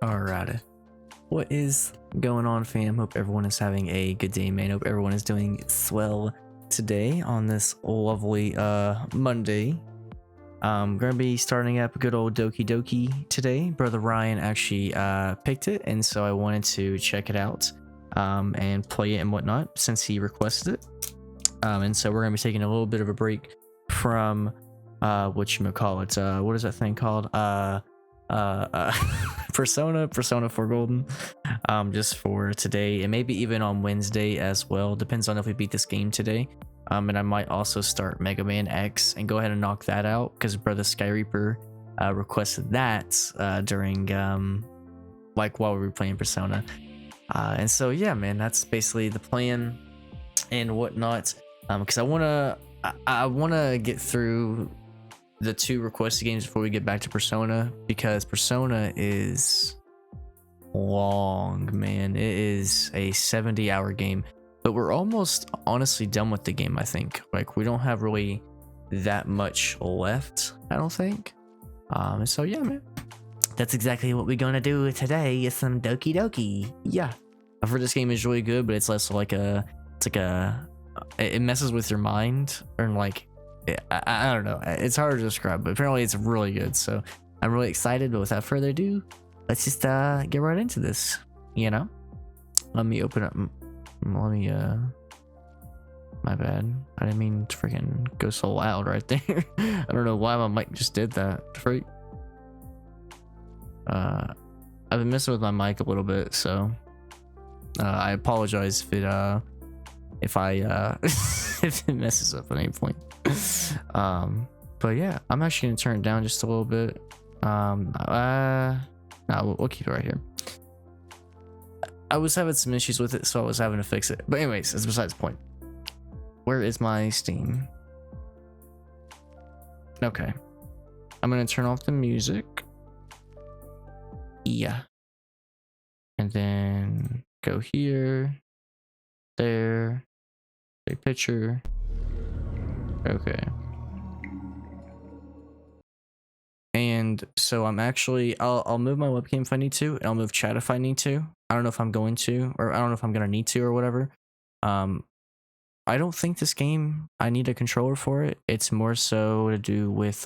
Alrighty. What is going on, fam? Hope everyone is having a good day, man. Hope everyone is doing swell today on this lovely Monday. Gonna be starting up a good old Doki Doki today. Brother Ryan actually picked it, and so I wanted to check it out and play it and whatnot since he requested it. And so we're gonna be taking a little bit of a break from whatchamacallit, what is that thing called? Persona 4 Golden, just for today and maybe even on Wednesday as well. Depends on if we beat this game today. And I might also start Mega Man X and go ahead and knock that out because Brother Sky Reaper requested that during while we were playing Persona. And so yeah, man, that's basically the plan and whatnot. Because I wanna get through the 2 requested games before we get back to Persona, because Persona is long, man. It is a 70-hour game, but we're almost honestly done with the game. I think like we don't have really that much left, I don't think. And so yeah, man, that's exactly what we're gonna do today, is some Doki Doki. Yeah, I've heard this game is really good, but it's less like it messes with your mind, or like I don't know, it's hard to describe, but apparently it's really good. So I'm really excited, but without further ado, let's just get right into this, you know. Let me open up, my bad, I didn't mean to freaking go so loud right there. I don't know why my mic just did that. Freak. I've been messing with my mic a little bit, so I apologize if it messes up at any point. But yeah, I'm actually gonna turn it down just a little bit. No, we'll keep it right here. I was having some issues with it, so I was having to fix it. But anyways, that's besides the point. Where is my Steam? Okay, I'm gonna turn off the music. Yeah, and then go here, there, take picture. Okay. And so I'm actually, I'll move my webcam if I need to, and I'll move chat if I need to. I don't know if I'm going to, or I don't know if I'm gonna need to or whatever. I don't think this game I need a controller for it. It's more so to do with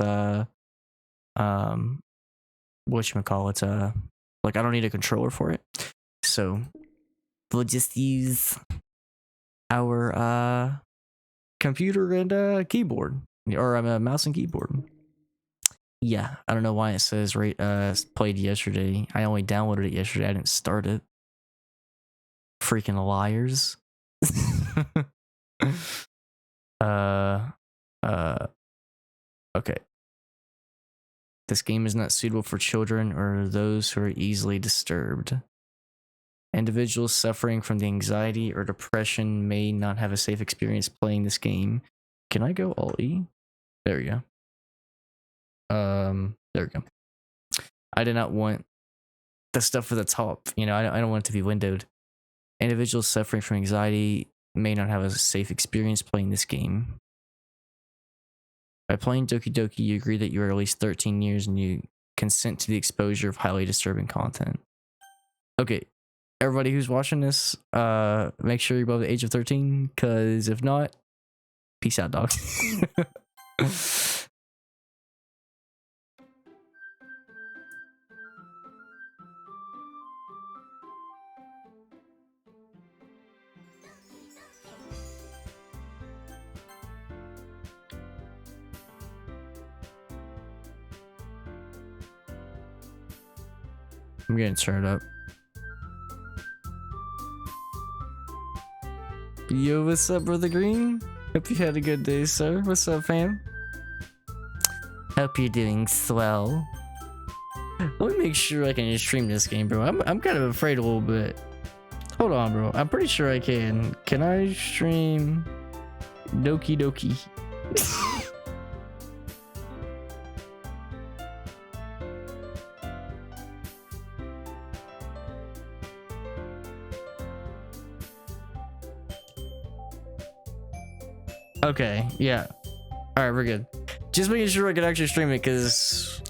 whatchamacallit, like I don't need a controller for it. So we'll just use our computer and keyboard, or mouse and keyboard. Yeah, I don't know why it says played yesterday. I only downloaded it yesterday. I didn't start it. Freaking liars. Okay. This game is not suitable for children or those who are easily disturbed. Individuals suffering from the anxiety or depression may not have a safe experience playing this game. Can I go Alt E? There we go. There we go. I did not want the stuff at the top. You know, I don't want it to be windowed. Individuals suffering from anxiety may not have a safe experience playing this game. By playing Doki Doki, you agree that you are at least 13 years and you consent to the exposure of highly disturbing content. Okay. Everybody who's watching this, make sure you're above the age of 13, because if not, peace out, dog. I'm gonna turn it up. Yo, what's up, Brother Green? Hope you had a good day, sir. What's up, fam? Hope you're doing swell. Let me make sure I can stream this game, bro. I'm kind of afraid a little bit. Hold on, bro. I'm pretty sure I can. Can I stream Doki Doki? Okay, yeah. Alright, we're good. Just making sure I could actually stream it, because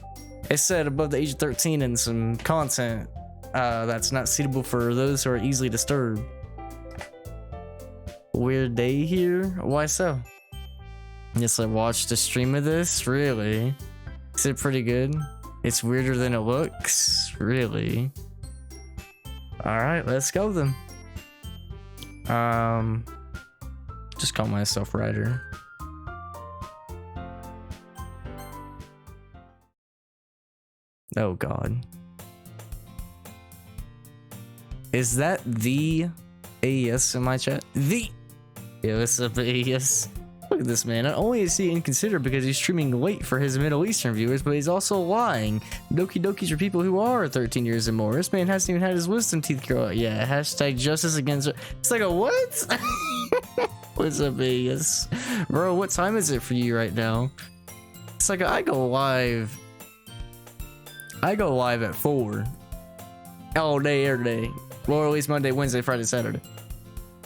it said above the age of 13 and some content. that's not suitable for those who are easily disturbed. Weird day here? Why so? Yes, I watched a stream of this? Really? Is it pretty good? It's weirder than it looks? Really? Alright, let's go then. Just call myself Ryder. Oh god. Is that the AES in my chat? The what's up, AES? Look at this man. Not only is he inconsiderate because he's streaming late for his Middle Eastern viewers, but he's also lying. Doki Doki's for people who are 13 years and more. This man hasn't even had his wisdom teeth grow out. Yeah, hashtag justice against. It's like a what? What's up, AES? Bro, what time is it for you right now? It's like I go live at 4 all day, every day. Well, at least Monday, Wednesday, Friday, Saturday.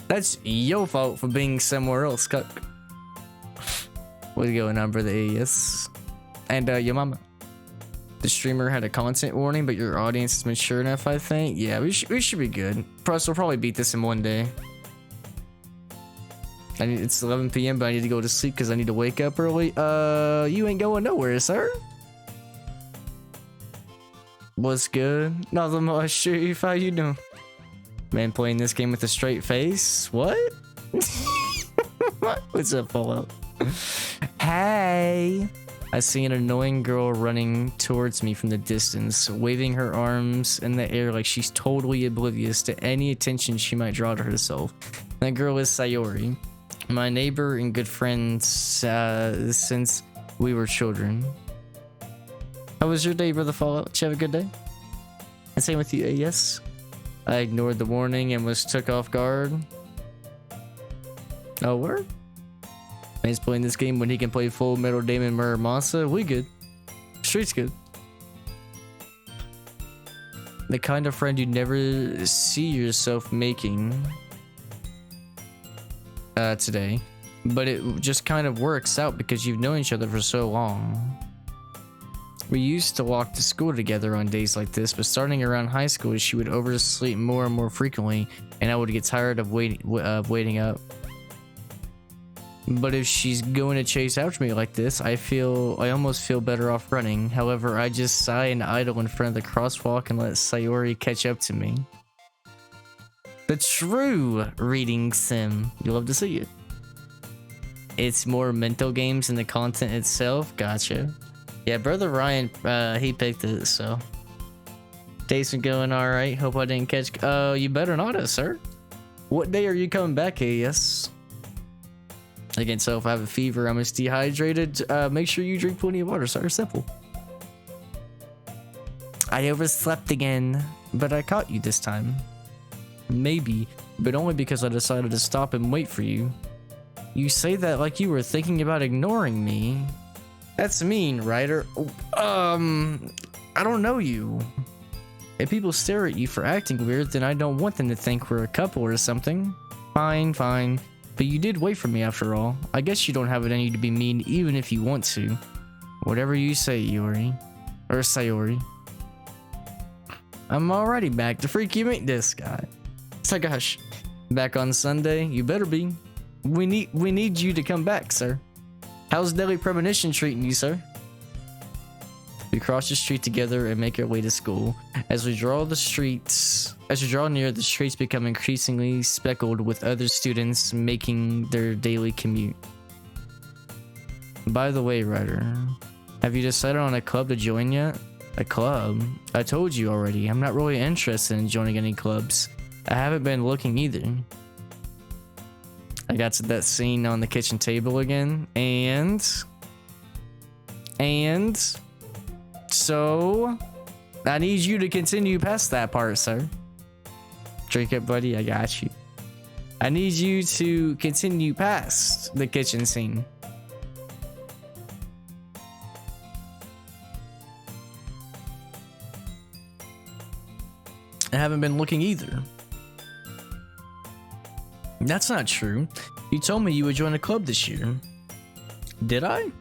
That's your fault for being somewhere else, cuck. What's going on, brother AES? And your mama. The streamer had a content warning, but your audience is mature enough, I think. Yeah, we should be good. Plus, we'll probably beat this in one day. It's 11 p.m., but I need to go to sleep because I need to wake up early. You ain't going nowhere, sir. What's good? Nothing much, Chief. How you doing? Man playing this game with a straight face? What? What's up, Fallout? Hey! I see an annoying girl running towards me from the distance, waving her arms in the air like she's totally oblivious to any attention she might draw to herself. That girl is Sayori, my neighbor and good friend since we were children. How was your day, brother Fallout? Did you have a good day? And same with you, AES. I ignored the warning and was took off guard. Oh, word? Man's playing this game when he can play Full Metal Damon Muramasa. We good. Street's good. The kind of friend you never see yourself making today. But it just kind of works out because you've known each other for so long. We used to walk to school together on days like this, but starting around high school, she would oversleep more and more frequently, and I would get tired of waiting up. But if she's going to chase after me like this, I almost feel better off running. However, I just sigh and idle in front of the crosswalk and let Sayori catch up to me. The true reading sim. You love to see it. It's more mental games than the content itself. Gotcha. Yeah, brother Ryan, he picked it, so. Day's been going all right. Hope I didn't catch. You better not, sir. What day are you coming back, AES? Again, so if I have a fever, I'm just dehydrated. Make sure you drink plenty of water, sir. Simple. I overslept again, but I caught you this time. Maybe, but only because I decided to stop and wait for you. You say that like you were thinking about ignoring me. That's mean, Ryder. I don't know you. If people stare at you for acting weird, then I don't want them to think we're a couple or something. Fine, fine. But you did wait for me after all. I guess you don't have it in you to be mean even if you want to. Whatever you say, Yuri. Or Sayori. I'm already back to freak you meet this guy. Gosh. Back on Sunday? You better be. We need you to come back, sir. How's Daily Premonition treating you, sir? We cross the street together and make our way to school. As we draw near, the streets become increasingly speckled with other students making their daily commute. By the way, Ryder, have you decided on a club to join yet? A club? I told you already, I'm not really interested in joining any clubs. I haven't been looking either. I got to that scene on the kitchen table again, and so I need you to continue past that part, sir. Drink up, buddy. I got you. I need you to continue past the kitchen scene. I haven't been looking either. That's not true. You told me you would join a club this year. Did I?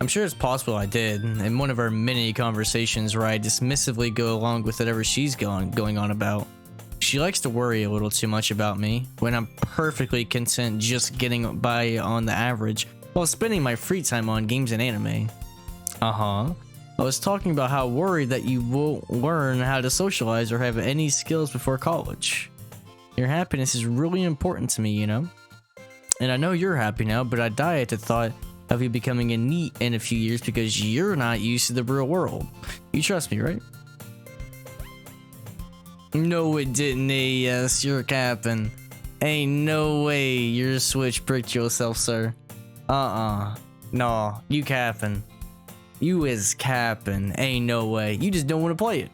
I'm sure it's possible I did in one of our many conversations where I dismissively go along with whatever she's going on about. She likes to worry a little too much about me when I'm perfectly content just getting by on the average while spending my free time on games and anime. I was talking about how worried that you won't learn how to socialize or have any skills before college. Your happiness is really important to me, you know? And I know you're happy now, but I die at the thought of you becoming a NEET in a few years because you're not used to the real world. You trust me, right? No, it didn't. Yes, you're capping. Ain't no way you're switch bricked yourself, sir. No, you capping. You is capping. Ain't no way. You just don't want to play it.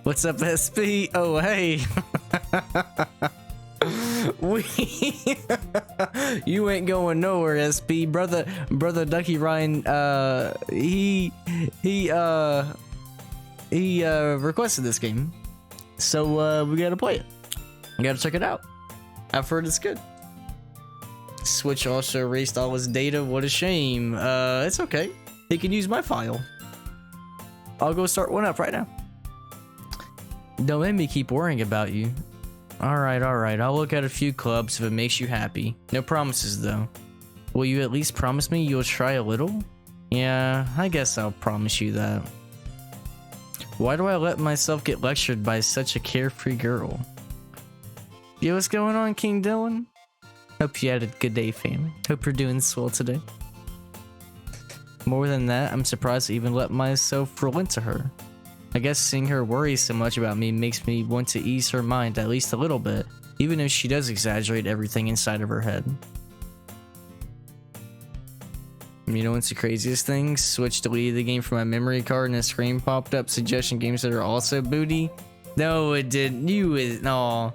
What's up, SP? Oh, hey. You ain't going nowhere, SP. Brother Ducky Ryan, he requested this game, so we gotta play it. We gotta check it out. I've heard it's good. Switch also erased all his data. What a shame. It's okay. He can use my file. I'll go start one up right now. Don't make me keep worrying about you. Alright. I'll look at a few clubs if it makes you happy. No promises though. Will you at least promise me you'll try a little? Yeah, I guess I'll promise you that. Why do I let myself get lectured by such a carefree girl? Yo, what's going on, King Dylan? Hope you had a good day, family. Hope you're doing swell today. More than that, I'm surprised I even let myself relent to her. I guess seeing her worry so much about me makes me want to ease her mind at least a little bit, even if she does exaggerate everything inside of her head. You know what's the craziest thing? Switch deleted the game from my memory card and a screen popped up suggesting games that are also booty. No, it didn't. No.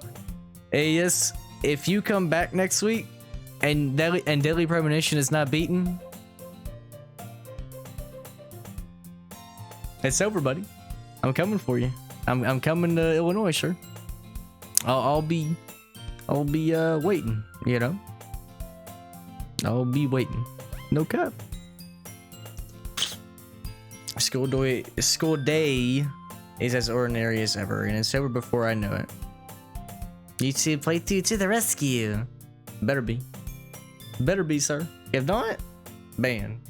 Hey, yes, if you come back next week and Deadly Premonition is not beaten, it's over, buddy. I'm coming for you. I'm coming to Illinois, sure. I'll be waiting, you know. I'll be waiting. No cap. School day is as ordinary as ever, and it's over before I know it. YouTube playthrough to the rescue. Better be, sir. If not, ban.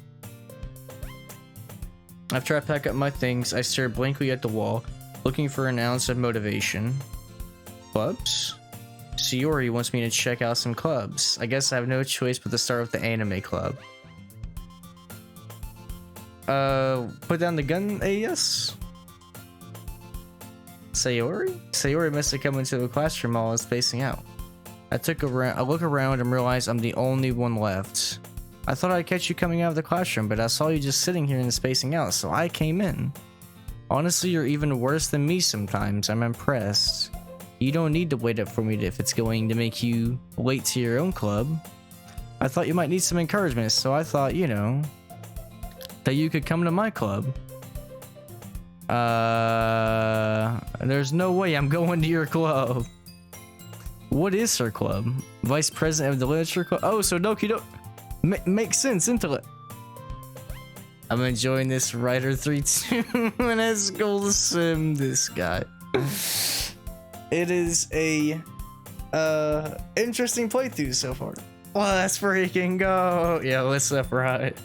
After I pack up my things, I stare blankly at the wall, looking for an ounce of motivation. Clubs? Sayori wants me to check out some clubs. I guess I have no choice but to start with the anime club. Put down the gun, AS? Sayori? Sayori must have come into the classroom while I was spacing out. I look around and realized I'm the only one left. I thought I'd catch you coming out of the classroom, but I saw you just sitting here and spacing out, so I came in. Honestly, you're even worse than me sometimes. I'm impressed. You don't need to wait up for me if it's going to make you late to your own club. I thought you might need some encouragement, so I thought, you know, that you could come to my club. There's no way I'm going to your club. What is her club? Vice President of the Literature Club? Oh, so Doki Doki. Makes sense, intellect. I'm enjoying this Writer 3-2 and it's Gold Sim this guy. It is a interesting playthrough so far. Let's freaking go. Yeah, what's up, right?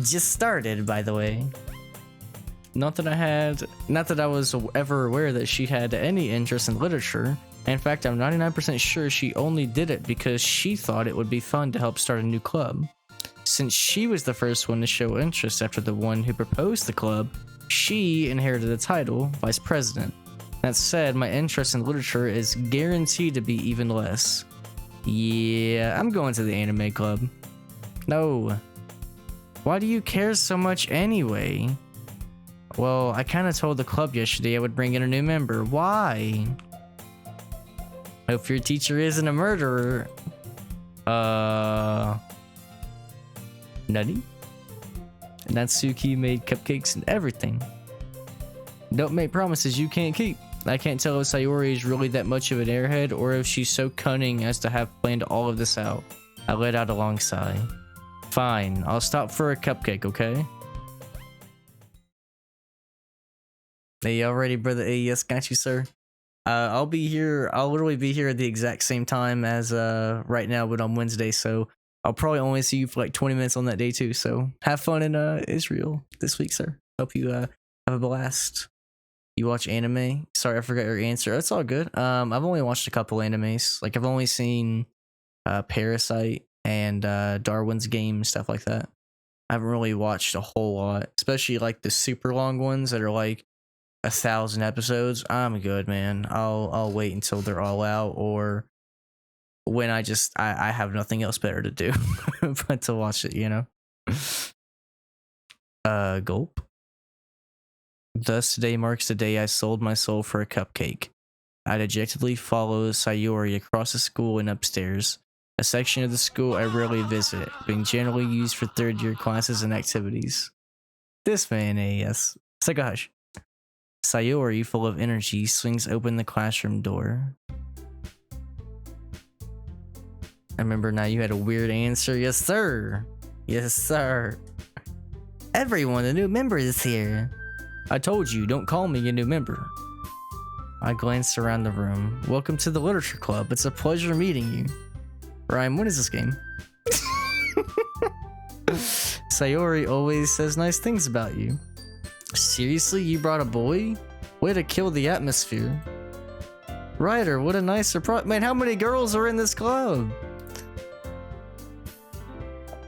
Just started, by the way. Not that I was ever aware that she had any interest in literature. In fact, I'm 99% sure she only did it because she thought it would be fun to help start a new club. Since she was the first one to show interest after the one who proposed the club, she inherited the title, Vice President. That said, my interest in literature is guaranteed to be even less. Yeah, I'm going to the anime club. No. Why do you care so much anyway? Well, I kind of told the club yesterday I would bring in a new member. Why? Hope your teacher isn't a murderer. Nutty? Natsuki made cupcakes and everything. Don't make promises you can't keep. I can't tell if Sayori is really that much of an airhead or if she's so cunning as to have planned all of this out. I let out a long sigh. Fine, I'll stop for a cupcake, okay? Hey, y'all ready, brother? Hey, yes, got you, sir. I'll be here. I'll literally be here at the exact same time as right now, but on Wednesday. So I'll probably only see you for like 20 minutes on that day too. So have fun in Israel this week, sir. Hope you have a blast. You watch anime? Sorry, I forgot your answer. It's all good. I've only watched a couple animes. Like I've only seen Parasite and Darwin's Game, stuff like that. I haven't really watched a whole lot, especially like the super long ones that are like 1,000 episodes. I'm good, man. I'll wait until they're all out, or when I have nothing else better to do but to watch it, you know. Gulp. Thus today marks the day I sold my soul for a cupcake. I dejectedly follow Sayori across the school and upstairs, a section of the school I rarely visit, being generally used for third-year classes and activities. This man, yes. It's like a hush. Sayori, full of energy, swings open the classroom door. I remember now you had a weird answer. Yes, sir. Yes, sir. Everyone, a new member is here. I told you, don't call me a new member. I glanced around the room. Welcome to the Literature Club. It's a pleasure meeting you. Ryan, what is this game? Sayori always says nice things about you. Seriously, you brought a boy? Way to kill the atmosphere. Ryder, what a nice surprise. Man, how many girls are in this club?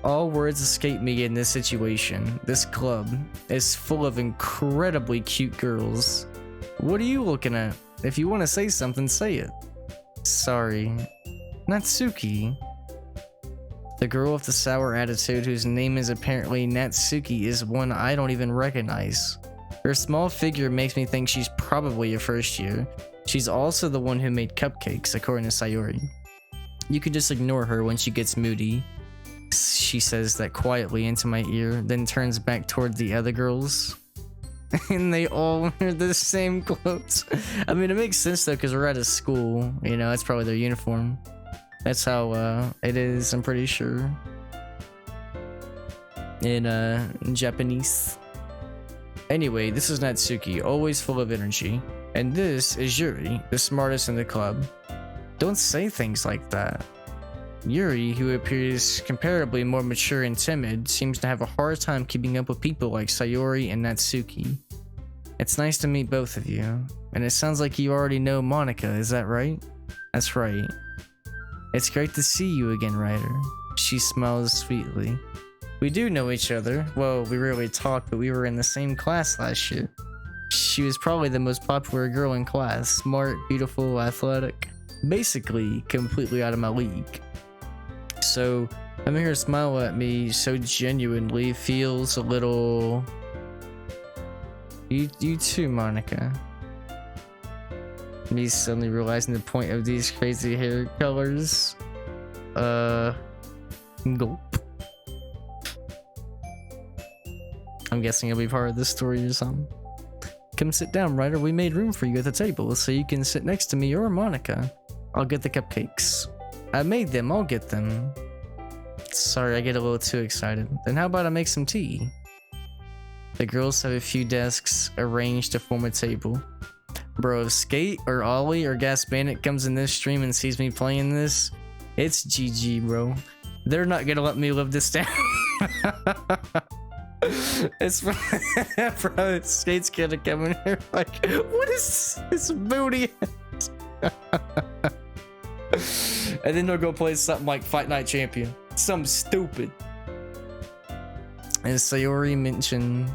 All words escape me in this situation. This club is full of incredibly cute girls. What are you looking at? If you want to say something, say it. Sorry. Natsuki. The girl with the sour attitude whose name is apparently Natsuki is one I don't even recognize. Her small figure makes me think she's probably a first year. She's also the one who made cupcakes, according to Sayori. You can just ignore her when she gets moody. She says that quietly into my ear, then turns back toward the other girls. And they all wear the same clothes. I mean, it makes sense though, because we're at a school. You know, that's probably their uniform. That's how it is, I'm pretty sure. In Japanese. Anyway, this is Natsuki, always full of energy. And this is Yuri, the smartest in the club. Don't say things like that. Yuri, who appears comparably more mature and timid, seems to have a hard time keeping up with people like Sayori and Natsuki. It's nice to meet both of you. And it sounds like you already know Monica, is that right? That's right. It's great to see you again, Ryder. She smiles sweetly. We do know each other. Well, we rarely talk, but we were in the same class last year. She was probably the most popular girl in class. Smart, beautiful, athletic. Basically, completely out of my league. So, having her smile at me so genuinely feels a little... You too, Monica. Me suddenly realizing the point of these crazy hair colors. Gulp. I'm guessing it'll be part of this story or something. Come sit down, Ryder. We made room for you at the table, so you can sit next to me or Monica. I'll get the cupcakes. I made them, I'll get them. Sorry, I get a little too excited. Then how about I make some tea? The girls have a few desks arranged to form a table. Bro, if Skate or Ollie or Gas Bandit comes in this stream and sees me playing this, it's GG, bro. They're not gonna let me live this down. It's bro, Skate's gonna come in here like, what is this booty? And then they'll go play something like Fight Night Champion. Something stupid. As Sayori mentioned,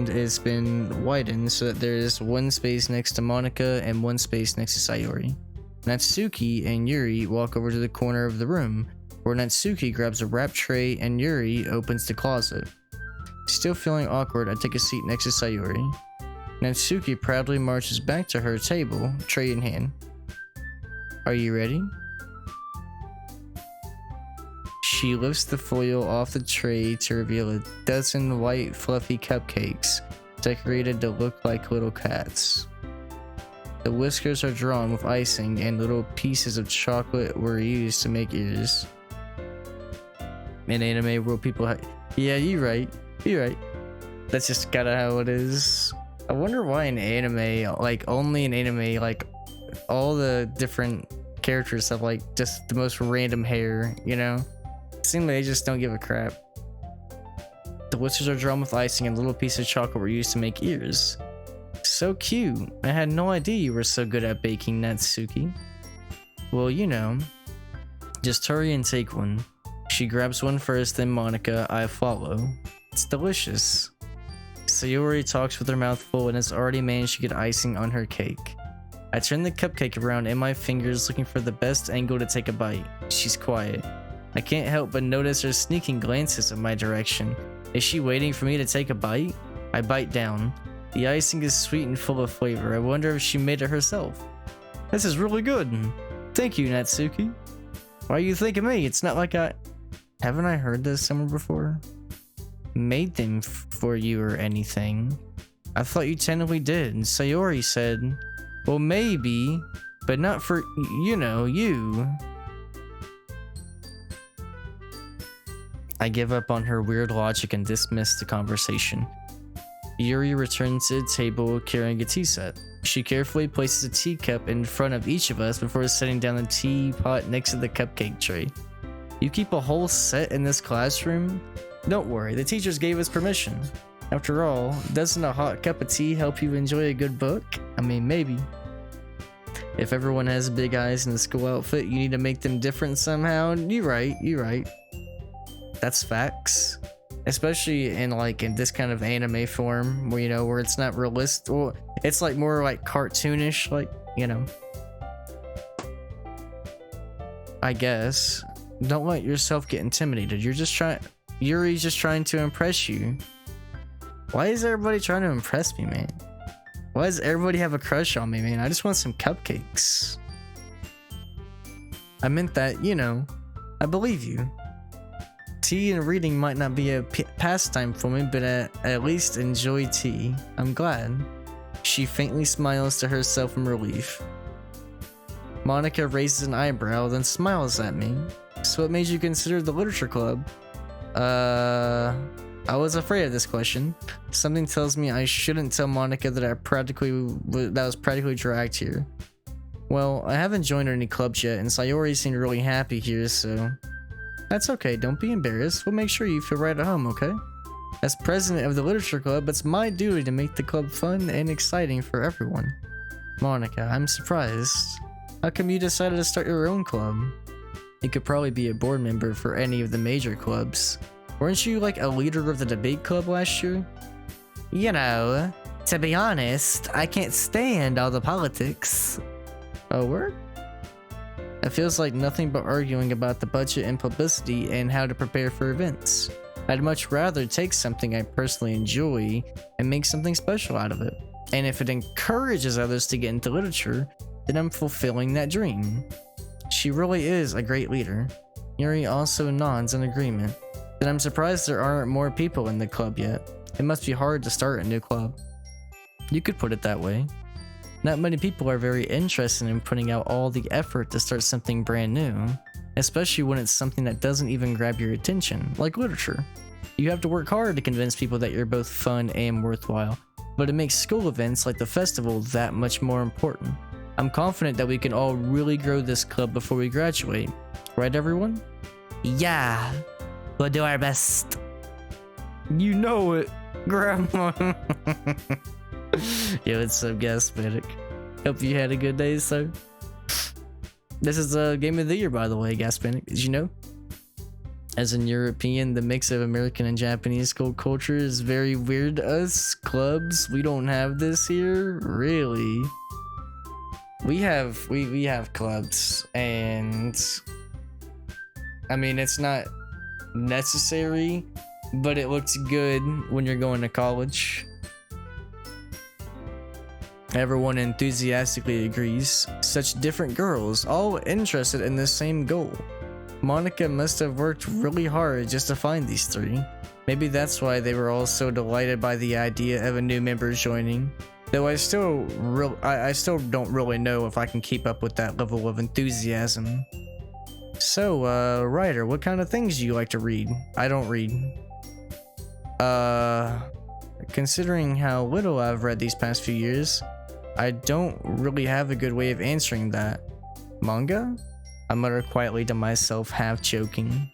it's been widened so that there is one space next to Monica and one space next to Sayori. Natsuki and Yuri walk over to the corner of the room, where Natsuki grabs a wrap tray and Yuri opens the closet. Still feeling awkward, I take a seat next to Sayori. Natsuki proudly marches back to her table, tray in hand. Are you ready? She lifts the foil off the tray to reveal a dozen white fluffy cupcakes decorated to look like little cats. The whiskers are drawn with icing and little pieces of chocolate were used to make ears. in anime where people yeah, you're right. That's just kinda how it is. I wonder why in anime, like only in anime, like all the different characters have like just the most random hair, you know? It seems like they just don't give a crap. The whiskers are drawn with icing and little pieces of chocolate were used to make ears. So cute. I had no idea you were so good at baking, Natsuki. Well, you know, just hurry and take one. She grabs one first, then Monica, I follow. It's delicious. Sayori talks with her mouth full and has already managed to get icing on her cake. I turn the cupcake around in my fingers looking for the best angle to take a bite. She's quiet. I can't help but notice her sneaking glances in my direction. Is she waiting for me to take a bite? I bite down. The icing is sweet and full of flavor. I wonder if she made it herself. This is really good. Thank you, Natsuki. Why are you thanking me? It's not like haven't I heard this somewhere before? Made them for you or anything. I thought you technically did. Sayori said, well, maybe, but not for, you know, you. I give up on her weird logic and dismiss the conversation. Yuri returns to the table carrying a tea set. She carefully places a teacup in front of each of us before setting down the teapot next to the cupcake tray. You keep a whole set in this classroom? Don't worry, the teachers gave us permission. After all, doesn't a hot cup of tea help you enjoy a good book? I mean, maybe. If everyone has big eyes in the school outfit, you need to make them different somehow. You're right. That's facts. Especially in this kind of anime form where, you know, where it's not realistic. Well, it's like more like cartoonish, like, you know. I guess. Don't let yourself get intimidated. Yuri's just trying to impress you. Why is everybody trying to impress me, man? Why does everybody have a crush on me, man? I just want some cupcakes. I meant that, you know, I believe you. Tea and reading might not be a pastime for me, but at least enjoy tea. I'm glad. She faintly smiles to herself in relief. Monica raises an eyebrow, then smiles at me. So what made you consider the literature club? I was afraid of this question. Something tells me I shouldn't tell Monica that I was practically dragged here. Well, I haven't joined any clubs yet, and Sayori seemed really happy here, so... That's okay, don't be embarrassed. We'll make sure you feel right at home, okay? As president of the literature club, it's my duty to make the club fun and exciting for everyone. Monica, I'm surprised. How come you decided to start your own club? You could probably be a board member for any of the major clubs. Weren't you like a leader of the debate club last year? You know, to be honest, I can't stand all the politics. Oh, word? It feels like nothing but arguing about the budget and publicity and how to prepare for events. I'd much rather take something I personally enjoy and make something special out of it. And if it encourages others to get into literature, then I'm fulfilling that dream. She really is a great leader. Yuri also nods in agreement. Then I'm surprised there aren't more people in the club yet. It must be hard to start a new club. You could put it that way. Not many people are very interested in putting out all the effort to start something brand new, especially when it's something that doesn't even grab your attention, like literature. You have to work hard to convince people that you're both fun and worthwhile, but it makes school events like the festival that much more important. I'm confident that we can all really grow this club before we graduate. Right, everyone? Yeah, we'll do our best. You know it, Grandma. Yo, what's up, Gaspanic? Hope you had a good day, sir. This is a game of the year, by the way, Gaspanic. Did you know? As an European, the mix of American and Japanese school culture is very weird to us. Clubs, we don't have this here, really. We have clubs, and I mean, it's not necessary, but it looks good when you're going to college. Everyone enthusiastically agrees. Such different girls, all interested in the same goal. Monica must have worked really hard just to find these three. Maybe that's why they were all so delighted by the idea of a new member joining. Though I still don't really know if I can keep up with that level of enthusiasm. So, writer, what kind of things do you like to read? I don't read. Considering how little I've read these past few years, I don't really have a good way of answering that. Manga? I mutter quietly to myself, half joking.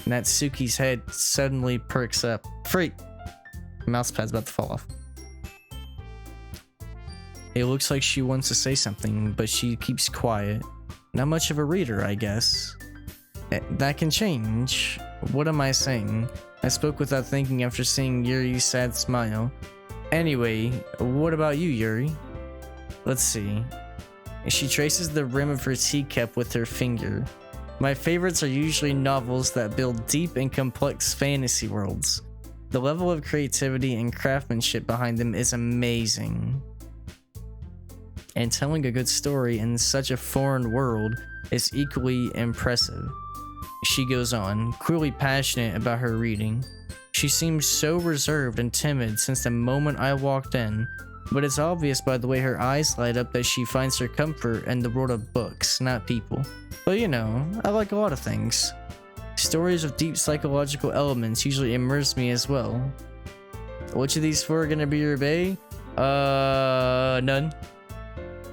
Natsuki's head suddenly perks up. Freak! Mousepad's about to fall off. It looks like she wants to say something, but she keeps quiet. Not much of a reader, I guess. That can change. What am I saying? I spoke without thinking after seeing Yuri's sad smile. Anyway, what about you, Yuri? Let's see. She traces the rim of her teacup with her finger. My favorites are usually novels that build deep and complex fantasy worlds. The level of creativity and craftsmanship behind them is amazing. And telling a good story in such a foreign world is equally impressive. She goes on, clearly passionate about her reading. She seems so reserved and timid since the moment I walked in, but it's obvious by the way her eyes light up that she finds her comfort in the world of books, not people. But you know, I like a lot of things. Stories with deep psychological elements usually immerse me as well. Which of these four are gonna be your bae? None.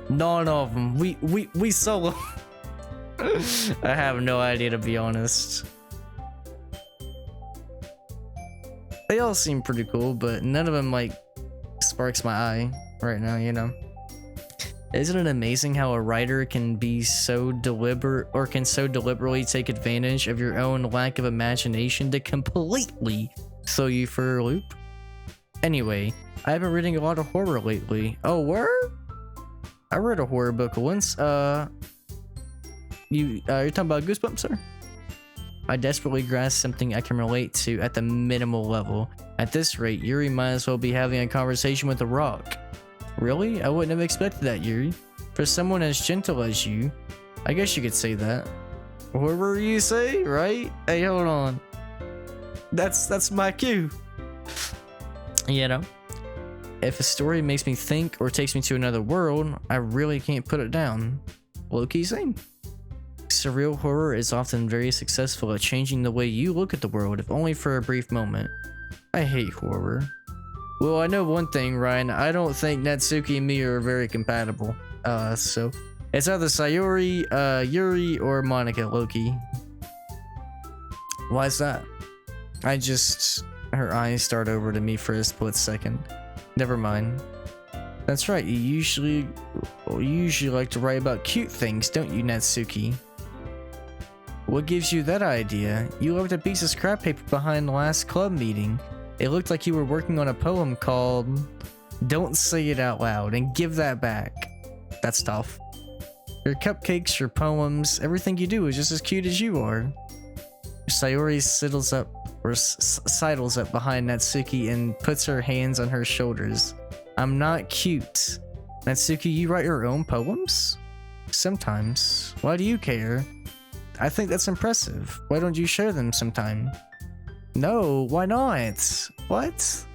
None of them. We solo. I have no idea, to be honest. They all seem pretty cool, but none of them like sparks my eye right now, you know. Isn't it amazing how a writer can be so deliberate, or can so deliberately take advantage of your own lack of imagination to completely throw you for a loop? Anyway, I've been reading a lot of horror lately. Oh, word? I read a horror book once. You're talking about Goosebumps, sir? I desperately grasp something I can relate to at the minimal level. At this rate, Yuri might as well be having a conversation with a rock. Really? I wouldn't have expected that, Yuri. For someone as gentle as you, I guess you could say that. Whatever you say, right? Hey, hold on. That's my cue. You know? If a story makes me think or takes me to another world, I really can't put it down. Low-key same. Surreal horror is often very successful at changing the way you look at the world, if only for a brief moment. I hate horror. Well, I know one thing, Ryan. I don't think Natsuki and me are very compatible. So it's either Sayori, Yuri, or Monica Loki. Why is that? Her eyes start over to me for a split second. Never mind. That's right, you usually like to write about cute things, don't you, Natsuki? What gives you that idea? You left a piece of scrap paper behind the last club meeting. It looked like you were working on a poem called Don't Say It Out Loud and Give That Back. That's tough. Your cupcakes, your poems, everything you do is just as cute as you are. Sayori sidles up behind Natsuki and puts her hands on her shoulders. I'm not cute. Natsuki, you write your own poems? Sometimes. Why do you care? I think that's impressive. Why don't you share them sometime? No, why not? What?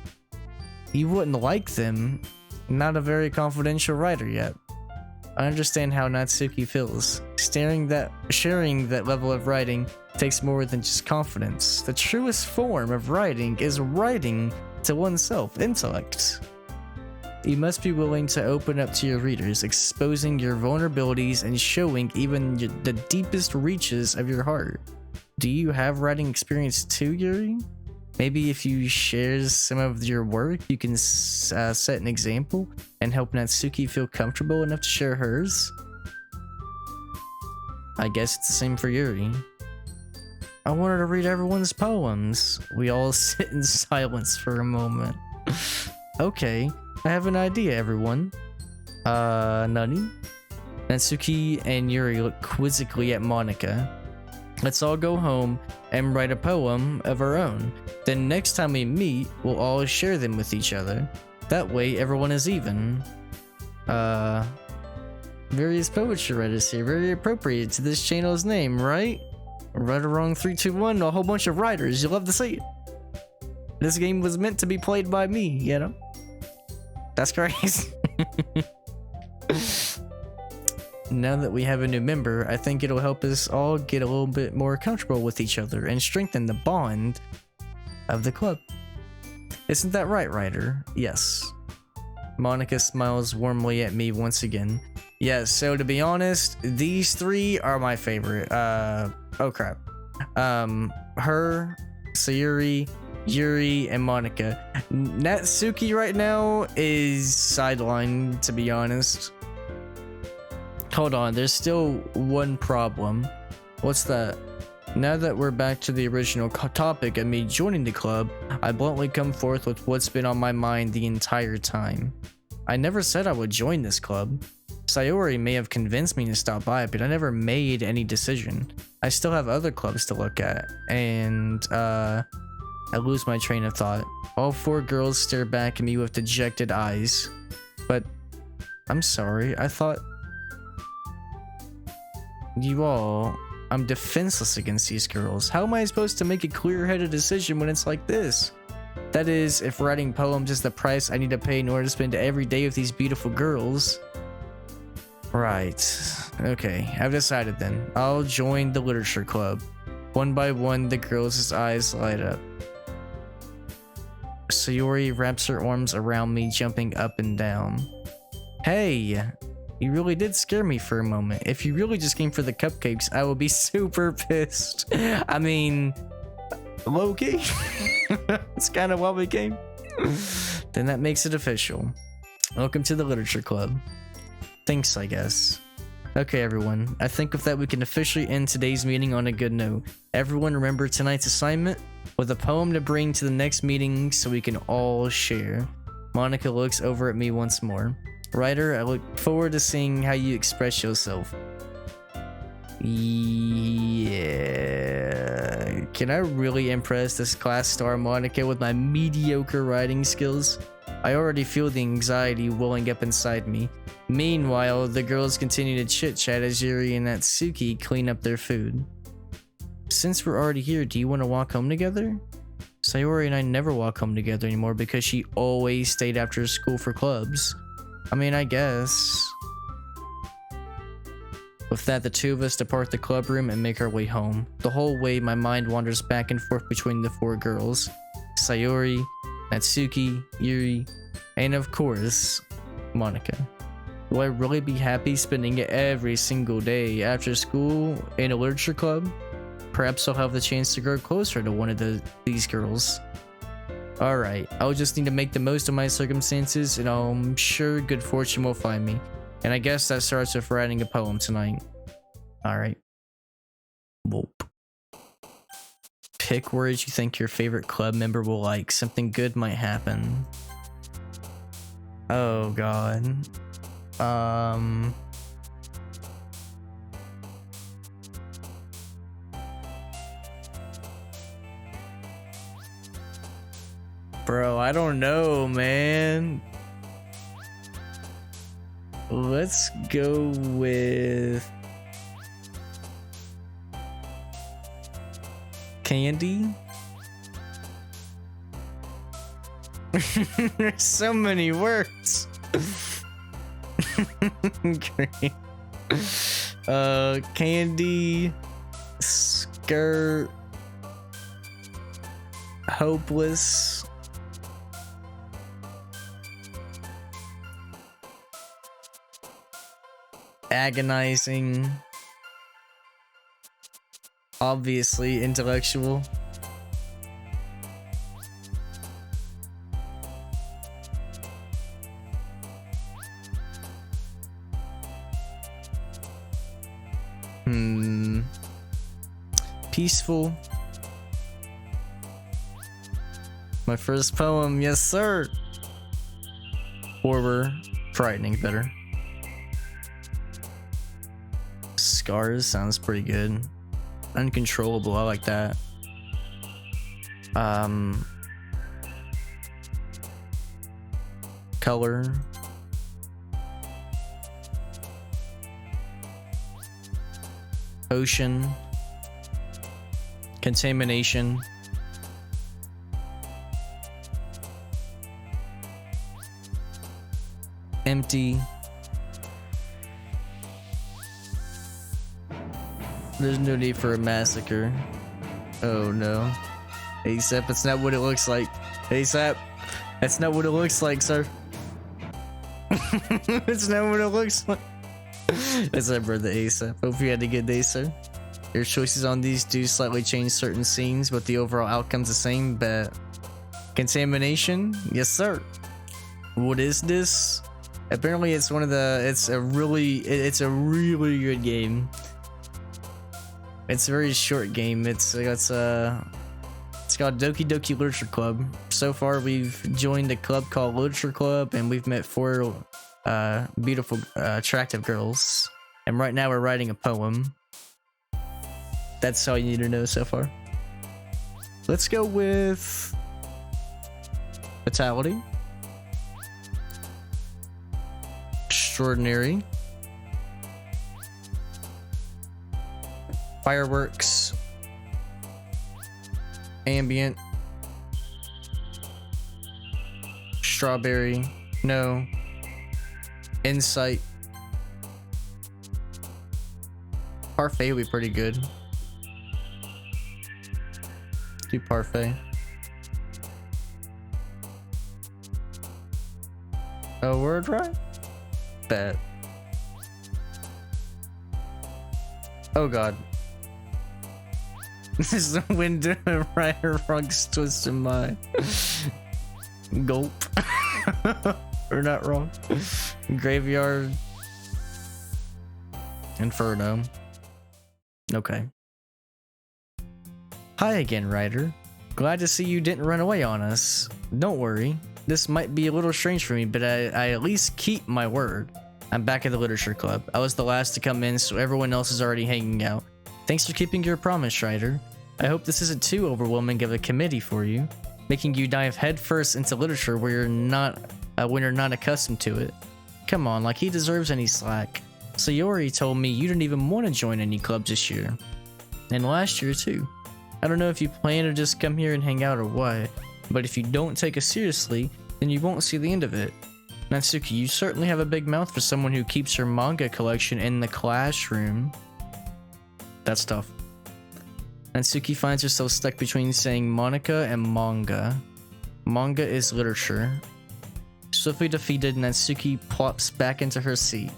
You wouldn't like them. Not a very confidential writer yet. I understand how Natsuki feels. Sharing that level of writing takes more than just confidence. The truest form of writing is writing to oneself, intellect. You must be willing to open up to your readers, exposing your vulnerabilities and showing even the deepest reaches of your heart. Do you have writing experience too, Yuri? Maybe if you share some of your work, you can set an example and help Natsuki feel comfortable enough to share hers? I guess it's the same for Yuri. I wanted to read everyone's poems. We all sit in silence for a moment. Okay, I have an idea, everyone. Nani? Natsuki and Yuri look quizzically at Monica. Let's all go home and write a poem of our own. Then next time we meet, we'll all share them with each other. That way, everyone is even. Various poetry writers here, very appropriate to this channel's name, right? Right or wrong, 3, 2, 1, a whole bunch of writers. You'll love to see it. This game was meant to be played by me, you know? That's crazy. now that we have a new member, I think it'll help us all get a little bit more comfortable with each other and strengthen the bond of the club. Isn't that right, Ryder? Yes. Monica smiles warmly at me once again. Yes, so to be honest, these three are my favorite. Oh crap. Her, Sayuri, Yuri, and Monica. Natsuki right now is sidelined, to be honest. Hold on, there's still one problem. What's that? Now that we're back to the original topic of me joining the club, I bluntly come forth with what's been on my mind the entire time. I never said I would join this club. Sayori may have convinced me to stop by, but I never made any decision. I still have other clubs to look at, and I lose my train of thought. All four girls stare back at me with dejected eyes. But I'm sorry, I thought you all... I'm defenseless against these girls. How am I supposed to make a clear-headed decision when it's like this? That is, if writing poems is the price I need to pay in order to spend every day with these beautiful girls. Right. Okay, I've decided then. I'll join the literature club. One by one, the girls' eyes light up. Sayori wraps her arms around me, jumping up and down. Hey! You really did scare me for a moment. If you really just came for the cupcakes, I will be super pissed. I mean, low-key. It's kind of why we came. Then that makes it official. Welcome to the literature club. Thanks, I guess. Okay, everyone. I think with that, we can officially end today's meeting on a good note. Everyone remember tonight's assignment with a poem to bring to the next meeting so we can all share. Monica looks over at me once more. Ryder, I look forward to seeing how you express yourself. Yeah. Can I really impress this class star Monica with my mediocre writing skills? I already feel the anxiety welling up inside me. Meanwhile, the girls continue to chit-chat as Yuri and Natsuki clean up their food. Since we're already here, do you want to walk home together? Sayori and I never walk home together anymore because she always stayed after school for clubs. I mean, I guess. With that, the two of us depart the club room and make our way home. The whole way, my mind wanders back and forth between the four girls. Sayori, Natsuki, Yuri, and of course, Monica. Will I really be happy spending every single day after school in a literature club? Perhaps I'll have the chance to grow closer to one of these girls. Alright, I'll just need to make the most of my circumstances, and I'm sure good fortune will find me. And I guess that starts with writing a poem tonight. Alright. Whoop. Pick words you think your favorite club member will like. Something good might happen. Oh god. Bro, I don't know, man. Let's go with Candy. There's so many words. Great. Candy, skirt, hopeless, agonizing, obviously intellectual, peaceful. My first poem, yes sir. Horror, frightening, better. Scars sounds pretty good. Uncontrollable, I like that. Color. Ocean. Contamination. Empty. There's no need for a massacre. Oh no. ASAP, that's not what it looks like. ASAP, that's not what it looks like, sir. That's not what it looks like. That's our brother ASAP. Hope you had a good day, sir. Your choices on these do slightly change certain scenes, but the overall outcome's the same. But contamination? Yes, sir. What is this? Apparently it's one of the, it's a really good game. It's a very short game. It's called Doki Doki Literature Club. So far we've joined a club called Literature Club, and we've met 4 beautiful attractive girls, and right now we're writing a poem. That's all you need to know so far. Let's go with Vitality, Extraordinary, Fireworks, Ambient, Strawberry, no, Insight, Parfait would be pretty good. Do Parfait. A word right? Bet. Oh god. This is the window right or wrong's twisting my gulp. Or not wrong. Graveyard. Inferno. Okay. Hi again, Ryder. Glad to see you didn't run away on us. Don't worry. This might be a little strange for me, but I at least keep my word. I'm back at the Literature Club. I was the last to come in, so everyone else is already hanging out. Thanks for keeping your promise, Ryder. I hope this isn't too overwhelming of a committee for you, making you dive headfirst into literature where you're not when you're not accustomed to it. Come on, like he deserves any slack. Sayori told me you didn't even want to join any clubs this year. And last year too. I don't know if you plan to just come here and hang out or what, but if you don't take us seriously, then you won't see the end of it. Natsuki, you certainly have a big mouth for someone who keeps her manga collection in the classroom. That's tough. Natsuki finds herself stuck between saying Monica and manga. Manga is literature. Swiftly defeated, Natsuki plops back into her seat.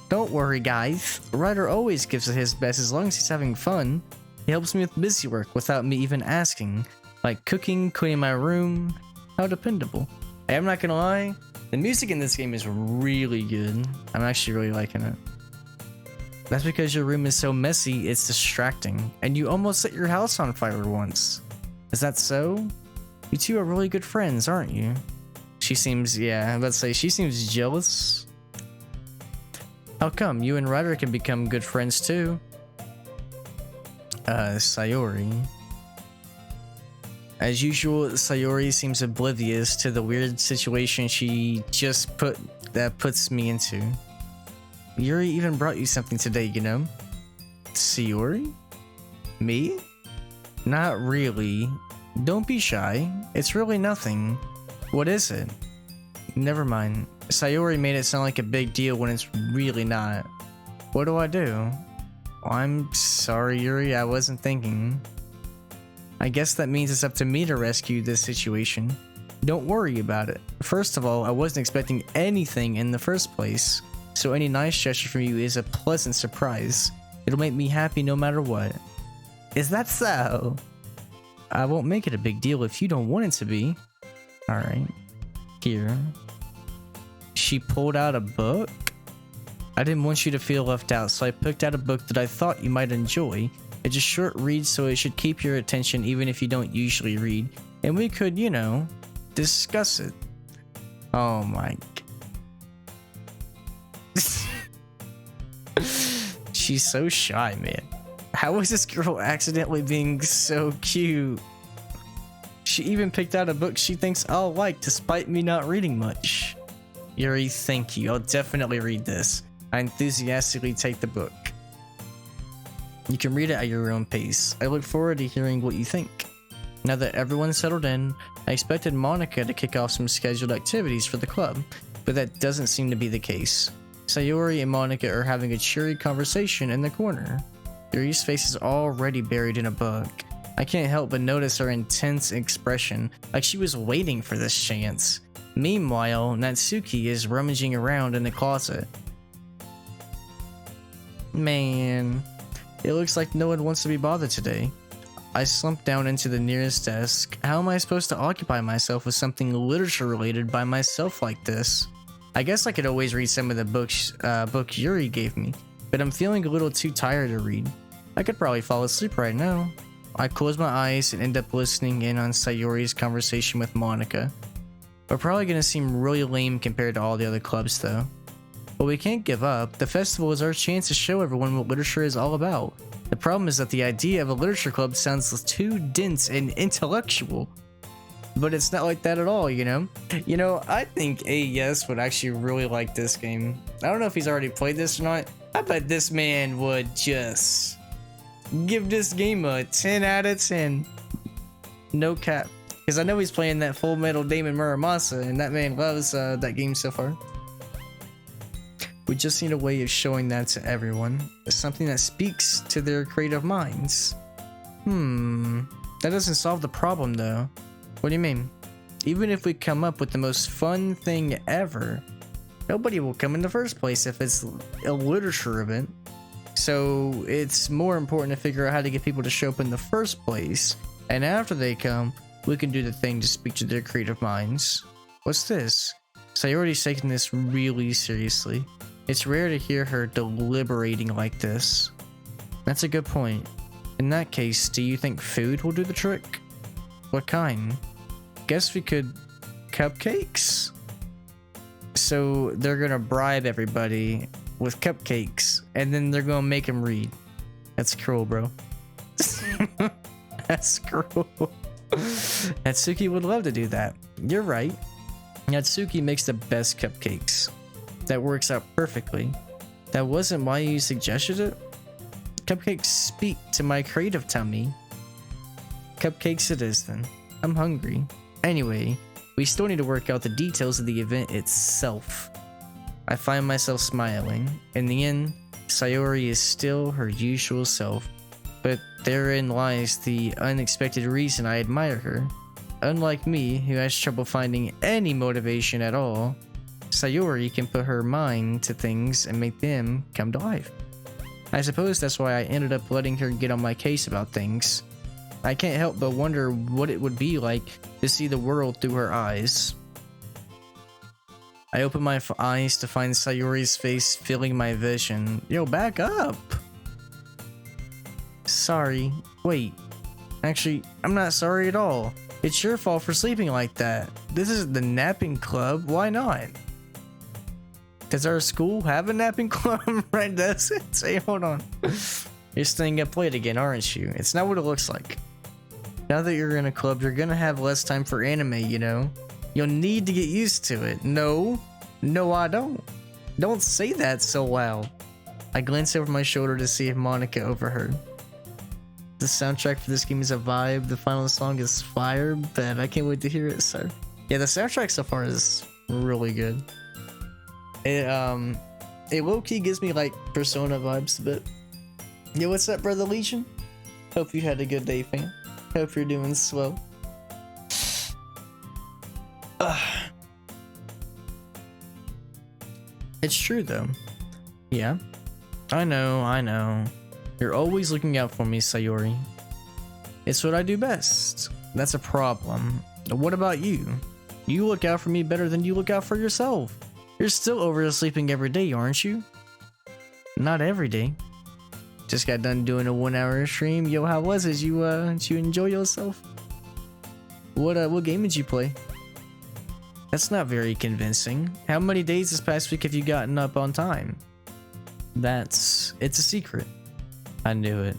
Don't worry, guys. Ryder always gives it his best as long as he's having fun. He helps me with busy work without me even asking, like cooking, cleaning my room. How dependable. Hey, I'm not gonna lie, the music in this game is really good. I'm actually really liking it. That's because your room is so messy, it's distracting, and you almost set your house on fire once. Is that so? You two are really good friends, aren't you? She seems, yeah, let's say she seems jealous. How come? You and Ryder can become good friends too. Sayori. As usual, Sayori seems oblivious to the weird situation she just puts me into. Yuri even brought you something today, you know? Sayori? Me? Not really. Don't be shy. It's really nothing. What is it? Never mind. Sayori made it sound like a big deal when it's really not. What do I do? I'm sorry, Yuri, I wasn't thinking. I guess that means it's up to me to rescue this situation. Don't worry about it. First of all, I wasn't expecting anything in the first place, so any nice gesture from you is a pleasant surprise. It'll make me happy no matter what. Is that so? I won't make it a big deal if you don't want it to be. Alright. Here. She pulled out a book? I didn't want you to feel left out, so I picked out a book that I thought you might enjoy. It's a short read, so it should keep your attention even if you don't usually read. And we could, you know, discuss it. Oh my... She's so shy, man. How is this girl accidentally being so cute? She even picked out a book she thinks I'll like despite me not reading much. Yuri, thank you. I'll definitely read this. I enthusiastically take the book. You can read it at your own pace. I look forward to hearing what you think. Now that everyone's settled in, I expected Monica to kick off some scheduled activities for the club, but that doesn't seem to be the case. Sayori and Monica are having a cheery conversation in the corner. Yuri's face is already buried in a book. I can't help but notice her intense expression, like she was waiting for this chance. Meanwhile, Natsuki is rummaging around in the closet. Man, it looks like no one wants to be bothered today. I slump down into the nearest desk. How am I supposed to occupy myself with something literature related by myself like this? I guess I could always read some of the book Yuri gave me, but I'm feeling a little too tired to read. I could probably fall asleep right now. I close my eyes and end up listening in on Sayori's conversation with Monica. We're probably gonna seem really lame compared to all the other clubs though. But we can't give up. The festival is our chance to show everyone what literature is all about. The problem is that the idea of a literature club sounds too dense and intellectual. But it's not like that at all, you know? You know, I think AES would actually really like this game. I don't know if he's already played this or not. I bet this man would just give this game a 10 out of 10. No cap. Because I know he's playing that Full Metal Damon Muramasa, and that man loves that game so far. We just need a way of showing that to everyone. Something that speaks to their creative minds. That doesn't solve the problem though. What do you mean? Even if we come up with the most fun thing ever, nobody will come in the first place if it's a literature event. So it's more important to figure out how to get people to show up in the first place, and after they come, we can do the thing to speak to their creative minds. What's this? Sayori's taking this really seriously. It's rare to hear her deliberating like this. That's a good point. In that case, do you think food will do the trick? What kind? Guess we could... cupcakes? So they're gonna bribe everybody with cupcakes, and then they're gonna make them read. That's cruel, bro. That's cruel. Natsuki would love to do that. You're right. Natsuki makes the best cupcakes. That works out perfectly. That wasn't why you suggested it? Cupcakes speak to my creative tummy. Cupcakes it is then. I'm hungry. Anyway, we still need to work out the details of the event itself. I find myself smiling. In the end, Sayori is still her usual self, but therein lies the unexpected reason I admire her. Unlike me, who has trouble finding any motivation at all, Sayori can put her mind to things and make them come to life. I suppose that's why I ended up letting her get on my case about things. I can't help but wonder what it would be like to see the world through her eyes. I open my eyes to find Sayori's face filling my vision. Yo, back up! Sorry. Wait. Actually, I'm not sorry at all. It's your fault for sleeping like that. This is the napping club. Why not? Does our school have a napping club? Right, does it? Say, hold on. You're staying up late again, aren't you? It's not what it looks like. Now that you're in a club, you're gonna have less time for anime, you know? You'll need to get used to it. No, I don't. Don't say that so loud. I glance over my shoulder to see if Monica overheard. The soundtrack for this game is a vibe. The final song is fire, but I can't wait to hear it, sir. Yeah, the soundtrack so far is really good. It low-key gives me like Persona vibes a bit. Yo, what's up, Brother Legion? Hope you had a good day, fam. Hope you're doing swell. It's true though. Yeah. I know. You're always looking out for me, Sayori. It's what I do best. That's a problem. What about you? You look out for me better than you look out for yourself. You're still oversleeping every day, aren't you? Not every day. Just got done doing a 1-hour stream. Yo, how was it? Did you enjoy yourself? What game did you play? That's not very convincing. How many days this past week have you gotten up on time? It's a secret. I knew it.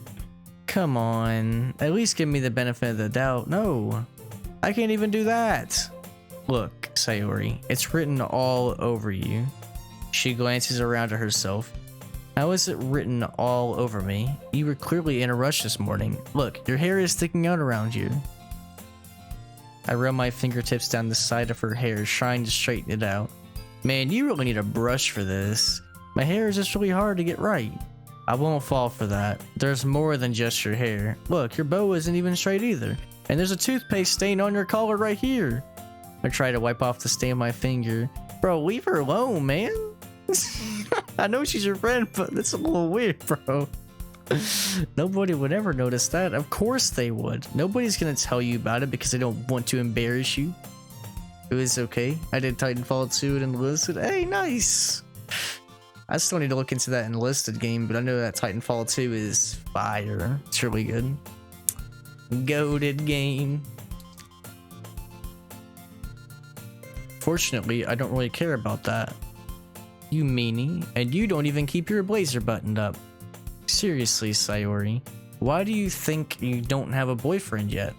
Come on, at least give me the benefit of the doubt. No, I can't even do that. Look, Sayori, it's written all over you. She glances around at herself. How is it written all over me? You were clearly in a rush this morning. Look, your hair is sticking out around you. I run my fingertips down the side of her hair, trying to straighten it out. Man, you really need a brush for this. My hair is just really hard to get right. I won't fall for that. There's more than just your hair. Look, your bow isn't even straight either. And there's a toothpaste stain on your collar right here. I try to wipe off the stain with my finger. Bro, leave her alone, man. I know she's your friend, but that's a little weird, bro. Nobody would ever notice that. Of course they would. Nobody's gonna tell you about it because they don't want to embarrass you. It was okay. I did Titanfall 2 and enlisted. Hey, nice. I still need to look into that enlisted game, but I know that Titanfall 2 is fire. It's really good. Goated game. Fortunately, I don't really care about that. You meanie, and you don't even keep your blazer buttoned up. Seriously, Sayori, why do you think you don't have a boyfriend yet?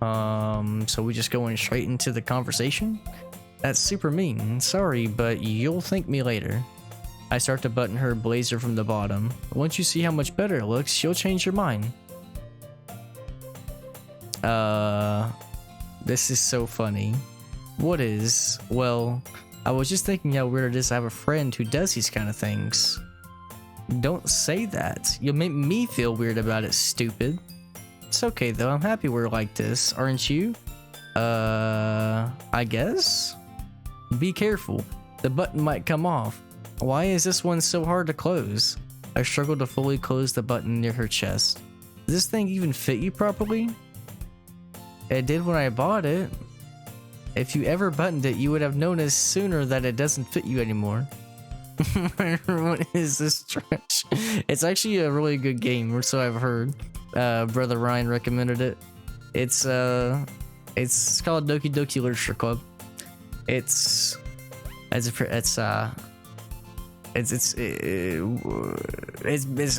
So we just going straight into the conversation? That's super mean. Sorry, but you'll thank me later. I start to button her blazer from the bottom. Once you see how much better it looks, you'll change your mind. This is so funny. What is? Well, I was just thinking how weird it is to have a friend who does these kind of things. Don't say that. You'll make me feel weird about it, stupid. It's okay though, I'm happy we're like this, aren't you? I guess? Be careful. The button might come off. Why is this one so hard to close? I struggle to fully close the button near her chest. Does this thing even fit you properly? It did when I bought it. If you ever buttoned it, you would have noticed sooner that it doesn't fit you anymore. What is this trash? It's actually a really good game, or so I've heard. Brother Ryan recommended it. It's called Doki Doki Literature Club. It's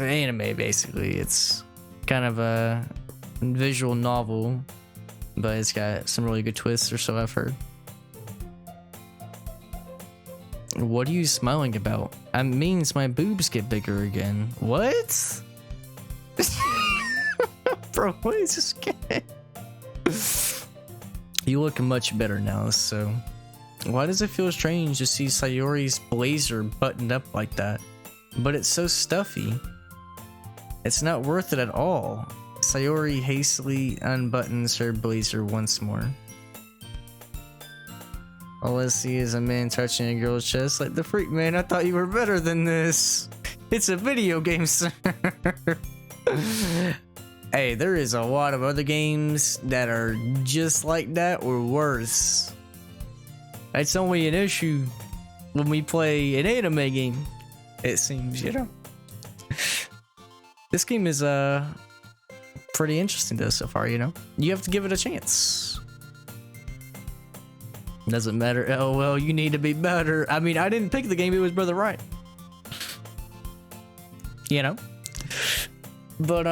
an anime basically. It's kind of a visual novel, but it's got some really good twists, or so I've heard. What are you smiling about? It means my boobs get bigger again. What? Bro, what is this game? You look much better now, so... Why does it feel strange to see Sayori's blazer buttoned up like that? But it's so stuffy. It's not worth it at all. Sayori hastily unbuttons her blazer once more. All I see is a man touching a girl's chest like the freak, man. I thought you were better than this. It's a video game, sir. Hey, there is a lot of other games that are just like that or worse. It's only an issue when we play an anime game, it seems, you know. This game is pretty interesting though so far, you know. You have to give it a chance. Doesn't matter. Oh well, you need to be better. I mean, I didn't pick the game, it was Brother Ryan. You know? But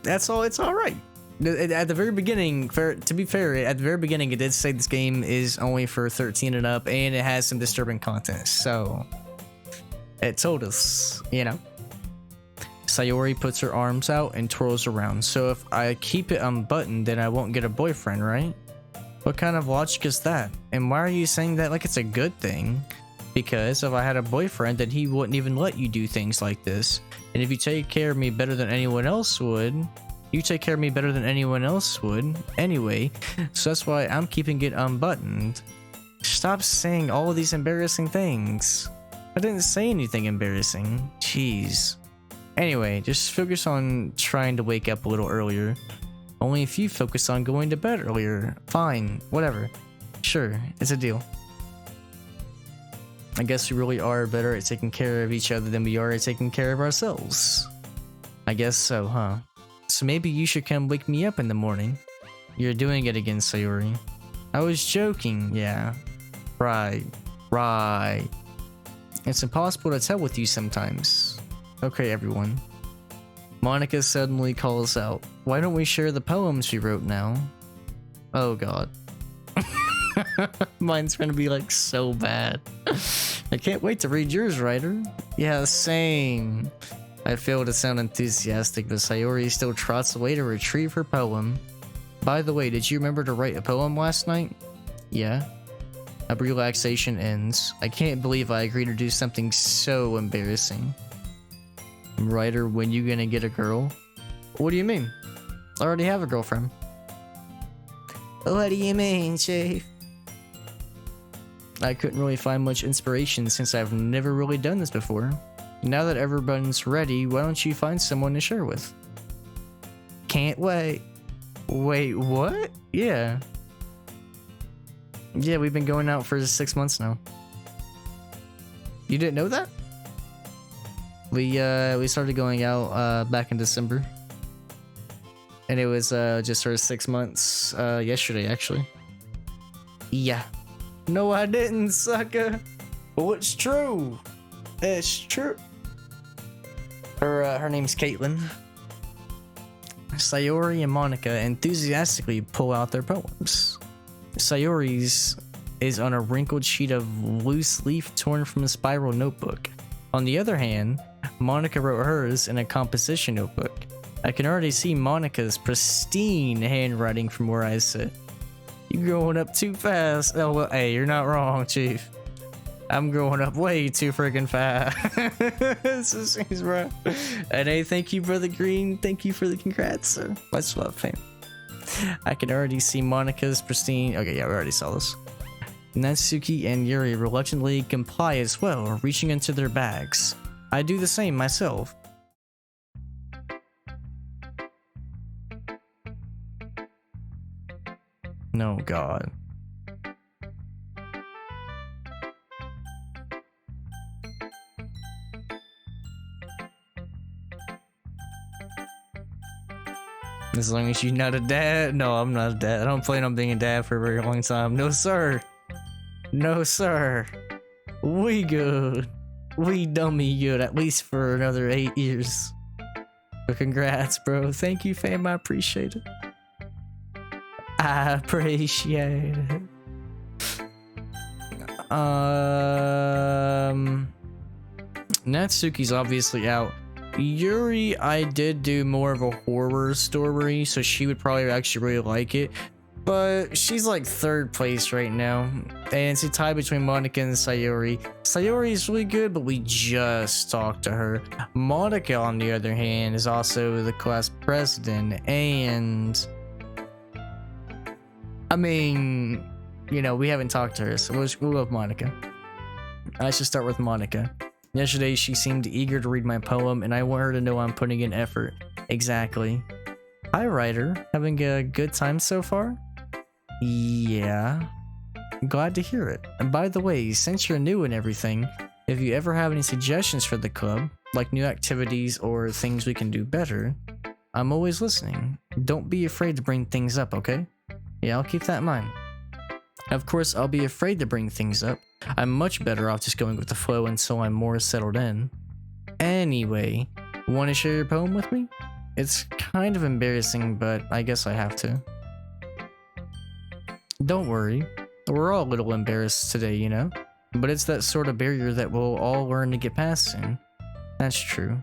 that's all. It's all right. At the very beginning, to be fair, at the very beginning, it did say this game is only for 13 and up, and it has some disturbing content. So it told us, you know. Sayori puts her arms out and twirls around. So if I keep it unbuttoned, then I won't get a boyfriend, right? What kind of logic is that? And why are you saying that like it's a good thing? Because if I had a boyfriend, then he wouldn't even let you do things like this. And if you take care of me better than anyone else would, you take care of me better than anyone else would anyway. So that's why I'm keeping it unbuttoned. Stop saying all of these embarrassing things. I didn't say anything embarrassing. Jeez. Anyway, just focus on trying to wake up a little earlier. Only if you focus on going to bed earlier. Fine, whatever. Sure, it's a deal. I guess we really are better at taking care of each other than we are at taking care of ourselves. I guess so, huh? So maybe you should come wake me up in the morning. You're doing it again, Sayori. I was joking, yeah. Right. It's impossible to tell with you sometimes. Okay, everyone. Monica suddenly calls out, why don't we share the poems we wrote now? Oh god. Mine's gonna be like so bad. I can't wait to read yours, writer. Yeah, same. I fail to sound enthusiastic, but Sayori still trots away to retrieve her poem. By the way, did you remember to write a poem last night? Yeah. A relaxation ends. I can't believe I agreed to do something so embarrassing. Writer, when you gonna get a girl? What do you mean? I already have a girlfriend. What do you mean, Chief? I couldn't really find much inspiration since I've never really done this before. Now that everyone's ready, why don't you find someone to share with? Can't wait. Wait, what? Yeah. Yeah, we've been going out for 6 months now. You didn't know that? We started going out back in December. And it was just sort of 6 months yesterday, actually. Yeah. No, I didn't, sucker. Well, it's true. It's true. Her name's Caitlin. Sayori and Monica enthusiastically pull out their poems. Sayori's is on a wrinkled sheet of loose leaf torn from a spiral notebook. On the other hand, Monica wrote hers in a composition notebook. I can already see Monica's pristine handwriting from where I sit. You're growing up too fast. Oh, well, hey, you're not wrong, Chief. I'm growing up way too freaking fast. This is right. And hey, thank you, Brother Green. Thank you for the congrats, sir. Much love, fam. I can already see Monica's pristine. Okay, yeah, we already saw this. Natsuki and Yuri reluctantly comply as well, reaching into their bags. I do the same myself. No, God. As long as you're not a dad. No, I'm not a dad. I don't plan on being a dad for a very long time. No, sir. No, sir. We good. We dummy good, at least for another 8 years. So congrats, bro. Thank you, fam. I appreciate it. I appreciate it. Natsuki's obviously out. Yuri, I did do more of a horror story, so she would probably actually really like it. But she's like 3rd place right now. And it's a tie between Monica and Sayori. Sayori is really good, but we just talked to her. Monica, on the other hand, is also the class president. And I mean, you know, we haven't talked to her, so we'll go with Monica. I should start with Monica. Yesterday, she seemed eager to read my poem, and I want her to know I'm putting in effort. Exactly. Hi, writer. Having a good time so far? Yeah. Glad to hear it. And by the way, since you're new and everything, if you ever have any suggestions for the club, like new activities or things we can do better, I'm always listening. Don't be afraid to bring things up, okay? Yeah, I'll keep that in mind. Of course, I'll be afraid to bring things up. I'm much better off just going with the flow until I'm more settled in. Anyway, want to share your poem with me? It's kind of embarrassing, but I guess I have to. Don't worry, we're all a little embarrassed today, you know? But it's that sort of barrier that we'll all learn to get past soon. That's true.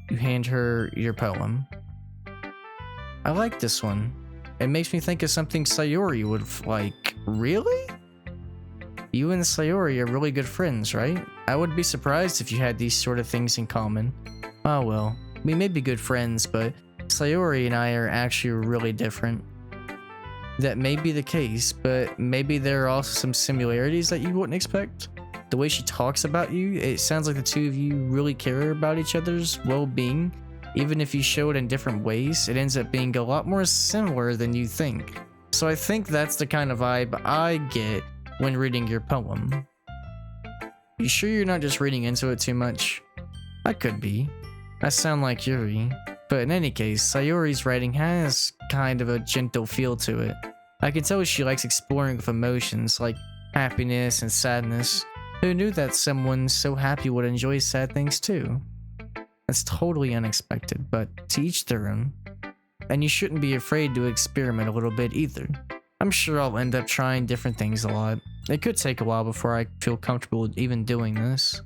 You hand her your poem. I like this one. It makes me think of something Sayori would like. Really? You and Sayori are really good friends, right? I would be surprised if you had these sort of things in common. Oh well, we may be good friends, but Sayori and I are actually really different. That may be the case, but maybe there are also some similarities that you wouldn't expect. The way she talks about you, it sounds like the two of you really care about each other's well-being. Even if you show it in different ways, it ends up being a lot more similar than you think. So I think that's the kind of vibe I get when reading your poem. You sure you're not just reading into it too much? I could be. I sound like Yuri. But in any case, Sayori's writing has kind of a gentle feel to it. I can tell she likes exploring with emotions like happiness and sadness. Who knew that someone so happy would enjoy sad things too? That's totally unexpected, but to each their own. And you shouldn't be afraid to experiment a little bit either. I'm sure I'll end up trying different things a lot. It could take a while before I feel comfortable even doing this.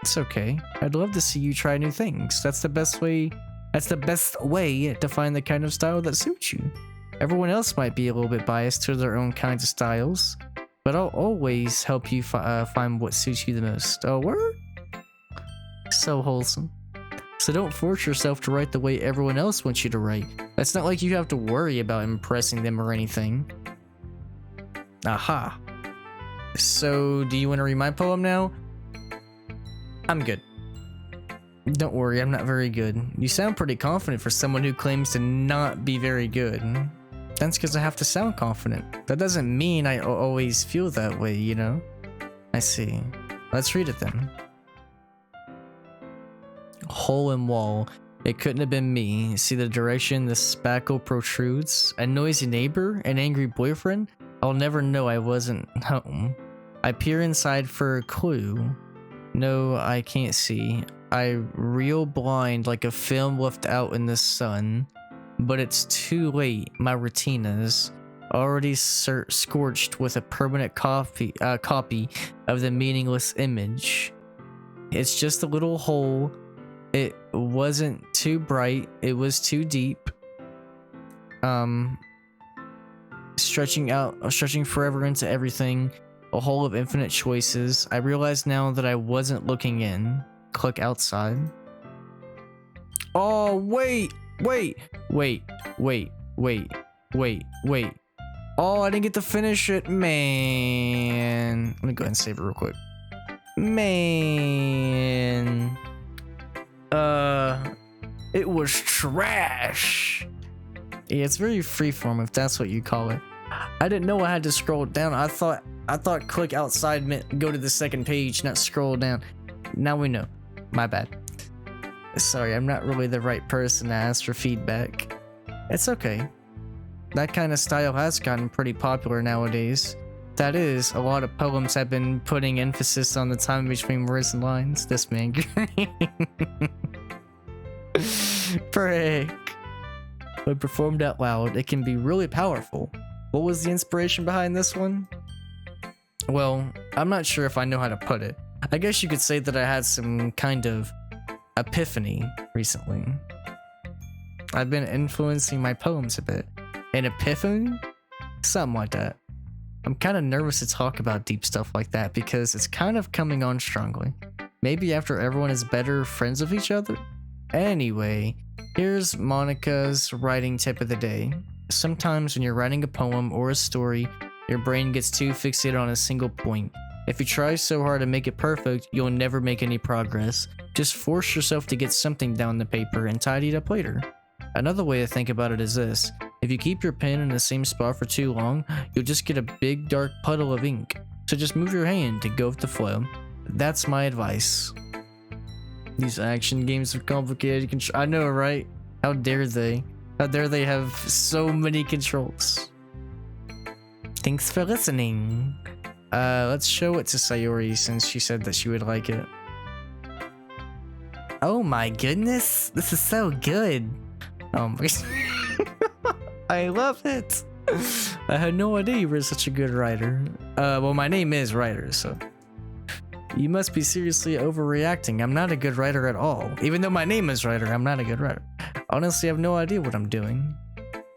It's okay. I'd love to see you try new things. That's the best way to find the kind of style that suits you. Everyone else might be a little bit biased to their own kinds of styles, but I'll always help you find what suits you the most. Oh, word? So wholesome. So don't force yourself to write the way everyone else wants you to write. It's not like you have to worry about impressing them or anything. Aha. So, do you want to read my poem now? I'm good. Don't worry, I'm not very good. You sound pretty confident for someone who claims to not be very good. That's because I have to sound confident. That doesn't mean I always feel that way, you know? I see. Let's read it then. Hole in wall. It couldn't have been me. See the direction the spackle protrudes? A noisy neighbor? An angry boyfriend? I'll never know I wasn't home. I peer inside for a clue. No, I can't see. I reel blind like a film left out in the sun. But it's too late. My retina's already scorched with a permanent copy of the meaningless image. It's just a little hole. It wasn't too bright. It was too deep. Stretching forever into everything. A hole of infinite choices. I realize now that I wasn't looking in. Click outside. Oh, wait. Oh, I didn't get to finish it, man. Let me go ahead and save it real quick. Man. It was trash. Yeah, it's very freeform if that's what you call it. I didn't know I had to scroll down. I thought click outside meant go to the second page, not scroll down. Now we know. My bad. Sorry, I'm not really the right person to ask for feedback. It's okay. That kind of style has gotten pretty popular nowadays. That is, a lot of poems have been putting emphasis on the time between words and lines. This man. Frick. When performed out loud, it can be really powerful. What was the inspiration behind this one? Well, I'm not sure if I know how to put it. I guess you could say that I had some kind of epiphany recently. I've been influencing my poems a bit. An epiphany? Something like that. I'm kind of nervous to talk about deep stuff like that because it's kind of coming on strongly. Maybe after everyone is better friends with each other? Anyway, here's Monica's writing tip of the day. Sometimes when you're writing a poem or a story, your brain gets too fixated on a single point. If you try so hard to make it perfect, you'll never make any progress. Just force yourself to get something down the paper and tidy it up later. Another way to think about it is this. If you keep your pen in the same spot for too long, you'll just get a big dark puddle of ink. So just move your hand to go with the flow. That's my advice. These action games are complicated. I know, right? How dare they? How dare they have so many controls? Thanks for listening. Let's show it to Sayori since she said that she would like it. Oh my goodness, this is so good. Oh my I love it. I had no idea you were such a good writer. Well, my name is Writer, so. You must be seriously overreacting. I'm not a good writer at all. Even though my name is Writer, I'm not a good writer. Honestly, I have no idea what I'm doing.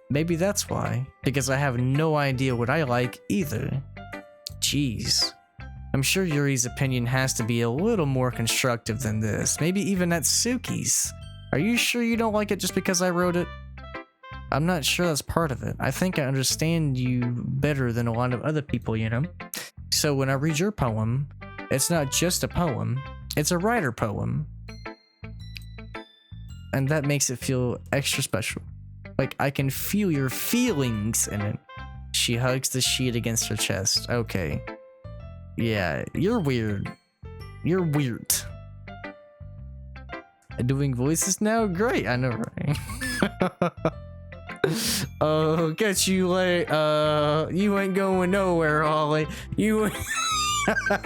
Maybe that's why. Because I have no idea what I like either. Jeez. I'm sure Yuri's opinion has to be a little more constructive than this. Maybe even Natsuki's. Are you sure you don't like it just because I wrote it? I'm not sure that's part of it. I think I understand you better than a lot of other people, you know? So when I read your poem, it's not just a poem, it's a writer poem. And that makes it feel extra special. Like I can feel your feelings in it. She hugs the sheet against her chest. Okay. Yeah, you're weird. You're weird. Doing voices now? Great, I know, right? Oh, catch you later. You ain't going nowhere, Holly. You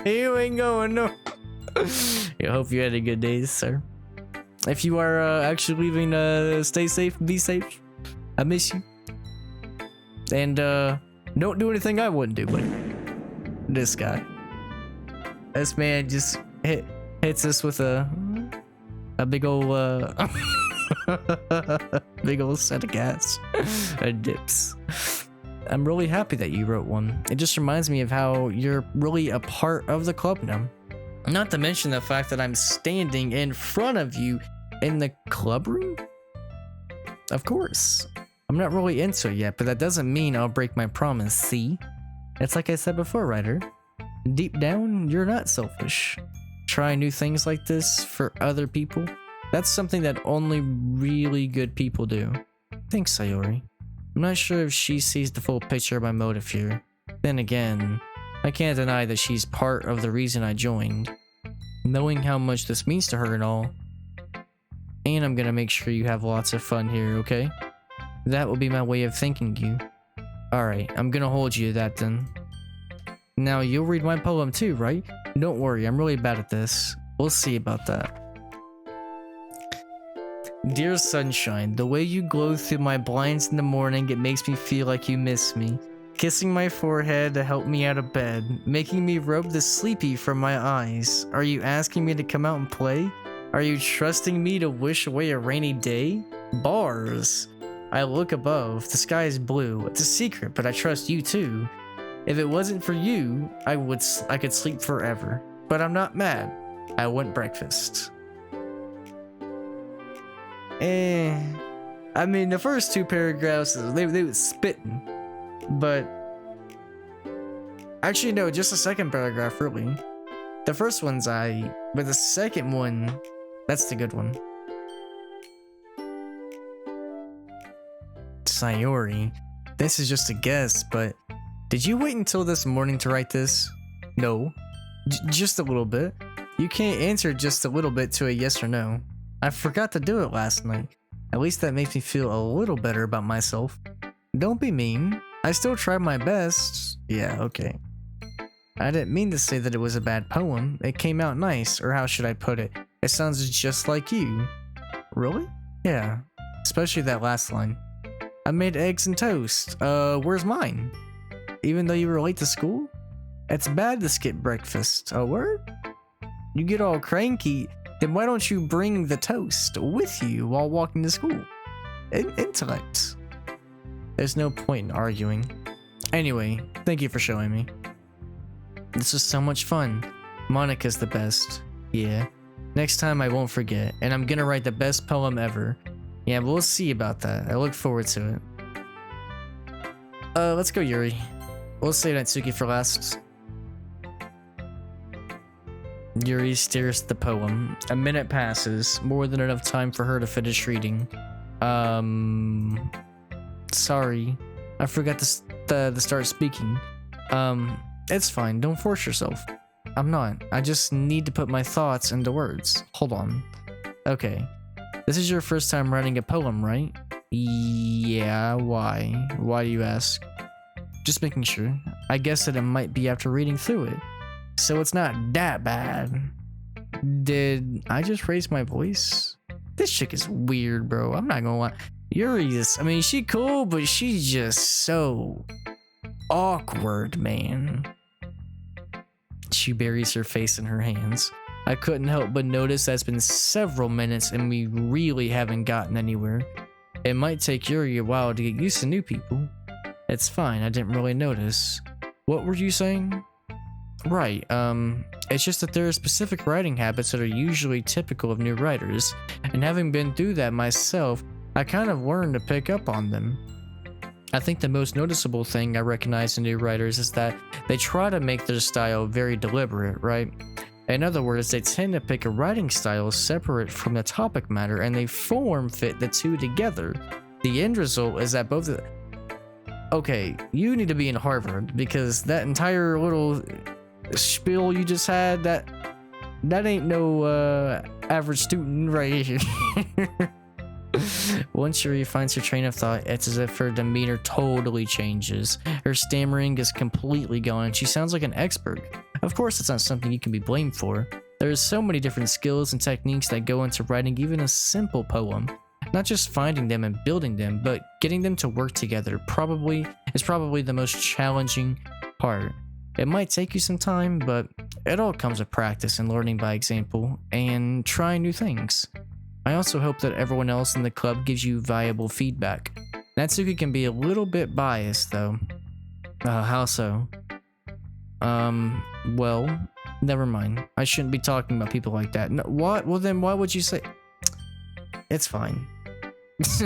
ain't going no. I hope you had a good day, sir. If you are actually leaving, stay safe, be safe. I miss you. And don't do anything I wouldn't do, but this guy. This man just hits us with a big old big old set of gas and dips. I'm really happy that you wrote one. It just reminds me of how you're really a part of the club now. Not to mention the fact that I'm standing in front of you In the club room? Of course. I'm not really into it yet, but that doesn't mean I'll break my promise, see? It's like I said before, Ryder. Deep down, you're not selfish. Trying new things like this for other people, that's something that only really good people do. Thanks, Sayori. I'm not sure if she sees the full picture of my motive here. Then again, I can't deny that she's part of the reason I joined. Knowing how much this means to her and all. And I'm gonna make sure you have lots of fun here, okay? That will be my way of thanking you. Alright, I'm gonna hold you to that then. Now, you'll read my poem too, right? Don't worry, I'm really bad at this. We'll see about that. Dear sunshine, the way you glow through my blinds in the morning, it makes me feel like you miss me. Kissing my forehead to help me out of bed, making me rub the sleepy from my eyes. Are you asking me to come out and play? Are you trusting me to wish away a rainy day? Bars. I look above, the sky is blue. It's a secret, but I trust you too. If it wasn't for you, I could sleep forever. But I'm not mad. I want breakfast. I mean, the first two paragraphs, they were spitting. But actually, no, just the second paragraph, really. The first one's but the second one, that's the good one. Sayori, this is just a guess, but did you wait until this morning to write this? No. Just a little bit. You can't answer just a little bit to a yes or no. I forgot to do it last night. At least that makes me feel a little better about myself. Don't be mean. I still tried my best. Yeah, okay. I didn't mean to say that it was a bad poem. It came out nice, or how should I put it? It sounds just like you. Really? Yeah. Especially that last line. I made eggs and toast. Where's mine? Even though you were late to school? It's bad to skip breakfast. A word? You get all cranky, then why don't you bring the toast with you while walking to school? Intellect. There's no point in arguing. Anyway, thank you for showing me. This was so much fun. Monica's the best. Yeah. Next time I won't forget, and I'm gonna write the best poem ever. Yeah, we'll see about that. I look forward to it. Let's go, Yuri. We'll save Natsuki for last. Yuri stares at the poem. A minute passes, more than enough time for her to finish reading. Sorry. I forgot to start speaking. It's fine, don't force yourself. I'm not. I just need to put my thoughts into words. Hold on. Okay. This is your first time writing a poem, right? Yeah, why? Why do you ask? Just making sure. I guess that it might be after reading through it. So it's not that bad. Did I just raise my voice? This chick is weird, bro. I'm not gonna lie. Yuri's, I mean, she cool, but she's just so awkward, man. She buries her face in her hands. I couldn't help but notice that it's been several minutes and we really haven't gotten anywhere. It might take Yuri a while to get used to new people. It's fine, I didn't really notice. What were you saying? Right, it's just that there are specific writing habits that are usually typical of new writers, and having been through that myself, I kind of learned to pick up on them. I think the most noticeable thing I recognize in new writers is that they try to make their style very deliberate, right? In other words, they tend to pick a writing style separate from the topic matter and they form fit the two together. The end result is that both of Okay, you need to be in Harvard because that entire little spiel you just had, that ain't no average student right here. Once Yuri finds her train of thought, it's as if her demeanor totally changes. Her stammering is completely gone and she sounds like an expert. Of course, it's not something you can be blamed for. There are so many different skills and techniques that go into writing even a simple poem. Not just finding them and building them, but getting them to work together is probably the most challenging part. It might take you some time, but it all comes with practice and learning by example and trying new things. I also hope that everyone else in the club gives you valuable feedback. Natsuki can be a little bit biased though. How so? Well, never mind. I shouldn't be talking about people like that. No, what? Well then why would you say... It's fine.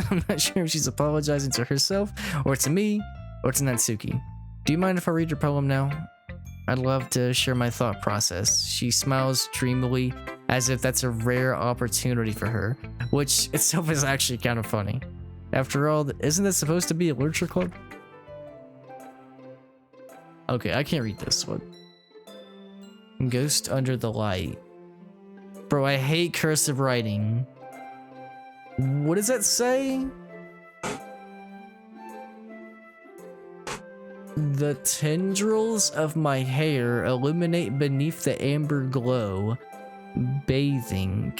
I'm not sure if she's apologizing to herself, or to me, or to Natsuki. Do you mind if I read your poem now? I'd love to share my thought process. She smiles dreamily, as if that's a rare opportunity for her, which itself is actually kind of funny. After all, isn't this supposed to be a literature club? Okay, I can't read this one. Ghost under the light. Bro, I hate cursive writing. What does that say? The tendrils of my hair illuminate beneath the amber glow, bathing.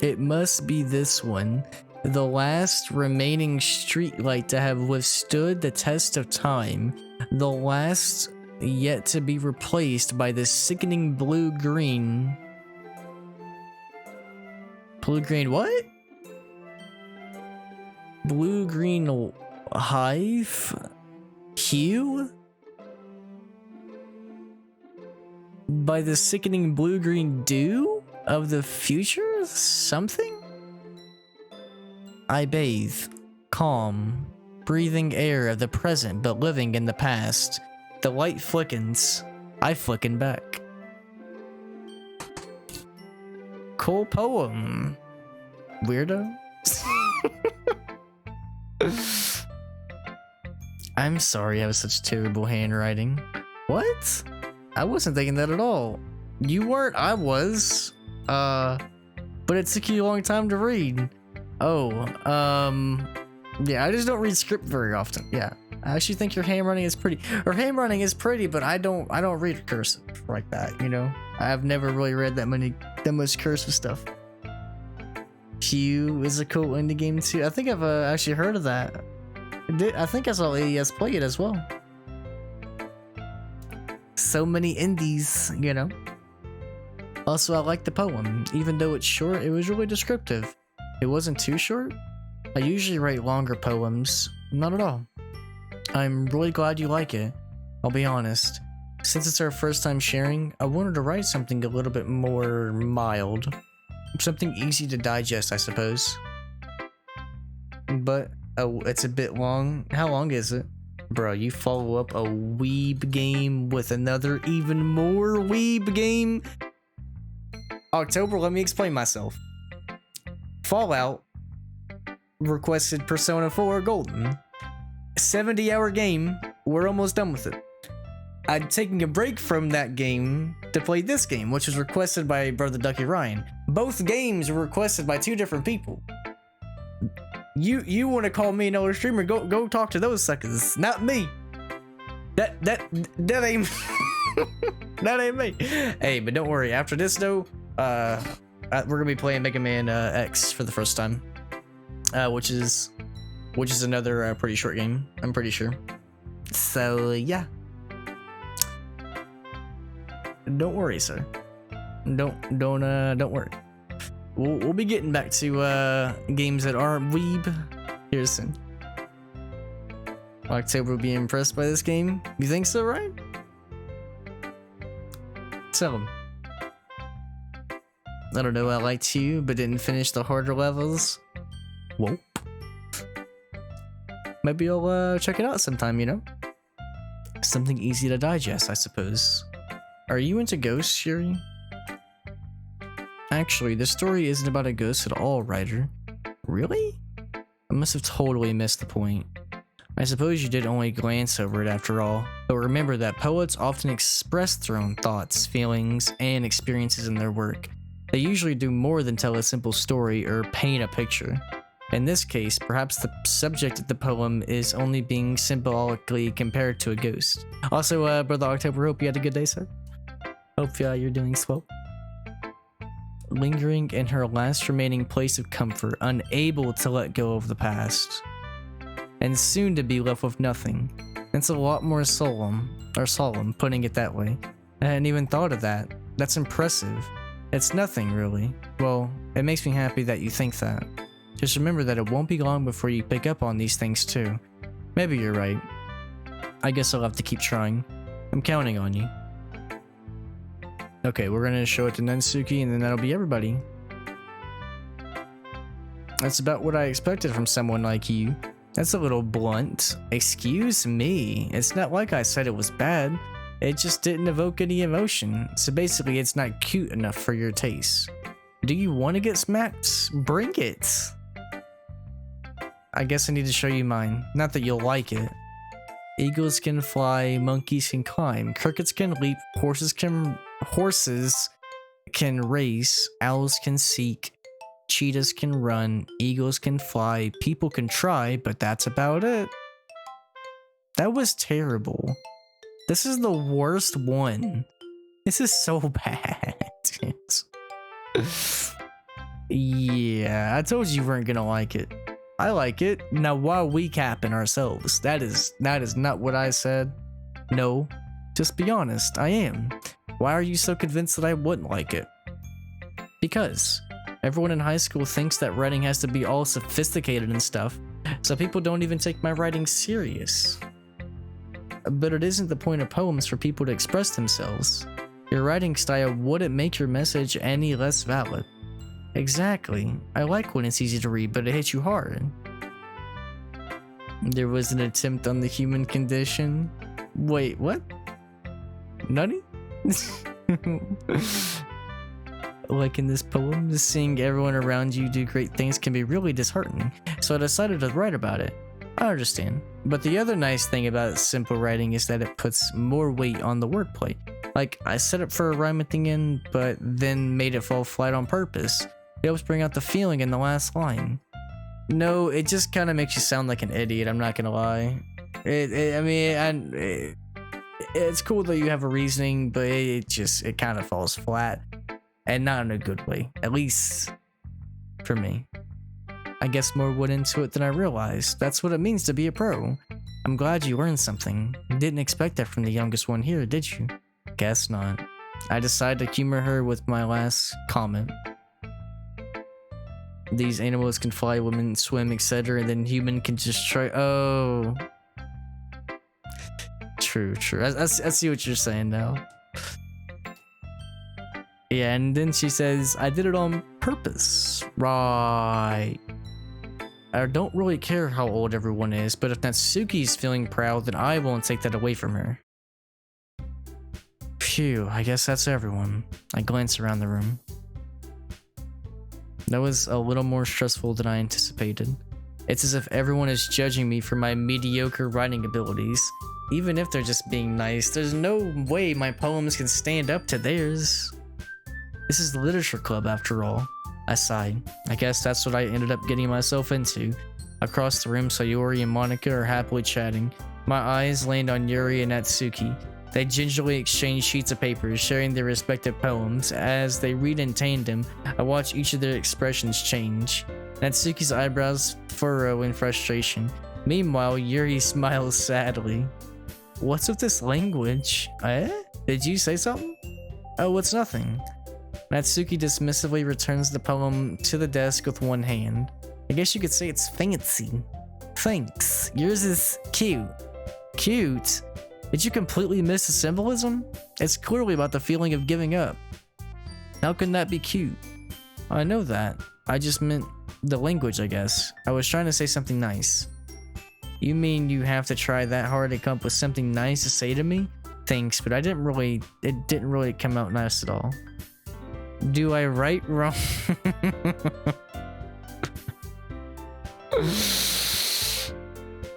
It must be this one, the last remaining streetlight to have withstood the test of time, the last yet to be replaced by the sickening blue-green. Blue-green what? Blue-green hive? Hue? By the sickening blue-green dew of the future? Something? I bathe, calm, breathing air of the present but living in the past. The light flickens. I flicken back. Cool poem. Weirdo. I'm sorry I have such terrible handwriting. What? I wasn't thinking that at all. You weren't, I was. But it took you a long time to read. Oh, yeah, I just don't read script very often. Yeah. I actually think your handwriting is pretty. Her handwriting is pretty, but I don't read cursive like that, you know? I've never really read that much cursive stuff. Hue is a cool indie game too. I think I've actually heard of that. I think I saw AES play it as well. So many indies, you know? Also, I like the poem. Even though it's short, it was really descriptive. It wasn't too short. I usually write longer poems. Not at all. I'm really glad you like it. I'll be honest. Since it's our first time sharing, I wanted to write something a little bit more mild. Something easy to digest, I suppose. But it's a bit long. How long is it? Bro, you follow up a weeb game with another even more weeb game? October, let me explain myself. Fallout requested Persona 4 Golden. 70-hour game, we're almost done with it. I'm taking a break from that game to play this game, which was requested by brother Ducky Ryan. Both games were requested by two different people. You want to call me another streamer? Go talk to those suckers, not me. That ain't that ain't me. Hey, but don't worry. After this though, we're gonna be playing Mega Man X for the first time, which is another pretty short game. I'm pretty sure. So yeah. Don't worry, sir. Don't worry. We'll be getting back to games that aren't weeb here soon. October will be impressed by this game. You think so, right? Tell him. I don't know. I liked you, but didn't finish the harder levels. Whoa. Maybe I'll check it out sometime. You know, something easy to digest, I suppose. Are you into ghosts, Yuri? Actually, the story isn't about a ghost at all, writer. Really? I must have totally missed the point. I suppose you did only glance over it after all, but remember that poets often express their own thoughts, feelings, and experiences in their work. They usually do more than tell a simple story or paint a picture. In this case, perhaps the subject of the poem is only being symbolically compared to a ghost. Also, Brother October, hope you had a good day, sir. Hope you're doing swell. Lingering in her last remaining place of comfort, unable to let go of the past, and soon to be left with nothing. It's a lot more solemn, putting it that way. I hadn't even thought of that. That's impressive. It's nothing, really. Well, it makes me happy that you think that. Just remember that it won't be long before you pick up on these things too. Maybe you're right. I guess I'll have to keep trying. I'm counting on you. Okay, we're gonna show it to Natsuki and then that'll be everybody. That's about what I expected from someone like you. That's a little blunt. Excuse me. It's not like I said it was bad. It just didn't evoke any emotion. So basically, it's not cute enough for your taste. Do you want to get smacked? Bring it. I guess I need to show you mine. Not that you'll like it. Eagles can fly, monkeys can climb, crickets can leap, horses can race, owls can seek, cheetahs can run, eagles can fly, people can try, but that's about it. That was terrible. This is the worst one. This is so bad. Yeah, I told you weren't gonna like it. I like it. Now why are we capping ourselves? That is not what I said. No, just be honest, I am. Why are you so convinced that I wouldn't like it? Because everyone in high school thinks that writing has to be all sophisticated and stuff, so people don't even take my writing serious. But it isn't the point of poems for people to express themselves. Your writing style wouldn't make your message any less valid. Exactly. I like when it's easy to read, but it hits you hard. There was an attempt on the human condition. Wait, what? Nutty? Like in this poem, seeing everyone around you do great things can be really disheartening, so I decided to write about it. I understand. But the other nice thing about simple writing is that it puts more weight on the wordplay. Like, I set up for a rhyme at the end, but then made it fall flat on purpose. It helps bring out the feeling in the last line. No, it just kind of makes you sound like an idiot, I'm not gonna lie. It's cool that you have a reasoning, but it kind of falls flat. And not in a good way, at least for me. I guess more went into it than I realized. That's what it means to be a pro. I'm glad you learned something. Didn't expect that from the youngest one here, did you? Guess not. I decided to humor her with my last comment. These animals can fly, women swim, etc. And then human can just try. Oh. True. I see what you're saying now. Yeah, and then she says, I did it on purpose. Right. I don't really care how old everyone is, but if Natsuki's feeling proud, then I won't take that away from her. Phew, I guess that's everyone. I glance around the room. That was a little more stressful than I anticipated. It's as if everyone is judging me for my mediocre writing abilities. Even if they're just being nice, there's no way my poems can stand up to theirs. This is the literature club after all. I sighed. I guess that's what I ended up getting myself into. Across the room, Sayori and Monika are happily chatting. My eyes land on Yuri and Natsuki. They gingerly exchange sheets of paper, sharing their respective poems. As they read in tandem, I watch each of their expressions change. Natsuki's eyebrows furrow in frustration. Meanwhile, Yuri smiles sadly. What's with this language? Did you say something? Oh, it's nothing. Natsuki dismissively returns the poem to the desk with one hand. I guess you could say it's fancy. Thanks. Yours is cute. Cute? Did you completely miss the symbolism? It's clearly about the feeling of giving up. How can that be cute? I know that. I just meant the language, I guess. I was trying to say something nice. You mean you have to try that hard to come up with something nice to say to me? Thanks, but it didn't really come out nice at all. Do I write wrong?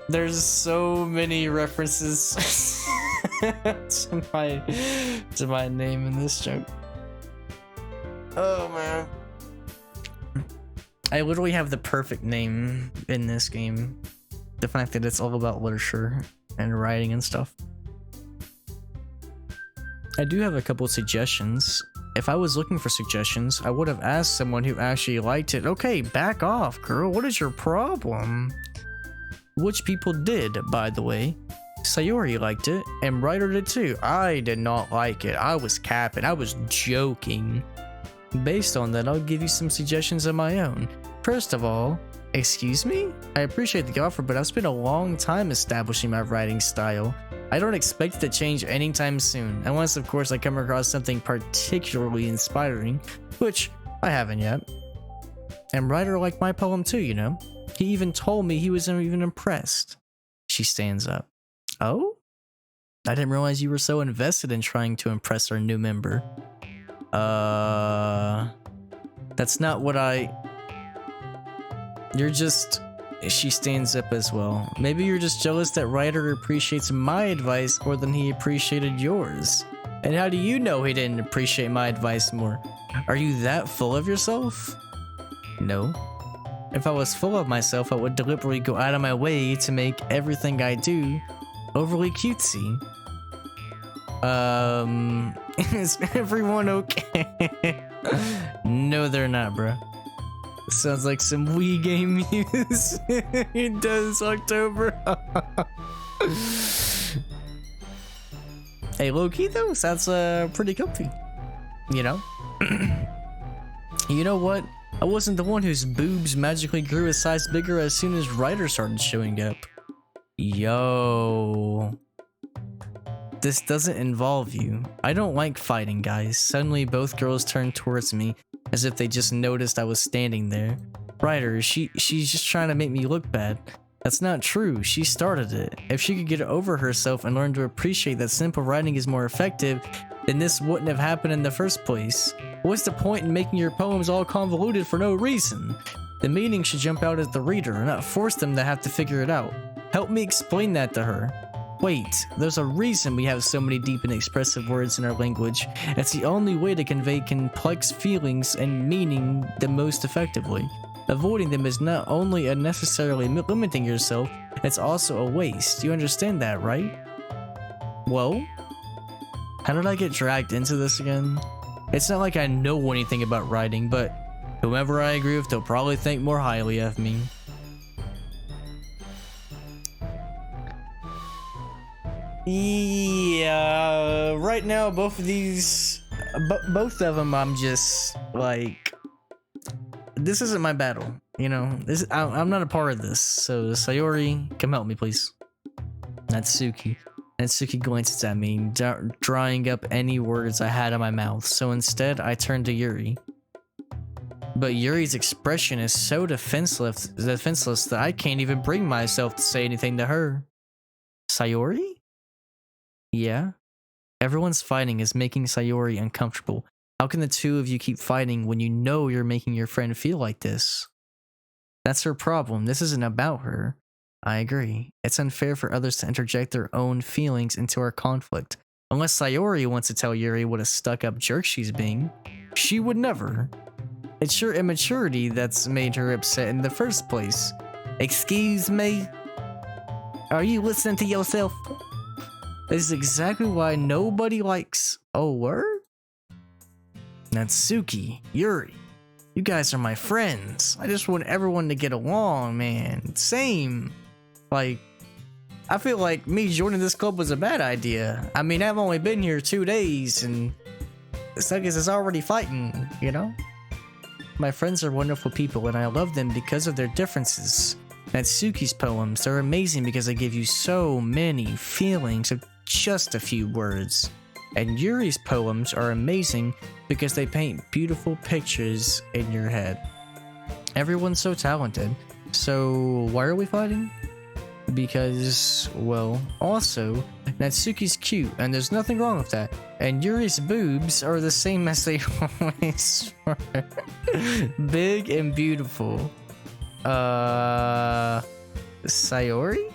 There's so many references to my name in this joke. Oh man. I literally have the perfect name in this game. The fact that it's all about literature and writing and stuff. I do have a couple suggestions. If I was looking for suggestions, I would have asked someone who actually liked it. Okay, back off, girl. What is your problem? Which people did, by the way. Sayori liked it, and Ryder did too. I did not like it. I was capping. I was joking. Based on that, I'll give you some suggestions of my own. First of all, excuse me? I appreciate the offer, but I've spent a long time establishing my writing style. I don't expect it to change anytime soon, unless of course I come across something particularly inspiring, which I haven't yet. And Ryder liked my poem too, you know? He even told me he wasn't even impressed. She stands up. Oh? I didn't realize you were so invested in trying to impress our new member. That's not what You're just... She stands up as well. Maybe you're just jealous that Ryder appreciates my advice more than he appreciated yours. And how do you know he didn't appreciate my advice more? Are you that full of yourself? No. If I was full of myself, I would deliberately go out of my way to make everything I do overly cutesy. Is everyone okay? No, they're not, bro. Sounds like some Wii game news. It does, October. Hey, low-key though, sounds pretty comfy. You know? You know what? I wasn't the one whose boobs magically grew a size bigger as soon as Ryder started showing up. Yo. This doesn't involve you. I don't like fighting, guys. Suddenly, both girls turned towards me as if they just noticed I was standing there. Ryder, she's just trying to make me look bad. That's not true. She started it. If she could get over herself and learn to appreciate that simple writing is more effective, then this wouldn't have happened in the first place. What's the point in making your poems all convoluted for no reason? The meaning should jump out at the reader, not force them to have to figure it out. Help me explain that to her. Wait, there's a reason we have so many deep and expressive words in our language. It's the only way to convey complex feelings and meaning the most effectively. Avoiding them is not only unnecessarily limiting yourself, it's also a waste. You understand that, right? Whoa? How did I get dragged into this again? It's not like I know anything about writing, but whomever I agree with, they'll probably think more highly of me. Yeah, right now both of these, both of them, I'm just like, this isn't my battle, you know. I'm not a part of this. So Sayori, come help me, please. Natsuki. Natsuki glances at me, drying up any words I had in my mouth. So instead, I turn to Yuri. But Yuri's expression is so defenseless that I can't even bring myself to say anything to her. Sayori? Yeah? Everyone's fighting is making Sayori uncomfortable. How can the two of you keep fighting when you know you're making your friend feel like this? That's her problem. This isn't about her. I agree. It's unfair for others to interject their own feelings into our conflict. Unless Sayori wants to tell Yuri what a stuck-up jerk she's being, she would never. It's your immaturity that's made her upset in the first place. Excuse me? Are you listening to yourself? This is exactly why nobody likes... Oh, word? Natsuki, Yuri, you guys are my friends. I just want everyone to get along, man. Same. Like, I feel like me joining this club was a bad idea. I mean, I've only been here 2 days, and Suckers is already fighting, you know? My friends are wonderful people, and I love them because of their differences. Natsuki's poems are amazing because they give you so many feelings of just a few words. And Yuri's poems are amazing because they paint beautiful pictures in your head. Everyone's so talented. So why are we fighting? Because, well, also, Natsuki's cute and there's nothing wrong with that. And Yuri's boobs are the same as they always were. Big and beautiful. Sayori?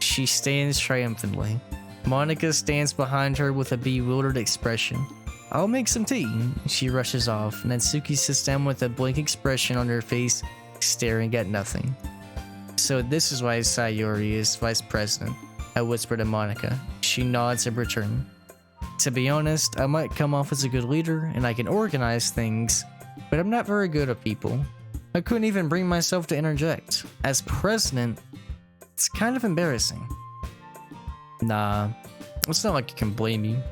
She stands triumphantly. Monika stands behind her with a bewildered expression. I'll make some tea. She rushes off. Natsuki sits down with a blank expression on her face, staring at nothing. So this is why Sayori is vice president, I whisper to Monika. She nods in return. To be honest, I might come off as a good leader and I can organize things, but I'm not very good at people. I couldn't even bring myself to interject. As president, it's kind of embarrassing. Nah, it's not like I can blame you.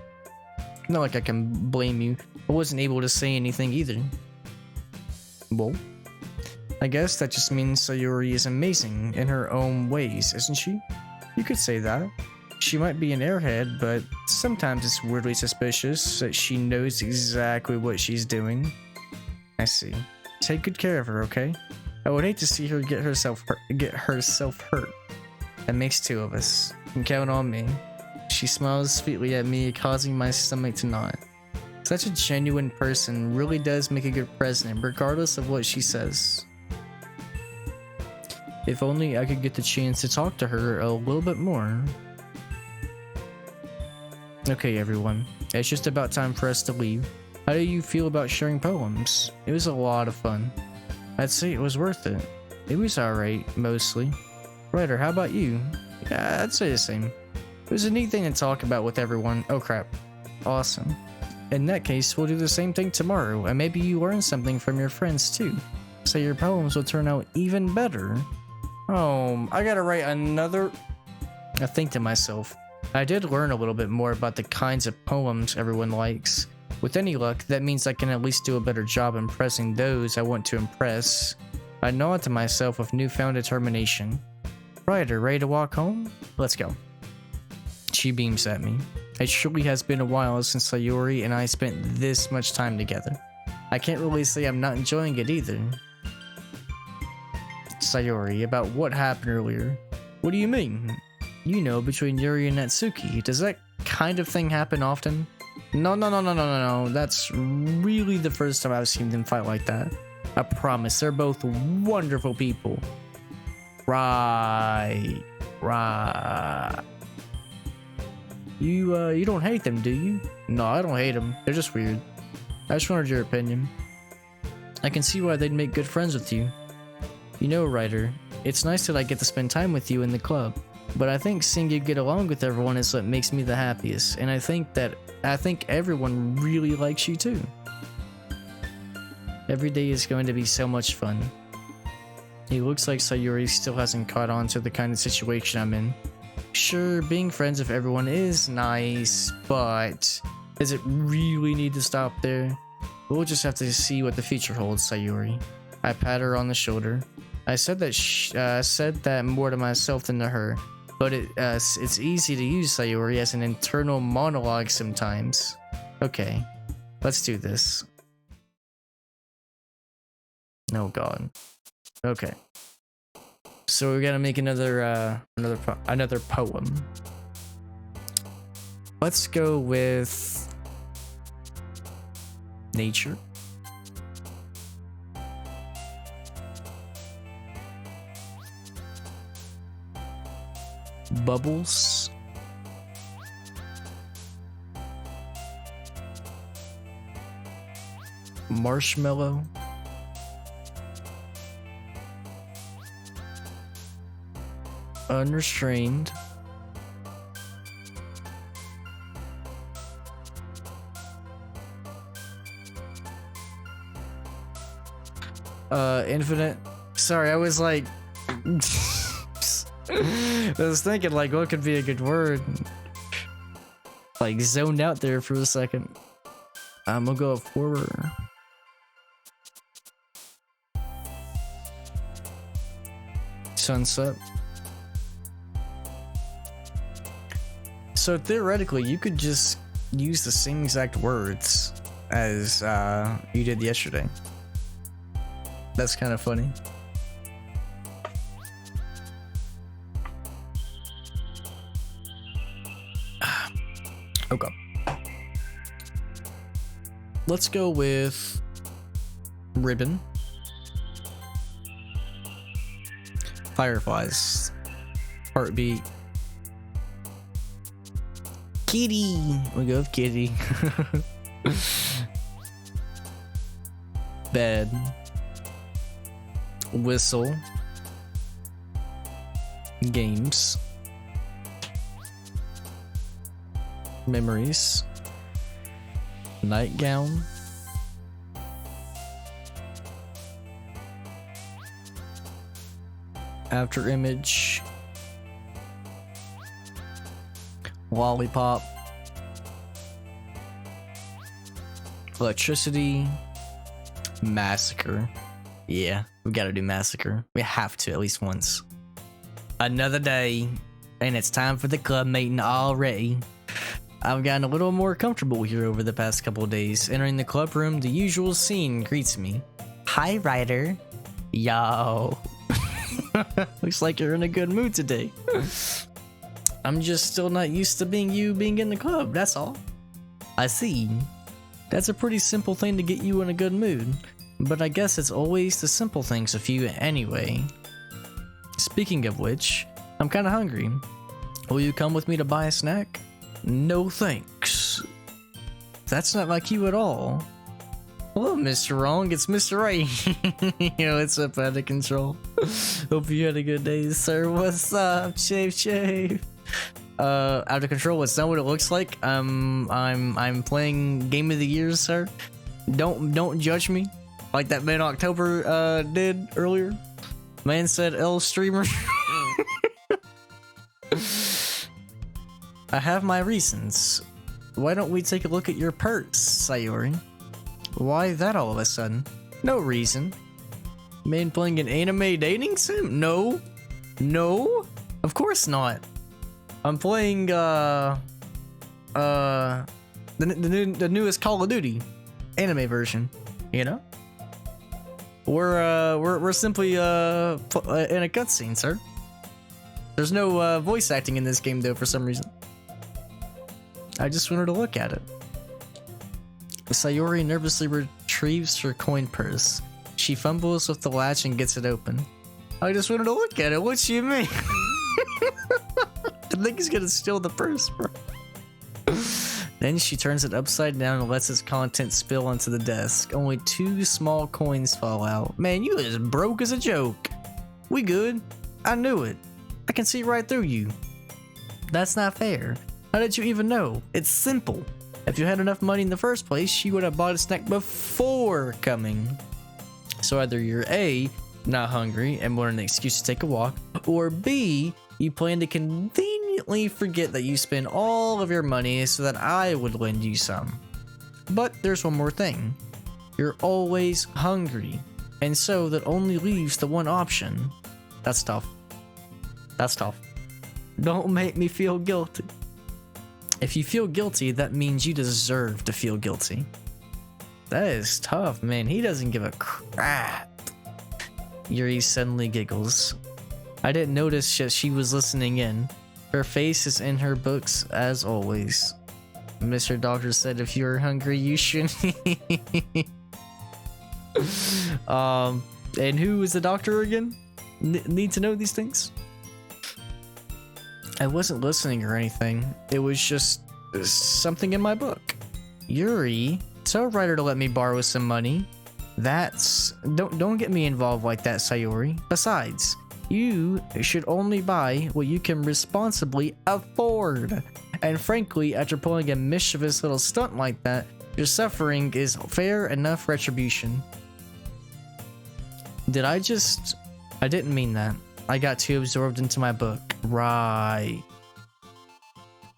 Not like I can blame you. I wasn't able to say anything either. Well, I guess that just means Sayori is amazing in her own ways, isn't she? You could say that. She might be an airhead, but sometimes it's weirdly suspicious that she knows exactly what she's doing. I see. Take good care of her, okay? I would hate to see her get herself hurt. That makes two of us. You can count on me. She smiles sweetly at me, causing my stomach to knot. Such a genuine person really does make a good president, regardless of what she says. If only I could get the chance to talk to her a little bit more. Okay, everyone. It's just about time for us to leave. How do you feel about sharing poems? It was a lot of fun. I'd say it was worth it. It was alright, mostly. Ryder, how about you? Yeah, I'd say the same. It was a neat thing to talk about with everyone. Oh crap. Awesome. In that case, we'll do the same thing tomorrow, and maybe you learn something from your friends too. So your poems will turn out even better. Oh, I gotta write another... I think to myself, I did learn a little bit more about the kinds of poems everyone likes. With any luck, that means I can at least do a better job impressing those I want to impress. I nod to myself with newfound determination. Ryder, ready to walk home? Let's go. She beams at me. It surely has been a while since Sayori and I spent this much time together. I can't really say I'm not enjoying it either. Sayori, about what happened earlier. What do you mean? You know, between Yuri and Natsuki. Does that kind of thing happen often? No. That's really the first time I've seen them fight like that. I promise, they're both wonderful people. Right. You don't hate them, do you? No, I don't hate them. They're just weird. I just wanted your opinion. I can see why they'd make good friends with you. You know, Ryder, it's nice that I get to spend time with you in the club, but I think seeing you get along with everyone is what makes me the happiest, and I think everyone really likes you too. Every day is going to be so much fun. It looks like Sayuri still hasn't caught on to the kind of situation I'm in. Sure, being friends with everyone is nice, but does it really need to stop there? We'll just have to see what the future holds, Sayuri. I pat her on the shoulder. I said that more to myself than to her, but it's easy to use Sayuri as an internal monologue sometimes. Okay, let's do this. Oh god. Okay. So we gotta make another poem. Let's go with nature. Bubbles. Marshmallow. Unrestrained. Infinite. Sorry, I was like I was thinking like what could be a good word. Like zoned out there for a second. I'm gonna go forward. Sunset. So theoretically, you could just use the same exact words as you did yesterday. That's kind of funny. Okay. Let's go with ribbon. Fireflies. Heartbeat. Kitty. We go with kitty. Bed. Whistle. Games. Memories. Nightgown. After image. Lollipop. Electricity. Massacre. Yeah, we gotta do massacre. We have to at least once. Another day, and it's time for the club meeting already. I've gotten a little more comfortable here over the past couple of days. Entering the club room, the usual scene greets me. Hi, Ryder. Yo. Looks like you're in a good mood today. I'm just still not used to being in the club, that's all. I see. That's a pretty simple thing to get you in a good mood. But I guess it's always the simple things with you anyway. Speaking of which, I'm kinda hungry. Will you come with me to buy a snack? No thanks. That's not like you at all. Hello, Mr. Wrong, it's Mr. Right. Yo, it's up out of control. Hope you had a good day, sir. What's up, Shave? Out of control, it's not what it looks like. I'm playing Game of the Year, sir. Don't judge me like that man October did earlier. Man said L streamer. I have my reasons. Why don't we take a look at your purse, Sayori? Why that all of a sudden? No reason. Man playing an anime dating sim? No. Of course not. I'm playing the newest Call of Duty anime version. You know? We're simply in a cutscene, sir. There's no voice acting in this game though for some reason. I just wanted to look at it. Sayori nervously retrieves her coin purse. She fumbles with the latch and gets it open. I just wanted to look at it. What you mean? I think he's gonna steal the purse, bro. Then she turns it upside down and lets its contents spill onto the desk. Only 2 small coins fall out. Man, you as broke as a joke. We good. I knew it. I can see right through you. That's not fair. How did you even know? It's simple. If you had enough money in the first place, you would have bought a snack before coming. So either you're A, not hungry and want an excuse to take a walk, or B, you plan to conveniently forget that you spend all of your money so that I would lend you some. But there's one more thing. You're always hungry, and so that only leaves the one option. That's tough. Don't make me feel guilty. If you feel guilty, that means you deserve to feel guilty. That is tough, man. He doesn't give a crap. Yuri suddenly giggles. I didn't notice that she was listening in. Her face is in her books as always. Mr. Doctor said if you're hungry, you shouldn't. And who is the doctor again? Need to know these things? I wasn't listening or anything. It was just something in my book. Yuri, tell Ryder to let me borrow some money. Don't get me involved like that, Sayori. Besides, you should only buy what you can responsibly afford. And frankly, after pulling a mischievous little stunt like that, your suffering is fair enough retribution. I didn't mean that. I got too absorbed into my book. Right.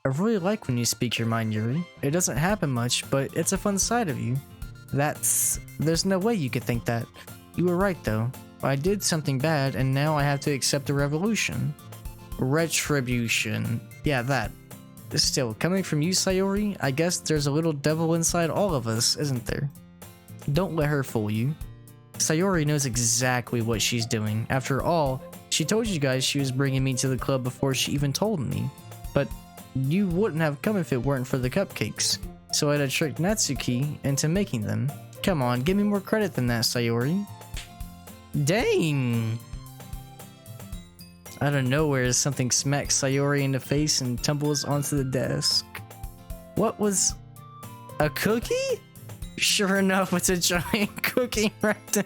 I really like when you speak your mind, Yuri. It doesn't happen much, but it's a fun side of you. There's no way you could think that. You were right though. I did something bad and now I have to accept the retribution. Yeah, that. Still, coming from you, Sayori, I guess there's a little devil inside all of us, isn't there? Don't let her fool you. Sayori knows exactly what she's doing. After all, she told you guys she was bringing me to the club before she even told me. But you wouldn't have come if it weren't for the cupcakes. So I had to trick Natsuki into making them. Come on, give me more credit than that, Sayori. Dang! Out of nowhere, something smacks Sayori in the face and tumbles onto the desk. What was... a cookie? Sure enough, it's a giant cookie right there.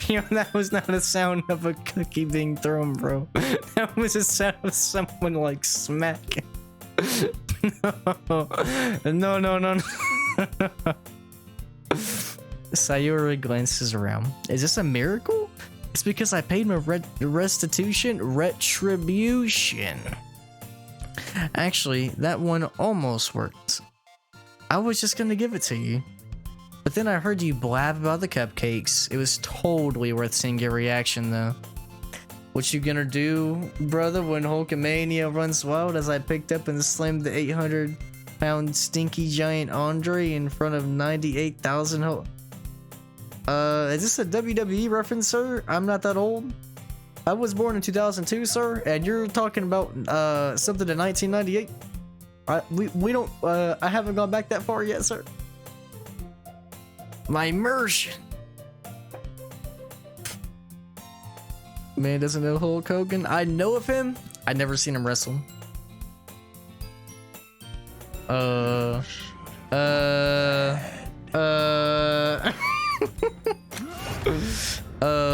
You know, that was not a sound of a cookie being thrown, bro. That was a sound of someone like smacking. No. Sayori glances around. Is this a miracle? It's because I paid my retribution. Actually, that one almost worked. I was just gonna give it to you. But then I heard you blab about the cupcakes. It was totally worth seeing your reaction though. What you gonna do, brother, when Hulkamania runs wild as I picked up and slammed the 800-pound stinky giant Andre in front of 98,000 Is this a WWE reference, sir? I'm not that old. I was born in 2002, sir, and you're talking about something in 1998. We don't. I haven't gone back that far yet, sir. My immersion. Man doesn't know Hulk Hogan. I know of him. I never seen him wrestle.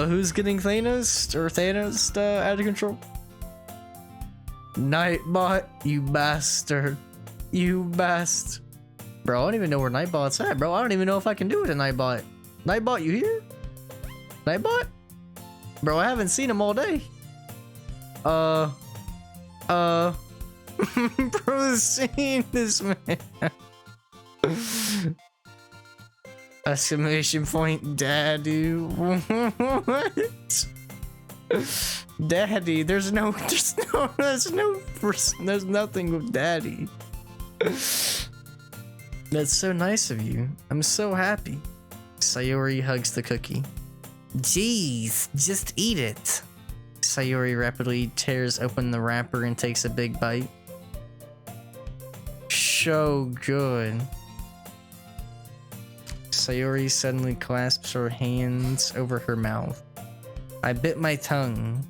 Who's getting Thanos out of control? Nightbot, you bastard. You bastard. Bro, I don't even know where Nightbot's at, bro. I don't even know if I can do it to Nightbot. Nightbot, you here? Nightbot? Bro, I haven't seen him all day. Bro, seeing this man. Exclamation point, daddy. What? Daddy, there's nothing with daddy. That's so nice of you. I'm so happy. Sayori hugs the cookie. Jeez, just eat it. Sayori rapidly tears open the wrapper and takes a big bite. So good. Sayori suddenly clasps her hands over her mouth. I bit my tongue.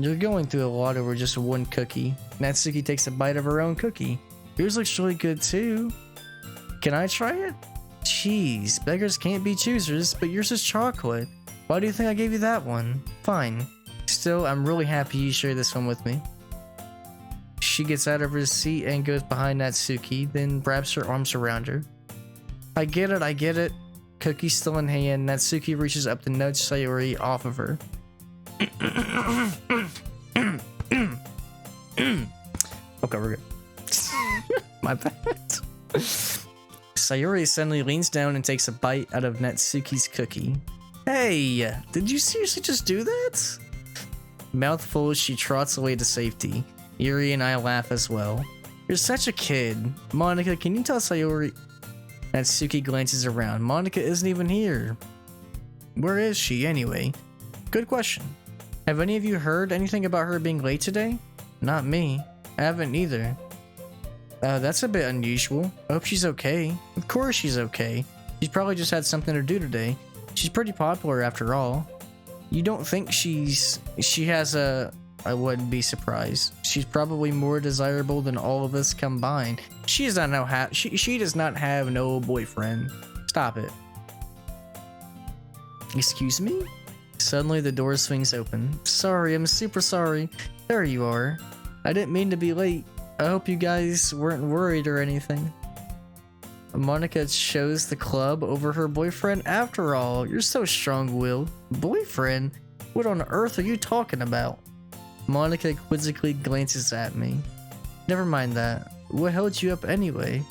You're going through a lot over just one cookie. Natsuki takes a bite of her own cookie. Yours looks really good too. Can I try it? Jeez, beggars can't be choosers, but yours is chocolate. Why do you think I gave you that one? Fine. Still, I'm really happy you shared this one with me. She gets out of her seat and goes behind Natsuki, then wraps her arms around her. I get it. Cookie still in hand, Natsuki reaches up to nudge Sayori off of her. Okay, we're good. My bad. Sayori suddenly leans down and takes a bite out of Natsuki's cookie. Hey, did you seriously just do that? Mouthful, she trots away to safety. Yuri and I laugh as well. You're such a kid. Monica, can you tell Sayori? Natsuki glances around. Monica isn't even here. Where is she anyway? Good question. Have any of you heard anything about her being late today? Not me. I haven't either. That's a bit unusual. I hope she's okay. Of course she's okay. She's probably just had something to do today. She's pretty popular after all. You don't think she has a... I wouldn't be surprised. She's probably more desirable than all of us combined. She does not have no boyfriend. Stop it. Excuse me? Suddenly the door swings open. Sorry, I'm super sorry. There you are. I didn't mean to be late. I hope you guys weren't worried or anything. Monica shows the club over her boyfriend. After all, you're so strong-willed. Boyfriend? What on earth are you talking about? Monica quizzically glances at me. Never mind that. What held you up anyway?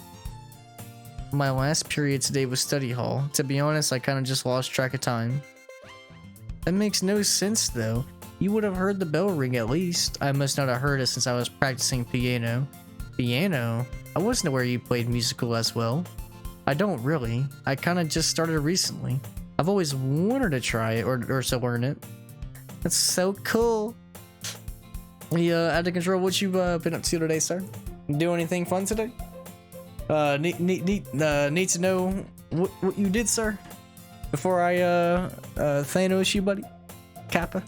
My last period today was study hall. To be honest, I kinda just lost track of time. That makes no sense though. You would have heard the bell ring at least. I must not have heard it since I was practicing piano. Piano? I wasn't aware you played musical as well. I don't really. I kinda just started recently. I've always wanted to try it or to learn it. That's so cool. Out of control, what you been up to today, sir? Do anything fun today? Need to know what you did, sir, before I Thanos you, buddy. Kappa.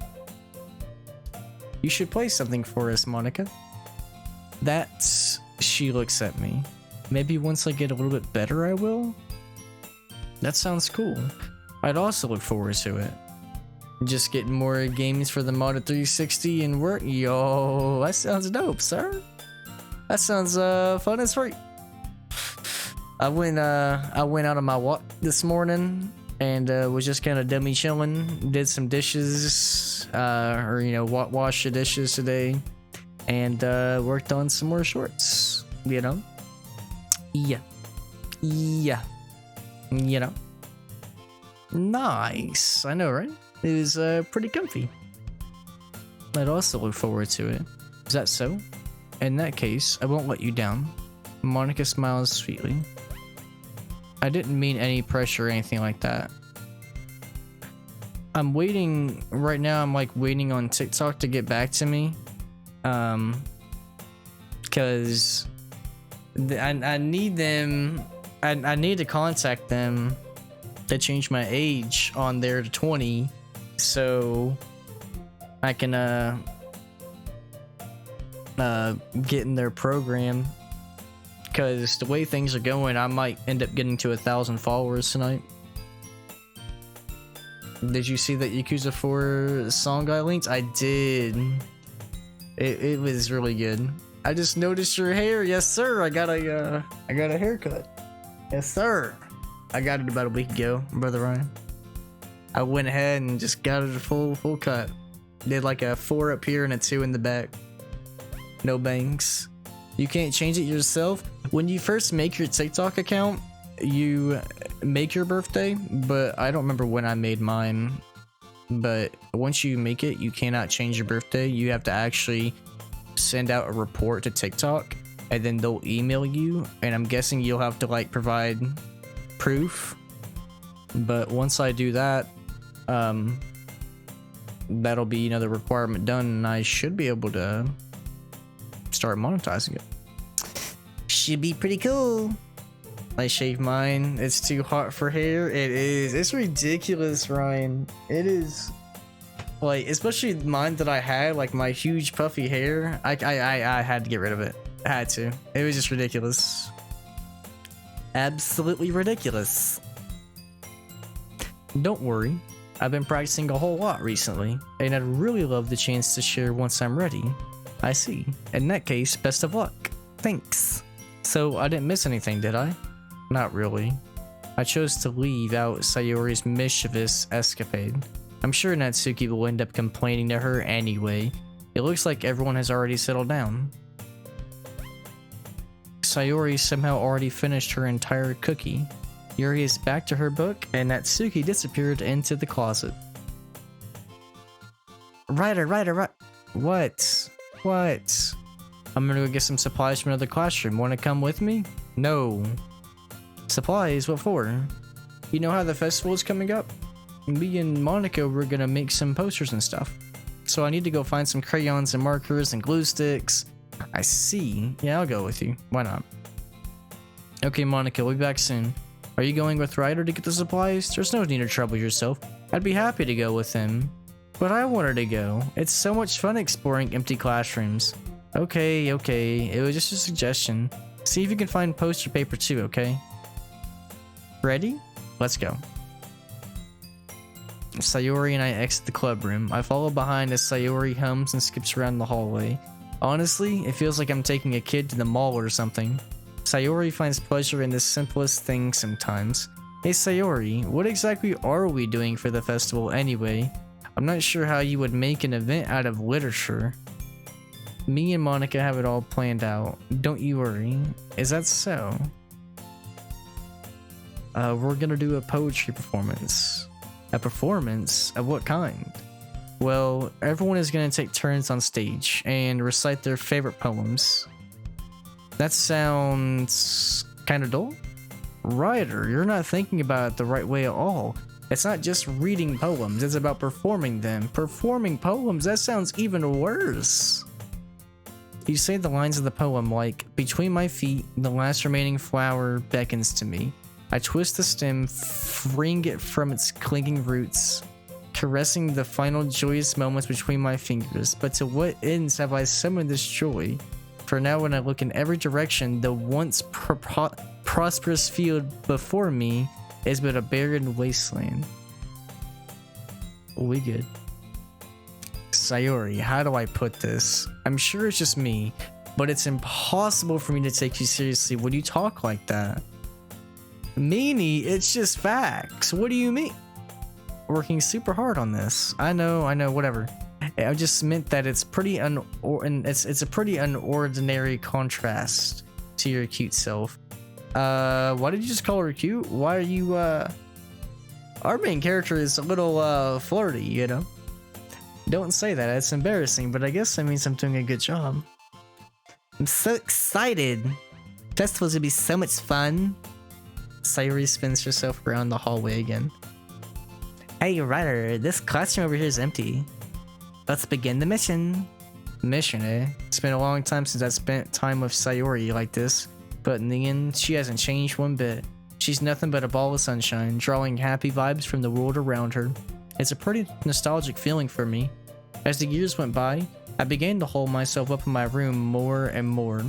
You should play something for us, Monica. That's... She looks at me. Maybe once I get a little bit better, I will? That sounds cool. I'd also look forward to it. Just getting more games for the modded 360 and work. Yo, that sounds dope, sir. That sounds fun as free. I went out on my walk this morning and was just kind of dummy chilling. Did some dishes, or wash the dishes today, and worked on some more shorts. Yeah. Nice. I know, right? It was pretty comfy. I'd also look forward to it. Is that so? In that case, I won't let you down. Monica smiles sweetly. I didn't mean any pressure or anything like that. I'm waiting right now. I'm like waiting on TikTok to get back to me. Because I need them. I need to contact them to change my age on there to 20, so I can get in their program. Because the way things are going, I might end up getting to 1,000 followers tonight. Did you see that Yakuza 4 song I linked? I did. It was really good. I just noticed your hair. Yes, sir. I got a haircut. Yes, sir. I got it about a week ago, Brother Ryan. I went ahead and just got it a full cut. Did like a 4 up here and a 2 in the back. No bangs. You can't change it yourself. When you first make your TikTok account, you make your birthday, but I don't remember when I made mine. But once you make it, you cannot change your birthday. You have to actually send out a report to TikTok, and then they'll email you, and I'm guessing you'll have to like provide proof. But once I do that, that'll be another requirement done, and I should be able to start monetizing it. Should be pretty cool. I shaved mine. It's too hot for hair. It is. It's ridiculous, Ryan. It is. Like, especially mine that I had, like my huge puffy hair. I had to get rid of it. I had to. It was just ridiculous. Absolutely ridiculous. Don't worry. I've been practicing a whole lot recently, and I'd really love the chance to share once I'm ready. I see. In that case, best of luck. Thanks. So, I didn't miss anything, did I? Not really. I chose to leave out Sayori's mischievous escapade. I'm sure Natsuki will end up complaining to her anyway. It looks like everyone has already settled down. Sayori somehow already finished her entire cookie. Yuri is back to her book, and Natsuki disappeared into the closet. Ryder. What? I'm gonna go get some supplies from another classroom. Wanna come with me? No. Supplies? What for? You know how the festival is coming up? Me and Monica were gonna make some posters and stuff. So I need to go find some crayons and markers and glue sticks. I see. Yeah, I'll go with you. Why not? Okay, Monica, we'll be back soon. Are you going with Ryder to get the supplies? There's no need to trouble yourself. I'd be happy to go with him. But I wanted to go. It's so much fun exploring empty classrooms. Okay. It was just a suggestion. See if you can find poster paper too, okay? Ready? Let's go. Sayori and I exit the club room. I follow behind as Sayori hums and skips around the hallway. Honestly, it feels like I'm taking a kid to the mall or something. Sayori finds pleasure in the simplest things sometimes. Hey Sayori, what exactly are we doing for the festival anyway? I'm not sure how you would make an event out of literature. Me and Monica have it all planned out. Don't you worry. Is that so? We're gonna do a poetry performance. A performance? Of what kind? Well, everyone is gonna take turns on stage and recite their favorite poems. That sounds kind of dull. Ryder, you're not thinking about it the right way at all. It's not just reading poems, it's about performing them. Performing poems? That sounds even worse. You say the lines of the poem like, between my feet, the last remaining flower beckons to me. I twist the stem, freeing it from its clinging roots, caressing the final joyous moments between my fingers. But to what ends have I summoned this joy? For now, when I look in every direction, the once prosperous field before me is but a barren wasteland. We good. Sayori, how do I put this? I'm sure it's just me, but it's impossible for me to take you seriously when you talk like that. Meanie, it's just facts. What do you mean? Working super hard on this. I know, whatever. I just meant that it's pretty it's a pretty unordinary contrast to your cute self. Why did you just call her cute? Why are you our main character is a little flirty, you know? Don't say that, it's embarrassing, but I guess that means I'm doing a good job. I'm so excited. Festival's gonna be so much fun. Sayori spins herself around the hallway again. Hey, Ryder, this classroom over here is empty. Let's begin the mission. Mission, eh? It's been a long time since I spent time with Sayori like this, but in the end, she hasn't changed one bit. She's nothing but a ball of sunshine, drawing happy vibes from the world around her. It's a pretty nostalgic feeling for me. As the years went by, I began to hold myself up in my room more and more.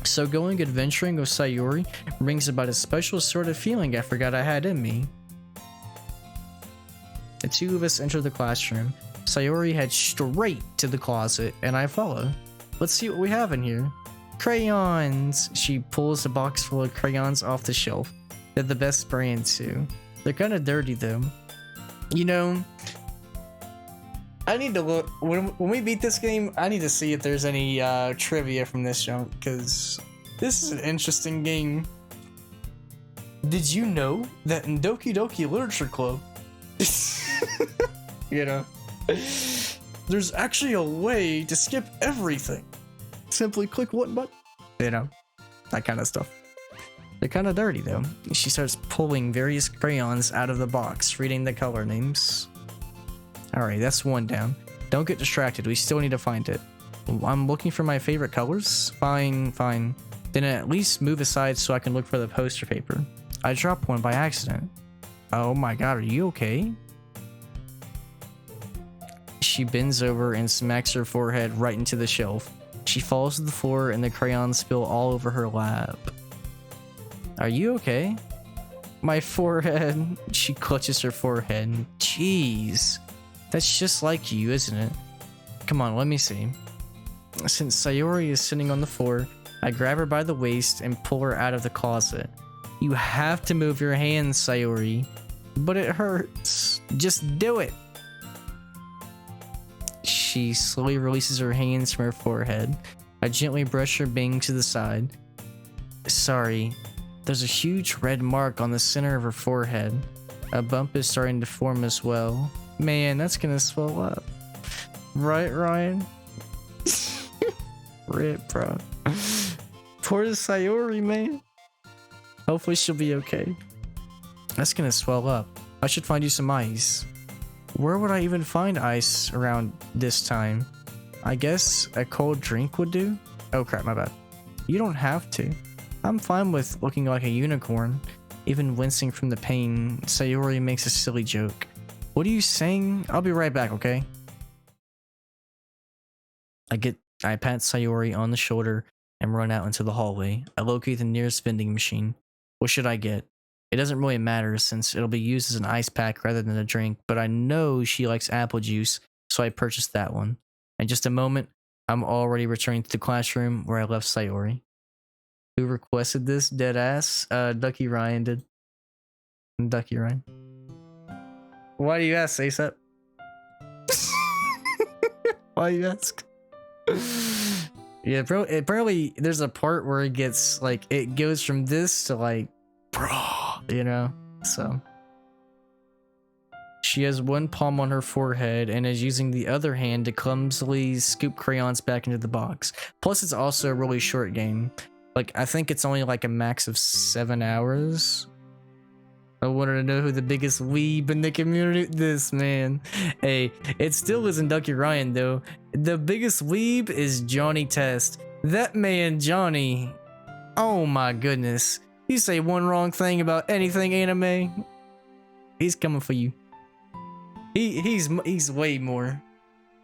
So going adventuring with Sayori brings about a special sort of feeling I forgot I had in me. The two of us enter the classroom. Sayori heads straight to the closet, and I follow. Let's see what we have in here. Crayons! She pulls a box full of crayons off the shelf. They're the best brand too. They're kind of dirty though. You know, I need to look, when we beat this game, I need to see if there's any trivia from this jump, because this is an interesting game. Did you know that in Doki Doki Literature Club, you know, there's actually a way to skip everything? Simply click one button, you know, that kind of stuff. They're kind of dirty though. She starts pulling various crayons out of the box, reading the color names. Alright, that's one down. Don't get distracted, we still need to find it. I'm looking for my favorite colors? Fine. Then at least move aside so I can look for the poster paper. I dropped one by accident. Oh my god, are you okay? She bends over and smacks her forehead right into the shelf. She falls to the floor and the crayons spill all over her lap. Are you okay? My forehead. She clutches her forehead. Jeez. That's just like you, isn't it? Come on, let me see. Since Sayori is sitting on the floor, I grab her by the waist and pull her out of the closet. You have to move your hands, Sayori. But it hurts. Just do it. She slowly releases her hands from her forehead. I gently brush her bang to the side. Sorry. There's a huge red mark on the center of her forehead. A bump is starting to form as well. Man, that's gonna swell up. Right, Ryan? Rip, bro. Poor Sayori, man. Hopefully she'll be okay. That's gonna swell up. I should find you some ice. Where would I even find ice around this time? I guess a cold drink would do? Oh crap, my bad. You don't have to. I'm fine with looking like a unicorn. Even wincing from the pain, Sayori makes a silly joke. What are you saying? I'll be right back, okay? I pat Sayori on the shoulder and run out into the hallway. I locate the nearest vending machine. What should I get? It doesn't really matter since it'll be used as an ice pack rather than a drink, but I know she likes apple juice, so I purchased that one. In just a moment, I'm already returning to the classroom where I left Sayori. Who requested this? Deadass? Ducky Ryan did. Ducky Ryan. Why do you ask, ASAP? Why do you ask? Yeah, bro, apparently there's a part where it gets, like, it goes from this to, like, bro, you know? So. She has one palm on her forehead and is using the other hand to clumsily scoop crayons back into the box. Plus, it's also a really short game. Like, I think it's only like a max of 7 hours. I wanted to know who the biggest weeb in the community. This man. Hey, it still isn't Ducky Ryan though. The biggest weeb is Johnny Test. That man, Johnny. Oh my goodness. You say one wrong thing about anything anime, he's coming for you. He's way more.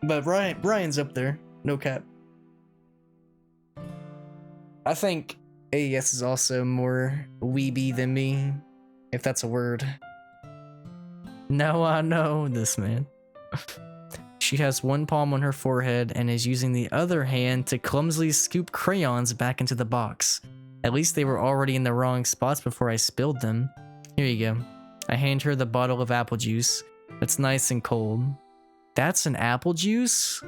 But Brian's up there. No cap. I think AES is also more weeby than me, if that's a word. No, I know this man. She has one palm on her forehead and is using the other hand to clumsily scoop crayons back into the box. At least they were already in the wrong spots before I spilled them. Here you go. I hand her the bottle of apple juice. It's nice and cold. That's an apple juice?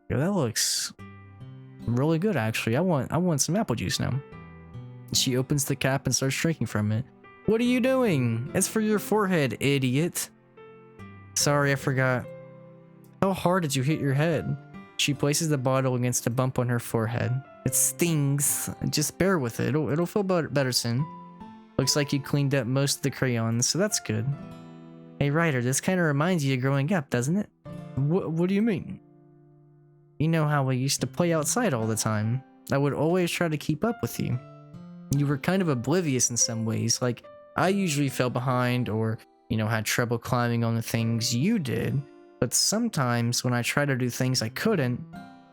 Yo, that looks really good actually. I want some apple juice now. She opens the cap and starts drinking from it. What are you doing? It's for your forehead, idiot. Sorry, I forgot. How hard did you hit your head? She places the bottle against a bump on her forehead. It stings. Just bear with it. It'll feel better soon. Looks like you cleaned up most of the crayons, so that's good. Hey Ryder, this kind of reminds you of growing up, doesn't it? What do you mean? You know how we used to play outside all the time. I would always try to keep up with you. You were kind of oblivious in some ways, like I usually fell behind or, had trouble climbing on the things you did, but sometimes when I tried to do things I couldn't,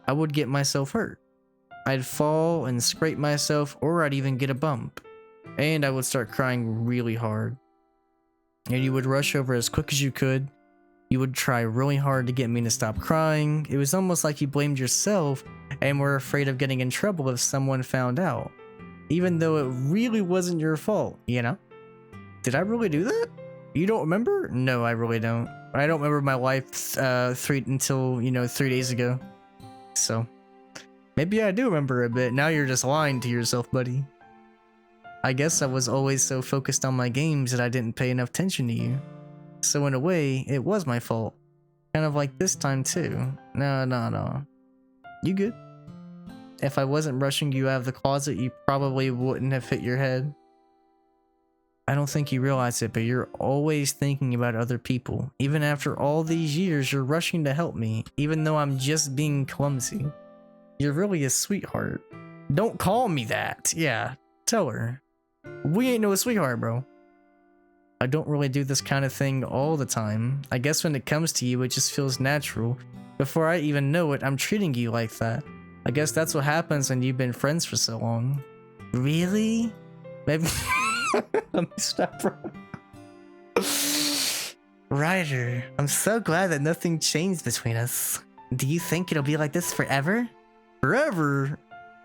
I would get myself hurt. I'd fall and scrape myself, or I'd even get a bump, and I would start crying really hard. And you would rush over as quick as you could. You would try really hard to get me to stop crying. It was almost like you blamed yourself and were afraid of getting in trouble if someone found out, even though it really wasn't your fault, Did I really do that? You don't remember? No, I really don't. I don't remember my life until 3 days ago. So, maybe I do remember a bit. Now you're just lying to yourself, buddy. I guess I was always so focused on my games that I didn't pay enough attention to you. So in a way, it was my fault. Kind of like this time too. No. You good? If I wasn't rushing you out of the closet, you probably wouldn't have hit your head. I don't think you realize it, but you're always thinking about other people. Even after all these years, you're rushing to help me, even though I'm just being clumsy. You're really a sweetheart. Don't call me that. Yeah, tell her. We ain't no sweetheart, bro. I don't really do this kind of thing all the time. I guess when it comes to you, it just feels natural. Before I even know it, I'm treating you like that. I guess that's what happens when you've been friends for so long. Really? Maybe... Let me stop, bro. Ryder, I'm so glad that nothing changed between us. Do you think it'll be like this forever? Forever?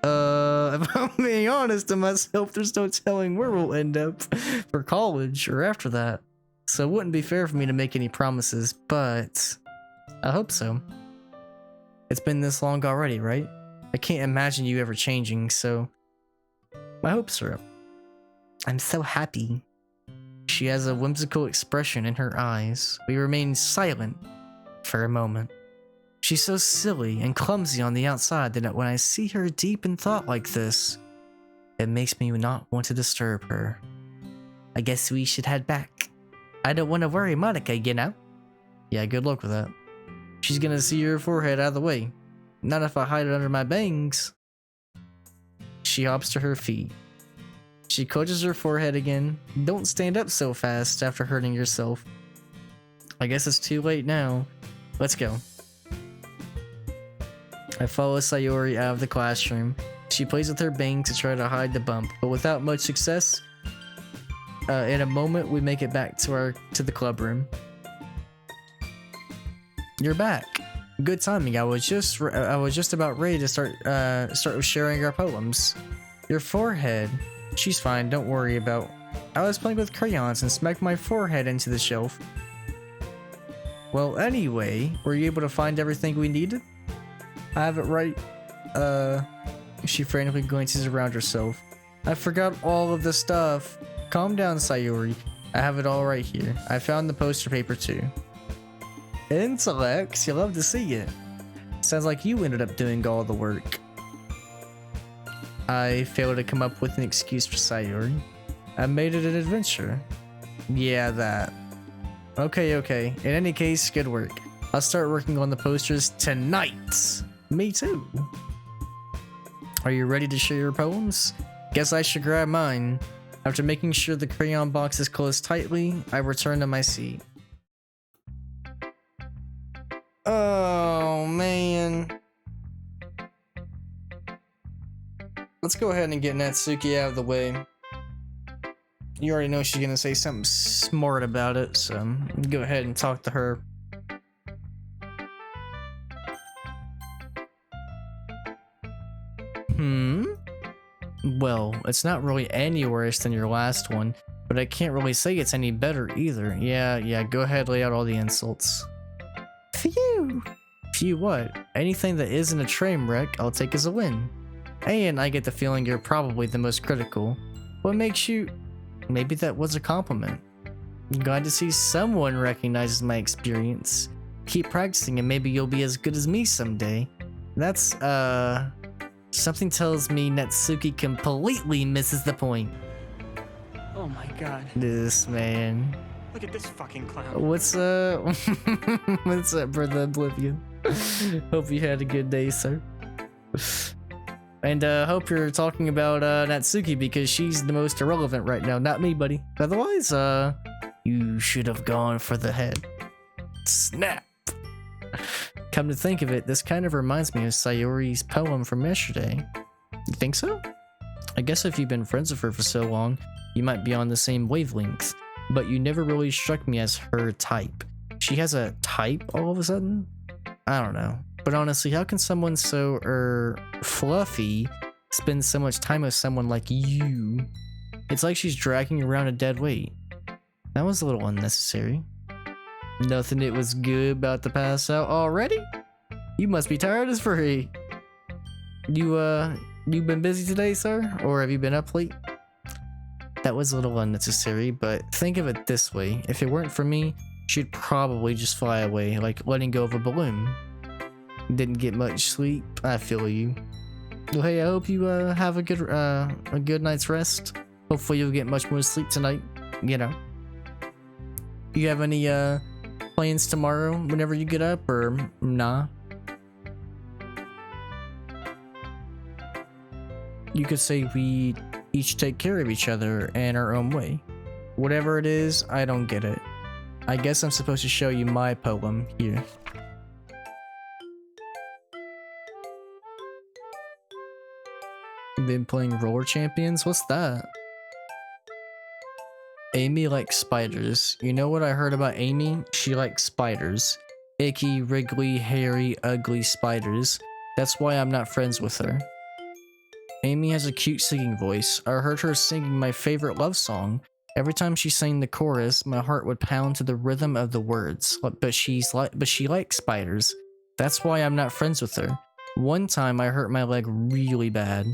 If I'm being honest to myself, there's no telling where we'll end up for college or after that. So it wouldn't be fair for me to make any promises, but I hope so. It's been this long already, right? I can't imagine you ever changing, so my hopes are up. I'm so happy. She has a whimsical expression in her eyes. We remain silent for a moment. She's so silly and clumsy on the outside that when I see her deep in thought like this, it makes me not want to disturb her. I guess we should head back. I don't want to worry Monica, Yeah, good luck with that. She's gonna see your forehead out of the way. Not if I hide it under my bangs. She hops to her feet. She clutches her forehead again. Don't stand up so fast after hurting yourself. I guess it's too late now. Let's go. I follow Sayori out of the classroom. She plays with her bangs to try to hide the bump, but without much success. In a moment, we make it back to the club room. You're back. Good timing. I was just about ready to start sharing our poems. Your forehead. She's fine. Don't worry about. I was playing with crayons and smacked my forehead into the shelf. Well, anyway, were you able to find everything we needed? I have it right. She frantically glances around herself. I forgot all of the stuff. Calm down, Sayori. I have it all right here. I found the poster paper too. Intellect, you love to see it. Sounds like you ended up doing all the work. I failed to come up with an excuse for Sayori. I made it an adventure. Yeah, that. Okay. In any case, good work. I'll start working on the posters tonight. Me too. Are you ready to share your poems? Guess I should grab mine. After making sure the crayon box is closed tightly, I return to my seat. Oh, man. Let's go ahead and get Natsuki out of the way. You already know she's gonna say something smart about it, so go ahead and talk to her. Well, it's not really any worse than your last one, but I can't really say it's any better either. Yeah, go ahead, lay out all the insults. Phew! Phew what? Anything that isn't a train wreck, I'll take as a win. And I get the feeling you're probably the most critical. What makes you... Maybe that was a compliment. Glad to see someone recognizes my experience. Keep practicing and maybe you'll be as good as me someday. That's, Something tells me Natsuki completely misses the point. Oh my god. This man. Look at this fucking clown. What's up? What's up, brother Oblivion? Hope you had a good day, sir. And hope you're talking about Natsuki because she's the most irrelevant right now, not me, buddy. Otherwise, you should have gone for the head. Snap. Come to think of it, this kind of reminds me of Sayori's poem from yesterday. You think so? I guess if you've been friends with her for so long, you might be on the same wavelength, but you never really struck me as her type. She has a type all of a sudden? I don't know. But honestly, how can someone so, fluffy spend so much time with someone like you? It's like she's dragging around a dead weight. That was a little unnecessary. Nothing that was good about to pass out already? You must be tired as free. You've been busy today, sir? Or have you been up late? That was a little unnecessary, but think of it this way. If it weren't for me, she'd probably just fly away, like letting go of a balloon. Didn't get much sleep. I feel you. Well, hey, I hope you have a good night's rest. Hopefully you'll get much more sleep tonight. You know. You have any plans tomorrow whenever you get up, or nah? You could say we each take care of each other in our own way. Whatever it is, I don't get it. I guess I'm supposed to show you my poem here. Been playing Roller Champions? What's that? Amy likes spiders. You know what I heard about Amy? She likes spiders. Icky, wriggly, hairy, ugly spiders. That's why I'm not friends with her. Amy has a cute singing voice. I heard her singing my favorite love song. Every time she sang the chorus, my heart would pound to the rhythm of the words. But she likes spiders. That's why I'm not friends with her. One time I hurt my leg really bad.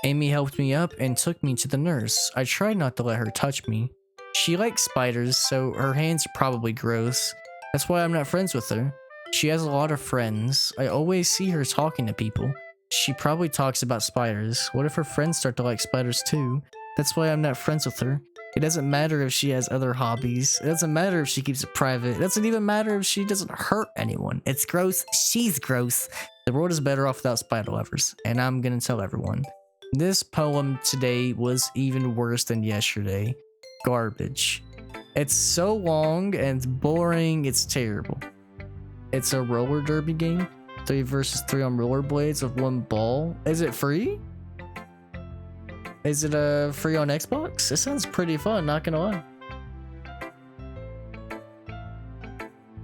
Amy helped me up and took me to the nurse. I tried not to let her touch me. She likes spiders, so her hands are probably gross. That's why I'm not friends with her. She has a lot of friends. I always see her talking to people. She probably talks about spiders. What if her friends start to like spiders too? That's why I'm not friends with her. It doesn't matter if she has other hobbies. It doesn't matter if she keeps it private. It doesn't even matter if she doesn't hurt anyone. It's gross. She's gross. The world is better off without spider lovers, and I'm gonna tell everyone. This poem today was even worse than yesterday. Garbage. It's so long and boring, it's terrible. It's a roller derby game. 3 versus 3 on rollerblades with 1 ball. Is it free? Is it free on Xbox? It sounds pretty fun, not gonna lie.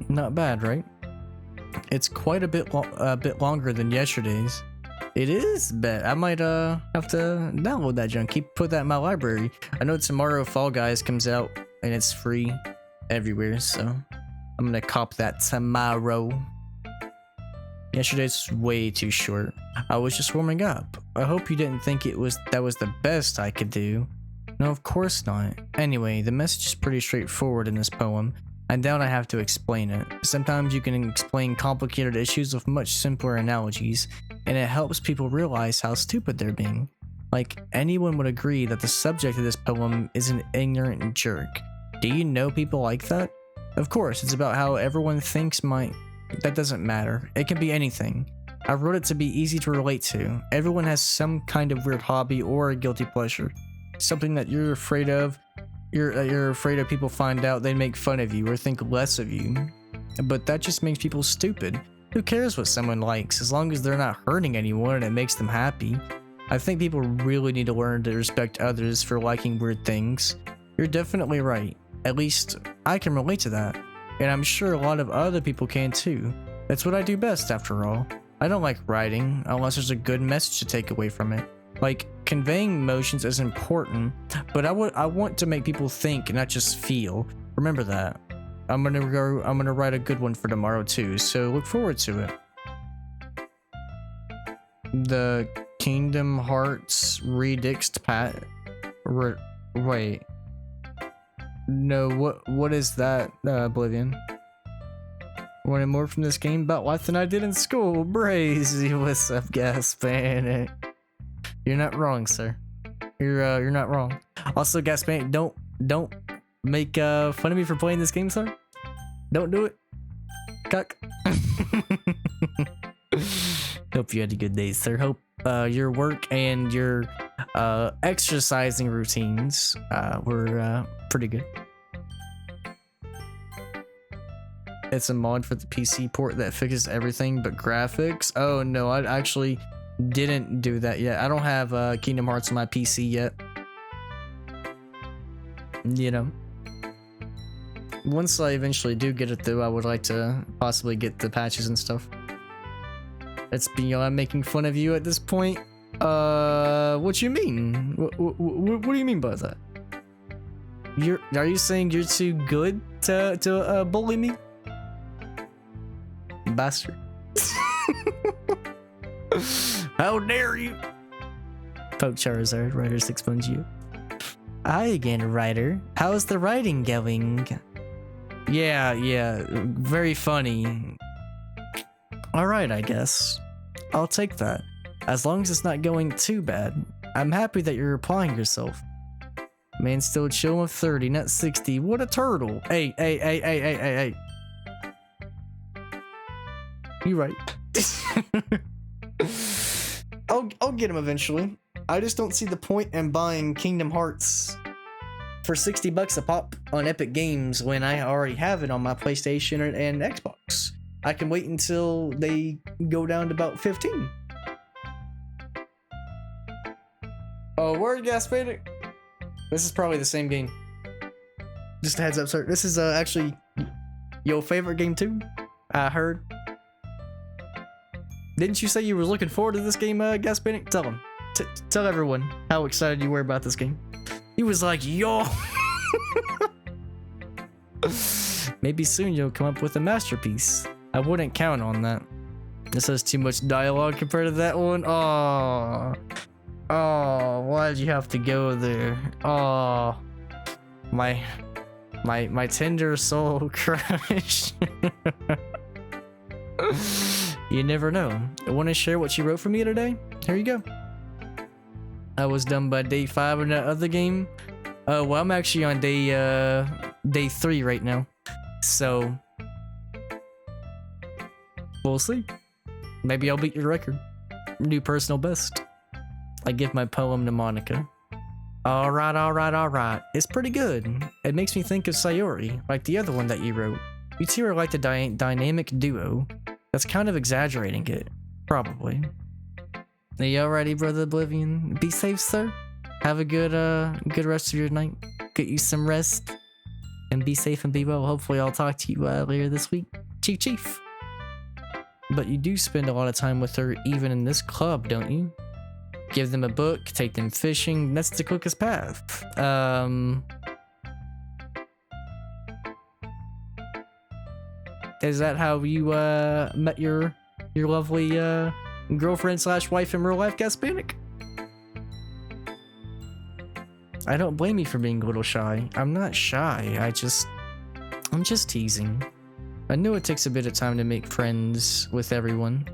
Not bad, right? It's quite a bit longer than yesterday's. It is bad. I might have to download that junk. Put that in my library. I know tomorrow Fall Guys comes out and it's free everywhere, so I'm gonna cop that tomorrow. Yesterday's way too short. I was just warming up. I hope you didn't think that was the best I could do. No, of course not. Anyway, the message is pretty straightforward in this poem. I doubt I have to explain it. Sometimes you can explain complicated issues with much simpler analogies, and it helps people realize how stupid they're being. Like, anyone would agree that the subject of this poem is an ignorant jerk. Do you know people like that? Of course, it's about how everyone thinks that doesn't matter. It can be anything. I wrote it to be easy to relate to. Everyone has some kind of weird hobby or a guilty pleasure. Something that you're afraid of. You're afraid of people find out, they make fun of you or think less of you. But that just makes people stupid. Who cares what someone likes, as long as they're not hurting anyone and it makes them happy? I think people really need to learn to respect others for liking weird things. You're definitely right. At least, I can relate to that. And I'm sure a lot of other people can too. That's what I do best, after all. I don't like writing, unless there's a good message to take away from it. Like, conveying emotions is important, but I want to make people think, not just feel. Remember that. I'm gonna write a good one for tomorrow too, so look forward to it. The Kingdom Hearts Redixed wait. No, what is that, Oblivion? Wanted more from this game about life than I did in school. Brazy, what's up, Gas Panic? You're not wrong, sir. You're not wrong. Also, Gas Panic, don't Don't make fun of me for playing this game, sir. Don't do it. Cuck. Hope you had a good day, sir. Hope your work and your exercising routines were pretty good. It's a mod for the PC port that fixes everything but graphics. Oh no, I actually didn't do that yet. I don't have Kingdom Hearts on my PC yet. You know, once I eventually do get it though, I would like to possibly get the patches and stuff. It's beyond making fun of you at this point. What you mean? What do you mean by that? Are you saying you're too good to bully me? Bastard. How dare you? Poke Charizard, Writer 6 you. Hi again, Writer. How's the writing going? Yeah, very funny. Alright, I guess. I'll take that. As long as it's not going too bad. I'm happy that you're applying yourself. Man still chilling with 30, not 60. What a turtle. Hey. You right. I'll get him eventually. I just don't see the point in buying Kingdom Hearts for $60 a pop on Epic Games when I already have it on my PlayStation and Xbox. I can wait until they go down to about 15. Oh, word, Gaspadic. This is probably the same game. Just a heads up, sir. This is actually your favorite game too, I heard. Didn't you say you were looking forward to this game, Gaspanic? Tell him. Tell everyone how excited you were about this game. He was like, yo. Maybe soon you'll come up with a masterpiece. I wouldn't count on that. This has too much dialogue compared to that one. Oh, why'd you have to go there? Oh, my tender soul crush. You never know. I want to share what you wrote for me today? Here you go. I was done by day 5 in that other game. Well, I'm actually on day 3 right now. So we'll see. Maybe I'll beat your record. New personal best. I give my poem to Monica. Alright. It's pretty good. It makes me think of Sayori, like the other one that you wrote. You two are like the dynamic duo. That's kind of exaggerating it. Probably. Are you alrighty, Brother Oblivion? Be safe, sir. Have a good rest of your night. Get you some rest. And be safe and be well. Hopefully I'll talk to you later this week. Chief. But you do spend a lot of time with her even in this club, don't you? Give them a book, take them fishing. That's the quickest path. Is that how you met your lovely girlfriend / wife in real life, Gaspanic? I don't blame you for being a little shy. I'm not shy. I'm just teasing. I know it takes a bit of time to make friends with everyone,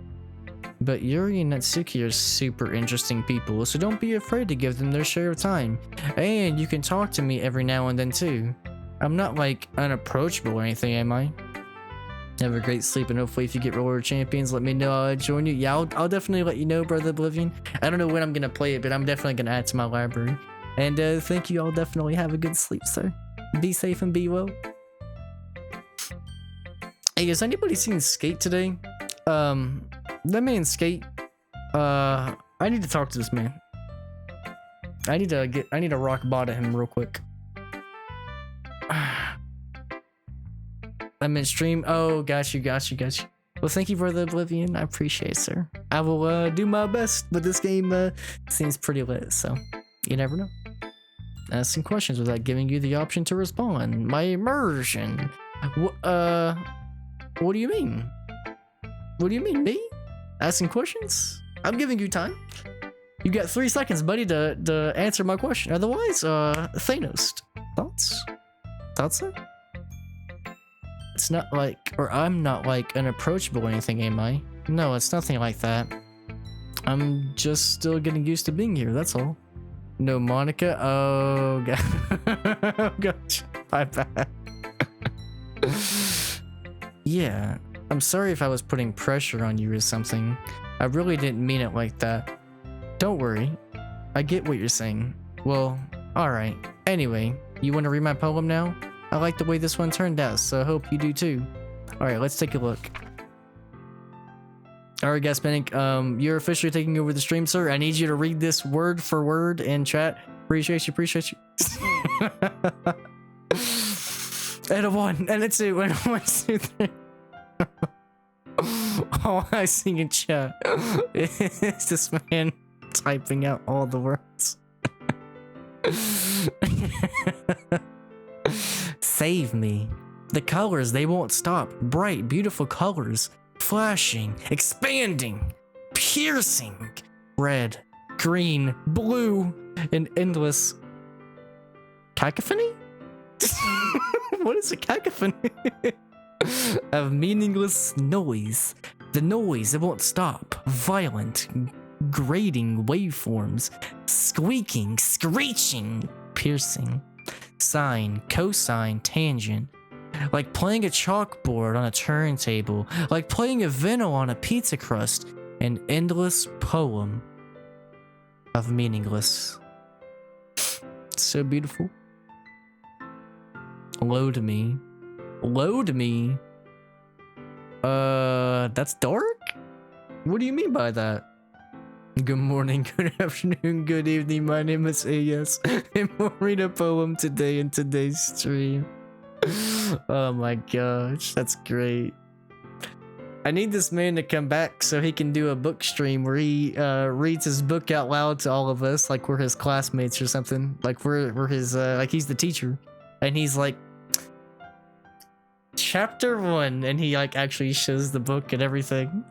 but Yuri and Natsuki are super interesting people, so don't be afraid to give them their share of time. And you can talk to me every now and then too. I'm not like unapproachable or anything, am I? Have a great sleep, and hopefully if you get Roller Champions, let me know. I'll join you. Yeah, I'll definitely let you know, Brother Oblivion. I don't know when I'm gonna play it, but I'm definitely gonna add it to my library. And thank you. I'll definitely have a good sleep, sir. Be safe and be well. Hey, has anybody seen Skate today? That man Skate. I need to talk to this man. I need to rock bottom him real quick. I'm in stream. Oh, got you. Well, thank you for the Oblivion. I appreciate it, sir. I will do my best, but this game seems pretty lit, so you never know. Ask some questions without giving you the option to respond. My immersion. What do you mean? What do you mean, me? Asking questions? I'm giving you time. You got 3 seconds, buddy, to answer my question. Otherwise, Thanos. Thoughts? Thoughts, sir? It's not like, or I'm not like unapproachable or anything, am I? No, it's nothing like that. I'm just still getting used to being here, that's all. No, Monica. Oh god. Oh gosh. My bad. Yeah. I'm sorry if I was putting pressure on you or something. I really didn't mean it like that. Don't worry. I get what you're saying. Well, alright. Anyway, you want to read my poem now? I like the way this one turned out, so I hope you do too. Alright, let's take a look. Alright, Gaspanic, you're officially taking over the stream, sir. I need you to read this word for word in chat. Appreciate you, appreciate you. And a 1, and a 2, and a 1, 2, 3. All I see in chat is this man typing out all the words. Save me. The colors, they won't stop. Bright, beautiful colors. Flashing, expanding, piercing. Red, green, blue, and endless. Cacophony? What is a cacophony? Of meaningless noise. The noise, it won't stop. Violent, grating waveforms. Squeaking, screeching, piercing. Sine, cosine, tangent. Like playing a chalkboard on a turntable. Like playing a vinyl on a pizza crust. An endless poem of meaningless. So beautiful. Load me. Load me? That's dark? What do you mean by that? Good morning, good afternoon, good evening. My name is AS, and we'll read a poem today in today's stream. Oh my gosh, that's great. I need this man to come back so he can do a book stream where he reads his book out loud to all of us, like we're his classmates or something. Like we're his like he's the teacher, and he's like, chapter 1, and he like actually shows the book and everything.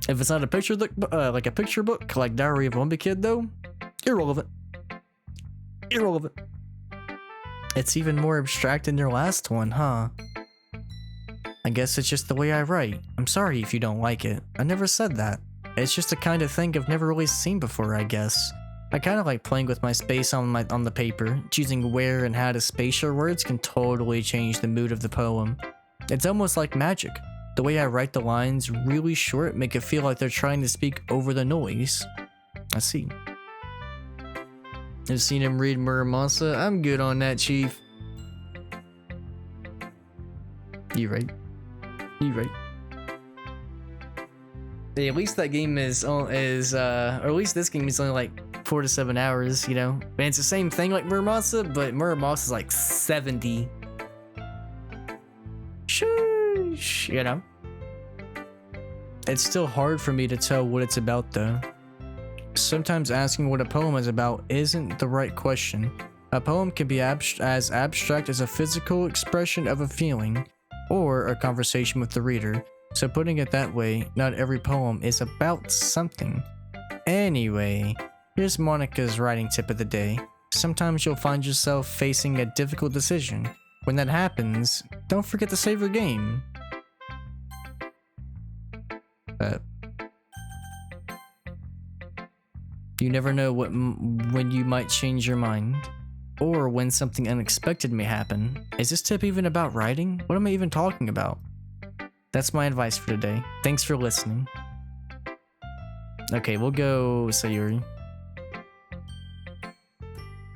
If it's not a picture book, like a picture book, like Diary of a Wimpy Kid, though, irrelevant. Irrelevant. It's even more abstract than your last one, huh? I guess it's just the way I write. I'm sorry if you don't like it. I never said that. It's just the kind of thing I've never really seen before, I guess. I kind of like playing with my space on the paper. Choosing where and how to space your words can totally change the mood of the poem. It's almost like magic. The way I write the lines really short make it feel like they're trying to speak over the noise. I see. I've seen him read Muramasa. I'm good on that, Chief. You right. You right. Hey, at least that game is or at least this game is only like 4 to 7 hours, you know? And it's the same thing like Muramasa, but Muramasa is like 70. Sheesh, you know? It's still hard for me to tell what it's about though. Sometimes asking what a poem is about isn't the right question. A poem can be as abstract as a physical expression of a feeling, or a conversation with the reader. So putting it that way, not every poem is about something. Anyway, here's Monica's writing tip of the day. Sometimes you'll find yourself facing a difficult decision. When that happens, don't forget to save your game. You never know when you might change your mind, or when something unexpected may happen. Is this tip even about writing? What am I even talking about? That's my advice for today. Thanks for listening. Okay, we'll go Sayuri.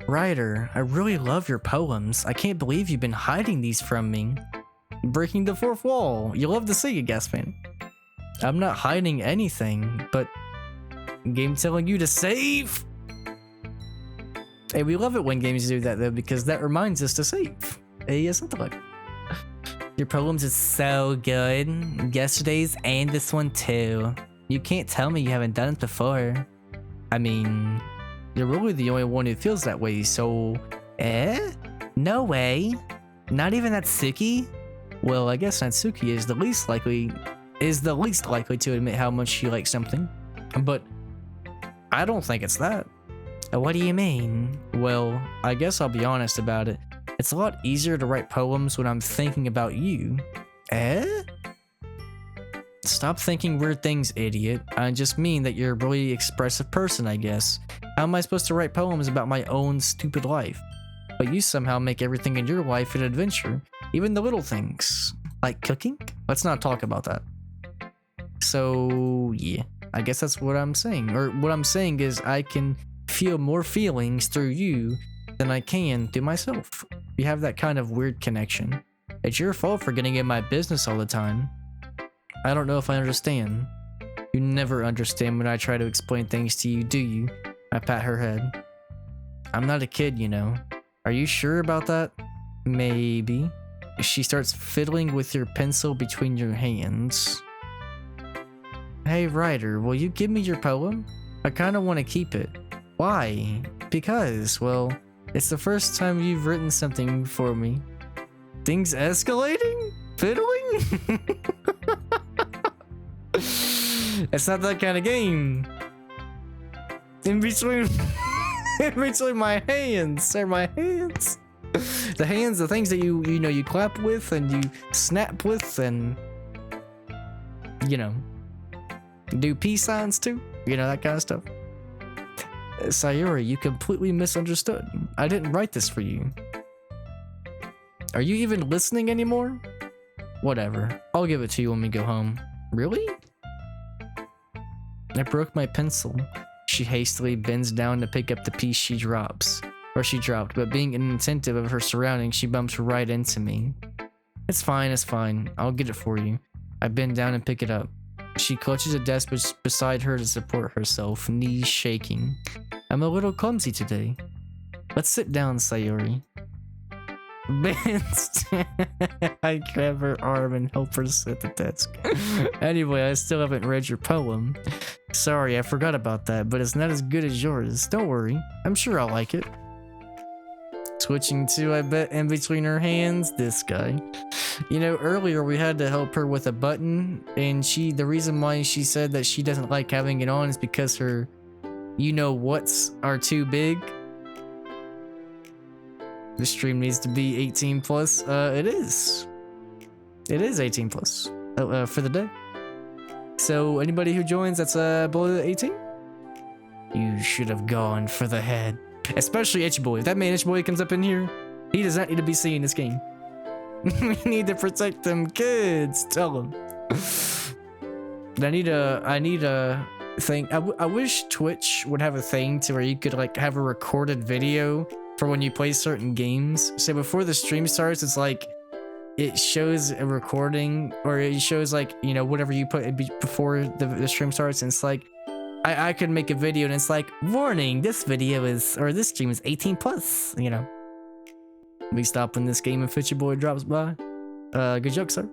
Writer, I really love your poems. I can't believe you've been hiding these from me. Breaking the fourth wall. You love to see it, Gaspin. I'm not hiding anything, but game telling you to save. Hey, we love it when games do that though, because that reminds us to save. Hey, yes, something like. Your poems are so good. Yesterday's and this one too. You can't tell me you haven't done it before. I mean, you're really the only one who feels that way, so... No way. Not even Natsuki? Well, I guess Natsuki is the least likely to admit how much she likes something. But I don't think it's that. What do you mean? Well, I guess I'll be honest about it. It's a lot easier to write poems when I'm thinking about you. Stop thinking weird things, idiot. I just mean that you're a really expressive person, I guess. How am I supposed to write poems about my own stupid life? But you somehow make everything in your life an adventure, even the little things. Like cooking? Let's not talk about that. So, yeah, I guess that's what I'm saying. Or what I'm saying is I can feel more feelings through you than I can through myself. We have that kind of weird connection. It's your fault for getting in my business all the time. I don't know if I understand. You never understand when I try to explain things to you, do you? I pat her head. I'm not a kid, you know. Are you sure about that? Maybe. She starts fiddling with your pencil between your hands. Hey, writer, will you give me your poem? I kind of want to keep it. Why? Because, well, it's the first time you've written something for me. Things escalating? Fiddling? It's not that kind of game. In between my hands. They're my hands. The hands, the things that you know you clap with and you snap with and do peace signs too. That kind of stuff. Sayori, you completely misunderstood. I didn't write this for you. Are you even listening anymore? Whatever. I'll give it to you when we go home. Really? I broke my pencil. She hastily bends down to pick up the piece she dropped, but being inattentive of her surroundings, she bumps right into me. It's fine. I'll get it for you. I bend down and pick it up. She clutches a desk beside her to support herself, knees shaking. I'm a little clumsy today. Let's sit down, Sayori. I grab her arm and help her sit at the desk. Anyway, I still haven't read your poem. Sorry, I forgot about that, but it's not as good as yours. Don't worry, I'm sure I'll like it. Switching to, I bet, in between her hands, this guy. Earlier we had to help her with a button, and the reason why she said that she doesn't like having it on is because her whats are too big. The stream needs to be 18 plus. It is 18 plus for the day. So anybody who joins that's below 18, you should have gone for the head. Especially Itchy Boy. If that man Itchy Boy comes up in here, he does not need to be seen in this game. We need to protect them kids. Tell him. I need a thing. I wish Twitch would have a thing to where you could have a recorded video for when you play certain games. So before the stream starts, it's like it shows a recording, or it shows whatever you put before the stream starts, and it's like I could make a video and it's like, warning, this stream is 18 plus. We stop when this game and Fitchy Boy drops by. Good joke, sir.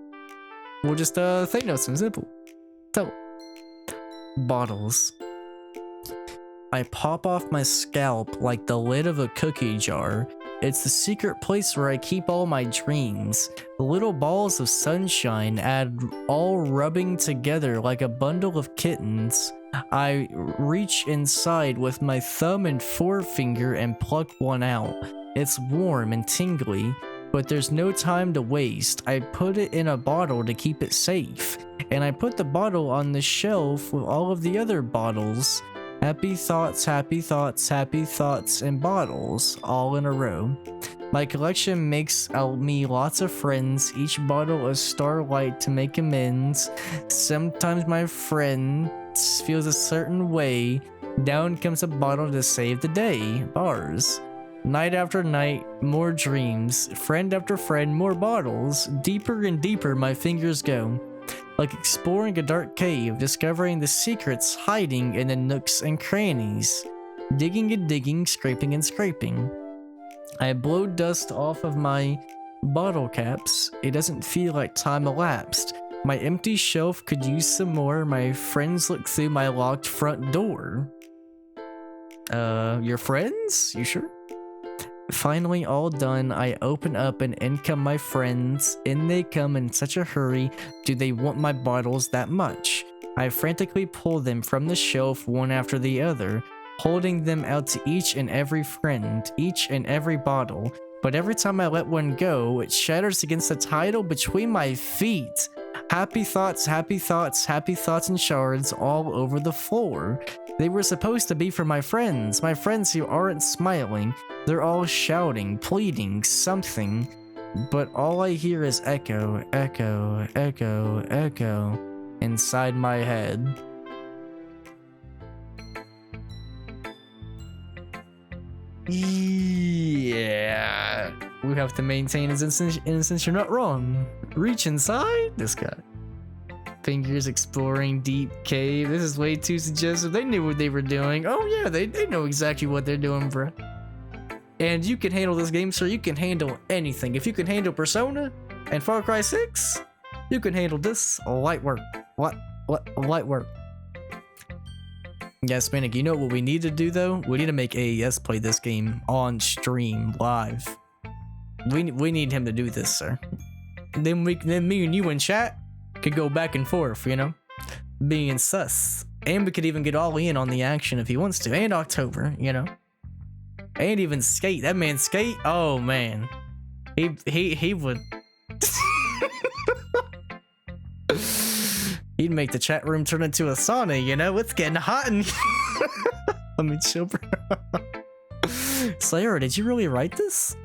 We'll just thank notes him. Simple. So, bottles. I pop off my scalp like the lid of a cookie jar. It's the secret place where I keep all my dreams. The little balls of sunshine all rubbing together like a bundle of kittens. I reach inside with my thumb and forefinger and pluck one out. It's warm and tingly, but there's no time to waste. I put it in a bottle to keep it safe, and I put the bottle on the shelf with all of the other bottles. Happy thoughts, and bottles, all in a row. My collection makes me lots of friends, each bottle a starlight to make amends. Sometimes my friend feels a certain way, down comes a bottle to save the day. Bars. Night after night, more dreams. Friend after friend, more bottles. Deeper and deeper my fingers go. Like exploring a dark cave, discovering the secrets hiding in the nooks and crannies. Digging and digging, scraping and scraping. I blow dust off of my bottle caps. It doesn't feel like time elapsed. My empty shelf could use some more. My friends look through my locked front door. Your friends? You sure? Finally all done, I open up and in come my friends. In they come in such a hurry. Do they want my bottles that much? I frantically pull them from the shelf one after the other, holding them out to each and every friend, each and every bottle. But every time I let one go, it shatters against the title between my feet. Happy thoughts, happy thoughts, happy thoughts and shards all over the floor. They were supposed to be for my friends who aren't smiling. They're all shouting, pleading, something. But all I hear is echo, echo, echo, echo inside my head. Yeah, we have to maintain his innocence. You're not wrong. Reach inside this guy. Fingers exploring deep cave. This is way too suggestive. They knew what they were doing. Oh yeah, they know exactly what they're doing, bro. And you can handle this game, sir. You can handle anything. If you can handle Persona and Far Cry 6, you can handle this. Light work. What? Light work. Yes, Manic, you know what we need to do though? We need to make AES play this game on stream live. We need him to do this, sir. Then me and you in chat could go back and forth, you know, being sus. And we could even get all in on the action if he wants to. And October, you know. And even Skate. That man Skate, oh man. He would he'd make the chat room turn into a sauna, you know? It's getting hot in here. Let me chill, bro. Slayer, did you really write this?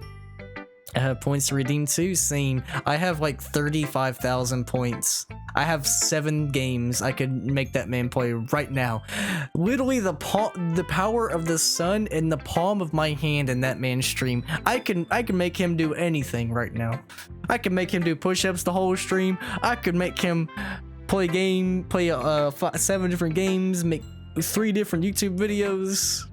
I have points to redeem too. Same. I have like 35,000 points. I have 7 games I could make that man play right now. Literally the power of the sun in the palm of my hand in that man's stream. I can make him do anything right now. I can make him do push-ups the whole stream. I could make him play 7 different games, make 3 different YouTube videos.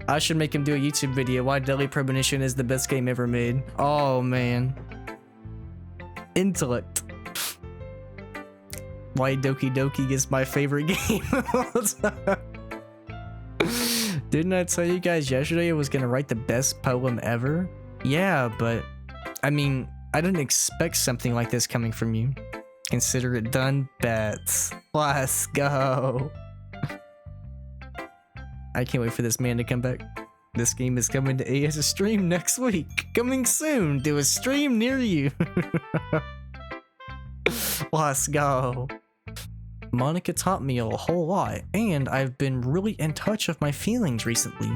I should make him do a YouTube video why Deadly Premonition is the best game ever made. Oh man. Intellect. Why Doki Doki is my favorite game. Didn't I tell you guys yesterday I was gonna write the best poem ever? Yeah, but I mean, I didn't expect something like this coming from you. Consider it done, bets. Let's go. I can't wait for this man to come back. This game is coming to AS stream next week. Coming soon to a stream near you. Let's go. Monica taught me a whole lot, and I've been really in touch with my feelings recently.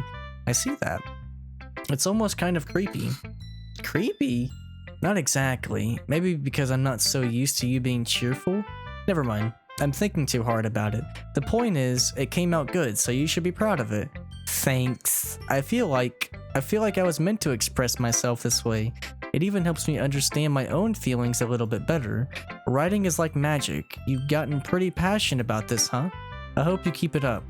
I see that. It's almost kind of creepy. Creepy? Not exactly. Maybe because I'm not so used to you being cheerful? Never mind. I'm thinking too hard about it. The point is, it came out good, so you should be proud of it. Thanks. I feel like I was meant to express myself this way. It even helps me understand my own feelings a little bit better. Writing is like magic. You've gotten pretty passionate about this, huh? I hope you keep it up.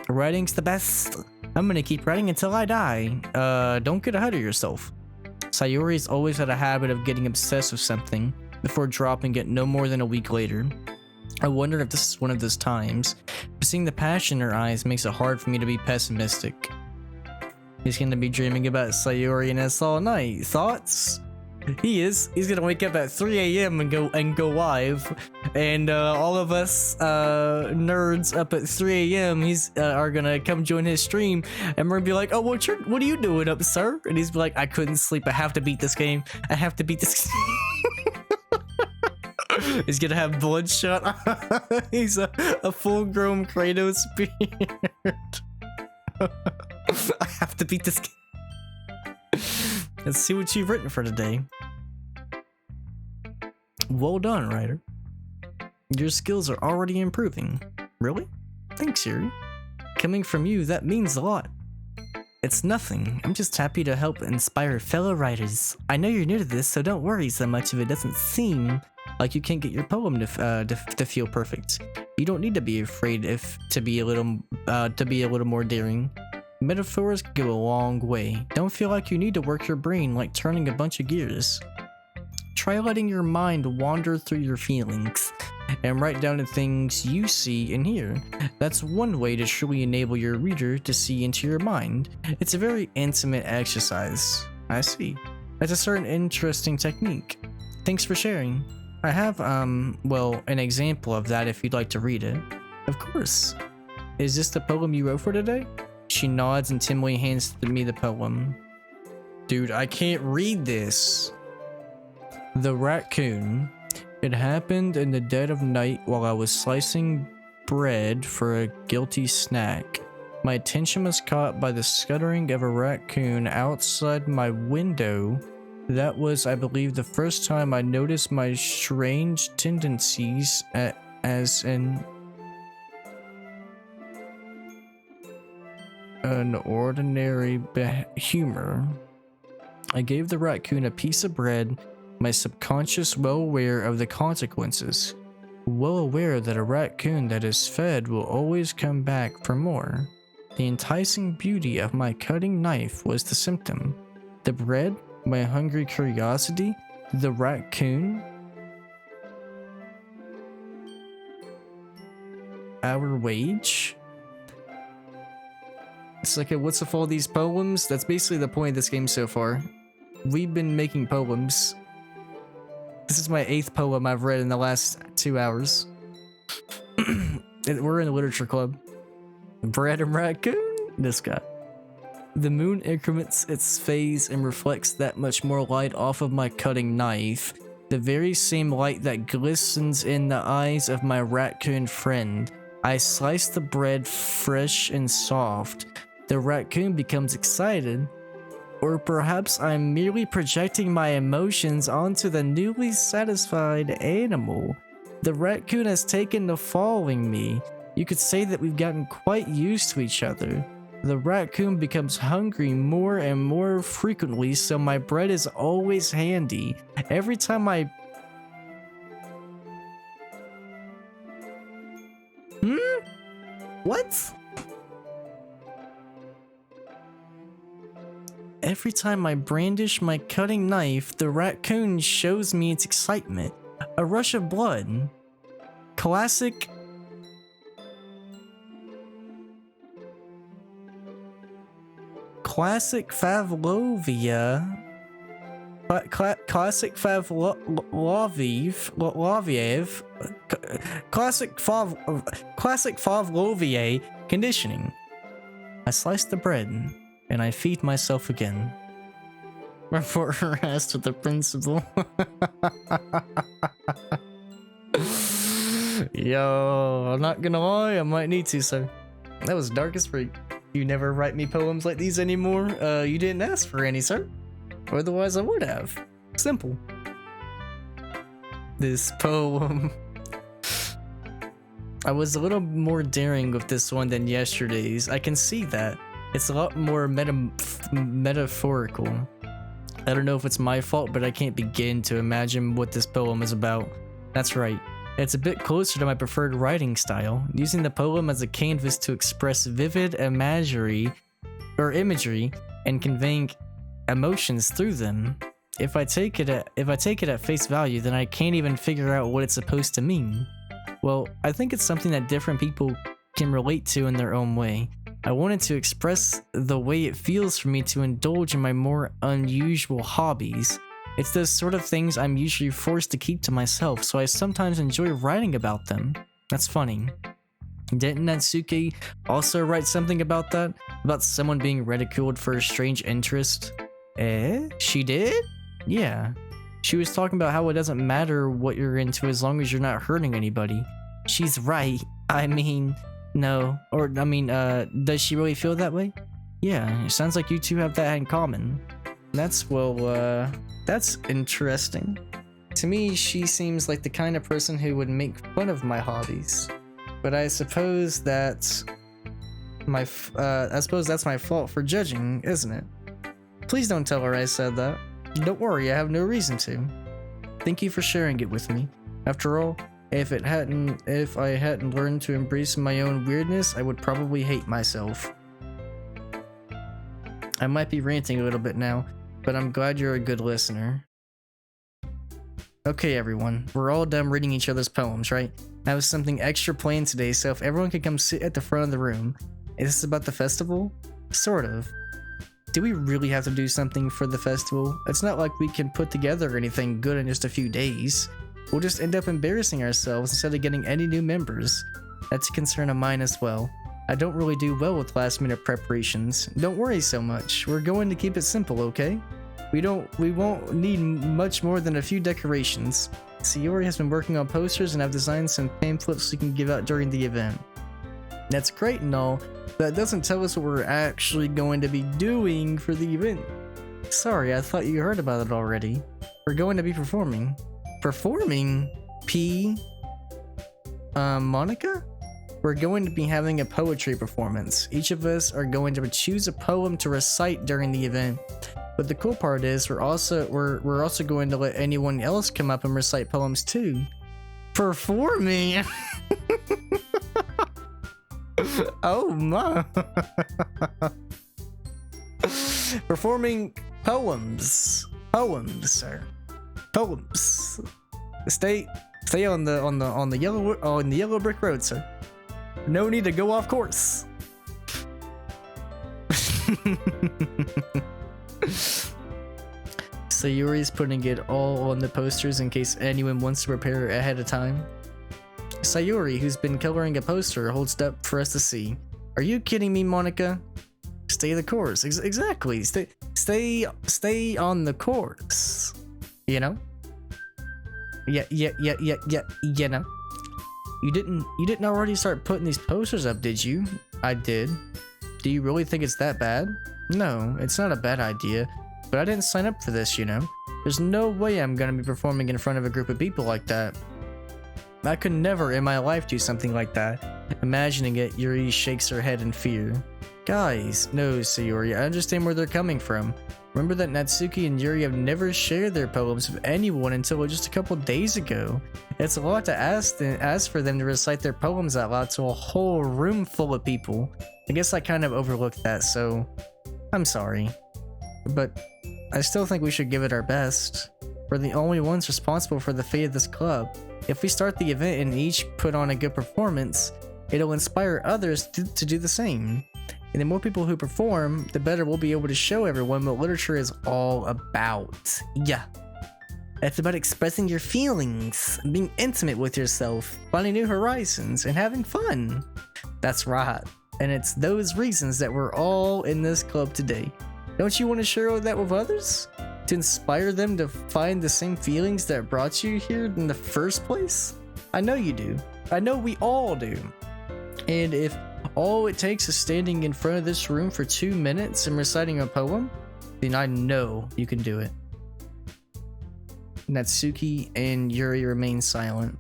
Writing's the best. I'm gonna keep writing until I die. Don't get ahead of yourself. Sayori's always had a habit of getting obsessed with something before dropping it no more than a week later. I wonder if this is one of those times, but seeing the passion in her eyes makes it hard for me to be pessimistic. He's gonna be dreaming about Sayori and us all night. Thoughts? He is. He's gonna wake up at 3 a.m. and go live, and all of us nerds up at 3 a.m. Are gonna come join his stream, and we're gonna be like, "Oh, what are you doing up, sir?" And he's like, "I couldn't sleep. I have to beat this game. I have to beat this." He's gonna have bloodshot. He's a full-grown Kratos beard. I have to beat this game. Let's see what you've written for today. Well done, writer. Your skills are already improving. Really? Thanks, Yuri. Coming from you, that means a lot. It's nothing. I'm just happy to help inspire fellow writers. I know you're new to this, so don't worry so much if it doesn't seem like you can't get your poem to feel perfect. You don't need to be afraid to be a little more daring. Metaphors go a long way. Don't feel like you need to work your brain like turning a bunch of gears. Try letting your mind wander through your feelings and write down the things you see and hear. That's one way to truly enable your reader to see into your mind. It's a very intimate exercise. I see. That's a certain interesting technique. Thanks for sharing. I have, well, an example of that if you'd like to read it. Of course. Is this the poem you wrote for today? She nods and timidly hands me the poem. Dude, I can't read this. The raccoon. It happened in the dead of night while I was slicing bread for a guilty snack. My attention was caught by the scuttering of a raccoon outside my window. That was, I believe, the first time I noticed my strange tendencies as an ordinary humor. I gave the raccoon a piece of bread, my subconscious well aware of the consequences, well aware that a raccoon that is fed will always come back for more. The enticing beauty of my cutting knife was the symptom. The bread, my hungry curiosity, the raccoon, our wage. It's like, what's with all these poems? That's basically the point of this game so far. We've been making poems. This is my 8th poem I've read in the last 2 hours. We're in a literature club. Bread and raccoon? This guy. The moon increments its phase and reflects that much more light off of my cutting knife. The very same light that glistens in the eyes of my raccoon friend. I slice the bread fresh and soft. The raccoon becomes excited. Or perhaps I'm merely projecting my emotions onto the newly satisfied animal. The raccoon has taken to following me. You could say that we've gotten quite used to each other. The raccoon becomes hungry more and more frequently, so my bread is always handy. Every time I... What? Every time I brandish my cutting knife, the raccoon shows me its excitement. A rush of blood. Classic... Classic Pavlovia. Classic Pavloviev. Classic Pavlovia conditioning. I slice the bread and I feed myself again. Report harassed with the principal. Yo, I'm not gonna lie, I might need to, sir. That was dark as freak. You never write me poems like these anymore. You didn't ask for any, sir. Otherwise, I would have. Simple. This poem. I was a little more daring with this one than yesterday's. I can see that. It's a lot more metaphorical. I don't know if it's my fault, but I can't begin to imagine what this poem is about. That's right. It's a bit closer to my preferred writing style, using the poem as a canvas to express vivid imagery and conveying emotions through them. If I take it at face value, then I can't even figure out what it's supposed to mean. Well, I think it's something that different people can relate to in their own way. I wanted to express the way it feels for me to indulge in my more unusual hobbies. It's those sort of things I'm usually forced to keep to myself, so I sometimes enjoy writing about them. That's funny. Didn't Natsuki also write something about that? About someone being ridiculed for a strange interest? She did? Yeah. She was talking about how it doesn't matter what you're into as long as you're not hurting anybody. She's right. I mean, no. Does she really feel that way? Yeah, it sounds like you two have that in common. That's interesting. To me, she seems like the kind of person who would make fun of my hobbies. But I suppose that's my fault for judging, isn't it? Please don't tell her I said that. Don't worry, I have no reason to. Thank you for sharing it with me. After all, if I hadn't learned to embrace my own weirdness, I would probably hate myself. I might be ranting a little bit now, but I'm glad you're a good listener. Okay everyone, we're all done reading each other's poems, right? I have something extra planned today, so if everyone could come sit at the front of the room. Is this about the festival? Sort of. Do we really have to do something for the festival? It's not like we can put together anything good in just a few days. We'll just end up embarrassing ourselves instead of getting any new members. That's a concern of mine as well. I don't really do well with last minute preparations. Don't worry so much. We're going to keep it simple, okay? We won't need much more than a few decorations. Sayori has been working on posters and I've designed some pamphlets we can give out during the event. That's great and all, but that doesn't tell us what we're actually going to be doing for the event. Sorry, I thought you heard about it already. We're going to be performing. Performing? Monica? We're going to be having a poetry performance. Each of us are going to choose a poem to recite during the event. But the cool part is we're also going to let anyone else come up and recite poems too. Performing? Oh my. Performing poems, sir. Poems. Stay on the yellow brick road, sir. No need to go off course. Sayori's putting it all on the posters in case anyone wants to prepare ahead of time. Sayori, who's been coloring a poster, holds it up for us to see. Are you kidding me, Monica? Stay the course. Exactly. Stay on the course. You know? Yeah. You know. You didn't already start putting these posters up, did you? I did. Do you really think it's that bad? No, it's not a bad idea, but I didn't sign up for this, you know? There's no way I'm gonna be performing in front of a group of people like that. I could never in my life do something like that. Imagining it, Yuri shakes her head in fear. Guys, no, Sayori, I understand where they're coming from. Remember that Natsuki and Yuri have never shared their poems with anyone until just a couple days ago. It's a lot to ask for them to recite their poems out loud to a whole room full of people. I guess I kind of overlooked that, so I'm sorry. But I still think we should give it our best. We're the only ones responsible for the fate of this club. If we start the event and each put on a good performance, it'll inspire others to do the same. And the more people who perform, the better we'll be able to show everyone what literature is all about. Yeah. It's about expressing your feelings, being intimate with yourself, finding new horizons, and having fun. That's right. And it's those reasons that we're all in this club today. Don't you want to share that with others? To inspire them to find the same feelings that brought you here in the first place? I know you do. I know we all do. And if all it takes is standing in front of this room for 2 minutes and reciting a poem, then I know you can do it. Natsuki and Yuri remain silent.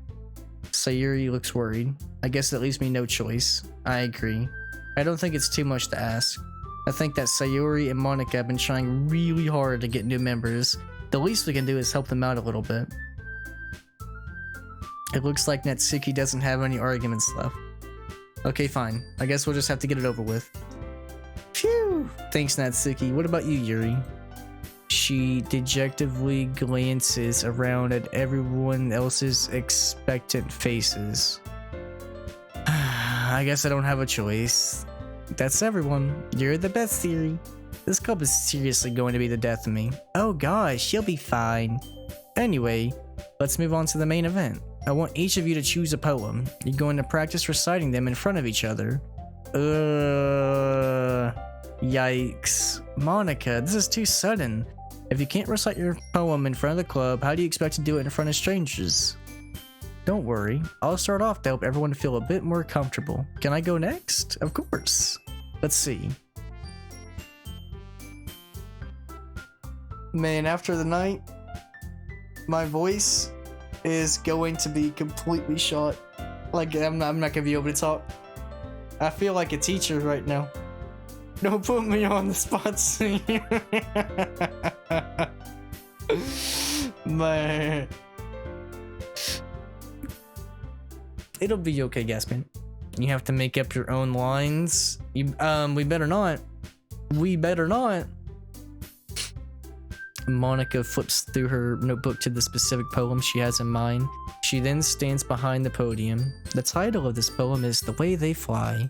Sayuri looks worried. I guess that leaves me no choice. I agree. I don't think it's too much to ask. I think that Sayori and Monica have been trying really hard to get new members. The least we can do is help them out a little bit. It looks like Natsuki doesn't have any arguments left. Okay, fine. I guess we'll just have to get it over with. Phew! Thanks, Natsuki. What about you, Yuri? She dejectedly glances around at everyone else's expectant faces. I guess I don't have a choice. That's everyone. You're the best, Yuri. This club is seriously going to be the death of me. Oh gosh, you'll be fine. Anyway, let's move on to the main event. I want each of you to choose a poem. You're going to practice reciting them in front of each other. Yikes. Monica, this is too sudden. If you can't recite your poem in front of the club, how do you expect to do it in front of strangers? Don't worry, I'll start off to help everyone feel a bit more comfortable. Can I go next? Of course. Let's see. Man, after the night, my voice is going to be completely shot. Like, I'm not gonna be able to talk. I feel like a teacher right now. Don't put me on the spot, senior. Man. It'll be okay, Gaspin. You have to make up your own lines. We better not. We better not. Monica flips through her notebook to the specific poem she has in mind. She then stands behind the podium. The title of this poem is The Way They Fly.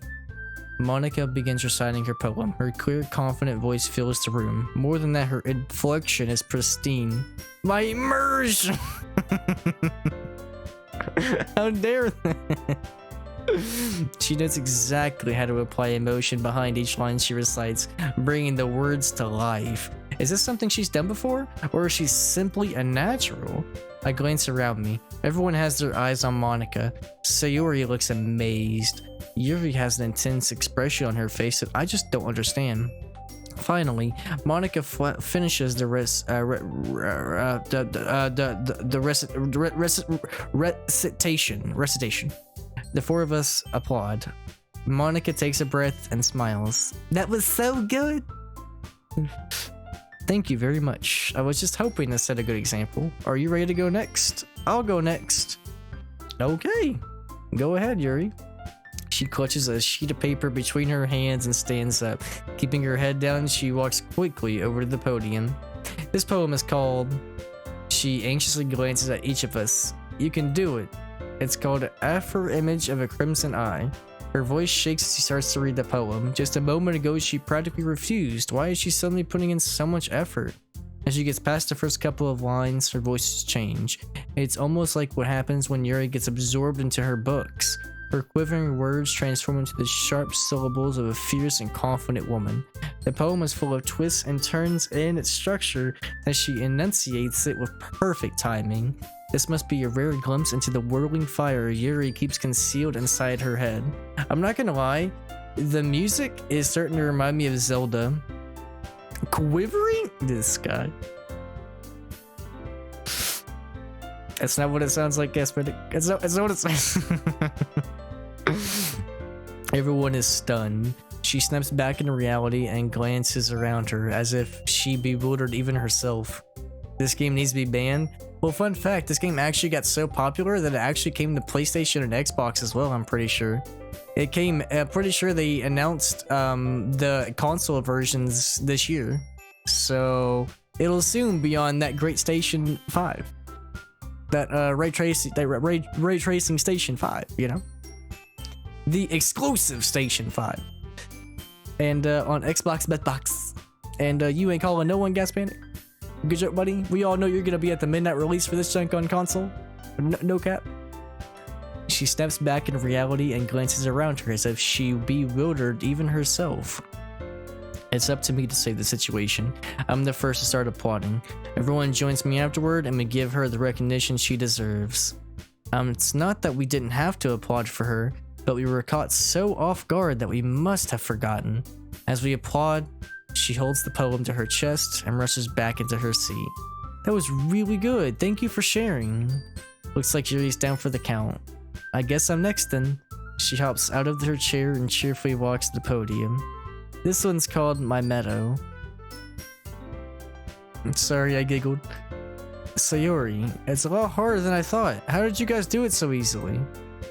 Monica begins reciting her poem. Her clear, confident voice fills the room. More than that, her inflection is pristine. My immersion! How dare they? She knows exactly how to apply emotion behind each line she recites, bringing the words to life. Is this something she's done before? Or is she simply a natural? I glance around me. Everyone has their eyes on Monica. Sayori looks amazed. Yuri has an intense expression on her face that I just don't understand. Finally, Monica finishes the recitation. The four of us applaud. Monica takes a breath and smiles. That was so good. Thank you very much. I was just hoping to set a good example. Are you ready to go next? I'll go next. Okay. Go ahead, Yuri. She clutches a sheet of paper between her hands and stands up. Keeping her head down, she walks quickly over to the podium. This poem is called... She anxiously glances at each of us. You can do it. It's called After Image of a Crimson Eye. Her voice shakes as she starts to read the poem. Just a moment ago, she practically refused. Why is she suddenly putting in so much effort? As she gets past the first couple of lines, her voices change. It's almost like what happens when Yuri gets absorbed into her books. Her quivering words transform into the sharp syllables of a fierce and confident woman. The poem is full of twists and turns in its structure as she enunciates it with perfect timing. This must be a rare glimpse into the whirling fire Yuri keeps concealed inside her head. I'm not gonna lie, the music is starting to remind me of Zelda. Quivering? This guy. That's not what it sounds like, yes, but it's not what it sounds. Everyone is stunned. She snaps back into reality and glances around her as if she bewildered even herself. This game needs to be banned. Well, fun fact, this game actually got so popular that it actually came to PlayStation and Xbox as well, I'm pretty sure. It came, I'm pretty sure they announced the console versions this year. So it'll soon be on that great Station 5. That ray tracing Station 5, you know? The exclusive Station 5. And on Xbox Bedbox. And you ain't calling no one, Gas Panic. Good job, buddy. We all know you're gonna be at the midnight release for this junk on console. No cap. She steps back in reality and glances around her as if she bewildered even herself. It's up to me to save the situation. I'm the first to start applauding. Everyone joins me afterward and we give her the recognition she deserves. It's not that we didn't have to applaud for her, but we were caught so off guard that we must have forgotten. As we applaud, she holds the poem to her chest and rushes back into her seat. That was really good. Thank you for sharing. Looks like Yuri's down for the count. I guess I'm next then. She hops out of her chair and cheerfully walks to the podium. This one's called My Meadow. I'm sorry I giggled. Sayori, it's a lot harder than I thought. How did you guys do it so easily?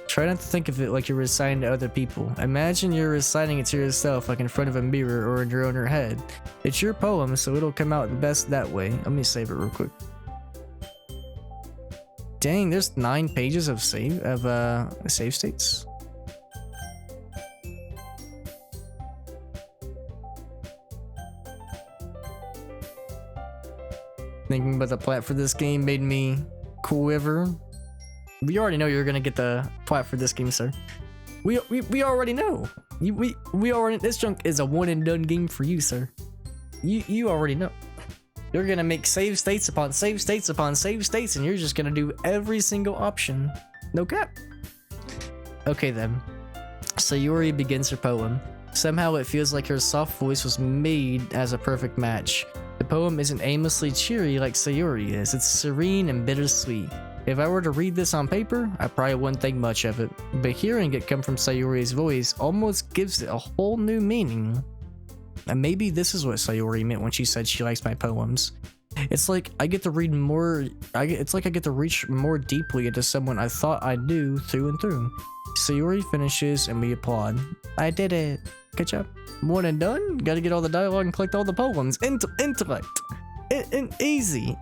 Try not to think of it like you're reciting to other people. Imagine you're reciting it to yourself, like in front of a mirror or in your own head. It's your poem, so it'll come out the best that way. Let me save it real quick. Dang, there's 9 pages of save states. Thinking about the plot for this game made me quiver. We already know you're gonna get the plot for this game, sir. We already know. We already, this junk is a one and done game for you, sir. You already know. You're gonna make save states upon save states upon save states, and you're just gonna do every single option. No cap. Okay then. Sayori begins her poem. Somehow it feels like her soft voice was made as a perfect match. The poem isn't aimlessly cheery like Sayori is. It's serene and bittersweet. If I were to read this on paper, I probably wouldn't think much of it, but hearing it come from Sayori's voice almost gives it a whole new meaning. And maybe this is what Sayori meant when she said she likes my poems. It's like I get to read more, it's like I get to reach more deeply into someone I thought I knew through and through. Sayori finishes and we applaud. I did it. Good job. One and done? Gotta get all the dialogue and collect all the poems. Intellect. Easy.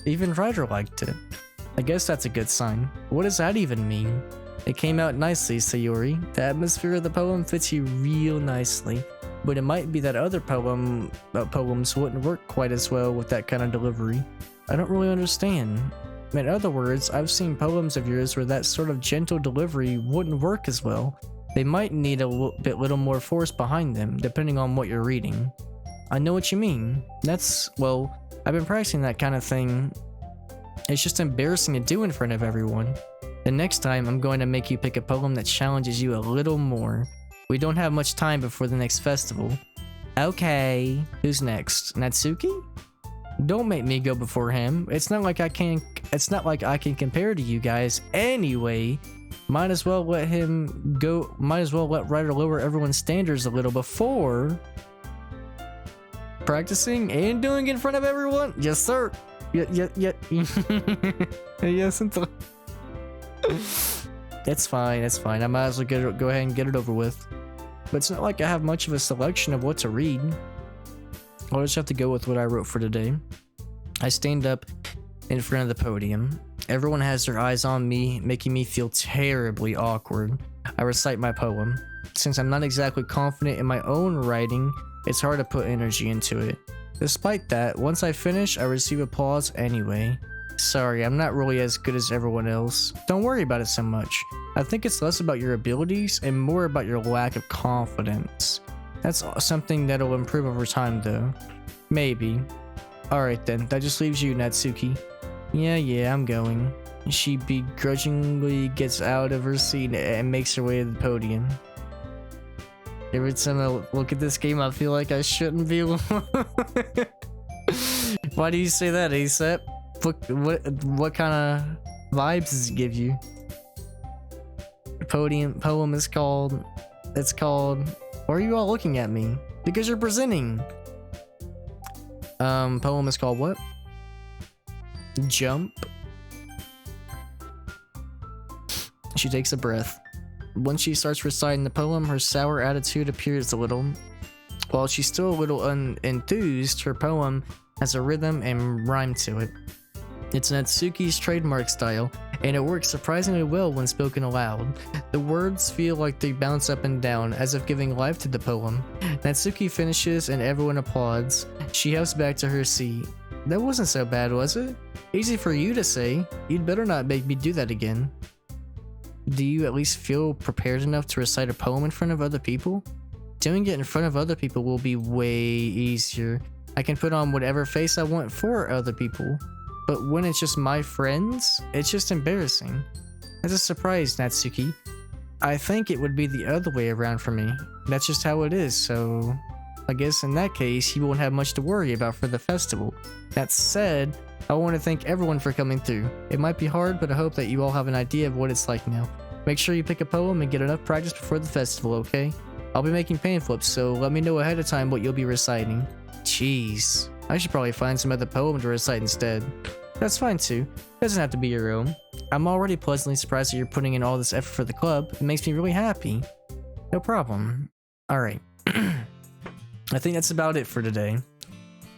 Even Ryder liked it. I guess that's a good sign. What does that even mean? It came out nicely, Sayori. The atmosphere of the poem fits you real nicely. But it might be that other poems wouldn't work quite as well with that kind of delivery. I don't really understand. In other words, I've seen poems of yours where that sort of gentle delivery wouldn't work as well. They might need a little more force behind them, depending on what you're reading. I know what you mean. Well, I've been practicing that kind of thing. It's just embarrassing to do in front of everyone. The next time, I'm going to make you pick a poem that challenges you a little more. We don't have much time before the next festival. Okay, who's next? Natsuki? Don't make me go before him. It's not like I can compare to you guys anyway. Might as well let him go. Might as well let Ryder lower everyone's standards a little before practicing and doing it in front of everyone. Yes, sir. Yeah. Yes, it's fine. It's fine. I might as well go ahead and get it over with. But it's not like I have much of a selection of what to read. I'll just have to go with what I wrote for today. I stand up in front of the podium. Everyone has their eyes on me, making me feel terribly awkward. I recite my poem. Since I'm not exactly confident in my own writing, it's hard to put energy into it. Despite that, once I finish, I receive applause anyway. Sorry, I'm not really as good as everyone else. Don't worry about it so much. I think it's less about your abilities and more about your lack of confidence. That's something that'll improve over time though. Maybe. Alright then, that just leaves you, Natsuki. Yeah, I'm going. She begrudgingly gets out of her seat and makes her way to the podium. Every time I look at this game, I feel like I shouldn't be. Why do you say that, ASAP? What kind of vibes does it give you? The poem is called. It's called. Why are you all looking at me? Because you're presenting. Poem is called what? Jump. She takes a breath. Once she starts reciting the poem, her sour attitude appears a little. While she's still a little unenthused, her poem has a rhythm and rhyme to it. It's Natsuki's trademark style, and it works surprisingly well when spoken aloud. The words feel like they bounce up and down, as if giving life to the poem. Natsuki finishes and everyone applauds. She hops back to her seat. That wasn't so bad, was it? Easy for you to say. You'd better not make me do that again. Do you at least feel prepared enough to recite a poem in front of other people? Doing it in front of other people will be way easier. I can put on whatever face I want for other people. But when it's just my friends, it's just embarrassing. That's a surprise, Natsuki. I think it would be the other way around for me. That's just how it is, so I guess in that case, you won't have much to worry about for the festival. That said, I want to thank everyone for coming through. It might be hard, but I hope that you all have an idea of what it's like now. Make sure you pick a poem and get enough practice before the festival, okay? I'll be making pamphlets, so let me know ahead of time what you'll be reciting. Jeez, I should probably find some other poem to recite instead. That's fine too. Doesn't have to be your own. I'm already pleasantly surprised that you're putting in all this effort for the club. It makes me really happy. No problem. Alright. I think that's about it for today.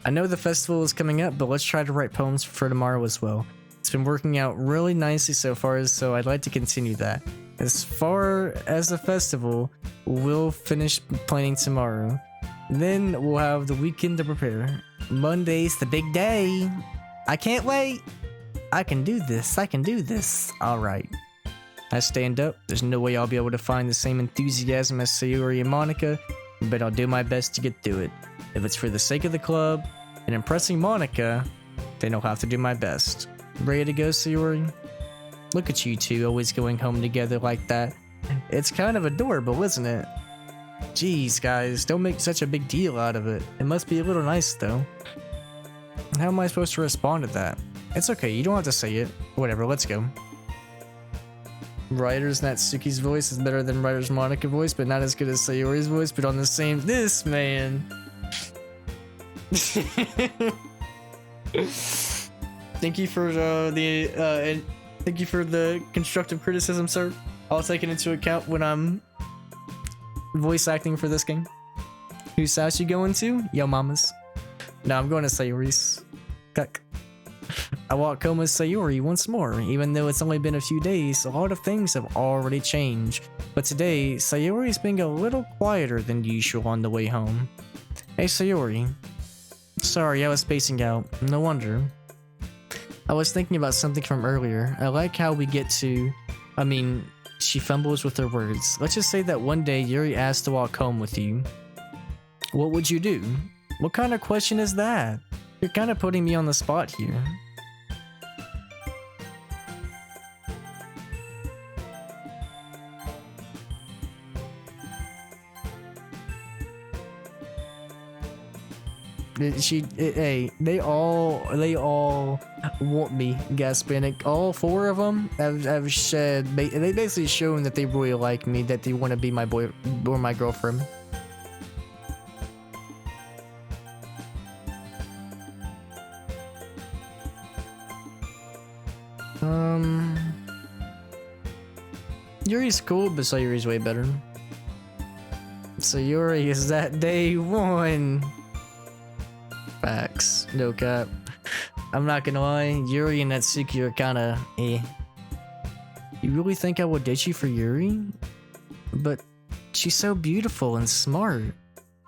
I know the festival is coming up, but let's try to write poems for tomorrow as well. It's been working out really nicely so far, so I'd like to continue that. As far as the festival, we'll finish planning tomorrow. Then we'll have the weekend to prepare. Monday's the big day. I can't wait. I can do this. Alright. I stand up. There's no way I'll be able to find the same enthusiasm as Sayori and Monica, but I'll do my best to get through it. If it's for the sake of the club and impressing Monica, then I'll have to do my best. Ready to go, Sayori? Look at you two always going home together like that. It's kind of adorable, isn't it? Jeez, guys, don't make such a big deal out of it. It must be a little nice, though. How am I supposed to respond to that? It's okay, you don't have to say it. Whatever, let's go. Ryder's Natsuki's voice is better than Ryder's Monica voice, but not as good as Sayori's voice, but on the same... This, man! Thank you for thank you for the constructive criticism, sir. I'll take it into account when I'm voice acting for this game. Whose house you going to? Yo mama's. No, I'm going to Sayori's. Cuck. I walk home with Sayori once more. Even though it's only been a few days, a lot of things have already changed. But today, Sayori's being a little quieter than usual on the way home. Hey Sayori. Sorry, I was spacing out. No wonder. I was thinking about something from earlier. I like how we get to... she fumbles with her words. Let's just say that one day Yuri asked to walk home with you. What would you do? What kind of question is that? You're kind of putting me on the spot here. Hey, they all want me, Gaspanic. All four of them have said, they basically shown that they really like me, that they want to be my boy or my girlfriend. Yuri's cool, but Sayuri's way better. Sayuri is that day one. Facts, no cap. I'm not gonna lie, Yuri and Natsuki are kinda eh. You really think I would ditch you for Yuri? But she's so beautiful and smart.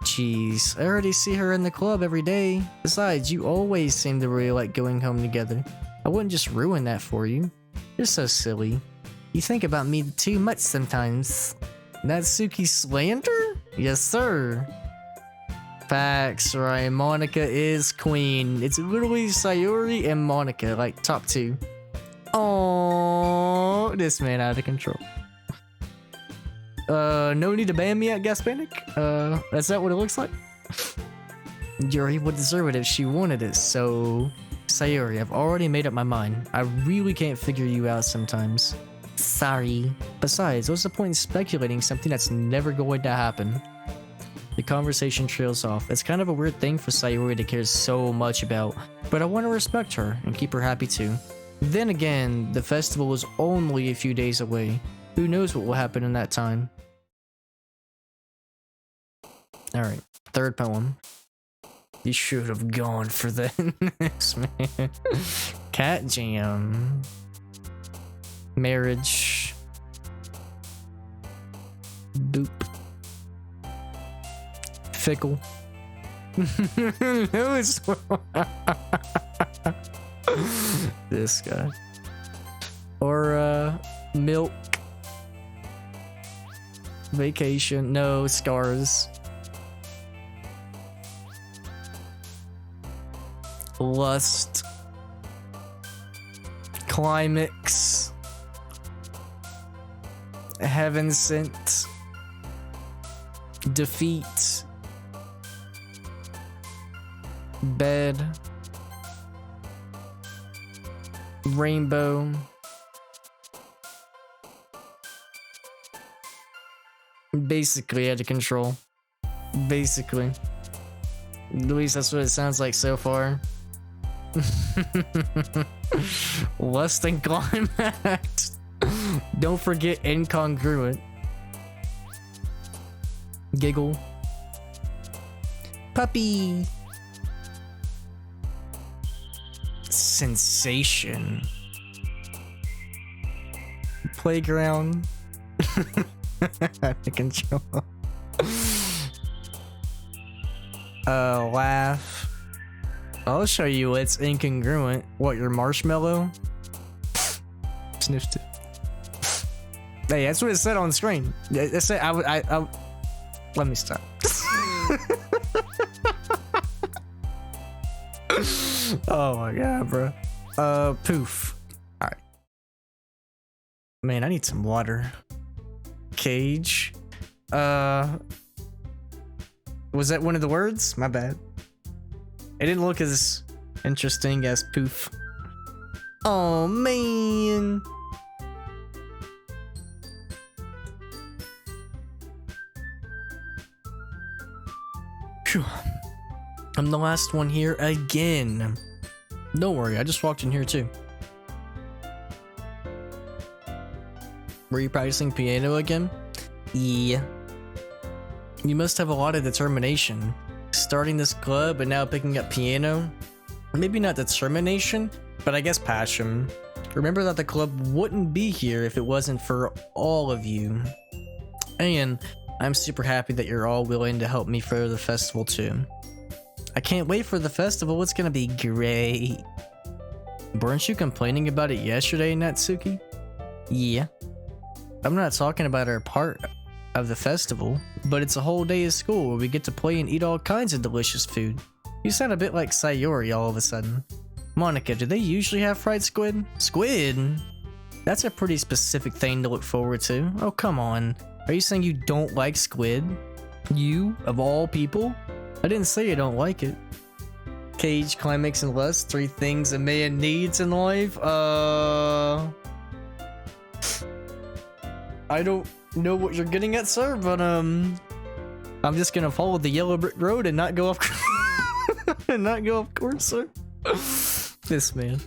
Jeez, I already see her in the club every day. Besides, you always seem to really like going home together. I wouldn't just ruin that for you. You're so silly. You think about me too much sometimes. Natsuki slander? Yes, sir. Facts, right? Monica is queen. It's literally Sayuri and Monica, like top two. Oh, this man out of control. No need to ban me at Gaspanic? Is that what it looks like? Yuri would deserve it if she wanted it, so... Sayuri, I've already made up my mind. I really can't figure you out sometimes. Sorry. Besides, what's the point in speculating something that's never going to happen? The conversation trails off. It's kind of a weird thing for Sayuri to care so much about, but I want to respect her and keep her happy too. Then again, the festival is only a few days away. Who knows what will happen in that time? Alright, third poem. You should have gone for this, man. Cat Jam. Marriage. Boop. Fickle. No, it's this guy. Or milk. Vacation. No, scars. Lust. Climax. Heaven sent. Defeat. Bed. Rainbow. Basically out of control. Basically. At least that's what it sounds like so far. Less than climax. Don't forget incongruent. Giggle. Puppy. Sensation. Playground. Out of control. Laugh. I'll show you it's incongruent. What, your marshmallow? Sniffed it. Hey, that's what it said on screen. It said I let me stop. Oh my god, bro. Poof. Alright. Man, I need some water. Cage. Was that one of the words? My bad. It didn't look as interesting as poof. Oh man. Phew. I'm the last one here again. Don't worry, I just walked in here too. Were you practicing piano again? Yeah. You must have a lot of determination. Starting this club and now picking up piano. Maybe not determination, but I guess passion. Remember that the club wouldn't be here if it wasn't for all of you. And I'm super happy that you're all willing to help me for the festival too. I can't wait for the festival, it's gonna be great. Weren't you complaining about it yesterday, Natsuki? Yeah. I'm not talking about our part of the festival, but it's a whole day of school where we get to play and eat all kinds of delicious food. You sound a bit like Sayori all of a sudden. Monica, do they usually have fried squid? Squid? That's a pretty specific thing to look forward to. Oh, come on. Are you saying you don't like squid? You, of all people? I didn't say I don't like it. Cage, climax, and lust, 3 things a man needs in life? I don't know what you're getting at, sir, but I'm just gonna follow the yellow brick road and not go off and not go off course, sir. This man.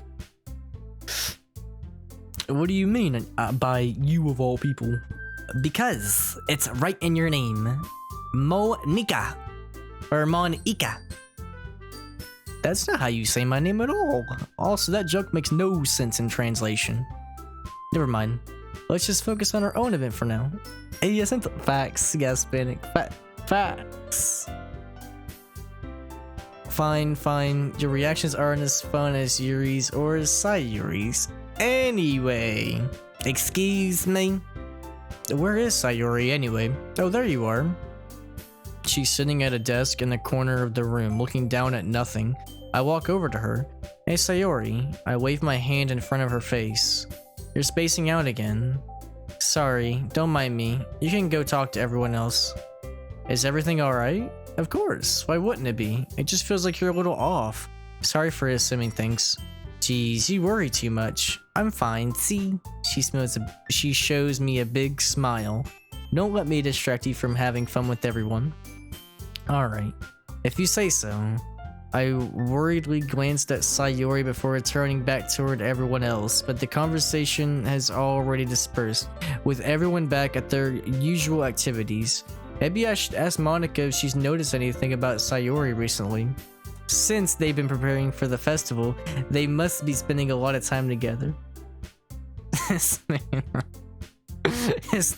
What do you mean by you of all people? Because it's right in your name. Monica. Or Monica. That's not how you say my name at all. Also, that joke makes no sense in translation. Never mind. Let's just focus on our own event for now. Yes, facts, Gaspanic. Facts. Fine. Your reactions aren't as fun as Yuri's or Sayuri's. Anyway, excuse me. Where is Sayuri anyway? Oh, there you are. She's sitting at a desk in the corner of the room, looking down at nothing. I walk over to her. Hey, Sayuri. I wave my hand in front of her face. You're spacing out again. Sorry, don't mind me. You can go talk to everyone else. Is everything alright? Of course, why wouldn't it be? It just feels like you're a little off. Sorry for assuming things. Geez, you worry too much. I'm fine, see? She shows me a big smile. Don't let me distract you from having fun with everyone. Alright, if you say so. I worriedly glanced at Sayori before returning back toward everyone else, but the conversation has already dispersed, with everyone back at their usual activities. Maybe I should ask Monica if she's noticed anything about Sayori recently. Since they've been preparing for the festival, they must be spending a lot of time together. Is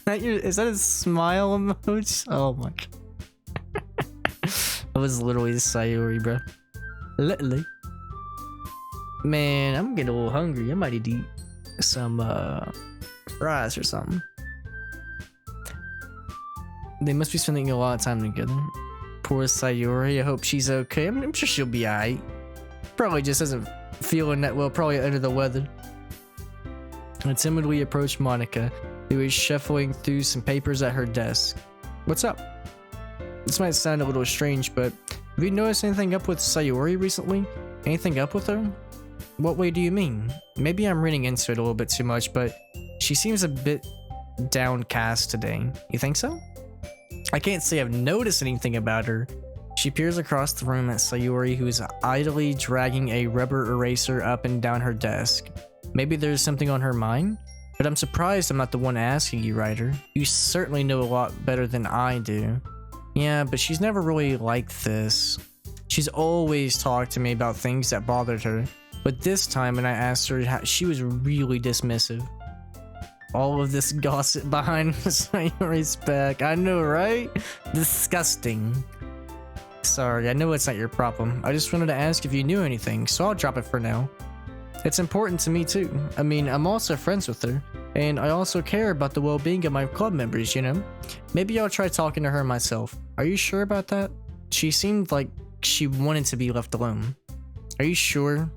that a smile emoji? Oh my god. That was literally Sayori, bro. Literally. Man, I'm getting a little hungry. I might need to eat some fries or something. They must be spending a lot of time together. Poor Sayori, I hope she's okay. I'm sure she'll be alright. Probably just isn't feeling that well, probably under the weather. I timidly approached Monica, who was shuffling through some papers at her desk. What's up? This might sound a little strange, but have you noticed anything up with Sayori recently? Anything up with her? What way do you mean? Maybe I'm reading into it a little bit too much, but she seems a bit downcast today. You think so? I can't say I've noticed anything about her. She peers across the room at Sayori, who is idly dragging a rubber eraser up and down her desk. Maybe there's something on her mind? But I'm surprised I'm not the one asking you, Ryder. You certainly know a lot better than I do. Yeah, but she's never really like this. She's always talked to me about things that bothered her, but this time when I asked her, she was really dismissive. All of this gossip behind Sayori's back. I know, right? Disgusting. Sorry, I know it's not your problem. I just wanted to ask if you knew anything, so I'll drop it for now. It's important to me too. I mean, I'm also friends with her, and I also care about the well-being of my club members, you know? Maybe I'll try talking to her myself. Are you sure about that? She seemed like she wanted to be left alone. Are you sure?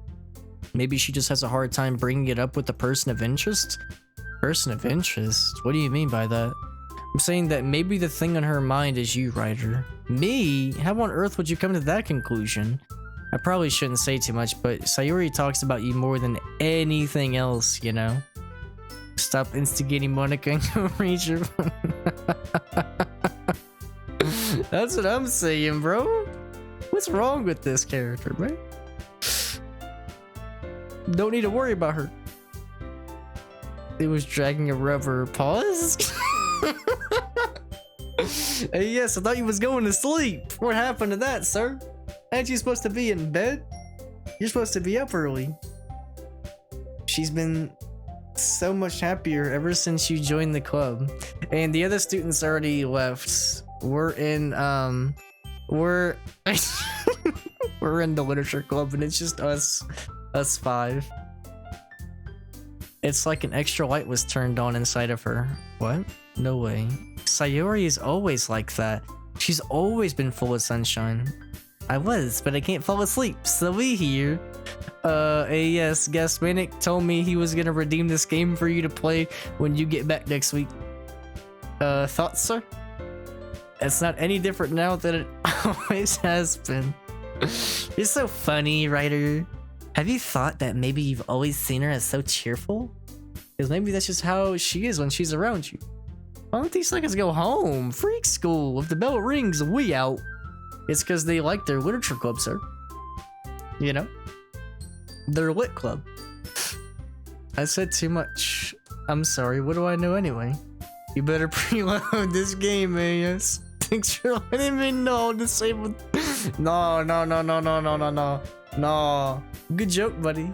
Maybe she just has a hard time bringing it up with the person of interest? Person of interest? What do you mean by that? I'm saying that maybe the thing on her mind is you, Ryder. Me? How on earth would you come to that conclusion? I probably shouldn't say too much, but Sayori talks about you more than anything else, you know? Stop instigating Monica and go read your... That's what I'm saying, bro. What's wrong with this character, man? Don't need to worry about her. It was dragging a rubber. Pause? Hey, yes, I thought you was going to sleep. What happened to that, sir? Aren't you supposed to be in bed? You're supposed to be up early. She's been so much happier ever since you joined the club. And the other students already left. We're in we're we're in the literature club and it's just us 5. It's like an extra light was turned on inside of her. What? No way. Sayori is always like that. She's always been full of sunshine. I was, but I can't fall asleep, so we here. Yes, Gasmanic told me he was gonna redeem this game for you to play when you get back next week. Thoughts, sir? It's not any different now than it always has been. You're so funny, Ryder. Have you thought that maybe you've always seen her as so cheerful? Because maybe that's just how she is when she's around you. Why don't these suckers go home? Freak school. If the bell rings, we out. It's because they like their literature club, sir. You know? Their lit club. I said too much. I'm sorry, what do I know anyway? You better preload this game, man. Yes. Thanks for letting me know. Disable. No. No. Good joke, buddy.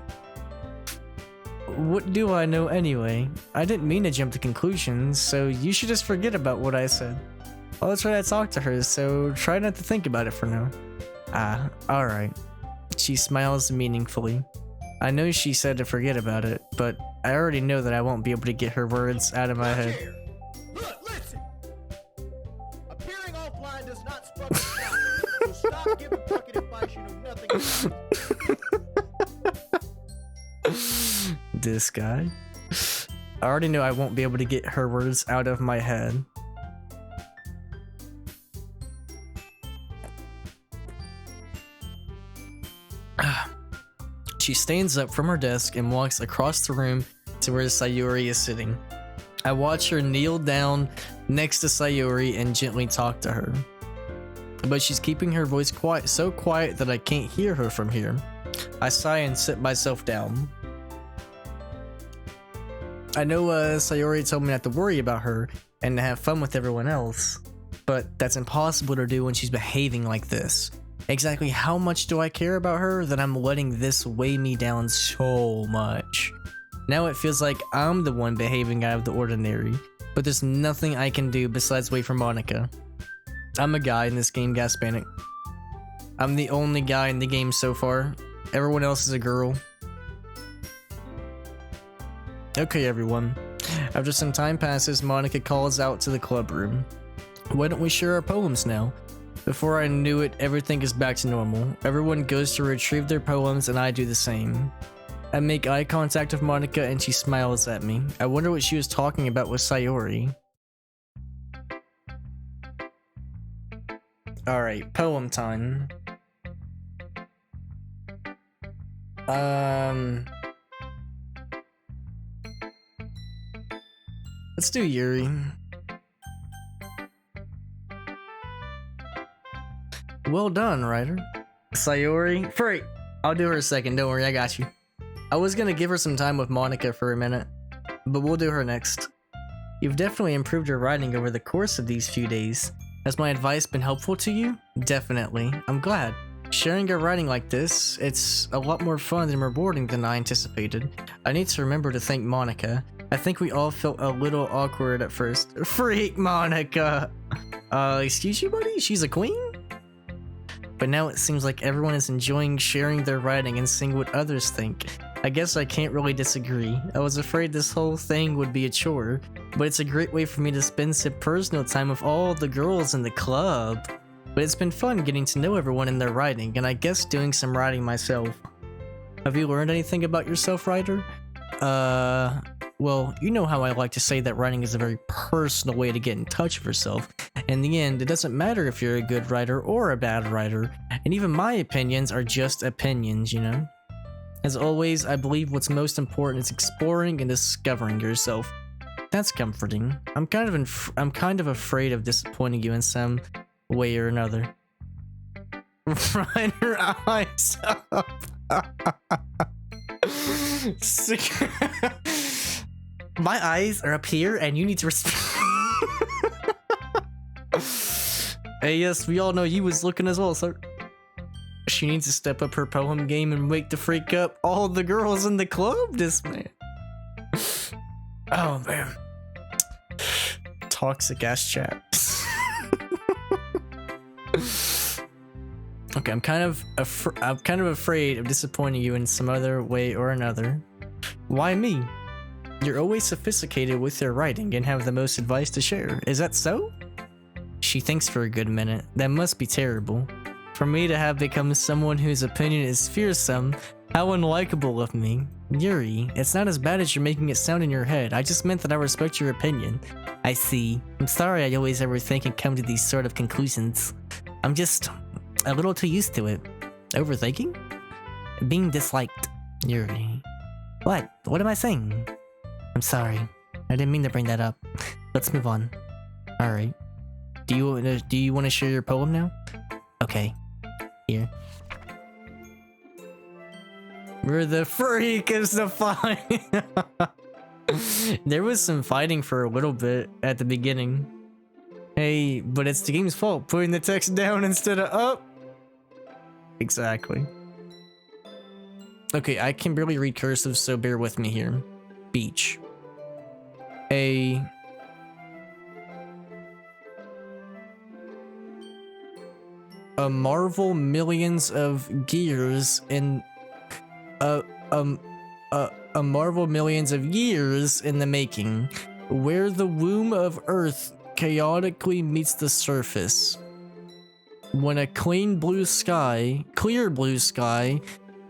What do I know anyway? I didn't mean to jump to conclusions, so you should just forget about what I said. I'll try to talk to her, so try not to think about it for now. Ah, alright. She smiles meaningfully. I know she said to forget about it, but I already know that I won't be able to get her words out of my head. Look, listen! Appearing all blind does not fucking stop. So stop giving fucking advice you know nothing about. This guy. I already know I won't be able to get her words out of my head. She stands up from her desk and walks across the room to where Sayori is sitting. I watch her kneel down next to Sayori and gently talk to her. But she's keeping her voice quiet, so quiet that I can't hear her from here. I sigh and sit myself down. I know Sayori told me not to worry about her and to have fun with everyone else, but that's impossible to do when she's behaving like this. Exactly how much do I care about her that I'm letting this weigh me down so much? Now it feels like I'm the one behaving out of the ordinary, but there's nothing I can do besides wait for Monica. I'm a guy in this game, Gaspanic. I'm the only guy in the game so far. Everyone else is a girl. Okay, everyone. After some time passes, Monica calls out to the club room. Why don't we share our poems now? Before I knew it, everything is back to normal. Everyone goes to retrieve their poems and I do the same. I make eye contact with Monica and she smiles at me. I wonder what she was talking about with Sayori. Alright, poem time. Let's do Yuri. Well done, Ryder. Sayori? Free! I'll do her a second, don't worry, I got you. I was gonna give her some time with Monica for a minute, but we'll do her next. You've definitely improved your writing over the course of these few days. Has my advice been helpful to you? Definitely. I'm glad. Sharing your writing like this, it's a lot more fun and rewarding than I anticipated. I need to remember to thank Monica. I think we all felt a little awkward at first. Freak Monica! Excuse you, buddy? She's a queen? But now it seems like everyone is enjoying sharing their writing and seeing what others think. I guess I can't really disagree. I was afraid this whole thing would be a chore, but it's a great way for me to spend some personal time with all the girls in the club. But it's been fun getting to know everyone in their writing, and I guess doing some writing myself. Have you learned anything about yourself, Ryder? Well, you know how I like to say that writing is a very personal way to get in touch with yourself. In the end, it doesn't matter if you're a good writer or a bad writer, and even my opinions are just opinions, you know? As always, I believe what's most important is exploring and discovering yourself. That's comforting. I'm kind of afraid of disappointing you in some way or another. Ryder, eyes up. My eyes are up here and you need to respect. Hey, yes, we all know you was looking as well, sir. She needs to step up her poem game and wake the freak up all the girls in the club, this man. Oh, man. Toxic ass chat. Okay, I'm kind of afraid of disappointing you in some other way or another. Why me? You're always sophisticated with your writing and have the most advice to share. Is that so? She thinks for a good minute. That must be terrible. For me to have become someone whose opinion is fearsome, how unlikable of me. Yuri, it's not as bad as you're making it sound in your head. I just meant that I respect your opinion. I see. I'm sorry I always overthink and come to these sort of conclusions. I'm just a little too used to it. Overthinking? Being disliked. Yuri. What? What am I saying? I'm sorry. I didn't mean to bring that up. Let's move on. Alright. Do you want to share your poem now? Okay. Here. We're the freak is the fight. There was some fighting for a little bit at the beginning. Hey, but it's the game's fault putting the text down instead of up. Exactly. Okay, I can barely read cursive, so bear with me here. Beach. A marvel millions of gears in a marvel millions of years in the making, where the womb of Earth chaotically meets the surface. When a clear blue sky,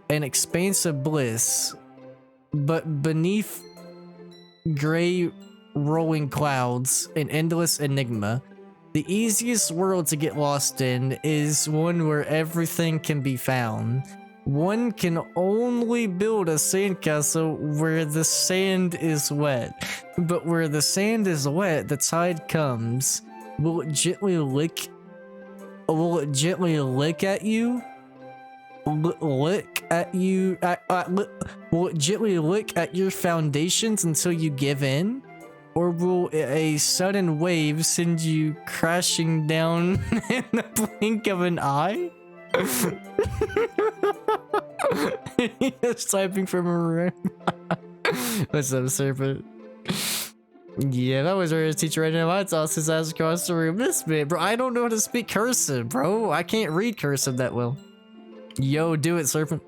an expanse of bliss, but beneath gray rolling clouds, an endless enigma. The easiest world to get lost in is one where everything can be found. One can only build a sandcastle where the sand is wet. But where the sand is wet, the tide comes. Will it gently lick at you? Lick at you? Will it gently lick at your foundations until you give in? Or will a sudden wave send you crashing down in the blink of an eye? He's typing from a room. What's up, Serpent? Yeah, that was our teacher right now. I tossed his ass across the room. This man, bro, I don't know how to speak cursive, bro. I can't read cursive that well. Yo, do it, Serpent.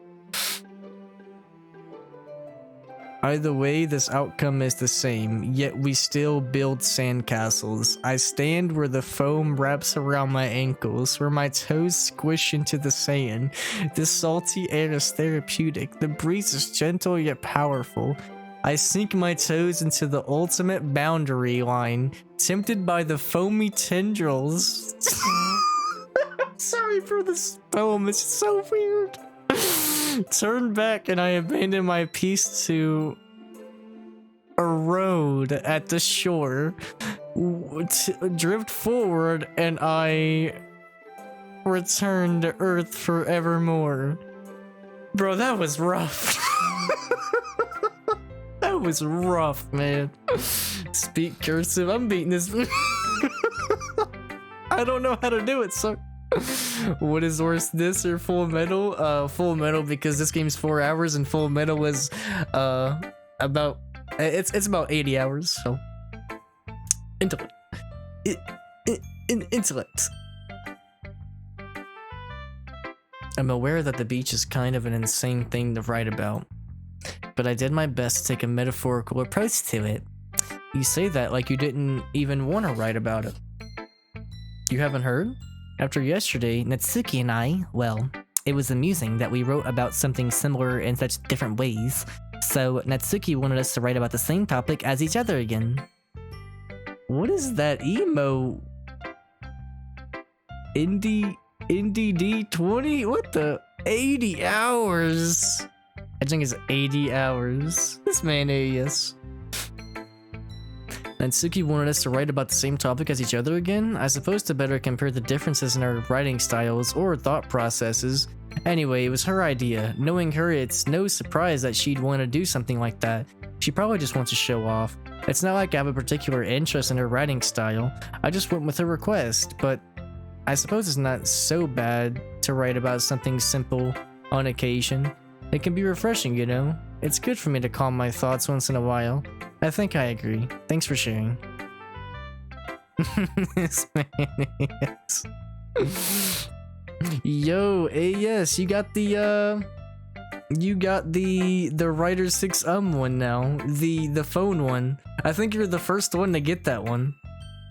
Either way, this outcome is the same, yet we still build sandcastles. I stand where the foam wraps around my ankles, where my toes squish into the sand. The salty air is therapeutic. The breeze is gentle yet powerful. I sink my toes into the ultimate boundary line, tempted by the foamy tendrils. Sorry for this poem, it's so weird. Turn back and I abandon my piece to erode at the shore. Drift forward and I return to Earth forevermore. Bro, that was rough. That was rough, man. Speak cursive. I'm beating this. I don't know how to do it, so. What is worse, this or Full Metal? Full Metal, because this game's 4 hours and Full Metal is about it's about 80 hours. So intellect, intellect. I'm aware that the beach is kind of an insane thing to write about, but I did my best to take a metaphorical approach to it. You say that like you didn't even want to write about it. You haven't heard? After yesterday, Natsuki and I, well, it was amusing that we wrote about something similar in such different ways, so Natsuki wanted us to write about the same topic as each other again. What is that emo? Indie D20? What the? 80 hours? I think it's 80 hours. This man is. Natsuki wanted us to write about the same topic as each other again? I suppose to better compare the differences in our writing styles or thought processes. Anyway, it was her idea. Knowing her, it's no surprise that she'd want to do something like that. She probably just wants to show off. It's not like I have a particular interest in her writing style. I just went with her request, but I suppose it's not so bad to write about something simple on occasion. It can be refreshing, you know? It's good for me to calm my thoughts once in a while. I think I agree. Thanks for sharing. This man is. Yo, AS, you got the You got the Writer 6 one now. The phone one. I think you're the first one to get that one.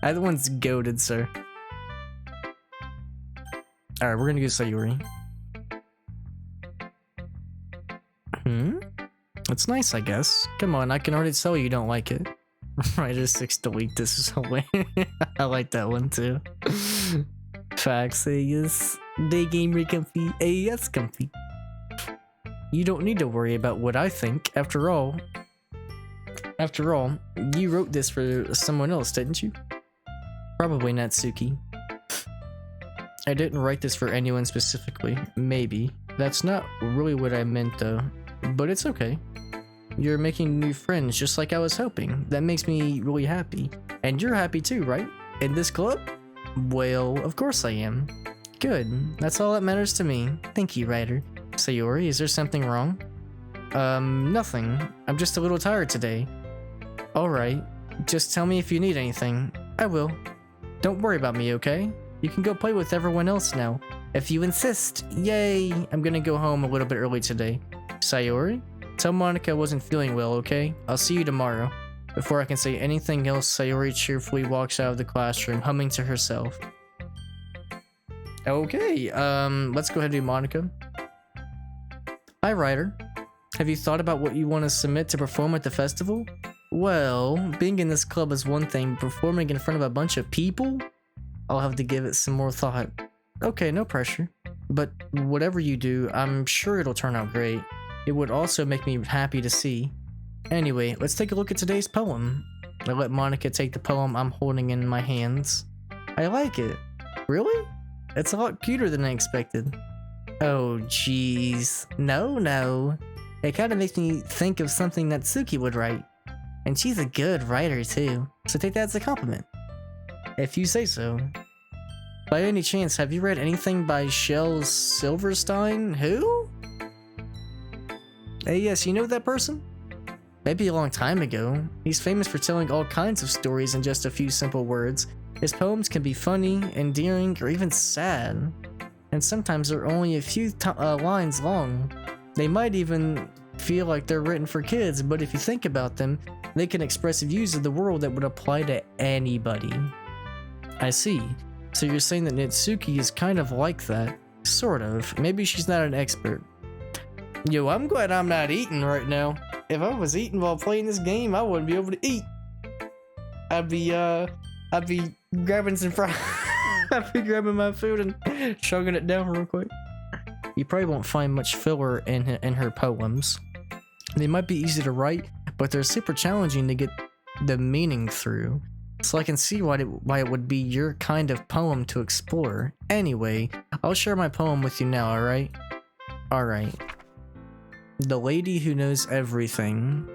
That one's goated, sir. Alright, we're gonna go Sayuri. It's nice, I guess. Come on, I can already tell you don't like it. Writer 6 delete, this is hilarious. I like that one too. Facts, yes. Day gamer comfy, AS comfy. You don't need to worry about what I think. After all, you wrote this for someone else, didn't you? Probably Natsuki. I didn't write this for anyone specifically. Maybe. That's not really what I meant though. But it's okay. You're making new friends just like I was hoping. That makes me really happy. And you're happy too, right? In this club? Well, of course I am. Good. That's all that matters to me. Thank you, writer. Sayori, is there something wrong? Nothing. I'm just a little tired today. Alright. Just tell me if you need anything. I will. Don't worry about me, okay? You can go play with everyone else now. If you insist. Yay! I'm gonna go home a little bit early today. Sayori? Tell Monica I wasn't feeling well, okay? I'll see you tomorrow. Before I can say anything else, Sayori cheerfully walks out of the classroom, humming to herself. Okay, let's go ahead and do Monica. Hi, writer. Have you thought about what you want to submit to perform at the festival? Well, being in this club is one thing, performing in front of a bunch of people? I'll have to give it some more thought. Okay, no pressure. But whatever you do, I'm sure it'll turn out great. It would also make me happy to see. Anyway, let's take a look at today's poem. I let Monica take the poem I'm holding in my hands. I like it. Really? It's a lot cuter than I expected. Oh, jeez. No. It kind of makes me think of something that Suki would write. And she's a good writer, too. So take that as a compliment. If you say so. By any chance, have you read anything by Shel Silverstein? Who? Hey, yes, you know that person? Maybe a long time ago. He's famous for telling all kinds of stories in just a few simple words. His poems can be funny, endearing, or even sad. And sometimes they're only a few lines long. They might even feel like they're written for kids, but if you think about them, they can express views of the world that would apply to anybody. I see. So you're saying that Natsuki is kind of like that? Sort of. Maybe she's not an expert. Yo, I'm glad I'm not eating right now. If I was eating while playing this game, I wouldn't be able to eat. I'd be grabbing some fries. I'd be grabbing my food and chugging it down real quick. You probably won't find much filler in her poems. They might be easy to write, but they're super challenging to get the meaning through. So I can see why it would be your kind of poem to explore. Anyway, I'll share my poem with you now, alright? Alright. The Lady Who Knows Everything.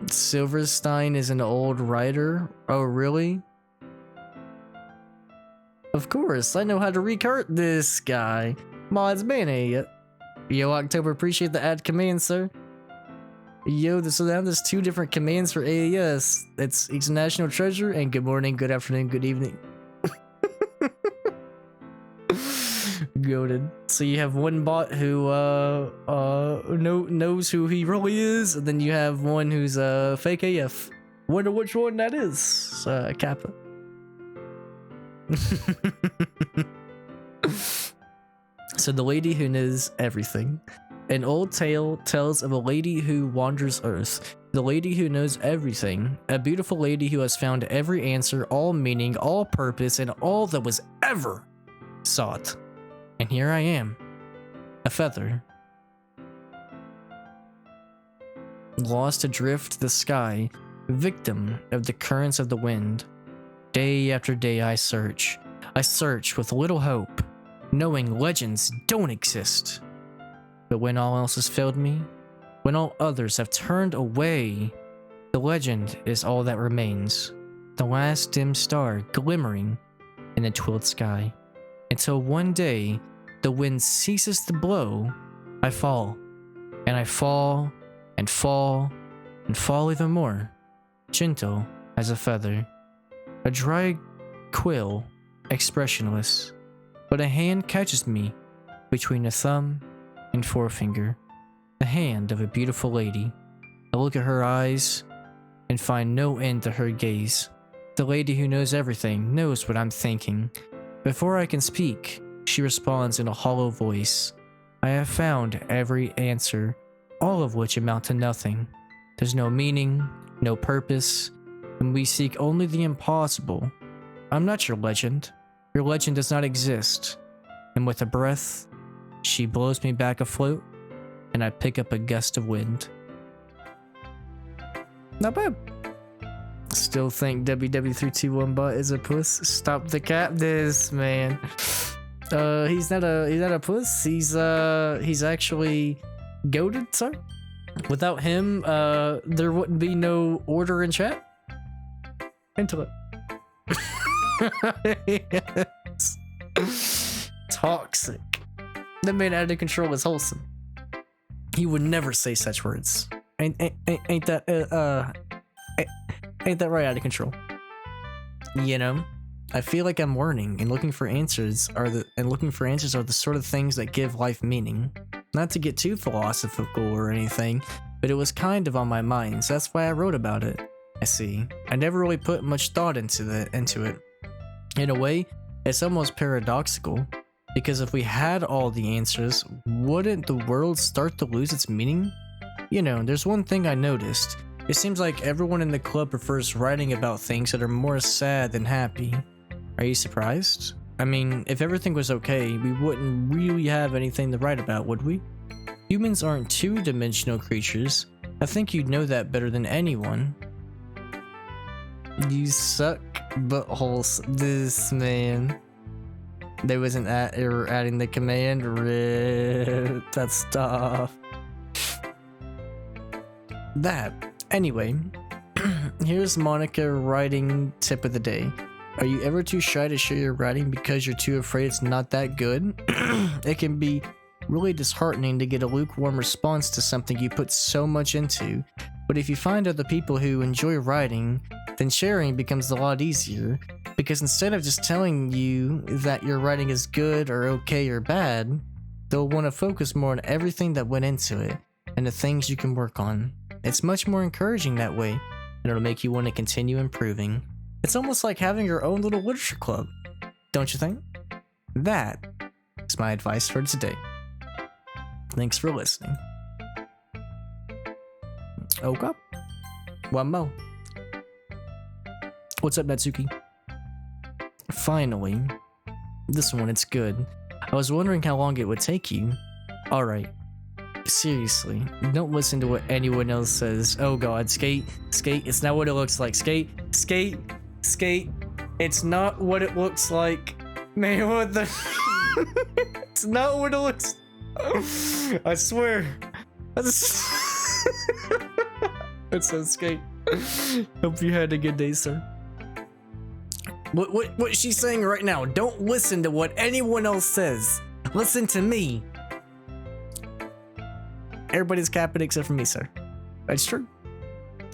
Silverstein is an old writer? Oh, really? Of course, I know how to recart this guy. Mods bane. Yo, October, appreciate the add command, sir. Yo, so now there's two different commands for AAS. It's National Treasure and good morning, good afternoon, good evening. Goated. So you have one bot who knows who he really is, and then you have one who's fake AF. Wonder which one that is. Kappa. So the Lady Who Knows Everything. An old tale tells of a lady who wanders Earth. The lady who knows everything. A beautiful lady who has found every answer, all meaning, all purpose, and all that was ever sought. And here I am, a feather, lost adrift the sky, victim of the currents of the wind. Day after day I search with little hope, knowing legends don't exist. But when all else has failed me, when all others have turned away, the legend is all that remains, the last dim star glimmering in the twilled sky. Until one day, the wind ceases to blow, I fall, and I fall, and fall, and fall even more, gentle as a feather. A dry quill, expressionless, but a hand catches me between the thumb and forefinger, the hand of a beautiful lady. I look at her eyes and find no end to her gaze. The lady who knows everything knows what I'm thinking. Before I can speak, she responds in a hollow voice. I have found every answer, all of which amount to nothing. There's no meaning, no purpose, and we seek only the impossible. I'm not your legend. Your legend does not exist. And with a breath, she blows me back afloat, and I pick up a gust of wind. Not bad. Still think WW321 bot is a puss. Stop the cap, this man. He's not a puss. He's actually goated, sir. Without him, there wouldn't be no order in chat. Into it. Yes. Toxic. That man out of control is wholesome. He would never say such words. Ain't that right out of control? You know, I feel like I'm learning, and looking for answers are the sort of things that give life meaning. Not to get too philosophical or anything, but it was kind of on my mind, so that's why I wrote about it. I see. I never really put much thought into it. In a way, it's almost paradoxical, because if we had all the answers, wouldn't the world start to lose its meaning? You know, there's one thing I noticed. It seems like everyone in the club prefers writing about things that are more sad than happy. Are you surprised? I mean, if everything was okay, we wouldn't really have anything to write about, would we? Humans aren't two-dimensional creatures. I think you'd know that better than anyone. You suck buttholes, this man. There was an error adding the command. Rip. That's tough. That. Anyway, here's Monica writing tip of the day. Are you ever too shy to share your writing because you're too afraid it's not that good? It can be really disheartening to get a lukewarm response to something you put so much into, but if you find other people who enjoy writing, then sharing becomes a lot easier, because instead of just telling you that your writing is good or okay or bad, they'll want to focus more on everything that went into it and the things you can work on. It's much more encouraging that way, and it'll make you want to continue improving. It's almost like having your own little literature club, don't you think? That is my advice for today. Thanks for listening. Okay. One more. What's up, Natsuki? Finally. This one, it's good. I was wondering how long it would take you. Alright. Seriously, don't listen to what anyone else says. Oh god, skate, it's not what it looks like. Skate, it's not what it looks like. Man, what the it's not what it looks I swear. It says skate. Hope you had a good day, sir. What she's saying right now, don't listen to what anyone else says. Listen to me. Everybody's capping except for me, sir. That's true.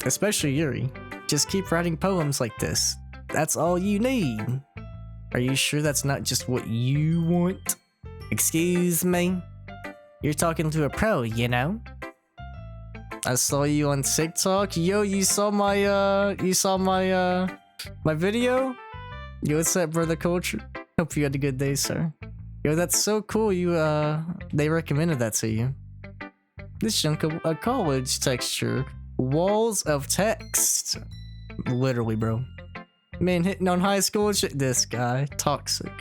Especially Yuri. Just keep writing poems like this. That's all you need. Are you sure that's not just what you want? Excuse me? You're talking to a pro, you know? I saw you on TikTok. Yo, you saw my my video? Yo, what's up, brother culture? Hope you had a good day, sir. Yo, that's so cool they recommended that to you. This chunk of a college texture. Walls of text. Literally, bro. Man hitting on high school shit. This guy. Toxic.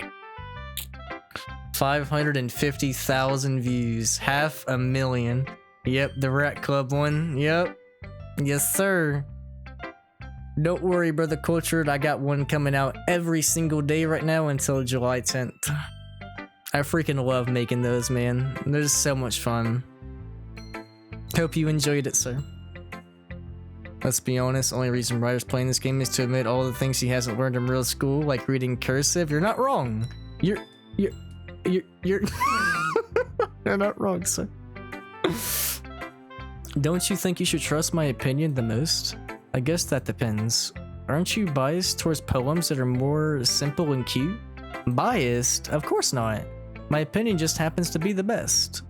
550,000 views. 500,000. Yep, the Rat Club one. Yep. Yes, sir. Don't worry, brother cultured. I got one coming out every single day right now until July 10th. I freaking love making those, man. They're just so much fun. Hope you enjoyed it, sir. Let's be honest, only reason Ryder's playing this game is to admit all the things he hasn't learned in real school, like reading cursive. You're not wrong. You're you're not wrong, sir. Don't you think you should trust my opinion the most? I guess that depends. Aren't you biased towards poems that are more simple and cute? Biased? Of course not. My opinion just happens to be the best.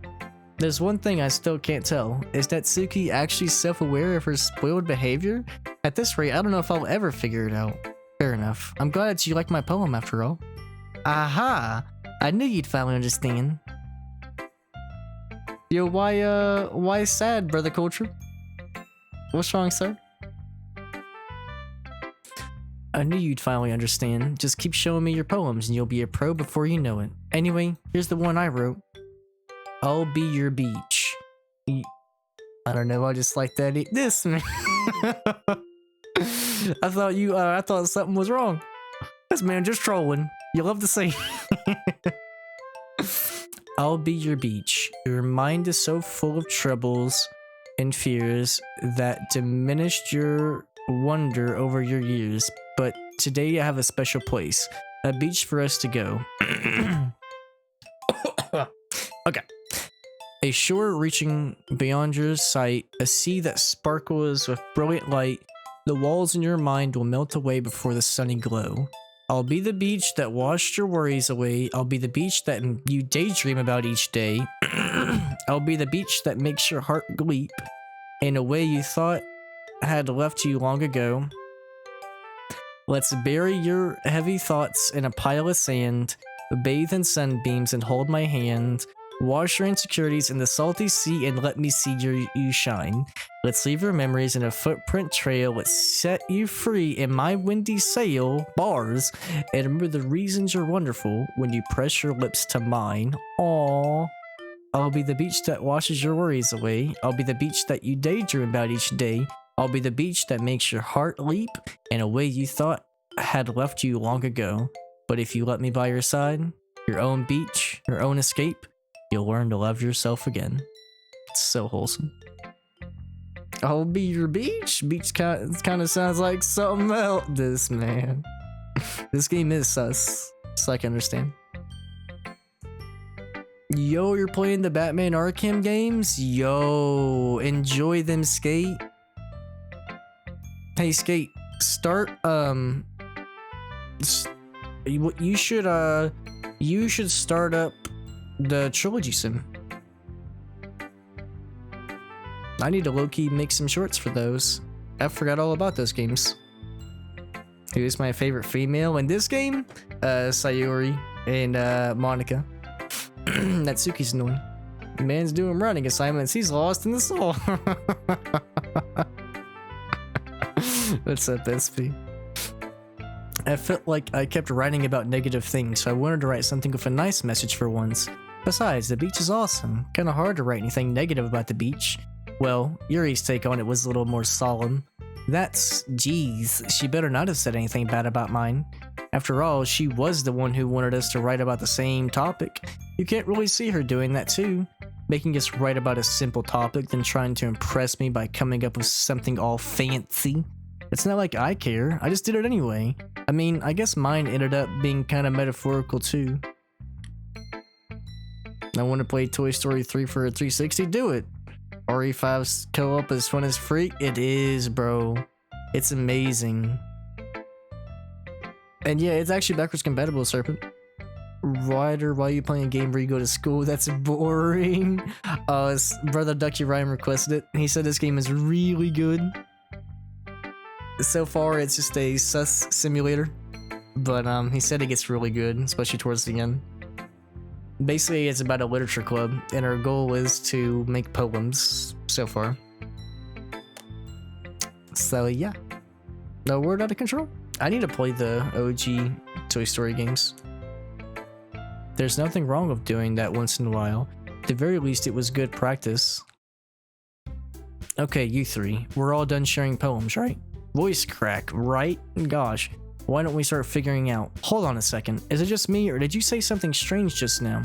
There's one thing I still can't tell. Is that Suki actually self-aware of her spoiled behavior? At this rate, I don't know if I'll ever figure it out. Fair enough. I'm glad that you like my poem after all. Aha! I knew you'd finally understand. Yo, why sad, brother culture? What's wrong, sir? I knew you'd finally understand. Just keep showing me your poems and you'll be a pro before you know it. Anyway, here's the one I wrote. I'll be your beach. I don't know, I just like that. This, man. I thought something was wrong. This man just trolling. You love to see. I'll be your beach. Your mind is so full of troubles and fears that diminished your wonder over your years. But today I have a special place. A beach for us to go. Okay. A shore reaching beyond your sight, a sea that sparkles with brilliant light. The walls in your mind will melt away before the sunny glow. I'll be the beach that washed your worries away. I'll be the beach that you daydream about each day. I'll be the beach that makes your heart leap in a way you thought had left you long ago. Let's bury your heavy thoughts in a pile of sand, bathe in sunbeams and hold my hand. Wash your insecurities in the salty sea and let me see you shine. Let's leave your memories in a footprint trail. Let's set you free in my windy sail, bars, and remember the reasons you're wonderful when you press your lips to mine. Aww. I'll be the beach that washes your worries away. I'll be the beach that you daydream about each day. I'll be the beach that makes your heart leap in a way you thought had left you long ago. But if you let me by your side, your own beach, your own escape, you'll learn to love yourself again. It's so wholesome. I'll be your beach. Beach kind of sounds like something else. This man. This game is sus. So I can understand. Yo, you're playing the Batman Arkham games? Yo, enjoy them, Skate. Hey, Skate, start, you should start up the trilogy sim. I need to low-key make some shorts for those. I forgot all about those games. Who's my favorite female in this game? Sayori and Monica. Natsuki's annoying. The man's doing running assignments. He's lost in the soul. What's up, SP? I felt like I kept writing about negative things, so I wanted to write something with a nice message for once. Besides, the beach is awesome. Kinda hard to write anything negative about the beach. Well, Yuri's take on it was a little more solemn. Geez, she better not have said anything bad about mine. After all, she was the one who wanted us to write about the same topic. You can't really see her doing that too. Making us write about a simple topic, then trying to impress me by coming up with something all fancy. It's not like I care, I just did it anyway. I mean, I guess mine ended up being kinda metaphorical too. I want to play Toy Story 3 for a 360, do it. RE5's co-op is fun as freak. It is, bro. It's amazing. And yeah, it's actually backwards compatible, Serpent. Ryder, why are you playing a game where you go to school? That's boring. His brother Ducky Ryan requested it. He said this game is really good. So far, it's just a sus simulator. But he said it gets really good, especially towards the end. Basically, it's about a literature club, and our goal is to make poems so far. So yeah. No, we're out of control. I need to play the OG Toy Story games. There's nothing wrong with doing that once in a while. At the very least, it was good practice. Okay, you three. We're all done sharing poems, right? Voice crack, right? Gosh. Why don't we start figuring out? Hold on a second. Is it just me, or did you say something strange just now?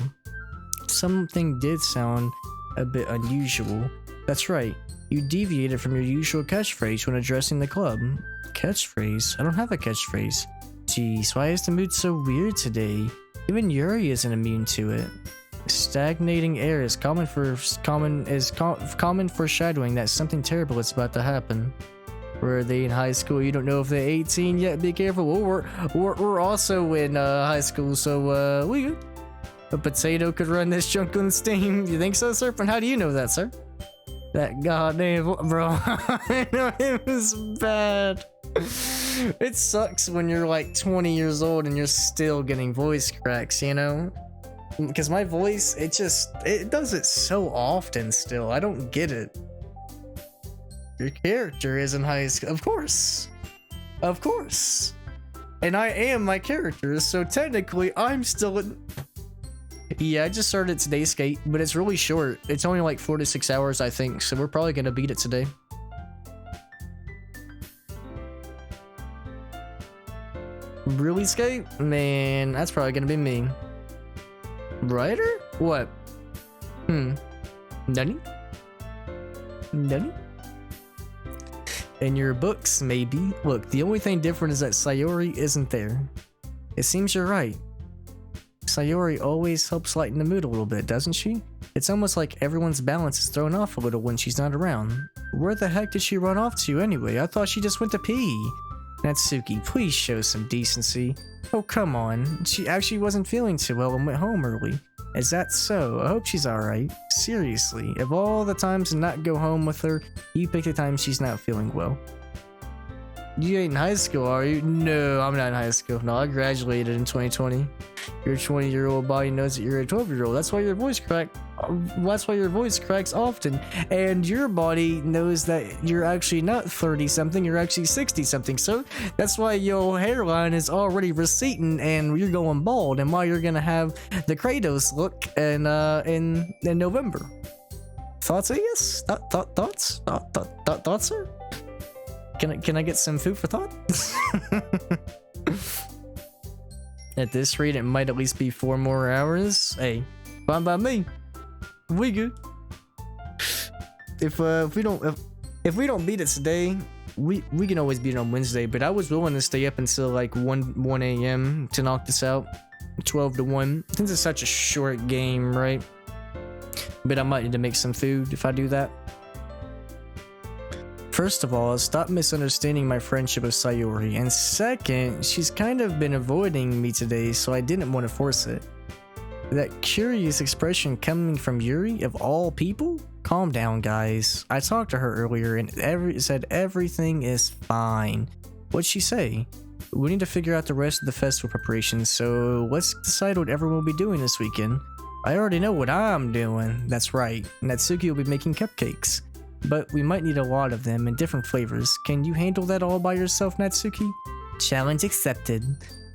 Something did sound a bit unusual. That's right. You deviated from your usual catchphrase when addressing the club. Catchphrase? I don't have a catchphrase. Geez, why is the mood so weird today? Even Yuri isn't immune to it. Stagnating air is common foreshadowing that something terrible is about to happen. Were they in high school? You don't know if they're 18 yet. Be careful. Well, we're also in high school, so we good. A potato could run this junk on Steam. You think so, Serpent? How do you know that, sir? That goddamn bro. I know it was bad. It sucks when you're like 20 years old and you're still getting voice cracks, you know? Because my voice, it does it so often still. I don't get it. Your character is in high school. Of course. Of course. And I am my character, so technically I'm still in... Yeah, I just started today's skate, but it's really short. It's only like 4 to 6 hours, I think, so we're probably gonna beat it today. Really, skate? Man, that's probably gonna be me. Writer? What? Nani? Nani? In your books, maybe. Look, the only thing different is that Sayori isn't there. It seems you're right. Sayori always helps lighten the mood a little bit, doesn't she? It's almost like everyone's balance is thrown off a little when she's not around. Where the heck did she run off to anyway? I thought she just went to pee. Natsuki, please show some decency. Oh, come on. She actually wasn't feeling too well and went home early. Is that so? I hope she's alright. Seriously, of all the times to not go home with her, you pick the time she's not feeling well. You ain't in high school, are you? No, I'm not in high school. No, I graduated in 2020. Your 20-year-old body knows that you're a 12-year-old. That's why your voice cracks often. And your body knows that you're actually not 30-something, you're actually 60-something, sir. That's why your hairline is already receding and you're going bald, and why you're gonna have the Kratos look in November. Thoughts, I guess? Thoughts? Thoughts, sir? Can I get some food for thought? At this rate, it might at least be 4 more hours. Hey, fine by me. We good. If we don't beat it today, we can always beat it on Wednesday. But I was willing to stay up until like 1 a.m. to knock this out, 12 to 1. Since it's such a short game, right? But I might need to make some food if I do that. First of all, stop misunderstanding my friendship with Sayori, and second, she's kind of been avoiding me today, so I didn't want to force it. That curious expression coming from Yuri, of all people? Calm down, guys. I talked to her earlier and said everything is fine. What'd she say? We need to figure out the rest of the festival preparations, so let's decide what everyone will be doing this weekend. I already know what I'm doing. That's right. Natsuki will be making cupcakes. But we might need a lot of them in different flavors. Can you handle that all by yourself, Natsuki? Challenge accepted.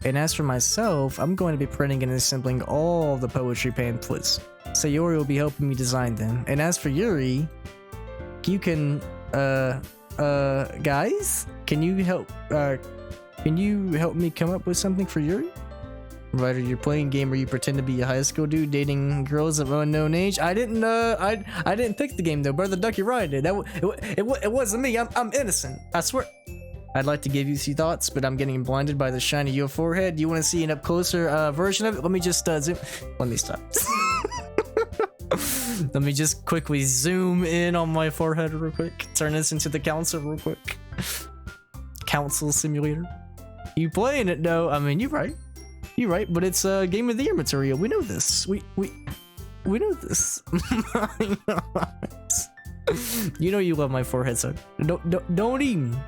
And as for myself, I'm going to be printing and assembling all the poetry pamphlets. Sayori will be helping me design them. And as for Yuri, you can, guys? Can you help me come up with something for Yuri? Ryder, you're playing a game where you pretend to be a high school dude dating girls of unknown age. I didn't pick the game though. Brother Ducky Ryan did. It wasn't me. I'm innocent. I swear. I'd like to give you some thoughts, but I'm getting blinded by the shiny of your forehead. You want to see an up closer version of it? Let me just zoom. Let me stop. Let me just quickly zoom in on my forehead real quick. Turn this into the council real quick. Council simulator. You playing it though? I mean, you're right. You're right, but it's a game of the year material. We know this. We know this. You know you love my forehead, so don't even.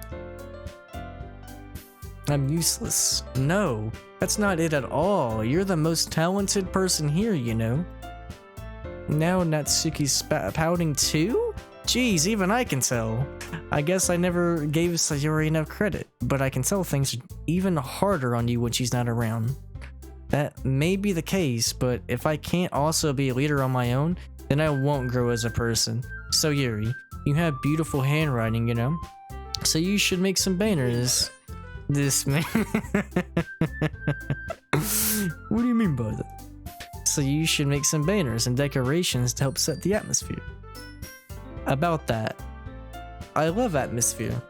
I'm useless. No, that's not it at all. You're the most talented person here, you know. Now Natsuki's pouting too? Jeez, even I can tell. I guess I never gave Sayori enough credit, but I can tell things are even harder on you when she's not around. That may be the case, but if I can't also be a leader on my own, then I won't grow as a person. So Yuri, you have beautiful handwriting, you know? So you should make some banners. This man. What do you mean by that? So you should make some banners and decorations to help set the atmosphere. About that, I love atmosphere.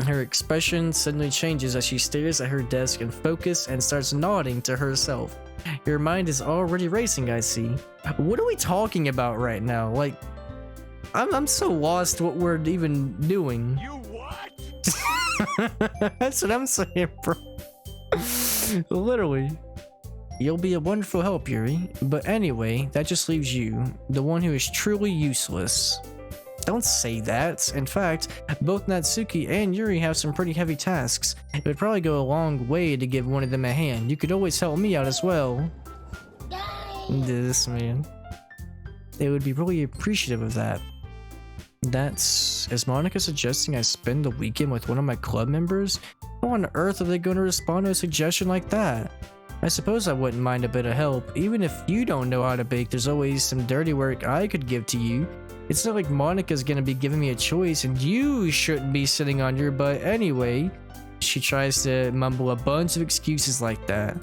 Her expression suddenly changes as she stares at her desk in focus and starts nodding to herself. Your mind is already racing, I see. What are we talking about right now? Like, I'm so lost what we're even doing. You what? That's what I'm saying, bro. Literally. You'll be a wonderful help, Yuri. But anyway, that just leaves you, the one who is truly useless. Don't say that. In fact, both Natsuki and Yuri have some pretty heavy tasks. It would probably go a long way to give one of them a hand. You could always help me out as well. This man. They would be really appreciative of that. Is Monica suggesting I spend the weekend with one of my club members? How on earth are they going to respond to a suggestion like that? I suppose I wouldn't mind a bit of help. Even if you don't know how to bake, there's always some dirty work I could give to you. It's not like Monica's gonna be giving me a choice and you shouldn't be sitting on your butt anyway. She tries to mumble a bunch of excuses like that.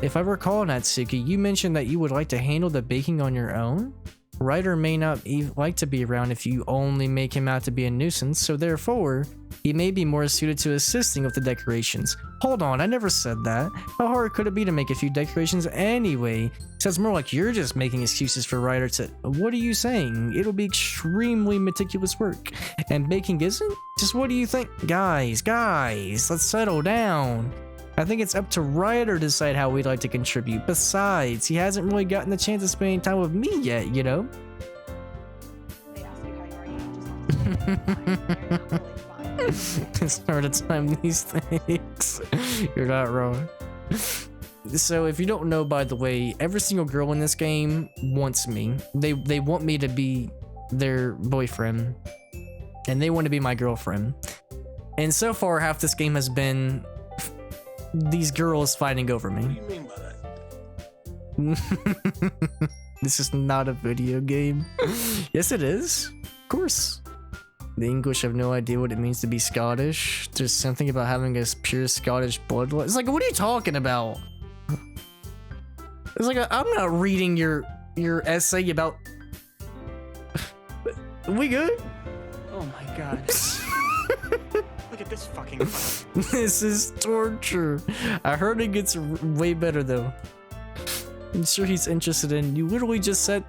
If I recall, Natsuki, you mentioned that you would like to handle the baking on your own? Ryder may not like to be around if you only make him out to be a nuisance, so therefore, he may be more suited to assisting with the decorations. Hold on, I never said that. How hard could it be to make a few decorations anyway? Sounds more like you're just making excuses for Ryder to— What are you saying? It'll be extremely meticulous work. And baking isn't? Just what do you think? Guys, let's settle down. I think it's up to Ryder to decide how we'd like to contribute. Besides, he hasn't really gotten the chance of spending time with me yet, you know? They ask you how you are, you just have to say, "I'm really fine." It's hard to time these things. You're not wrong. So if you don't know, by the way, every single girl in this game wants me. They want me to be their boyfriend. And they want to be my girlfriend. And so far, half this game has been these girls fighting over me. What do you mean by that? This is not a video game. Yes, it is. Of course. The English have no idea what it means to be Scottish. There's something about having a pure Scottish bloodline. It's like, what are you talking about? It's like, I'm not reading your essay about. We good? Oh my god. Look at this fucking clown. This is torture. I heard it gets way better though. I'm sure he's interested in. You literally just said,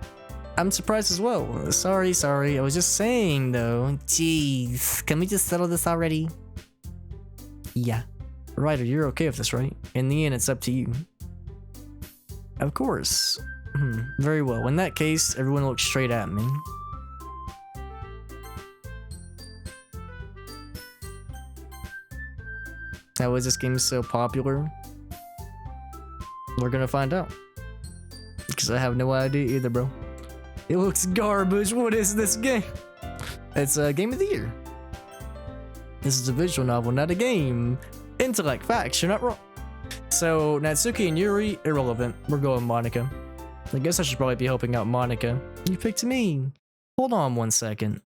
I'm surprised as well. Sorry. I was just saying though. Jeez. Can we just settle this already? Yeah. Ryder, you're okay with this, right? In the end, it's up to you. Of course. Very well. In that case, everyone looks straight at me. How is this game so popular? We're gonna find out. Because I have no idea either, bro. It looks garbage. What is this game? It's a game of the year. This is a visual novel, not a game. Intellect, facts, you're not wrong. So, Natsuki and Yuri, irrelevant. We're going Monica. I guess I should probably be helping out Monica. You picked me. Hold on one second.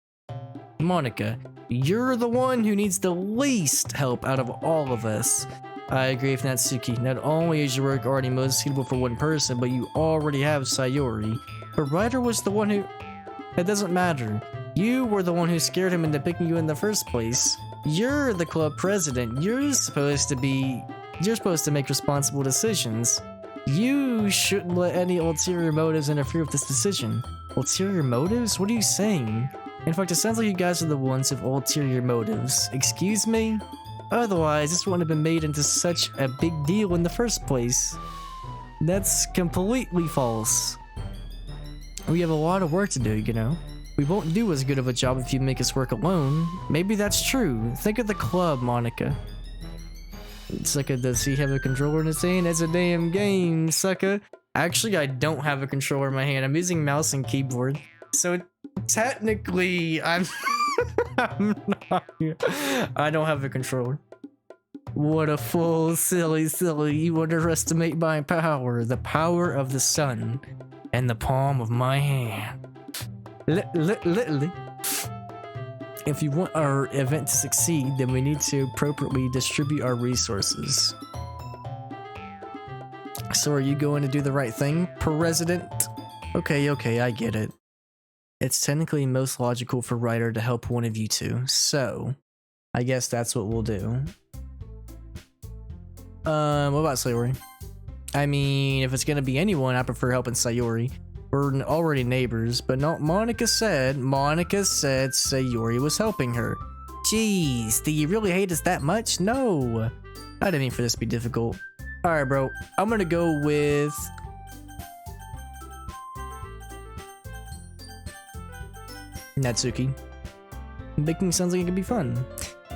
Monica, you're the one who needs the least help out of all of us. I agree with Natsuki. Not only is your work already most suitable for one person, but you already have Sayori. But Ryder was the one who— It doesn't matter. You were the one who scared him into picking you in the first place. You're the club president. You're supposed to make responsible decisions. You shouldn't let any ulterior motives interfere with this decision. Ulterior motives? What are you saying? In fact, it sounds like you guys are the ones with ulterior motives. Excuse me? Otherwise, this wouldn't have been made into such a big deal in the first place. That's completely false. We have a lot of work to do, you know? We won't do as good of a job if you make us work alone. Maybe that's true. Think of the club, Monica. Sucker, does he have a controller in his hand? It's a damn game, sucker. Actually, I don't have a controller in my hand. I'm using mouse and keyboard. So technically, I'm not here. I don't have a controller. What a fool, silly. You underestimate my power. The power of the sun and the palm of my hand. Literally. If you want our event to succeed, then we need to appropriately distribute our resources. So are you going to do the right thing, President? Okay, I get it. It's technically most logical for Ryder to help one of you two, so I guess that's what we'll do. What about Sayori? I mean, if it's gonna be anyone, I prefer helping Sayori. We're already neighbors, but no, Monica said Sayori was helping her. Jeez, do you really hate us that much? No. I didn't mean for this to be difficult. All right, bro. I'm gonna go with. Natsuki. Baking sounds like it could be fun.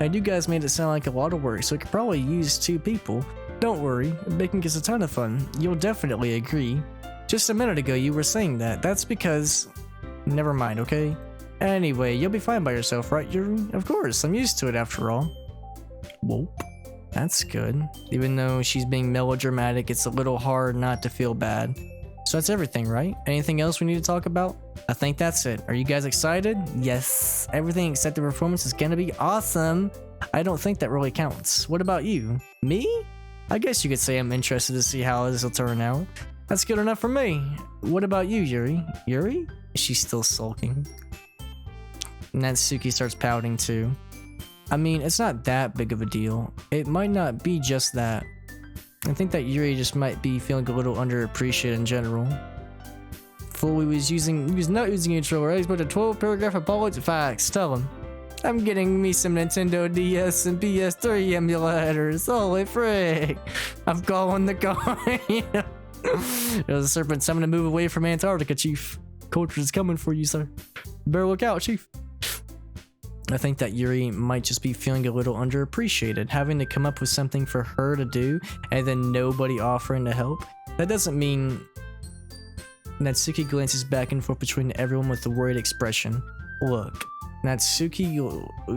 And you guys made it sound like a lot of work, so it could probably use 2 people. Don't worry, baking is a ton of fun. You'll definitely agree. Just a minute ago, you were saying that. That's because. Never mind, okay? Anyway, you'll be fine by yourself, right, Yuri? Of course, I'm used to it after all. Whoop. That's good. Even though she's being melodramatic, it's a little hard not to feel bad. So that's everything, right? Anything else we need to talk about? I think that's it. Are you guys excited? Yes. Everything except the performance is gonna be awesome. I don't think that really counts. What about you? Me? I guess you could say I'm interested to see how this will turn out. That's good enough for me. What about you, Yuri? Yuri? She's still sulking. Natsuki starts pouting too. I mean, it's not that big of a deal. It might not be just that. I think that Yuri just might be feeling a little underappreciated in general. He was not using a troll, right? He's put a 12-paragraph apology. Facts. Tell him. I'm getting me some Nintendo DS and PS3 emulators. Holy frick. I'm calling the coin. There's a serpent. I'm gonna move away from Antarctica, Chief. Culture is coming for you, sir. Better look out, Chief. I think that Yuri might just be feeling a little underappreciated, having to come up with something for her to do and then nobody offering to help. That doesn't mean. Natsuki glances back and forth between everyone with a worried expression. Look, Natsuki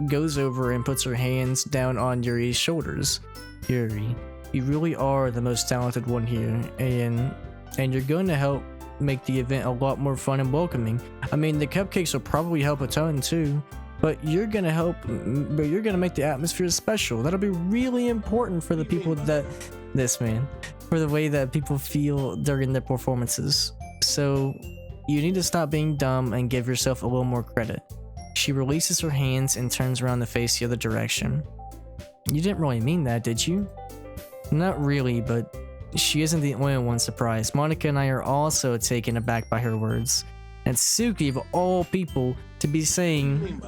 goes over and puts her hands down on Yuri's shoulders. Yuri, you really are the most talented one here, and you're going to help make the event a lot more fun and welcoming. I mean, the cupcakes will probably help a ton too. But you're gonna make the atmosphere special. That'll be really important for the people for the way that people feel during their performances. So you need to stop being dumb and give yourself a little more credit. She releases her hands and turns around to face the other direction. You didn't really mean that, did you? Not really, but she isn't the only one surprised. Monica and I are also taken aback by her words. And Natsuki, of all people, to be saying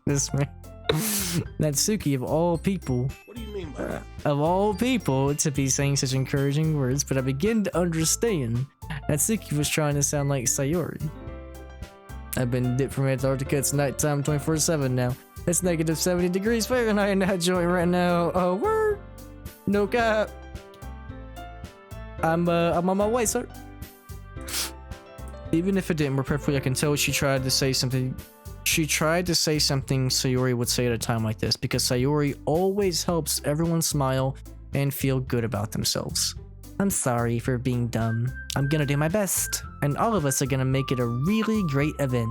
this man. Natsuki, of all people, What do you mean by that? of all people, to be saying such encouraging words, but I begin to understand. Natsuki was trying to sound like Sayori. I've been dipped from Antarctica. It's nighttime 24/7 now. It's negative 70 degrees Fahrenheit in that joint right now. Oh, word. No cap. I'm on my way, sir. Even if it didn't work perfectly, I can tell she tried to say something. She tried to say something Sayori would say at a time like this, because Sayori always helps everyone smile and feel good about themselves. I'm sorry for being dumb. I'm gonna do my best, and all of us are gonna make it a really great event.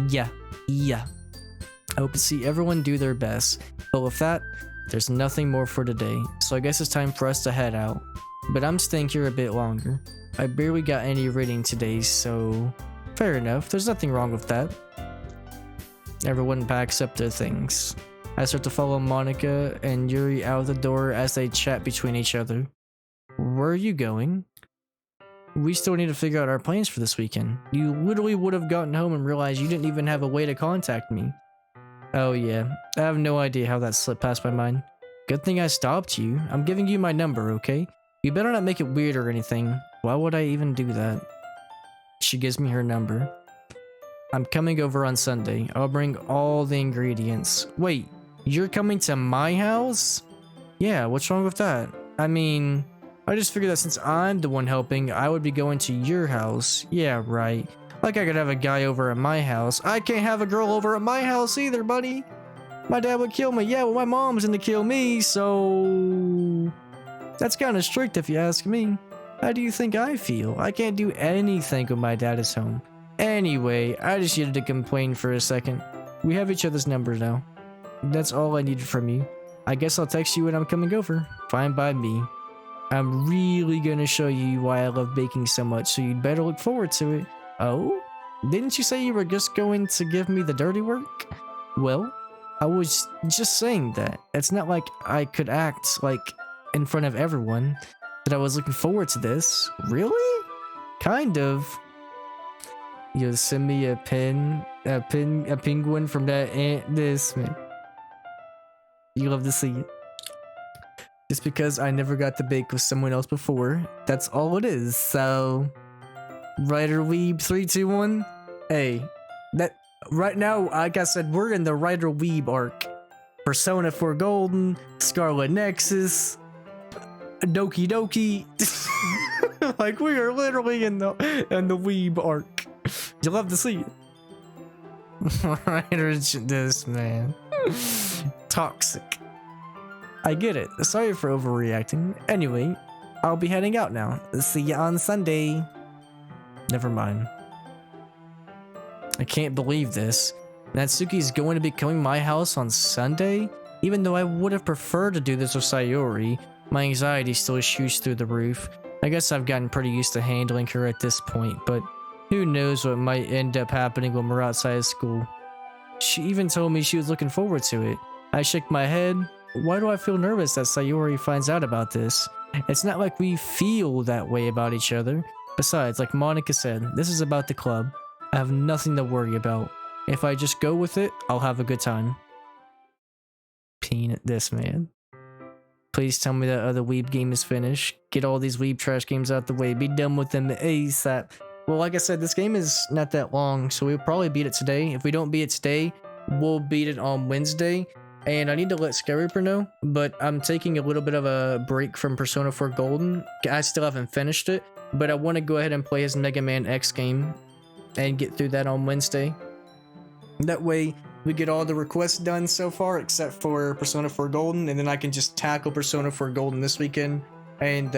Yeah. I hope to see everyone do their best, but with that, there's nothing more for today, so I guess it's time for us to head out. But I'm staying here a bit longer. I barely got any reading today, so fair enough. There's nothing wrong with that. Everyone packs up their things. I start to follow Monica and Yuri out the door as they chat between each other. Where are you going? We still need to figure out our plans for this weekend. You literally would have gotten home and realized you didn't even have a way to contact me. Oh yeah, I have no idea how that slipped past my mind. Good thing I stopped you. I'm giving you my number, okay? You better not make it weird or anything. Why would I even do that? She gives me her number. I'm coming over on Sunday. I'll bring all the ingredients. Wait, you're coming to my house? Yeah, what's wrong with that? I mean, I just figured that since I'm the one helping, I would be going to your house. Yeah, right. Like I could have a guy over at my house. I can't have a girl over at my house either, buddy. My dad would kill me. Yeah, well, my mom's gonna kill me, so... That's kind of strict if you ask me. How do you think I feel? I can't do anything when my dad is home. Anyway, I just needed to complain for a second. We have each other's numbers now. That's all I needed from you. I guess I'll text you when I'm coming over. Fine by me. I'm really gonna show you why I love baking so much, so you'd better look forward to it. Oh? Didn't you say you were just going to give me the dirty work? Well, I was just saying that. It's not like I could act like in front of everyone that I was looking forward to this. Really? Kind of. You'll send me a penguin from that ant. This man. You love to see it. Just because I never got to bake with someone else before. That's all it is. So, Writer Weeb 321. Hey, that right now, like I said, we're in the Writer Weeb arc. Persona 4 Golden, Scarlet Nexus, Doki Doki. Like we are literally in the Weeb arc. You'll love to see it. Writer this man. Toxic. I get it. Sorry for overreacting. Anyway, I'll be heading out now. See ya on Sunday. Never mind. I can't believe this. Natsuki's going to be coming to my house on Sunday? Even though I would have preferred to do this with Sayori, my anxiety still shoots through the roof. I guess I've gotten pretty used to handling her at this point, but who knows what might end up happening when we're outside of school. She even told me she was looking forward to it. I shook my head. Why do I feel nervous that Sayori finds out about this? It's not like we feel that way about each other. Besides, like Monica said, this is about the club. I have nothing to worry about. If I just go with it, I'll have a good time. Peanut this man. Please tell me that other Weeb game is finished. Get all these Weeb trash games out the way. Be done with them ASAP. Well, like I said, this game is not that long, so we'll probably beat it today. If we don't beat it today, we'll beat it on Wednesday. And I need to let Skyreaper know, but I'm taking a little bit of a break from Persona 4 Golden. I still haven't finished it, but I want to go ahead and play his Mega Man X game and get through that on Wednesday. That way, we get all the requests done so far, except for Persona 4 Golden, and then I can just tackle Persona 4 Golden this weekend and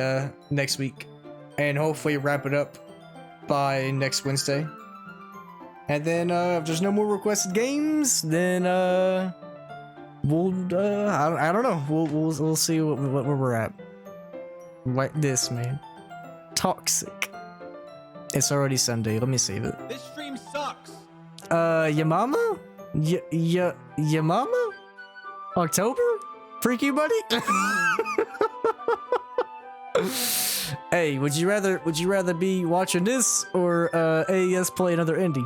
next week, and hopefully wrap it up by next Wednesday. And then if there's no more requested games, then we'll I don't know. We'll see where we're at. Like this man, toxic. It's already Sunday. Let me save it. This stream sucks. Your mama? Your mama? October? Freaky buddy? Hey, would you rather be watching this or AES play another indie?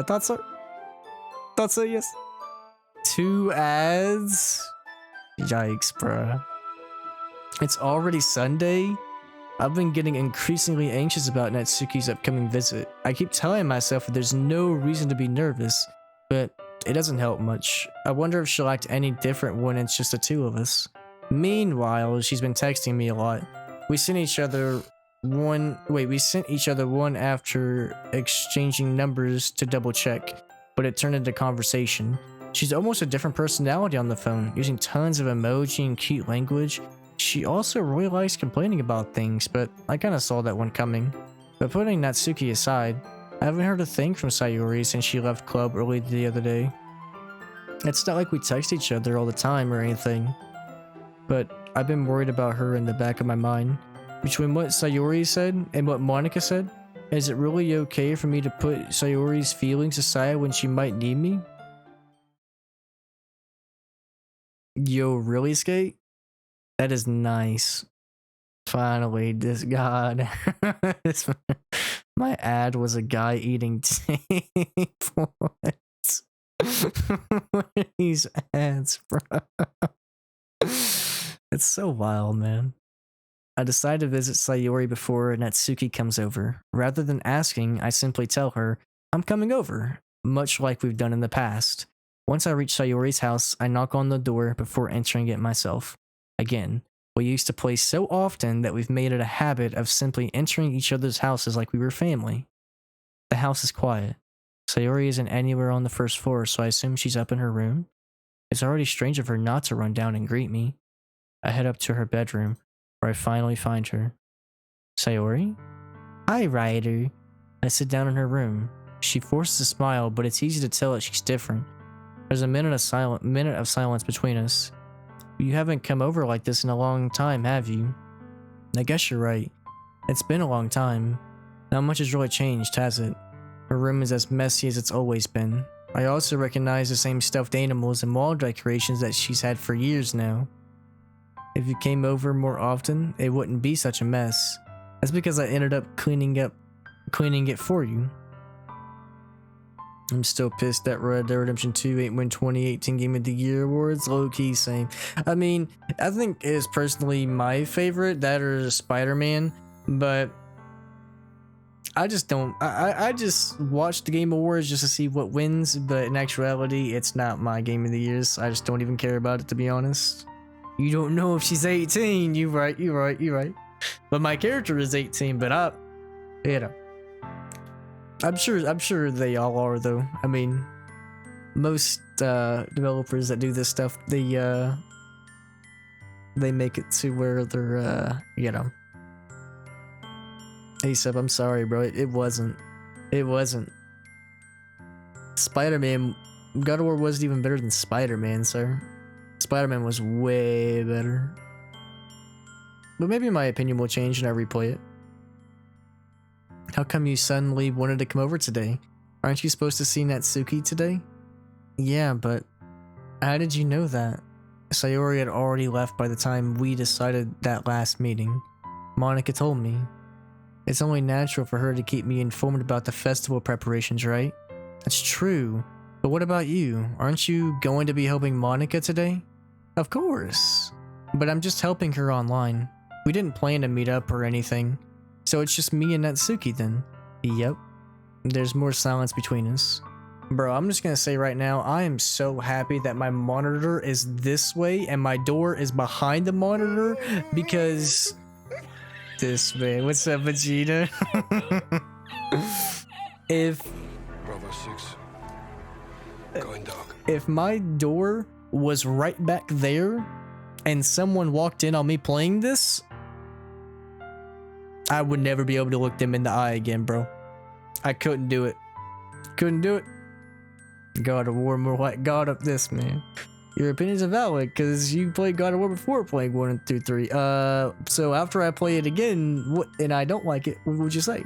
Thoughts so? Yes. 2 ads? Yikes, bruh. It's already Sunday? I've been getting increasingly anxious about Natsuki's upcoming visit. I keep telling myself that there's no reason to be nervous, but it doesn't help much. I wonder if she'll act any different when it's just the two of us. Meanwhile, she's been texting me a lot. We sent each other one after exchanging numbers to double check, but it turned into conversation. She's almost a different personality on the phone, using tons of emoji and cute language. She also really likes complaining about things, but I kinda saw that one coming. But putting Natsuki aside, I haven't heard a thing from Sayori since she left club early the other day. It's not like we text each other all the time or anything, but I've been worried about her in the back of my mind. Between what Sayori said and what Monica said, is it really okay for me to put Sayori's feelings aside when she might need me? Yo, really, Skate? That is nice. Finally, this god. My ad was a guy eating tape. What? What are these ads, bro? It's so wild, man. I decide to visit Sayori before Natsuki comes over. Rather than asking, I simply tell her, I'm coming over, much like we've done in the past. Once I reach Sayori's house, I knock on the door before entering it myself. Again, we used to play so often that we've made it a habit of simply entering each other's houses like we were family. The house is quiet. Sayori isn't anywhere on the first floor, so I assume she's up in her room. It's already strange of her not to run down and greet me. I head up to her bedroom, where I finally find her. Sayori? Hi, Ryder. I sit down in her room. She forces a smile, but it's easy to tell that she's different. There's a minute of silence between us. You haven't come over like this in a long time, have you? I guess you're right. It's been a long time. Not much has really changed, has it? Her room is as messy as it's always been. I also recognize the same stuffed animals and wall decorations that she's had for years now. If you came over more often, it wouldn't be such a mess. That's because I ended up cleaning it for you. I'm still pissed that Red Dead Redemption 2 ain't win 2018 Game of the Year awards. Low key, same. I mean, I think it's personally my favorite, that or Spider-Man, but I just don't. I just watch the Game Awards just to see what wins, but in actuality, it's not my Game of the Years. I just don't even care about it, to be honest. You don't know if she's 18. You right. But my character is 18, but you know. I'm sure they all are though. I mean, most developers that do this stuff, they make it to where they're you know. ASAP, I'm sorry, bro. It wasn't. Spider-Man, God of War wasn't even better than Spider-Man, sir. Spider-Man was way better. But maybe my opinion will change when I replay it. How come you suddenly wanted to come over today? Aren't you supposed to see Natsuki today? Yeah, but how did you know that? Sayori had already left by the time we decided that last meeting. Monica told me. It's only natural for her to keep me informed about the festival preparations, right? That's true. But what about you? Aren't you going to be helping Monica today? Of course. But I'm just helping her online. We didn't plan to meet up or anything. So it's just me and Natsuki then. Yep. There's more silence between us. Bro, I'm just gonna say right now, I am so happy that my monitor is this way and my door is behind the monitor because... This man, what's up, Vegeta? If Bravo 6 going dark. If my door was right back there and someone walked in on me playing this, I would never be able to look them in the eye again, bro. I couldn't do it. Couldn't do it. God of War more like God of this, man. Your opinions are valid because you played God of War before playing 1 through 3. So after I play it again, and I don't like it, what would you say?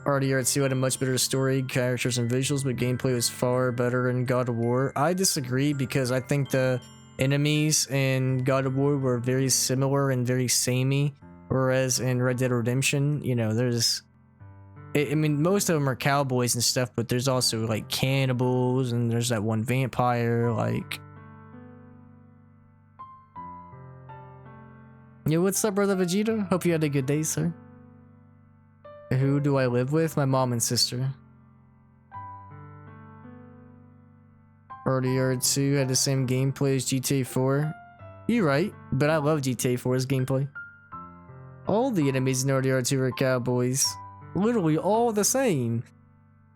RDR2 had a much better story, characters, and visuals, but gameplay was far better in God of War. I disagree because I think the enemies in God of War were very similar and very samey, whereas in Red Dead Redemption, you know, there's... I mean, most of them are cowboys and stuff, but there's also, like, cannibals, and there's that one vampire, like... Yo, what's up, brother Vegeta? Hope you had a good day, sir. Who do I live with? My mom and sister. RDR2 had the same gameplay as GTA 4. You're right, but I love GTA 4's gameplay. All the enemies in RDR2 were cowboys. Literally all the same.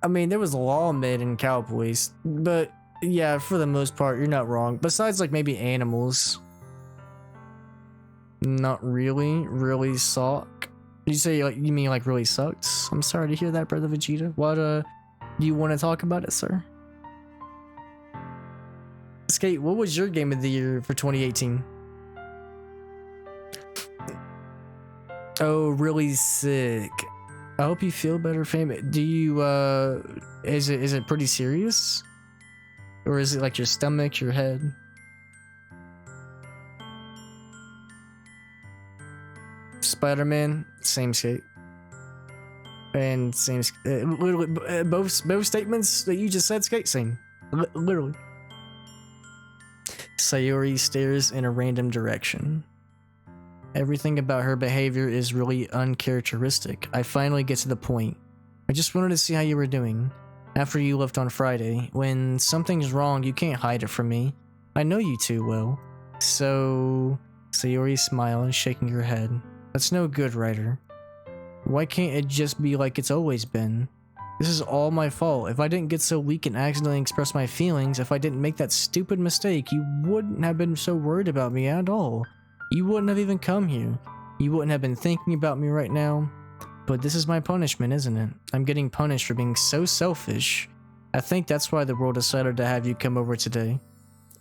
I mean, there was lawmen and cowboys, but yeah, for the most part, you're not wrong. Besides, like, maybe animals. Not really. Really suck. You say, like, you mean like really sucked? I'm sorry to hear that, brother Vegeta. What, do you want to talk about it, sir? Skate, what was your game of the year for 2018? Oh, really sick. I hope you feel better, fam. Do you, is it pretty serious? Or is it like your stomach, your head? Spider-Man, same skate. And same, literally, both statements that you just said, skate, same. Literally. Sayori stares in a random direction. Everything about her behavior is really uncharacteristic. I finally get to the point. I just wanted to see how you were doing. After you left on Friday, when something's wrong, you can't hide it from me. I know you too well. So... Sayori smiled, shaking her head. That's no good, Ryder. Why can't it just be like it's always been? This is all my fault. If I didn't get so weak and accidentally express my feelings, if I didn't make that stupid mistake, you wouldn't have been so worried about me at all. You wouldn't have even come here. You wouldn't have been thinking about me right now. But this is my punishment, isn't it? I'm getting punished for being so selfish. I think that's why the world decided to have you come over today.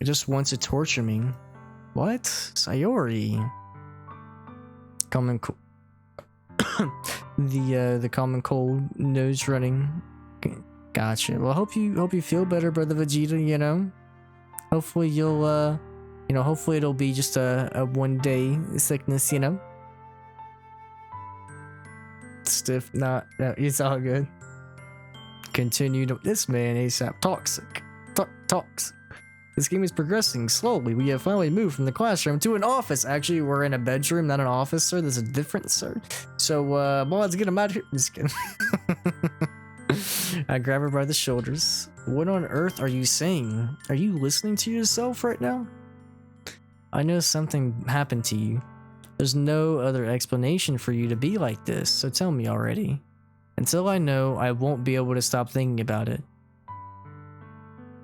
It just wants to torture me. What? Sayori. Common cold. the common cold, nose running. Gotcha. Well, hope you feel better, brother Vegeta, you know? Hopefully you'll, you know, hopefully it'll be just a one-day sickness, you know? Stiff, no, it's all good. Continue to this man ASAP toxic. Talks. This game is progressing slowly. We have finally moved from the classroom to an office. Actually, we're in a bedroom, not an office, sir. There's a difference, sir. So, mods, get him out of here. Just kidding. I grab her by the shoulders. What on earth are you saying? Are you listening to yourself right now? I know something happened to you. There's no other explanation for you to be like this, so tell me already. Until I know, I won't be able to stop thinking about it.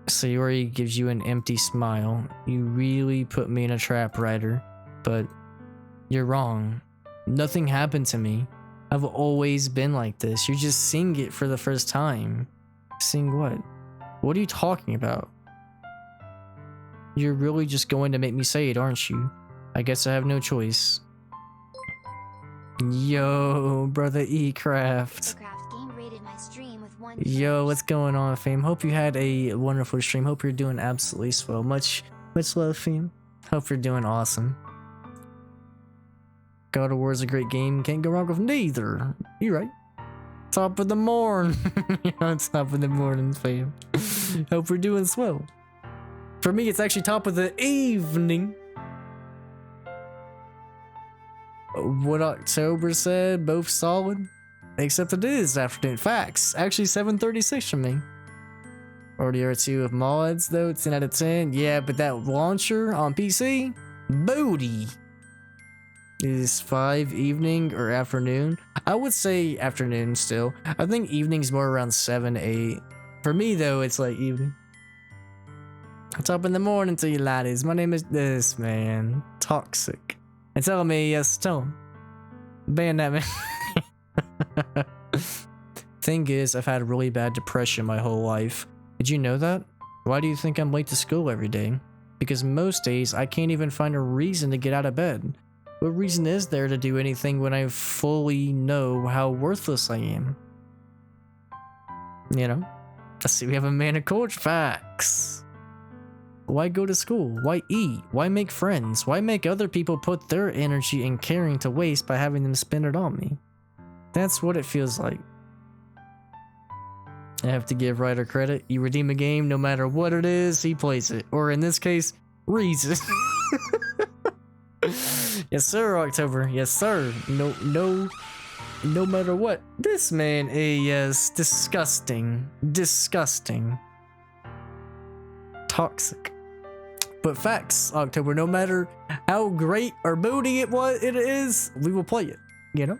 Sayori gives you an empty smile. You really put me in a trap, Ryder. But you're wrong. Nothing happened to me. I've always been like this. You're just seeing it for the first time. Seeing what? What are you talking about? You're really just going to make me say it, aren't you? I guess I have no choice. Yo, brother E-Craft. Game rated my stream with 1 Yo, what's going on, fam? Hope you had a wonderful stream. Hope you're doing absolutely swell. Much love, fam. Hope you're doing awesome. God of War is a great game. Can't go wrong with neither. You're right. Top of the morn. Top of the morning, fam. Hope we're doing swell. For me, it's actually top of the evening. What October said, both solid. Except it is afternoon. Facts. Actually, 7:36 for me. RDR2 with mods, though. 10 out of 10. Yeah, but that launcher on PC? Booty. Is 5 evening or afternoon? I would say afternoon still. I think evening's more around 7, 8. For me, though, it's like evening. It's up in the morning to you laddies. My name is this man. Toxic. And tell me, yes, tell him. Ban that man. Thing is, I've had really bad depression my whole life. Did you know that? Why do you think I'm late to school every day? Because most days, I can't even find a reason to get out of bed. What reason is there to do anything when I fully know how worthless I am? You know? I see we have a man of culture. Facts. Why go to school? Why eat? Why make friends? Why make other people put their energy and caring to waste by having them spend it on me? That's what it feels like. I have to give Ryder credit. You redeem a game, no matter what it is, he plays it. Or in this case, reads it. Yes, sir, October. Yes, sir. No matter what. This man is disgusting. Disgusting. Toxic. But facts, October. No matter how great or booty it is, we will play it. You know?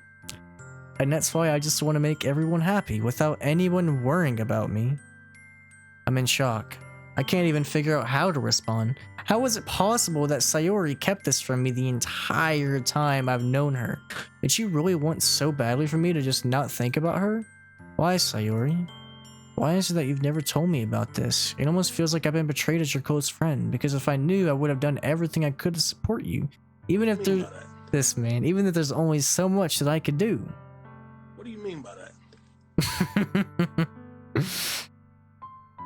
And that's why I just want to make everyone happy without anyone worrying about me. I'm in shock. I can't even figure out how to respond. How is it possible that Sayori kept this from me the entire time I've known her? Did she really want so badly for me to just not think about her? Why, Sayori? Why is it that you've never told me about this? It almost feels like I've been betrayed as your close friend, because if I knew, I would have done everything I could to support you. Even if there's... This man, even if there's only so much that I could do. What do you mean by that?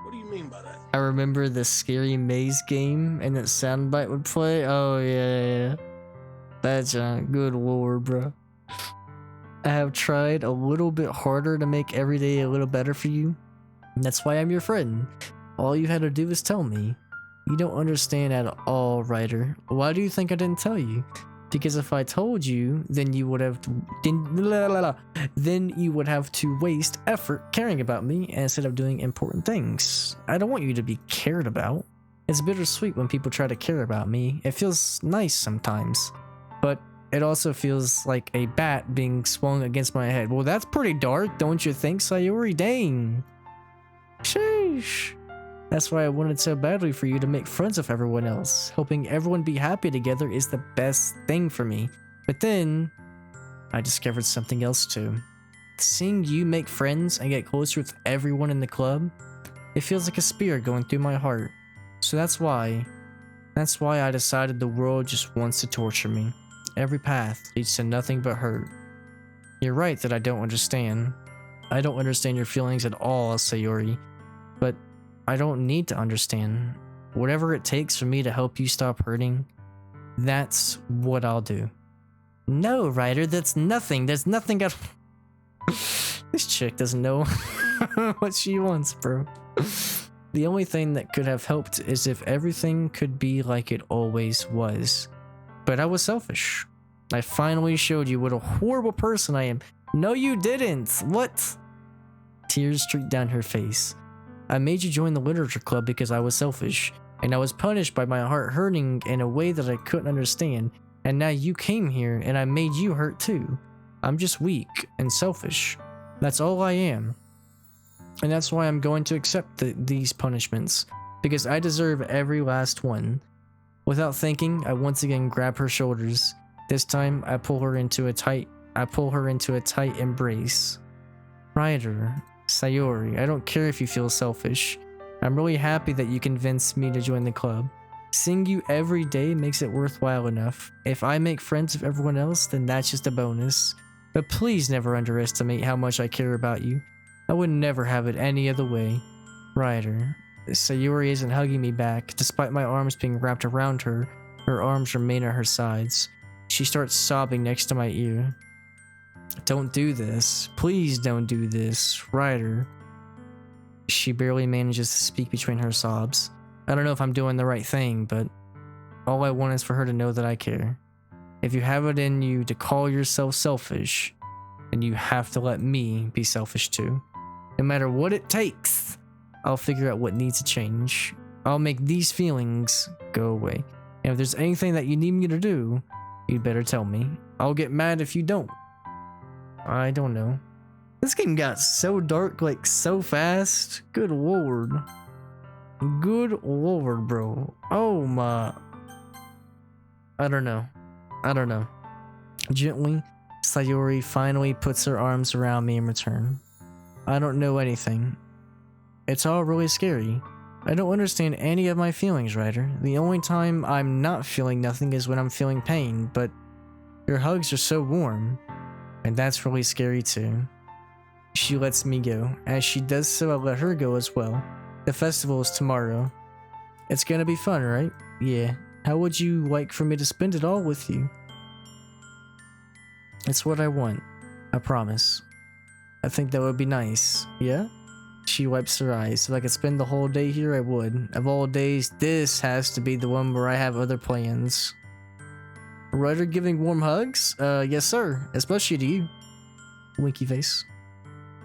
What do you mean by that? I remember the scary maze game and that soundbite would play. Oh yeah. That's a good lord, bro. I have tried a little bit harder to make every day a little better for you. And that's why I'm your friend. All you had to do is tell me. You don't understand at all, Ryder. Why do you think I didn't tell you? Because if I told you, then you would have to waste effort caring about me instead of doing important things. I don't want you to be cared about. It's bittersweet when people try to care about me. It feels nice sometimes, but it also feels like a bat being swung against my head. Well, that's pretty dark, don't you think, Sayori? Dang. Sheesh. That's why I wanted so badly for you to make friends with everyone else. Helping everyone be happy together is the best thing for me. But then, I discovered something else too. Seeing you make friends and get closer with everyone in the club, it feels like a spear going through my heart. So that's why I decided the world just wants to torture me. Every path leads to nothing but hurt. You're right that I don't understand. I don't understand your feelings at all, Sayori. But I don't need to understand. Whatever it takes for me to help you stop hurting, that's what I'll do. No, Ryder, that's nothing. There's nothing. This chick doesn't know. what she wants, bro. The only thing that could have helped is if everything could be like it always was. But I was selfish. I finally showed you what a horrible person I am. No, you didn't. What? Tears streaked down her face. I made you join the literature club because I was selfish, and I was punished by my heart hurting in a way that I couldn't understand. And now you came here and I made you hurt too. I'm just weak and selfish. That's all I am. And that's why I'm going to accept these punishments, because I deserve every last one. Without thinking, I once again grab her shoulders. This time, I pull her into a tight embrace. Ryder, Sayori, I don't care if you feel selfish. I'm really happy that you convinced me to join the club. Seeing you every day makes it worthwhile enough. If I make friends with everyone else, then that's just a bonus. But please never underestimate how much I care about you. I would never have it any other way. Ryder. Sayori isn't hugging me back. Despite my arms being wrapped around her, her arms remain at her sides. She starts sobbing next to my ear. Don't do this. Please don't do this. Ryder. She barely manages to speak between her sobs. I don't know if I'm doing the right thing, but all I want is for her to know that I care. If you have it in you to call yourself selfish, then you have to let me be selfish too. No matter what it takes, I'll figure out what needs to change. I'll make these feelings go away. And if there's anything that you need me to do, you'd better tell me. I'll get mad if you don't. I don't know. This game got so dark, like, so fast. Good lord. Good lord, bro. Oh my. I don't know. Gently, Sayori finally puts her arms around me in return. I don't know anything. It's all really scary. I don't understand any of my feelings, Ryder. The only time I'm not feeling nothing is when I'm feeling pain, but your hugs are so warm, and that's really scary too. She lets me go. As she does so, I let her go as well. The festival is tomorrow. It's gonna be fun, right? Yeah. How would you like for me to spend it all with you? It's what I want. I promise. I think that would be nice. Yeah? She wipes her eyes. If I could spend the whole day here, I would. Of all days, this has to be the one where I have other plans. Ryder giving warm hugs? Yes sir. Especially to you. Winky face.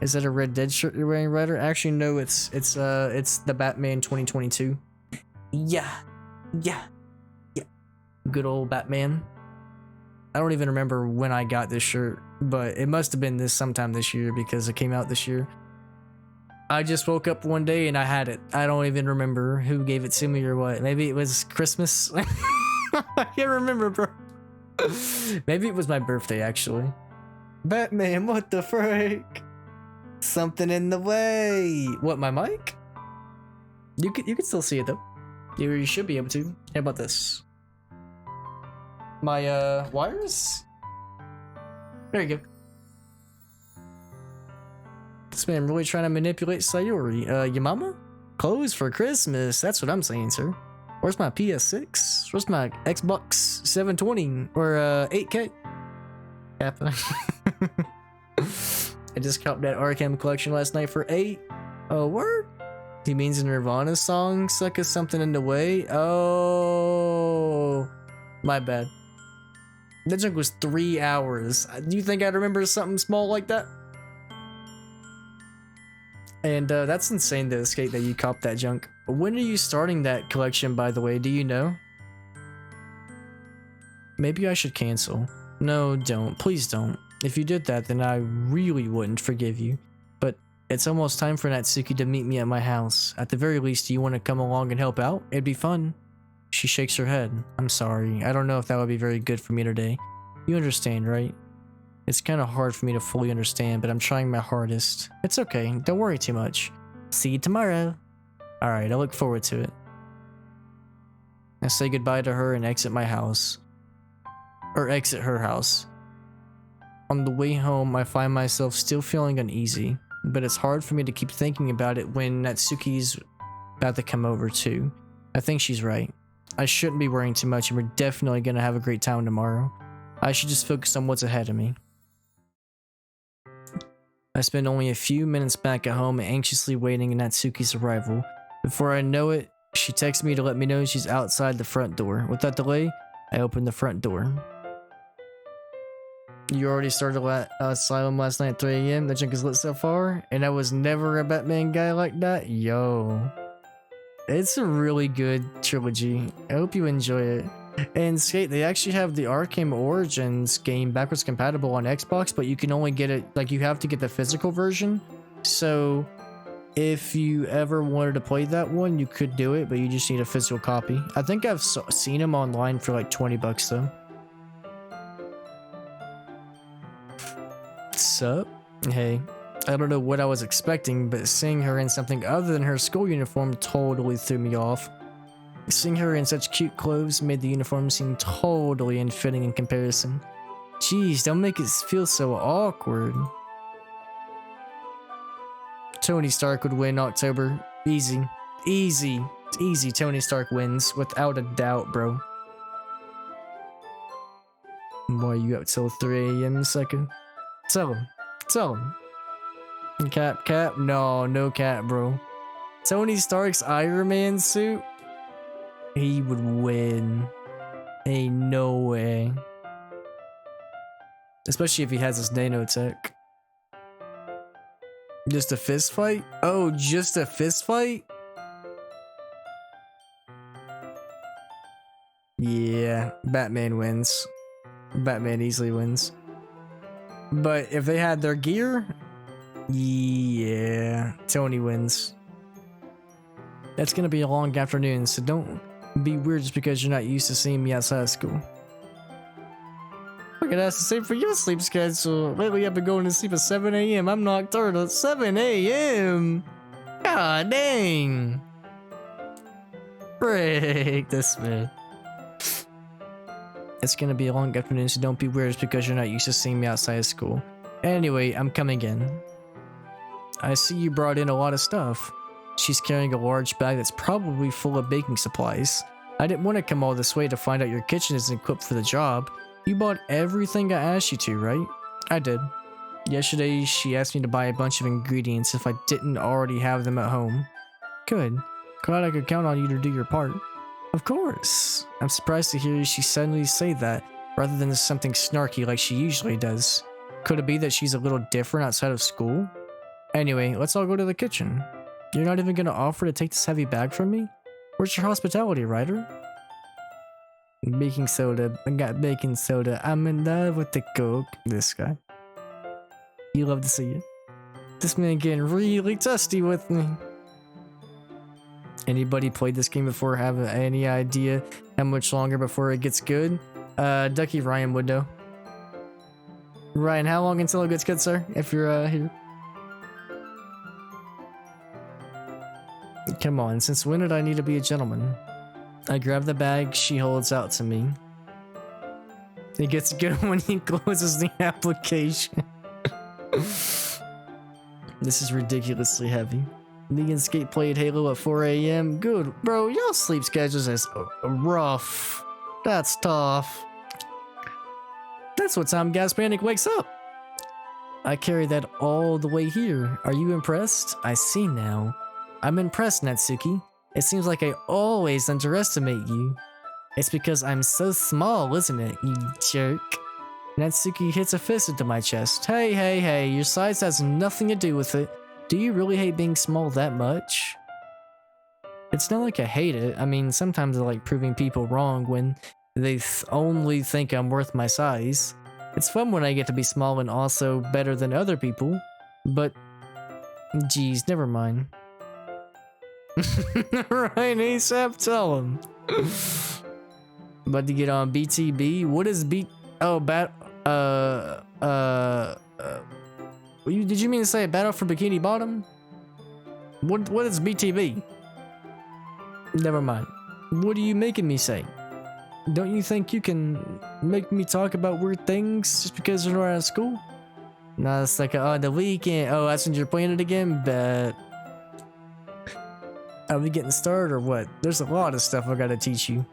Is that a Red Dead shirt you're wearing, Ryder? Actually, no, it's the Batman 2022. Yeah. Good old Batman. I don't even remember when I got this shirt, but it must have been sometime this year because it came out this year. I just woke up one day and I had it. I don't even remember who gave it to me or what. Maybe it was Christmas. I can't remember, bro. Maybe it was my birthday, actually. Batman, what the frick? Something in the way. What, my mic? You can still see it though. You should be able to. How about this? My wires? There you go. This man really trying to manipulate Sayori. Your mama? Clothes for Christmas. That's what I'm saying, sir. Where's my PS6? Where's my Xbox 720 or 8K? Happening. I just copped that Arkham collection last night for 8. Oh, word? He means a Nirvana song? Suck us something in the way? Oh, my bad. That junk was 3 hours. Do you think I'd remember something small like that? And that's insane to skate that you copped that junk. When are you starting that collection, by the way? Do you know? Maybe I should cancel. No, don't. Please don't. If you did that, then I really wouldn't forgive you. But it's almost time for Natsuki to meet me at my house. At the very least, do you want to come along and help out? It'd be fun. She shakes her head. I'm sorry. I don't know if that would be very good for me today. You understand, right? It's kind of hard for me to fully understand, but I'm trying my hardest. It's okay. Don't worry too much. See you tomorrow. Alright, I look forward to it. I say goodbye to her and exit my house. Or exit her house. On the way home, I find myself still feeling uneasy, but it's hard for me to keep thinking about it when Natsuki's about to come over too. I think she's right. I shouldn't be worrying too much and we're definitely gonna have a great time tomorrow. I should just focus on what's ahead of me. I spend only a few minutes back at home anxiously waiting in Natsuki's arrival. Before I know it, she texts me to let me know she's outside the front door. Without delay, I open the front door. You already started Asylum last night at 3 a.m. The junk is lit so far, and I was never a Batman guy like that. Yo. It's a really good trilogy. I hope you enjoy it. And Skate, they actually have the Arkham Origins game backwards compatible on Xbox, but you can only get it, like, you have to get the physical version. So if you ever wanted to play that one, you could do it, but you just need a physical copy. I think I've seen them online for like 20 bucks though. Sup? Hey, I don't know what I was expecting, but seeing her in something other than her school uniform totally threw me off. Seeing her in such cute clothes made the uniform seem totally unfitting in comparison. Jeez, don't make it feel so awkward. Tony Stark would win October. Easy. Easy. Easy. Tony Stark wins. Without a doubt, bro. Why are you up till 3 a.m. second? Tell him. Tell him. Cap? No cap, bro. Tony Stark's Iron Man suit? He would win. Ain't no way. Especially if he has his nanotech. Just a fist fight? Oh, just a fist fight? Yeah, Batman wins. Batman easily wins. But if they had their gear, yeah, Tony wins. It's gonna be a long afternoon, so don't be weird just because you're not used to seeing me outside of school. I could ask the same for your sleep schedule. Lately I've been going to sleep at 7 a.m. I'm nocturnal at 7 a.m. God dang. Break this man. It's gonna be a long afternoon, so don't be weird just because you're not used to seeing me outside of school. Anyway, I'm coming in. I see you brought in a lot of stuff. She's carrying a large bag that's probably full of baking supplies. I didn't want to come all this way to find out your kitchen isn't equipped for the job. You bought everything I asked you to, right? I did. Yesterday, she asked me to buy a bunch of ingredients if I didn't already have them at home. Good. Glad I could count on you to do your part. Of course. I'm surprised to hear she suddenly say that, rather than something snarky like she usually does. Could it be that she's a little different outside of school? Anyway, let's all go to the kitchen. You're not even gonna offer to take this heavy bag from me? Where's your hospitality, Ryder? Baking soda. I got baking soda. I'm in love with the Coke. This guy. You love to see it. This man getting really testy with me. Anybody played this game before? Have any idea how much longer before it gets good? Ducky Ryan would know. Ryan, how long until it gets good, sir? If you're here. Come on, since when did I need to be a gentleman? I grab the bag she holds out to me. It gets good when he closes the application. This is ridiculously heavy. Me and Skate played Halo at 4 a.m. Good, bro, y'all sleep schedules is rough. That's tough. That's what time Gas Panic wakes up. I carried that all the way here. Are you impressed? I see now. I'm impressed, Natsuki. It seems like I always underestimate you. It's because I'm so small, isn't it, you jerk? Natsuki hits a fist into my chest. Hey, your size has nothing to do with it. Do you really hate being small that much? It's not like I hate it. I mean, sometimes I like proving people wrong when they only think I'm worth my size. It's fun when I get to be small and also better than other people. But, geez, never mind. Right, ASAP, tell him. About to get on BTB. What is Oh, did you mean to say Battle for Bikini Bottom? What is BTB? Never mind. What are you making me say? Don't you think you can make me talk about weird things just because you're not out of school? No, it's like on the weekend. Oh, that's when you're playing it again? But are we getting started or what? There's a lot of stuff I gotta teach you.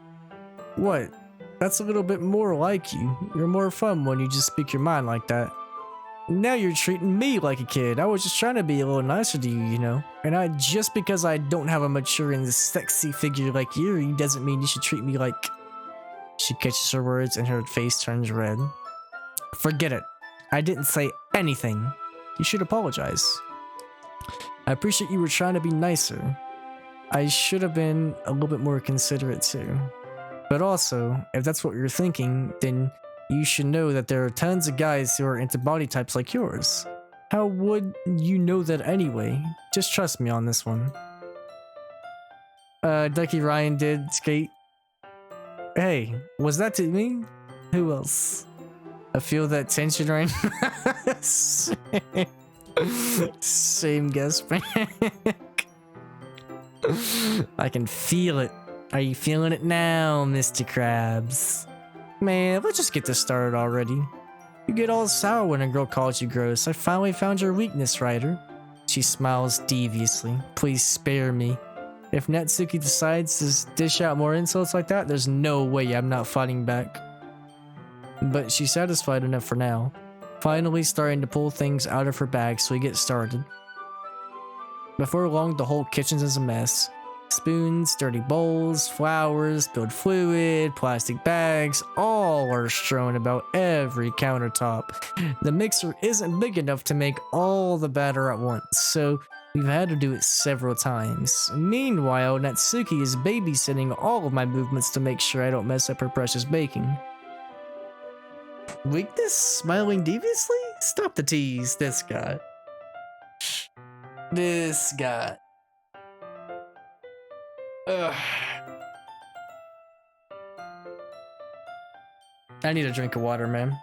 What? That's a little bit more like you. You're more fun when you just speak your mind like that. Now you're treating me like a kid. I was just trying to be a little nicer to you, you know? And just because I don't have a mature and sexy figure like you doesn't mean you should treat me like... She catches her words and her face turns red. Forget it. I didn't say anything. You should apologize. I appreciate you were trying to be nicer. I should have been a little bit more considerate too. But also, if that's what you're thinking, then you should know that there are tons of guys who are into body types like yours. How would you know that anyway? Just trust me on this one. Ducky Ryan did skate. Hey, was that to me? Who else? I feel that tension right now. Same guest back. I can feel it. Are you feeling it now, Mr. Krabs? Man, let's just get this started already. You get all sour when a girl calls you gross. I finally found your weakness, Ryder. She smiles deviously. Please spare me. If Natsuki decides to dish out more insults like that, there's no way I'm not fighting back. But she's satisfied enough for now. Finally starting to pull things out of her bag, so we get started. Before long, the whole kitchen is a mess. Spoons, dirty bowls, flowers, spilled fluid, plastic bags, all are strewn about every countertop. The mixer isn't big enough to make all the batter at once, so we've had to do it several times. Meanwhile, Natsuki is babysitting all of my movements to make sure I don't mess up her precious baking. Weakness? Smiling deviously? Stop the tease, this guy. This guy. Ugh. I need a drink of water, man.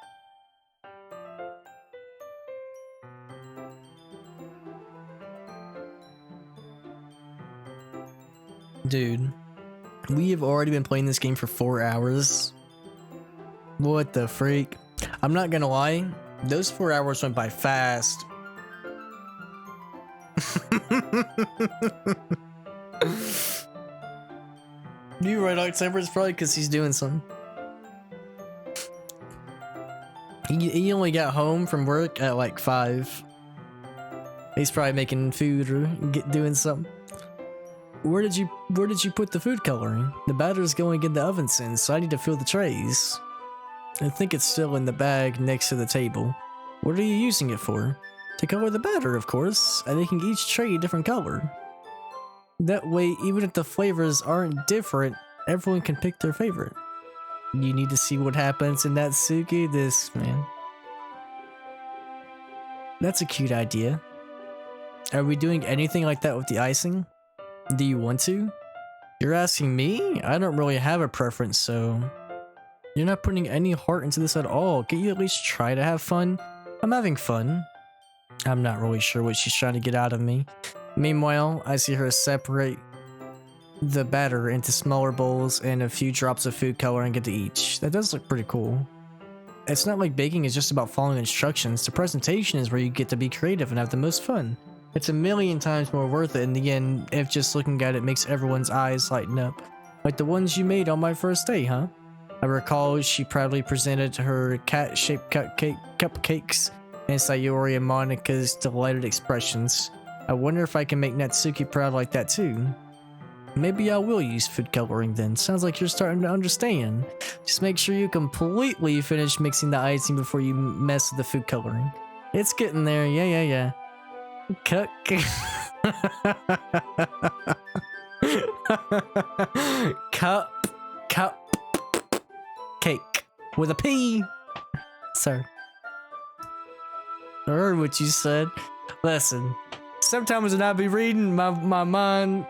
Dude, we have already been playing this game for 4 hours. What the freak? I'm not gonna lie, those 4 hours went by fast. You right, October, it's probably because he's doing something. He only got home from work at like 5. He's probably making food or doing something. Where did you put the food coloring? The batter's going in the oven soon, so I need to fill the trays. I think it's still in the bag next to the table. What are you using it for? To color the batter, of course, and making each tray a different color. That way, even if the flavors aren't different, everyone can pick their favorite. You need to see what happens in Natsuki, this man. That's a cute idea. Are we doing anything like that with the icing? Do you want to? You're asking me? I don't really have a preference, so... You're not putting any heart into this at all. Can't you at least try to have fun? I'm having fun. I'm not really sure what she's trying to get out of me. Meanwhile, I see her separate the batter into smaller bowls and a few drops of food coloring into each. That does look pretty cool. It's not like baking is just about following instructions. The presentation is where you get to be creative and have the most fun. It's a million times more worth it in the end if just looking at it makes everyone's eyes lighten up. Like the ones you made on my first day, huh? I recall she proudly presented her cat-shaped cupcakes and Sayori and Monika's delighted expressions. I wonder if I can make Natsuki proud like that too. Maybe I will use food coloring then. Sounds like you're starting to understand. Just make sure you completely finish mixing the icing before you mess with the food coloring. It's getting there, yeah. Cup. Cake. With a P. Sir. I heard what you said. Listen. Sometimes when I be reading, my mind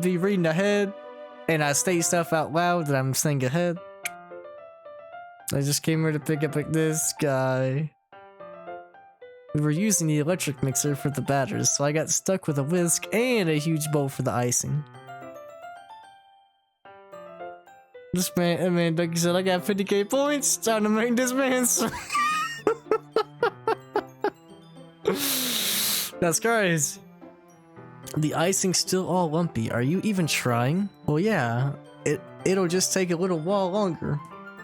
be reading ahead, and I state stuff out loud that I'm saying ahead. I just came here to pick up like this guy. We were using the electric mixer for the batters, so I got stuck with a whisk and a huge bowl for the icing. This man, Ducky said, I got 50k points. Time to make this man. That's crazy. The icing's still all lumpy. Are you even trying? Well, yeah. It'll just take a little while longer.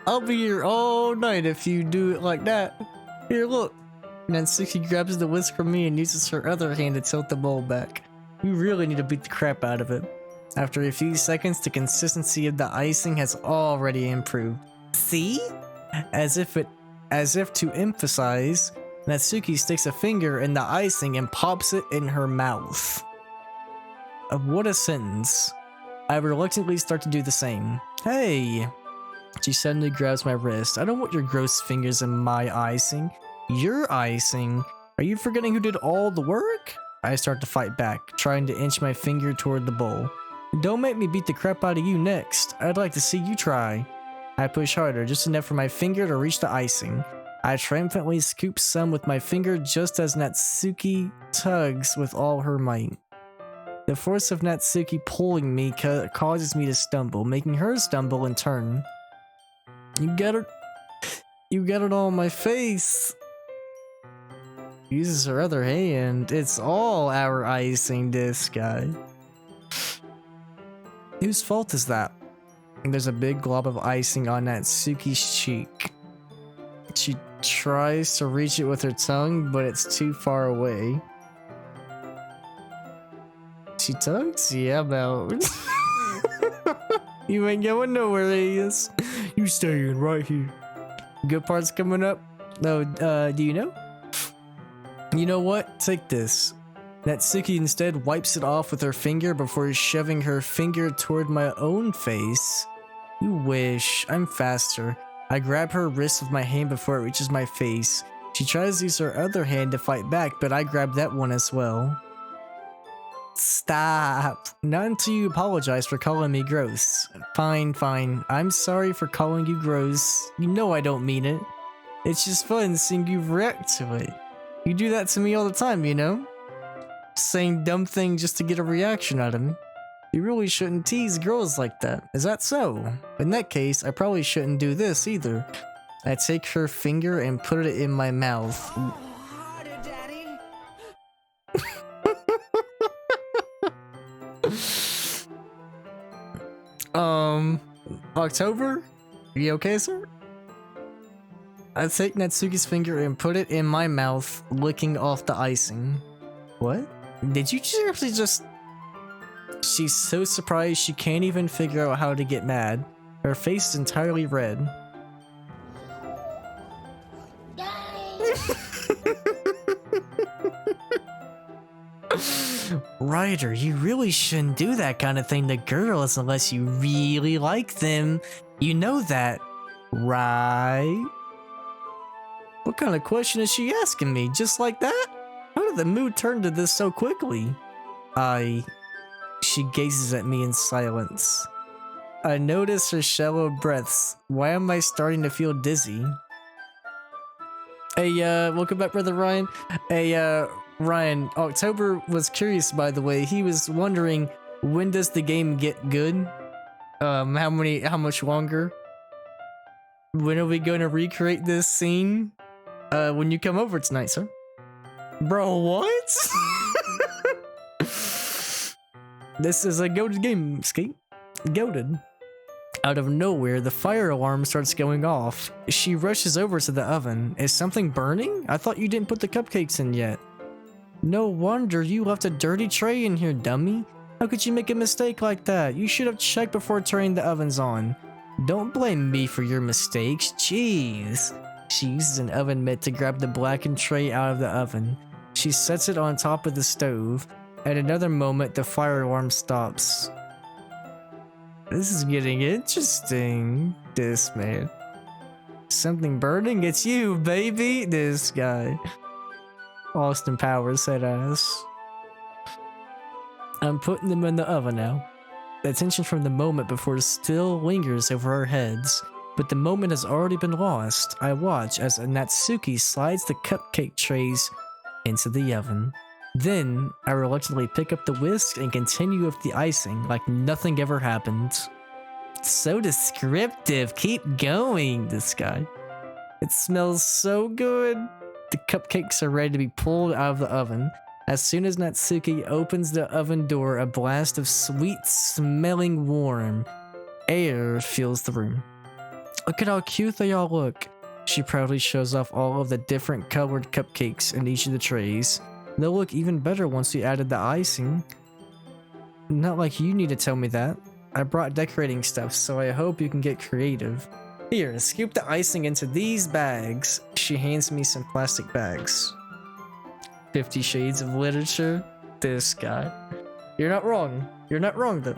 I'll be here all night if you do it like that. Here, look. Natsuki grabs the whisk from me and uses her other hand to tilt the bowl back. You really need to beat the crap out of it. After a few seconds, the consistency of the icing has already improved. See? As if to emphasize, Natsuki sticks a finger in the icing and pops it in her mouth. What a sentence. I reluctantly start to do the same. Hey! She suddenly grabs my wrist. I don't want your gross fingers in my icing. Your icing? Are you forgetting who did all the work? I start to fight back, trying to inch my finger toward the bowl. Don't make me beat the crap out of you next. I'd like to see you try. I push harder, just enough for my finger to reach the icing. I triumphantly scoop some with my finger just as Natsuki tugs with all her might. The force of Natsuki pulling me causes me to stumble, making her stumble in turn. You got it all on my face. Uses her other hand. It's all our icing, this guy. Whose fault is that? There's a big glob of icing on Natsuki's cheek. She tries to reach it with her tongue, but it's too far away. She tugs? Yeah, about. You ain't going nowhere, Elias. You staying right here. Good part's coming up. No, do you know? You know what? Take this. Natsuki instead wipes it off with her finger before shoving her finger toward my own face. You wish. I'm faster. I grab her wrist with my hand before it reaches my face. She tries to use her other hand to fight back, but I grab that one as well. Stop. Not until you apologize for calling me gross. Fine, fine. I'm sorry for calling you gross. You know I don't mean it. It's just fun seeing you react to it. You do that to me all the time, you know? Saying dumb things just to get a reaction out of me. You really shouldn't tease girls like that. Is that so? In that case, I probably shouldn't do this either. I take her finger and put it in my mouth. Harder, Daddy. October? Are you okay, sir? I take Natsuki's finger and put it in my mouth, licking off the icing. What? Did you seriously just... She's so surprised she can't even figure out how to get mad. Her face is entirely red. Ryder, you really shouldn't do that kind of thing to girls unless you really like them. You know that, right? What kind of question is she asking me? Just like that? How did the mood turn to this so quickly? She gazes at me in silence. I notice her shallow breaths. Why am I starting to feel dizzy? Hey, welcome back, Brother Ryan. Hey, Ryan, October was curious, by the way. He was wondering, when does the game get good? How much longer? When are we going to recreate this scene? When you come over tonight, sir. Bro, what? This is a goated game, Skate. Goated. Out of nowhere, the fire alarm starts going off. She rushes over to the oven. Is something burning? I thought you didn't put the cupcakes in yet. No wonder you left a dirty tray in here, dummy. How could you make a mistake like that? You should have checked before turning the ovens on. Don't blame me for your mistakes. Jeez. She uses an oven mitt to grab the blackened tray out of the oven. She sets it on top of the stove. At another moment, the fire alarm stops. This is getting interesting. This man. Something burning? It's you, baby. This guy. Austin Powers said ass. I'm putting them in the oven now. The tension from the moment before still lingers over our heads, but the moment has already been lost. I watch as Natsuki slides the cupcake trays into the oven. Then, I reluctantly pick up the whisk and continue with the icing like nothing ever happened. So descriptive. Keep going, this guy. It smells so good. The cupcakes are ready to be pulled out of the oven. As soon as Natsuki opens the oven door, a blast of sweet-smelling warm air fills the room. Look at how cute they all look. She proudly shows off all of the different colored cupcakes in each of the trays. They'll look even better once we added the icing. Not like you need to tell me that. I brought decorating stuff, so I hope you can get creative. Here, scoop the icing into these bags. She hands me some plastic bags. 50 Shades of Literature. This guy. You're not wrong. You're not wrong though.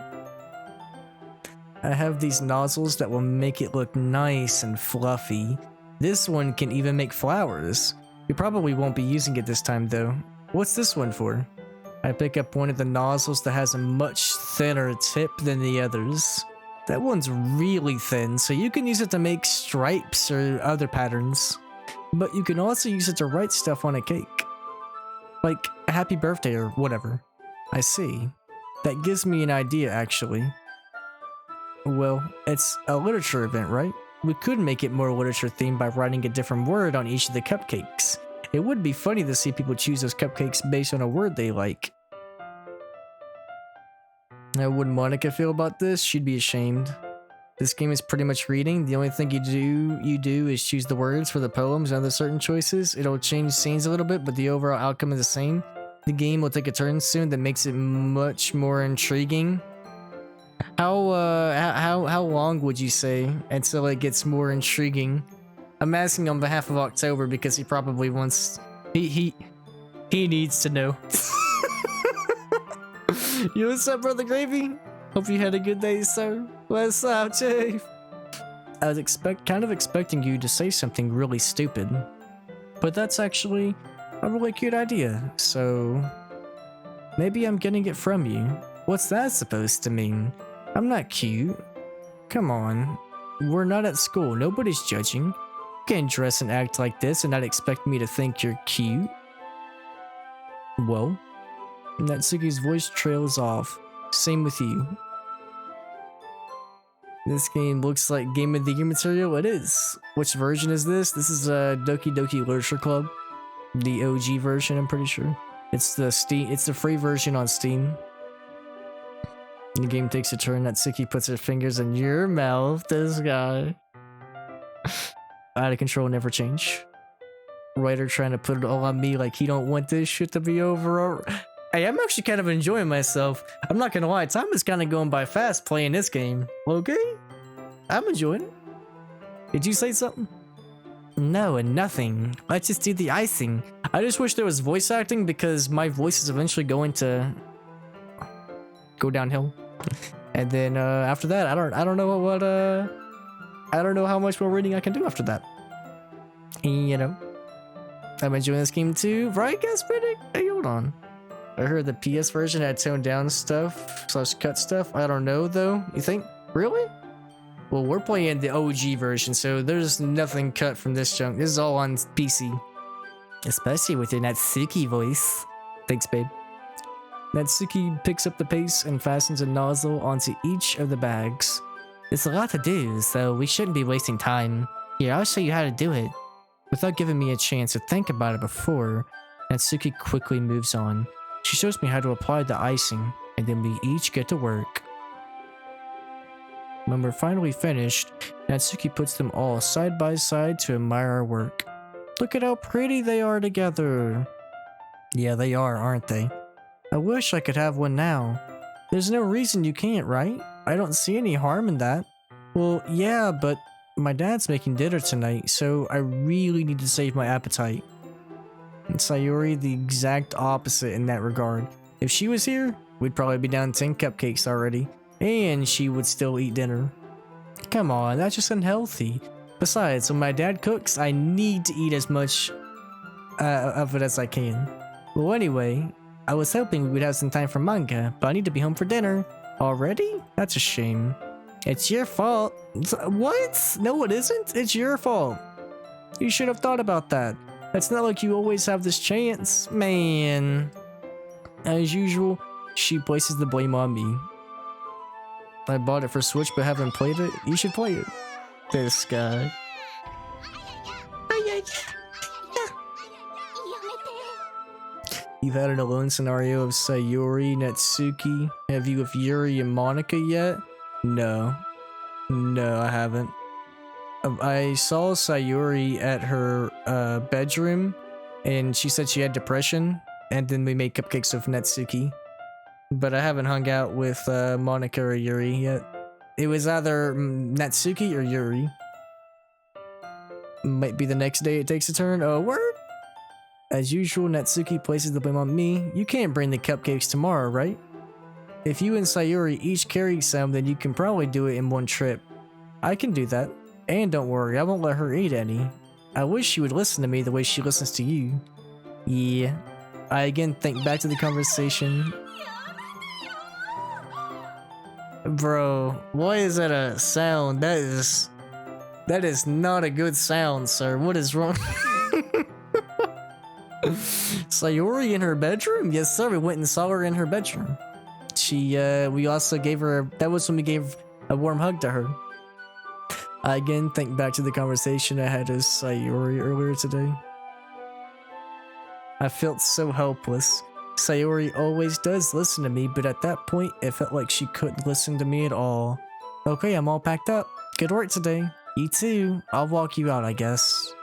I have these nozzles that will make it look nice and fluffy. This one can even make flowers. We probably won't be using it this time though. What's this one for? I pick up one of the nozzles that has a much thinner tip than the others. That one's really thin, so you can use it to make stripes or other patterns. But you can also use it to write stuff on a cake. Like a happy birthday or whatever. I see. That gives me an idea actually. Well, it's a literature event, right? We could make it more literature themed by writing a different word on each of the cupcakes. It would be funny to see people choose those cupcakes based on a word they like. How would Monica feel about this? She'd be ashamed. This game is pretty much reading. The only thing you do is choose the words for the poems and other certain choices. It'll change scenes a little bit, but the overall outcome is the same. The game will take a turn soon that makes it much more intriguing. How long would you say until it gets more intriguing? I'm asking on behalf of October because he probably wants he needs to know. Yo, what's up, Brother Gravy? Hope you had a good day, sir. What's up, Chief? I was kind of expecting you to say something really stupid, but that's actually a really cute idea. So maybe I'm getting it from you. What's that supposed to mean? I'm not cute. Come on. We're not at school. Nobody's judging. You can't dress and act like this and not expect me to think you're cute. Well, Natsuki's voice trails off. Same with you. This game looks like Game of the Year material. It is. Which version is this? This is Doki Doki Literature Club. The OG version, I'm pretty sure. It's the free version on Steam. The game takes a turn. Natsuki puts her fingers in your mouth. This guy. Out of control, never change. Writer trying to put it all on me like he don't want this shit to be over. Hey, I'm actually kind of enjoying myself. I'm not gonna lie, time is kind of going by fast playing this game. Okay? I'm enjoying it. Did you say something? No, and nothing. Let's just do the icing. I just wish there was voice acting because my voice is eventually going to go downhill. And then after that, I don't know what I don't know how much more reading I can do after that. You know, I'm enjoying this game too, right, guys? Hey, hold on. I heard the PS version had toned down stuff / cut stuff. I don't know though. You think? Really? Well, we're playing the OG version, so there's nothing cut from this junk. This is all on PC. Especially with your Natsuki voice. Thanks, babe. Natsuki picks up the pace and fastens a nozzle onto each of the bags. It's a lot to do, so we shouldn't be wasting time. Here, I'll show you how to do it. Without giving me a chance to think about it before, Natsuki quickly moves on. She shows me how to apply the icing, and then we each get to work. When we're finally finished, Natsuki puts them all side by side to admire our work. Look at how pretty they are together. Yeah, they are, aren't they? I wish I could have one now. There's no reason you can't, right? I don't see any harm in that. Well, yeah, but my dad's making dinner tonight, so I really need to save my appetite. And Sayori the exact opposite in that regard. If she was here, we'd probably be down 10 cupcakes already, and she would still eat dinner. Come on, that's just unhealthy. Besides, when my dad cooks, I need to eat as much of it as I can. Well, anyway, I was hoping we would have some time for manga, but I need to be home for dinner. Already? That's a shame. It's your fault. What? No, it isn't. It's your fault. You should have thought about that. It's not like you always have this chance. Man. As usual, she places the blame on me. I bought it for Switch but haven't played it. You should play it. This guy. You've had an alone scenario of Sayori, Natsuki. Have you with Yuri and Monica yet? No. No, I haven't. I saw Sayuri at her bedroom, and she said she had depression, and then we made cupcakes with Natsuki. But I haven't hung out with Monica or Yuri yet. It was either Natsuki or Yuri. Might be the next day it takes a turn. Oh, word! As usual, Natsuki places the blame on me. You can't bring the cupcakes tomorrow, right? If you and Sayuri each carry some, then you can probably do it in one trip. I can do that. And don't worry, I won't let her eat any. I wish she would listen to me the way she listens to you. Yeah. I again think back to the conversation. Bro, why is that a sound? That is not a good sound, sir. What is wrong? Sayuri in her bedroom? Yes, sir. We went and saw her in her bedroom. We also gave her, that was when we gave a warm hug to her. I again think back to the conversation I had with Sayuri earlier today. I felt so helpless. Sayuri always does listen to me, but at that point, it felt like she couldn't listen to me at all. Okay, I'm all packed up. Good work today. You too. I'll walk you out, I guess.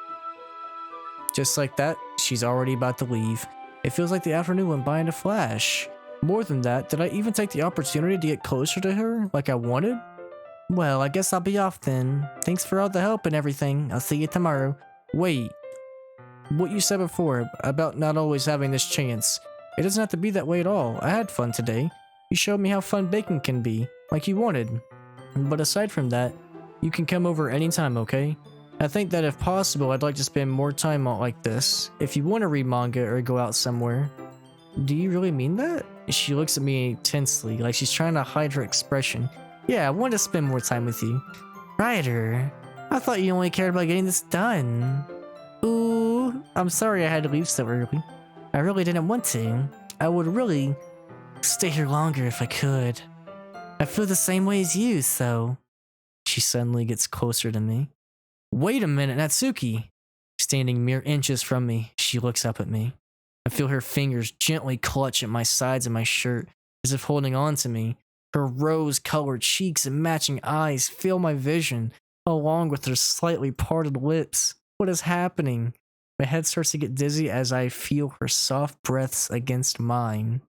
Just like that, she's already about to leave. It feels like the afternoon went by in a flash. More than that, did I even take the opportunity to get closer to her like I wanted? Well, I guess I'll be off then. Thanks for all the help and everything. I'll see you tomorrow. Wait. What you said before about not always having this chance. It doesn't have to be that way at all. I had fun today. You showed me how fun baking can be, like you wanted. But aside from that, you can come over anytime, okay? I think that if possible, I'd like to spend more time out like this. If you want to read manga or go out somewhere. Do you really mean that? She looks at me tensely, like she's trying to hide her expression. Yeah, I want to spend more time with you. Ryder, I thought you only cared about getting this done. Ooh, I'm sorry I had to leave so early. I really didn't want to. I would really stay here longer if I could. I feel the same way as you, so... She suddenly gets closer to me. Wait a minute, Natsuki! Standing mere inches from me, she looks up at me. I feel her fingers gently clutch at my sides of my shirt, as if holding on to me. Her rose-colored cheeks and matching eyes fill my vision, along with her slightly parted lips. What is happening? My head starts to get dizzy as I feel her soft breaths against mine.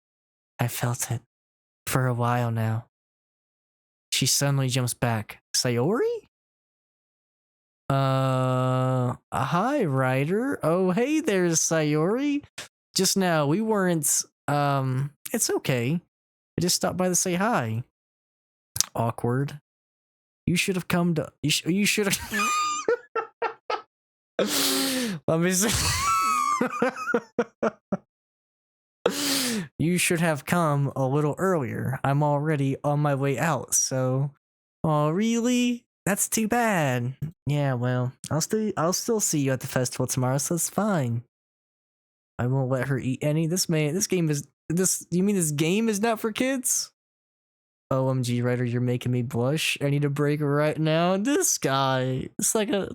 I felt it. For a while now. She suddenly jumps back. Sayori? Hi, Ryder. Oh, hey there, Sayori. Just now, we weren't, it's okay. I just stopped by to say hi. Awkward. You should have come to, you should have, let me see. You should have come a little earlier. I'm already on my way out, so. Oh, really? That's too bad. Yeah, well, I'll still see you at the festival tomorrow, so it's fine. I won't let her eat any. You mean this game is not for kids? OMG, Ryder, you're making me blush. I need a break right now. This guy, it's like a.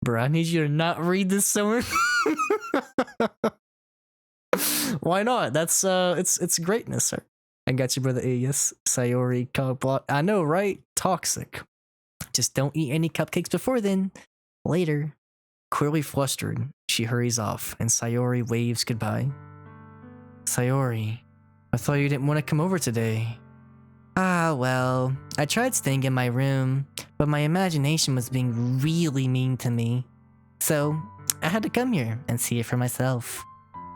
Bro, I need you to not read this somewhere. Why not? That's it's greatness, sir. I got you, brother. Yes, Sayori, block. I know, right? Toxic. Just don't eat any cupcakes before then. Later. Clearly flustered, she hurries off, and Sayori waves goodbye. Sayori, I thought you didn't want to come over today. Ah, well, I tried staying in my room, but my imagination was being really mean to me. So, I had to come here and see it for myself.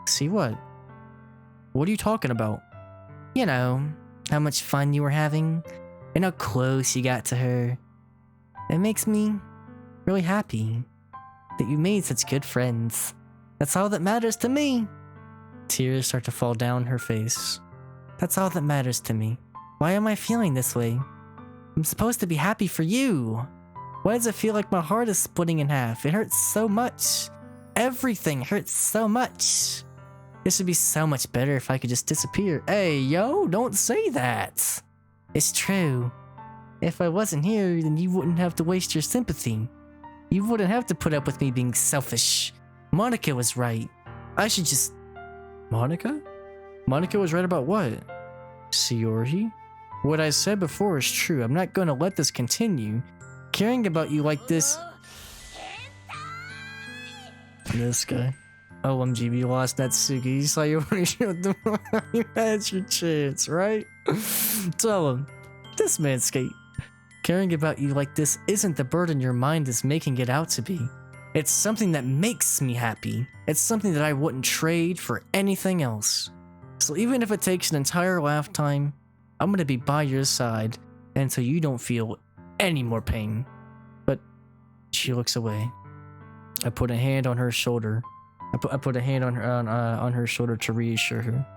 See what? What are you talking about? You know, how much fun you were having, and how close you got to her. It makes me really happy that you made such good friends. That's all that matters to me. Tears start to fall down her face. That's all that matters to me. Why am I feeling this way? I'm supposed to be happy for you. Why does it feel like my heart is splitting in half? It hurts so much. Everything hurts so much. This would be so much better if I could just disappear. Hey, yo, don't say that. It's true. If I wasn't here, then you wouldn't have to waste your sympathy. You wouldn't have to put up with me being selfish. Monica was right. I should just... Monica? Monica was right about what? Sayori? What I said before is true. I'm not gonna let this continue. Caring about you like this. This guy. OMG, we lost Natsuki. Sayori showed them you had your chance, right? Tell him. This man's skate. Caring about you like this isn't the burden your mind is making it out to be. It's something that makes me happy. It's something that I wouldn't trade for anything else. So even if it takes an entire lifetime, I'm gonna be by your side until you don't feel any more pain. But she looks away. I put a hand on her shoulder. I put a hand on her shoulder to reassure her.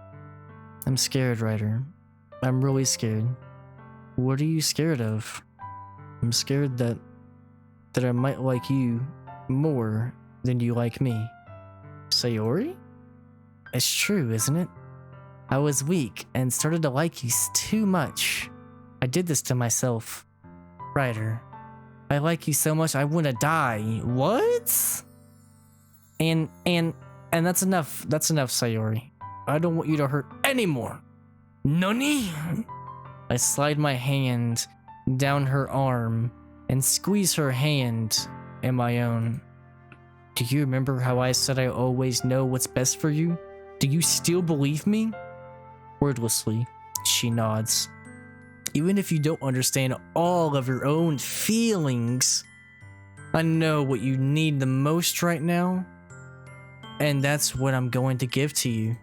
I'm scared, Ryder. I'm really scared. What are you scared of? I'm scared that I might like you more than you like me. Sayori? It's true, isn't it? I was weak and started to like you too much. I did this to myself. Ryder, I like you so much I want to die. What? And that's enough. That's enough, Sayori. I don't want you to hurt anymore. Nani? I slide my hand down her arm and squeeze her hand in my own. Do you remember how I said I always know what's best for you? Do you still believe me? Wordlessly, she nods. Even if you don't understand all of your own feelings, I know what you need the most right now, and that's what I'm going to give to you.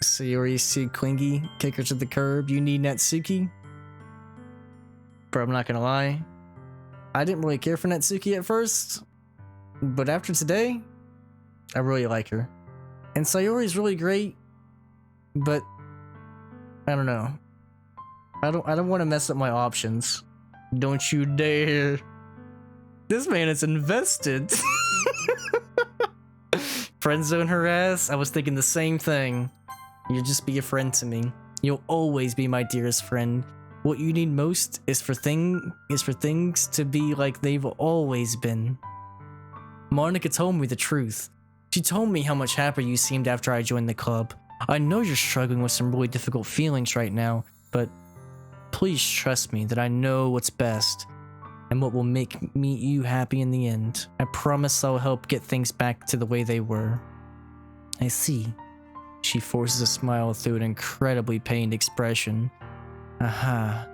Sayori's too clingy. Kick her to the curb. You need Natsuki? Bro, I'm not gonna lie. I didn't really care for Natsuki at first, but after today, I really like her. And Sayori's really great, but I don't know. I don't want to mess up my options. Don't you dare. This man is invested. Friend zone her ass? I was thinking the same thing. You'll just be a friend to me. You'll always be my dearest friend. What you need most is for things to be like they've always been. Monica told me the truth. She told me how much happier you seemed after I joined the club. I know you're struggling with some really difficult feelings right now, but please trust me that I know what's best and what will make you happy in the end. I promise I'll help get things back to the way they were. I see. She forces a smile through an incredibly pained expression. Aha.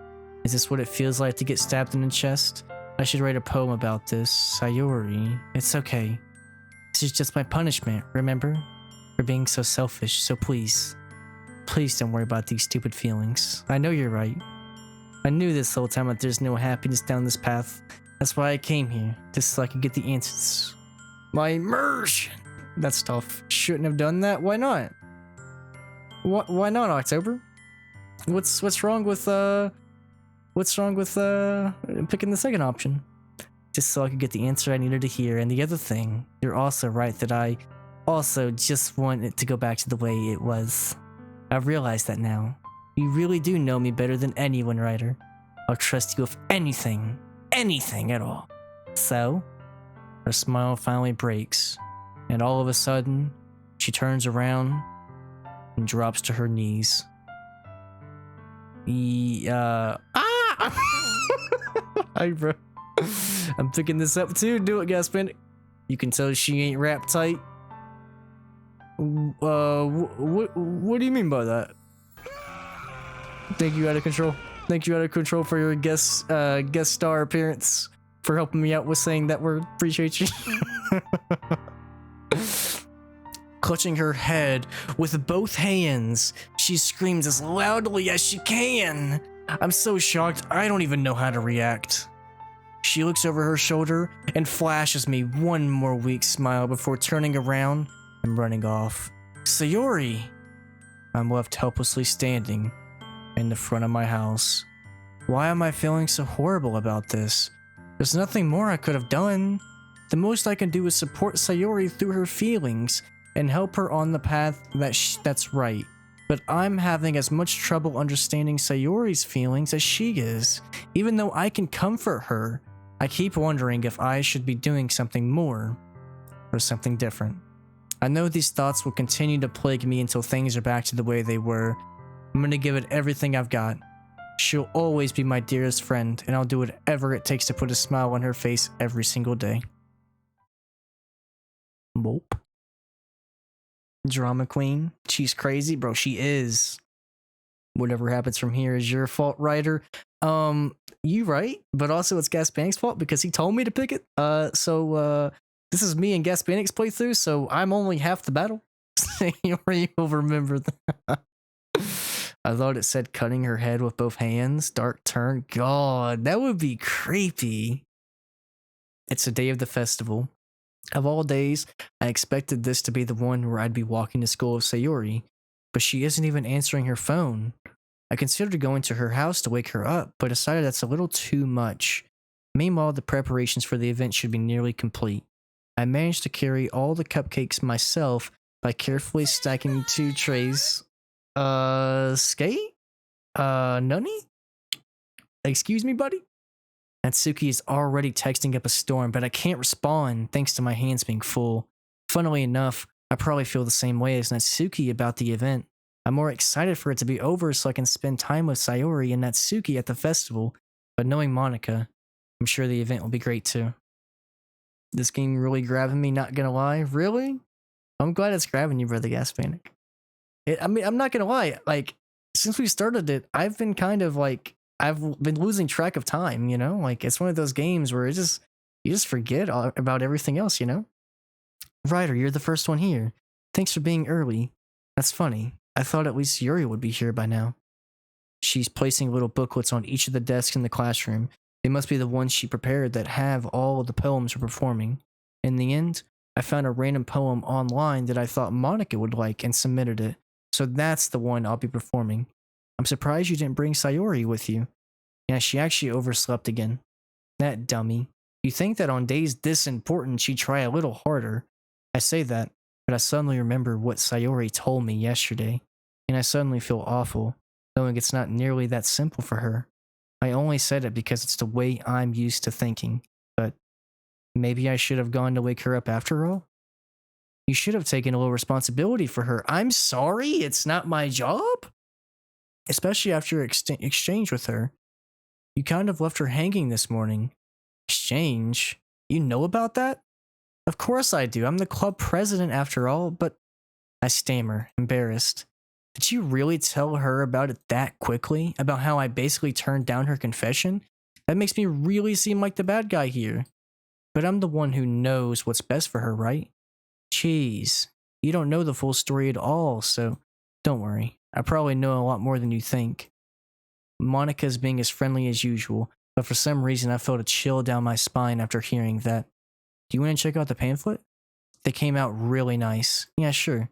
Is this what it feels like to get stabbed in the chest? I should write a poem about this. Sayori, it's okay. This is just my punishment, remember? For being so selfish, so please don't worry about these stupid feelings. I know you're right. I knew this whole time that there's no happiness down this path. That's why I came here, just so I could get the answers. My immersion! That's tough. Shouldn't have done that. Why not? Why not, October? What's wrong with picking the second option? Just so I could get the answer I needed to hear. And the other thing, you're also right that I also just want it to go back to the way it was. I've realized that now. You really do know me better than anyone, Ryder. I'll trust you with anything at all. So, her smile finally breaks, and all of a sudden, she turns around and drops to her knees. Hi, bro. I'm picking this up too. Do it, Gaspin. You can tell she ain't wrapped tight. What do you mean by that? Thank you, Out of Control. Thank you, Out of Control, for your guest star appearance. For helping me out with saying that word. Appreciate you. Clutching her head with both hands, she screams as loudly as she can. I'm so shocked, I don't even know how to react. She looks over her shoulder and flashes me one more weak smile before turning around and running off. Sayori! I'm left helplessly standing in the front of my house. Why am I feeling so horrible about this? There's nothing more I could have done. The most I can do is support Sayori through her feelings and help her on the path that's right. But I'm having as much trouble understanding Sayori's feelings as she is. Even though I can comfort her, I keep wondering if I should be doing something more. or something different. I know these thoughts will continue to plague me until things are back to the way they were. I'm gonna give it everything I've got. She'll always be my dearest friend, and I'll do whatever it takes to put a smile on her face every single day. Mope. Drama queen. She's crazy, bro. She is. Whatever happens from here is your fault, writer. You right, but also it's Gaspanic's fault because he told me to pick it. This is me and Gaspanic's playthrough, so I'm only half the battle. You'll remember that. I thought it said cutting her head with both hands. Dark turn. God, that would be creepy. It's the day of the festival. Of all days, I expected this to be the one where I'd be walking to school with Sayori, but she isn't even answering her phone. I considered going to her house to wake her up, but decided that's a little too much. Meanwhile, the preparations for the event should be nearly complete. I managed to carry all the cupcakes myself by carefully stacking 2 trays. Skate? Nani? Excuse me, buddy? Natsuki is already texting up a storm, but I can't respond thanks to my hands being full. Funnily enough, I probably feel the same way as Natsuki about the event. I'm more excited for it to be over so I can spend time with Sayori and Natsuki at the festival, but knowing Monica, I'm sure the event will be great too. This game really grabbing me, not gonna lie. Really? I'm glad it's grabbing you, Brother Gaspanic. I'm not gonna lie, like, since we started it, I've been kind of like, I've been losing track of time, you know? Like, it's one of those games where you just forget about everything else, you know? Ryder, you're the first one here. Thanks for being early. That's funny. I thought at least Yuri would be here by now. She's placing little booklets on each of the desks in the classroom. They must be the ones she prepared that have all the poems we're performing. In the end, I found a random poem online that I thought Monica would like and submitted it. So that's the one I'll be performing. I'm surprised you didn't bring Sayori with you. Yeah, she actually overslept again. That dummy. You think that on days this important she'd try a little harder. I say that, but I suddenly remember what Sayori told me yesterday, and I suddenly feel awful, knowing it's not nearly that simple for her. I only said it because it's the way I'm used to thinking, but maybe I should have gone to wake her up after all? You should have taken a little responsibility for her. I'm sorry, it's not my job? Especially after your exchange with her. You kind of left her hanging this morning. Exchange? You know about that? Of course I do. I'm the club president after all, but I stammer, embarrassed. Did you really tell her about it that quickly? About how I basically turned down her confession? That makes me really seem like the bad guy here. But I'm the one who knows what's best for her, right? Jeez, you don't know the full story at all, so don't worry. I probably know a lot more than you think. Monica's being as friendly as usual, but for some reason I felt a chill down my spine after hearing that. Do you want to check out the pamphlet? They came out really nice. Yeah, sure.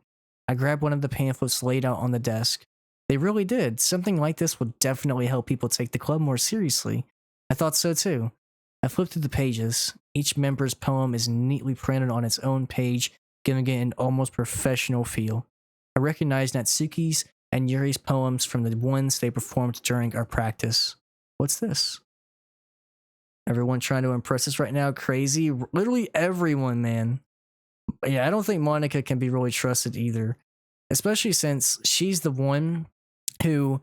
I grabbed one of the pamphlets laid out on the desk. They really did. Something like this would definitely help people take the club more seriously. I thought so too. I flipped through the pages. Each member's poem is neatly printed on its own page, giving it an almost professional feel. I recognized Natsuki's and Yuri's poems from the ones they performed during our practice. What's this? Everyone trying to impress us right now? Crazy? Literally everyone, man. Yeah, I don't think Monica can be really trusted either. Especially since she's the one who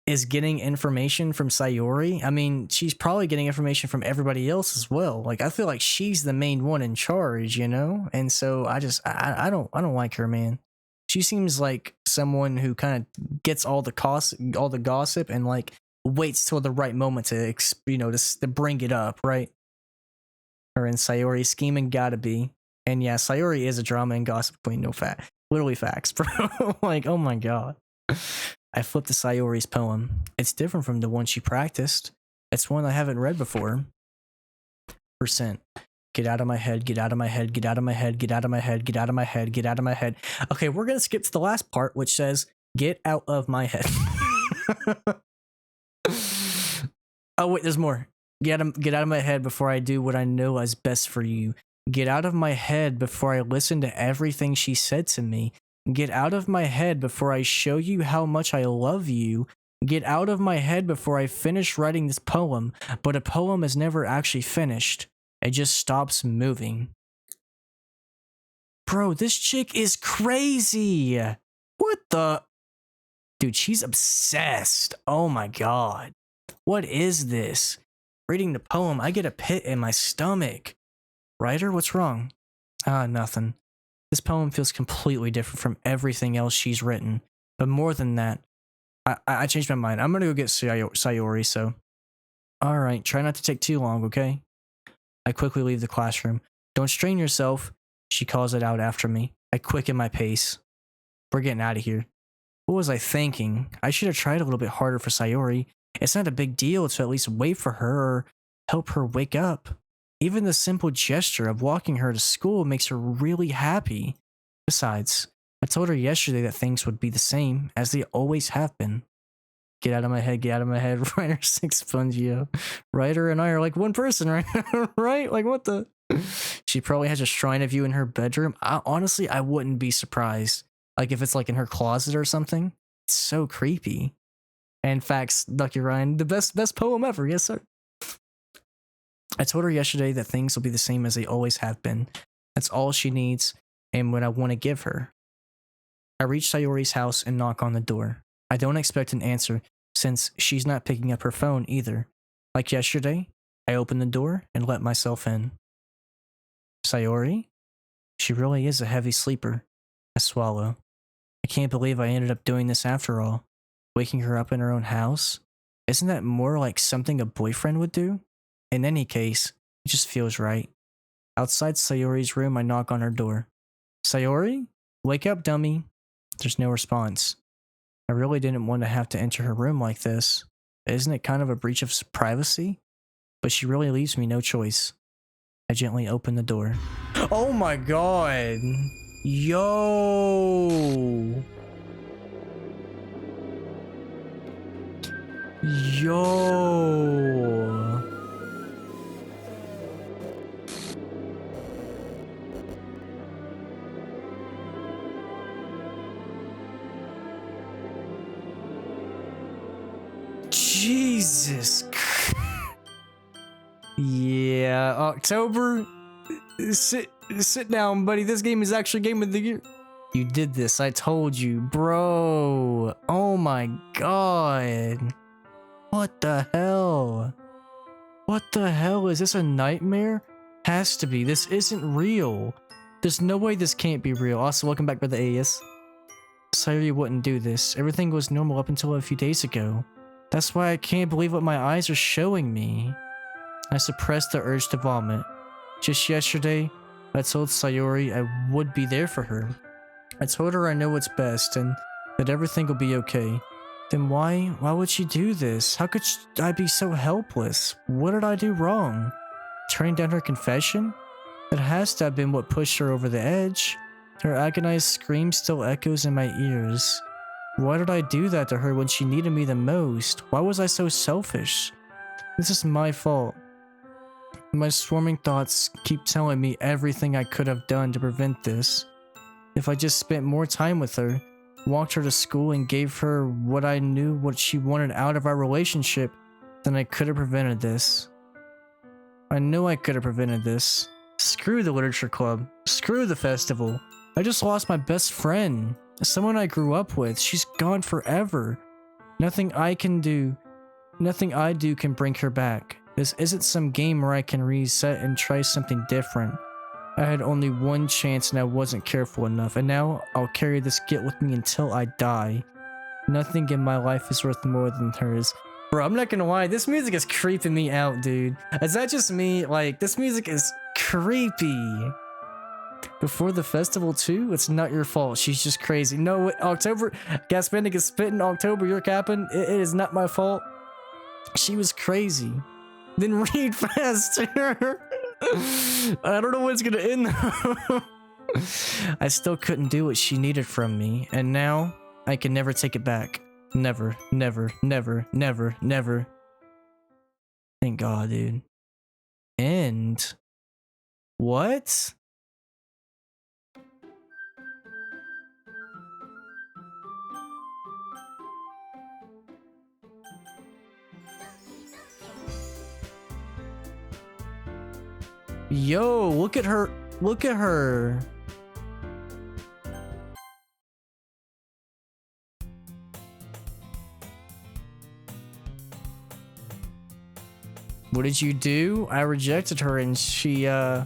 is getting information from Sayori. I mean, she's probably getting information from everybody else as well. Like, I feel like she's the main one in charge, you know? And so I don't like her, man. She seems like someone who kind of gets all the gossip and like waits till the right moment to to bring it up, right? Her and Sayori scheming gotta be. And yeah, Sayori is a drama and gossip queen, no fact. Literally facts, bro. Like, oh my god. I flipped to Sayori's poem. It's different from the one she practiced. It's one I haven't read before. Percent. Get out of my head, get out of my head, get out of my head, get out of my head, get out of my head, get out of my head. Okay, we're gonna skip to the last part, which says, get out of my head. Oh wait, there's more. Get out of my head before I do what I know is best for you. Get out of my head before I listen to everything she said to me. Get out of my head before I show you how much I love you. Get out of my head before I finish writing this poem, but a poem is never actually finished. It just stops moving. Bro, this chick is crazy. What the? Dude, she's obsessed. Oh my god. What is this? Reading the poem, I get a pit in my stomach. Writer, what's wrong? Nothing. This poem feels completely different from everything else she's written. But more than that, I changed my mind. I'm gonna go get Sayori, so. Alright, try not to take too long, okay? I quickly leave the classroom. Don't strain yourself, she calls it out after me. I quicken my pace. We're getting out of here. What was I thinking? I should have tried a little bit harder for Sayori. It's not a big deal to at least wait for her or help her wake up. Even the simple gesture of walking her to school makes her really happy. Besides, I told her yesterday that things would be the same as they always have been. Get out of my head, get out of my head. Ryder 6 Spongio. Ryder and I are like one person right now, right? Like, what the? She probably has a shrine of you in her bedroom. Honestly, I wouldn't be surprised. Like, if it's like in her closet or something. It's so creepy. And facts, Ducky Ryan, the best poem ever. Yes, sir. I told her yesterday that things will be the same as they always have been. That's all she needs and what I want to give her. I reach Sayori's house and knock on the door. I don't expect an answer since she's not picking up her phone either. Like yesterday, I open the door and let myself in. Sayori? She really is a heavy sleeper. I swallow. I can't believe I ended up doing this after all. Waking her up in her own house? Isn't that more like something a boyfriend would do? In any case, it just feels right. Outside Sayori's room, I knock on her door. Sayori? Wake up, dummy. There's no response. I really didn't want to have to enter her room like this. Isn't it kind of a breach of privacy? But she really leaves me no choice. I gently open the door. Oh my god! Yo! Yo! Jesus. Yeah, October. Sit down, buddy. This game is actually game of the year. You did this. I told you, bro. Oh my god. What the hell? What the hell? Is this a nightmare? Has to be. This isn't real. There's no way this can't be real. Also, welcome back, brother AS. Sayori wouldn't do this. Everything was normal up until a few days ago. That's why I can't believe what my eyes are showing me. I suppressed the urge to vomit. Just yesterday, I told Sayori I would be there for her. I told her I know what's best and that everything will be okay. Then why would she do this? How could I be so helpless? What did I do wrong? Turning down her confession? That has to have been what pushed her over the edge. Her agonized scream still echoes in my ears. Why did I do that to her when she needed me the most? Why was I so selfish? This is my fault. My swarming thoughts keep telling me everything I could have done to prevent this. If I just spent more time with her, walked her to school and gave her what I knew what she wanted out of our relationship, then I could have prevented this. I know I could have prevented this. Screw the literature club. Screw the festival. I just lost my best friend. Someone I grew up with. She's gone forever. Nothing I do can bring her back. This isn't some game where I can reset and try something different. I had only one chance and I wasn't careful enough, and now I'll carry this guilt with me until I die. Nothing in my life is worth more than hers. Bro, I'm not gonna lie, this music is creeping me out, dude. Is that just me? Like, this music is creepy. Before the festival too? It's not your fault. She's just crazy. No, October, Gaspendic is spitting. October, you're capping. It is not my fault. She was crazy. Then read faster. I don't know when it's gonna end though. I still couldn't do what she needed from me, and now I can never take it back. Never, never, never, never, never. Thank God, dude. And what? Yo, look at her. Look at her. What did you do? I rejected her and she, I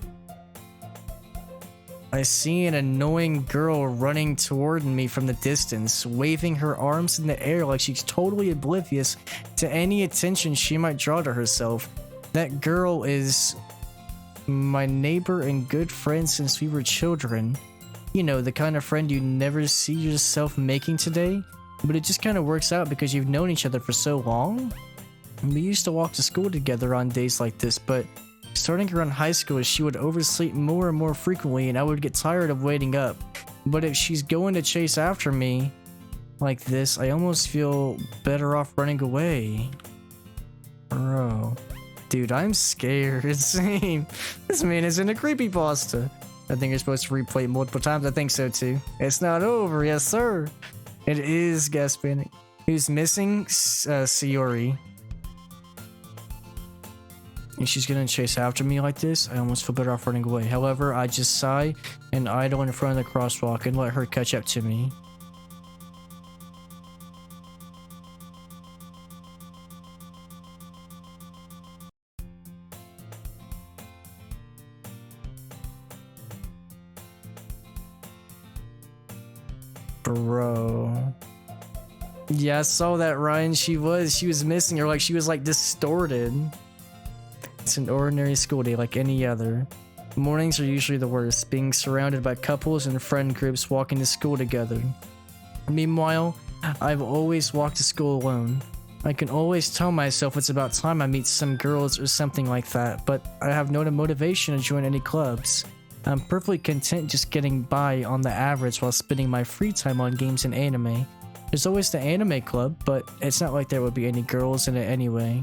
see an annoying girl running toward me from the distance, waving her arms in the air like she's totally oblivious to any attention she might draw to herself. That girl is my neighbor and good friend since we were children. You know, the kind of friend you never see yourself making today, but it just kind of works out because you've known each other for so long. We used to walk to school together on days like this, but starting around high school, she would oversleep more and more frequently and I would get tired of waiting up. But if she's going to chase after me like this, I almost feel better off running away. Bro. Dude, I'm scared. Same. This man is in a creepypasta. I think you're supposed to replay it multiple times. I think so too. It's not over. Yes, sir. It is gas panic. Who's missing? Sayori. And she's gonna chase after me like this. I almost feel better off running away. However, I just sigh and idle in front of the crosswalk and let her catch up to me. Bro. Yeah, I saw that, Ryan. She was missing her, like she was like distorted. It's an ordinary school day like any other. Mornings are usually the worst, being surrounded by couples and friend groups walking to school together. Meanwhile, I've always walked to school alone. I can always tell myself it's about time I meet some girls or something like that, but I have no motivation to join any clubs. I'm perfectly content just getting by on the average while spending my free time on games and anime. There's always the anime club, but it's not like there would be any girls in it anyway.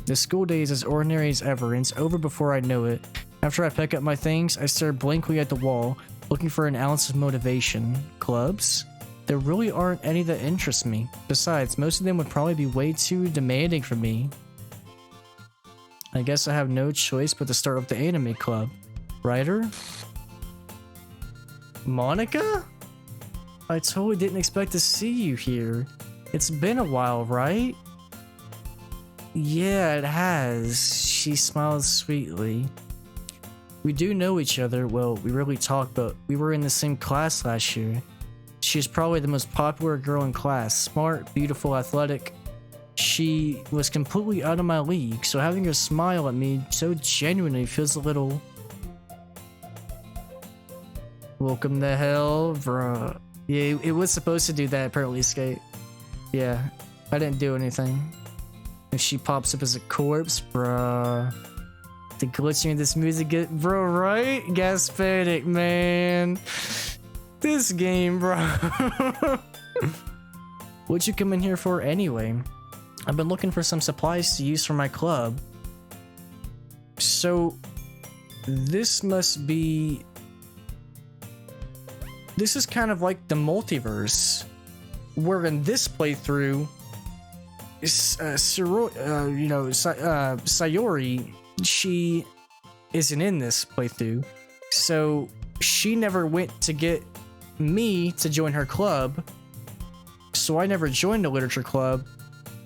The school day is as ordinary as ever and it's over before I know it. After I pick up my things, I stare blankly at the wall, looking for an ounce of motivation. Clubs? There really aren't any that interest me. Besides, most of them would probably be way too demanding for me. I guess I have no choice but to start with the anime club. Writer? Monica? I totally didn't expect to see you here. It's been a while, right? Yeah, it has. She smiles sweetly. We do know each other. Well, we rarely talk, but we were in the same class last year. She's probably the most popular girl in class. Smart, beautiful, athletic. She was completely out of my league, so having her smile at me so genuinely feels a little... Welcome to hell, bruh. Yeah, it was supposed to do that, apparently, Skate. Yeah, I didn't do anything. If she pops up as a corpse, bruh. The glitching of this music, bro, right? Gas panic, man. This game, bro. What'd you come in here for anyway? I've been looking for some supplies to use for my club. So, this must be... This is kind of like the multiverse, where in this playthrough, Sayori, she isn't in this playthrough, so she never went to get me to join her club, so I never joined the literature club,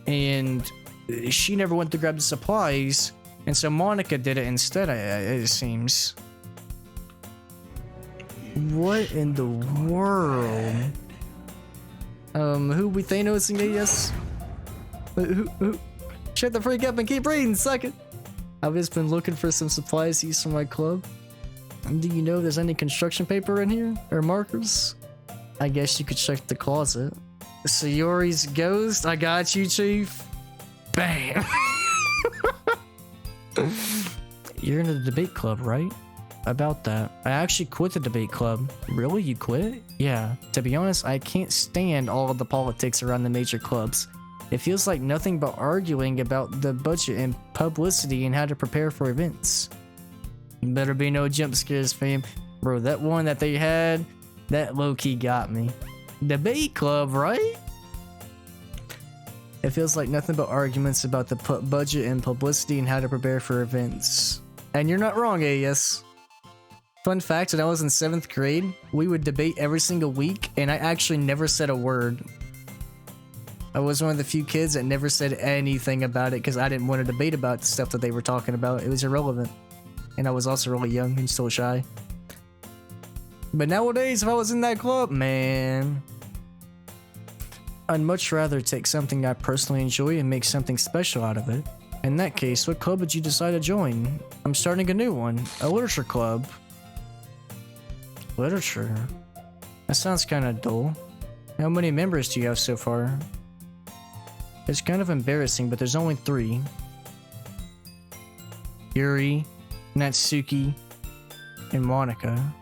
and she never went to grab the supplies, and so Monica did it instead, it seems. What in the world? Who we Thanosing it? Yes. Who? Shut the freak up and keep reading, suck it. I've just been looking for some supplies to use for my club. Do you know if there's any construction paper in here? Or markers? I guess you could check the closet. Sayori's ghost? I got you, Chief. Bam! You're in the debate club, right? About that. I actually quit the debate club. Really? You quit? Yeah. To be honest, I can't stand all of the politics around the major clubs. It feels like nothing but arguing about the budget and publicity and how to prepare for events. Better be no jump scares, fam. Bro, that one that they had, that low-key got me. Debate club, right? It feels like nothing but arguments about the budget and publicity and how to prepare for events. And you're not wrong, AES. Fun fact, when I was in 7th grade, we would debate every single week, and I actually never said a word. I was one of the few kids that never said anything about it because I didn't want to debate about the stuff that they were talking about. It was irrelevant. And I was also really young and still shy. But nowadays, if I was in that club, man, I'd much rather take something I personally enjoy and make something special out of it. In that case, what club would you decide to join? I'm starting a new one, a literature club. Literature? That sounds kind of dull. How many members do you have so far? It's kind of embarrassing, but there's only 3. Yuri, Natsuki, and Monica.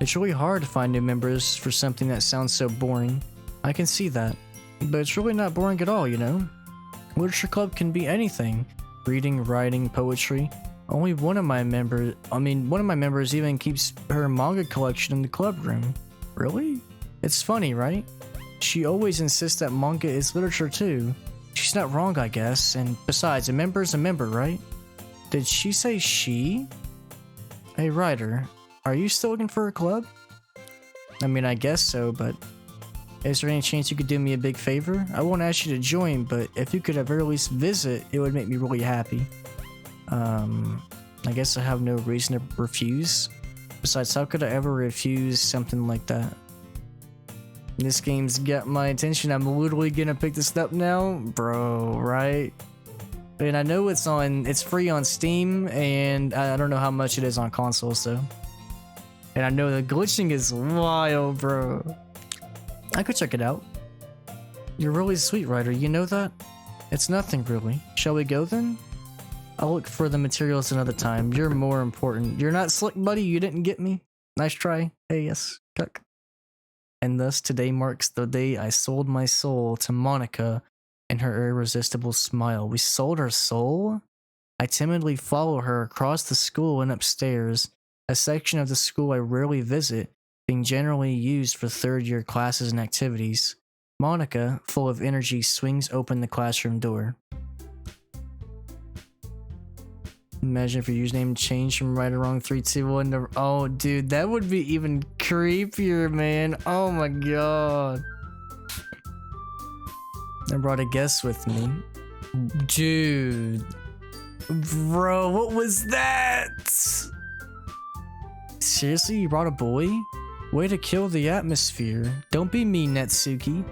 It's really hard to find new members for something that sounds so boring. I can see that. But it's really not boring at all, you know? Literature club can be anything. Reading, writing, poetry. One of my members even keeps her manga collection in the club room. Really? It's funny, right? She always insists that manga is literature too. She's not wrong, I guess. And besides, a member's a member, right? Did she say she? Hey, Ryder, are you still looking for a club? I mean, I guess so, but is there any chance you could do me a big favor? I won't ask you to join, but if you could at very least visit, it would make me really happy. I guess I have no reason to refuse. Besides, how could I ever refuse something like that? This game's got my attention. I'm literally gonna pick this up now, bro, right? And I know it's free on Steam, and I don't know how much it is on consoles though. And I know the glitching is wild, bro. I could check it out. You're really sweet, Ryder. You know that? It's nothing really. Shall we go then? I'll look for the materials another time. You're more important. You're not slick, buddy. You didn't get me. Nice try. Hey, yes. Cuck. And thus today marks the day I sold my soul to Monica and her irresistible smile. We sold our soul? I timidly follow her across the school and upstairs, a section of the school I rarely visit, being generally used for third-year classes and activities. Monica, full of energy, swings open the classroom door. Imagine if your username changed from right or wrong 3, 2, 1 to... Oh, dude, that would be even creepier, man. Oh my god. I brought a guest with me. Dude. Bro, what was that? Seriously, you brought a boy? Way to kill the atmosphere. Don't be mean, Natsuki.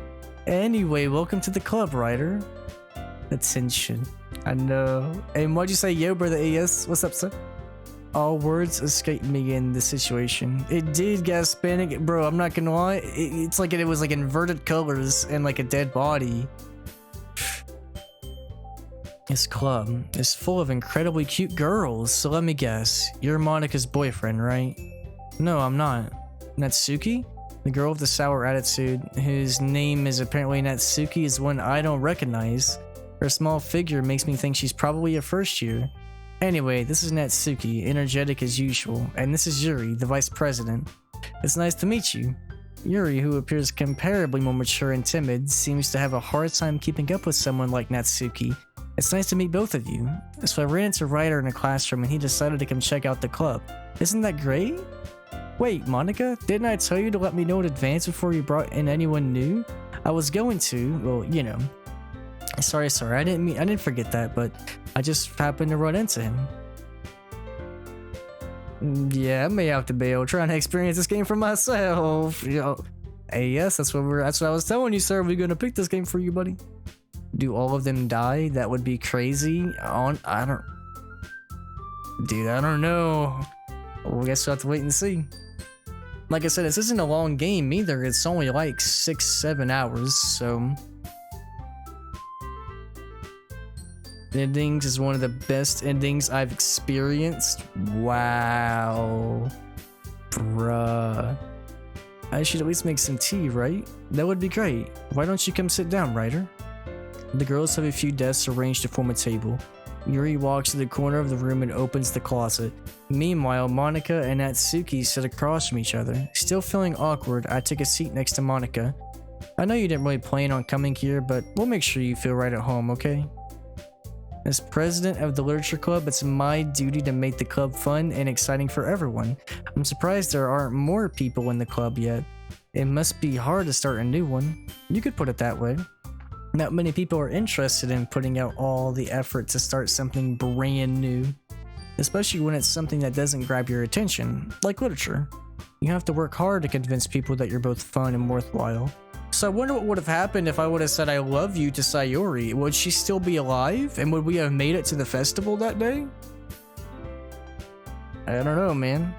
Anyway, welcome to the club, Ryder. Attention. I know. And why'd you say yo, brother AS? What's up, sir? All words escaped me in this situation. It did get Hispanic. Bro, I'm not gonna lie. It's like it was like inverted colors and like a dead body. This club is full of incredibly cute girls, so let me guess. You're Monica's boyfriend, right? No, I'm not. Natsuki? The girl with the sour attitude, whose name is apparently Natsuki, is one I don't recognize. Her small figure makes me think she's probably a first year. Anyway, this is Natsuki, energetic as usual, and this is Yuri, the vice president. It's nice to meet you. Yuri, who appears comparably more mature and timid, seems to have a hard time keeping up with someone like Natsuki. It's nice to meet both of you. So I ran into Ryder in a classroom and he decided to come check out the club. Isn't that great? Wait, Monica, didn't I tell you to let me know in advance before you brought in anyone new? I was going to, well, you know. Sorry, I didn't forget that, but I just happened to run into him. Yeah, I may have to bail, trying to experience this game for myself. You know, hey, yes, that's what I was telling you, sir. We're gonna pick this game for you, buddy. Do all of them die? That would be crazy. I don't know. Well, I guess we'll have to wait and see. Like I said, this isn't a long game either. It's only like 6-7 hours, so. The endings is one of the best endings I've experienced. Wow. Bruh. I should at least make some tea, right? That would be great. Why don't you come sit down, Ryder? The girls have a few desks arranged to form a table. Yuri walks to the corner of the room and opens the closet. Meanwhile, Monica and Natsuki sit across from each other. Still feeling awkward, I take a seat next to Monica. I know you didn't really plan on coming here, but we'll make sure you feel right at home, okay? As president of the Literature Club, it's my duty to make the club fun and exciting for everyone. I'm surprised there aren't more people in the club yet. It must be hard to start a new one. You could put it that way. Not many people are interested in putting out all the effort to start something brand new, especially when it's something that doesn't grab your attention, like literature. You have to work hard to convince people that you're both fun and worthwhile. So I wonder what would have happened if I would have said I love you to Sayori. Would she still be alive? And would we have made it to the festival that day? I don't know, man.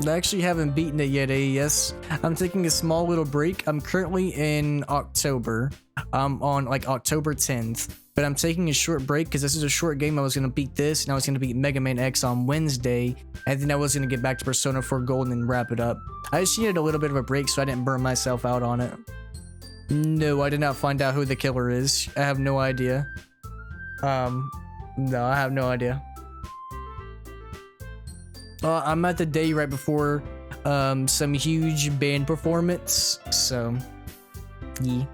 I actually haven't beaten it yet, AES. I'm taking a small little break. I'm currently in October. On like October 10th. But I'm taking a short break because this is a short game. I was going to beat this, and I was going to beat Mega Man X on Wednesday, and then I was going to get back to Persona 4 Gold and wrap it up. I just needed a little bit of a break so I didn't burn myself out on it. No, I did not find out who the killer is. I have no idea. No, I have no idea. I'm at the day right before some huge band performance, so yeah.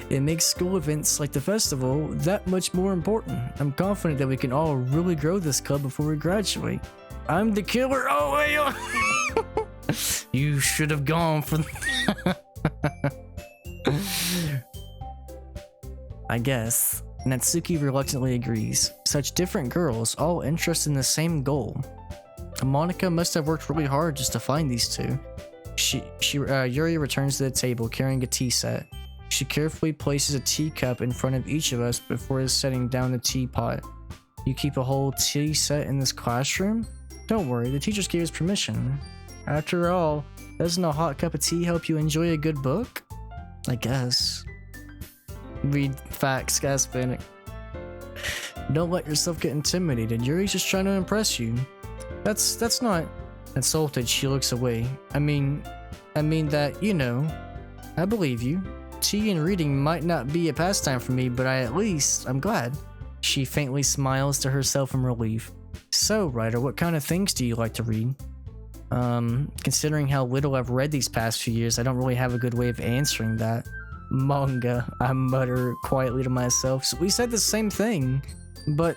It makes school events like the festival that much more important. I'm confident that we can all really grow this club before we graduate. I'm the killer. Oh, wait. You should have gone for I guess. Natsuki reluctantly agrees. Such different girls, all interested in the same goal. Monica must have worked really hard just to find these two. Yuri returns to the table carrying a tea set. She carefully places a teacup in front of each of us before setting down the teapot. You keep a whole tea set in this classroom? Don't worry, the teachers gave us permission. After all, doesn't a hot cup of tea help you enjoy a good book? I guess. Read facts, Gaspanic. Don't let yourself get intimidated. Yuri's just trying to impress you. That's not... Insulted, she looks away. I mean that, you know, I believe you. Tea and reading might not be a pastime for me, but I'm glad. She faintly smiles to herself in relief. So, writer, what kind of things do you like to read? Considering how little I've read these past few years, I don't really have a good way of answering that. Manga, I mutter quietly to myself. So we said the same thing, but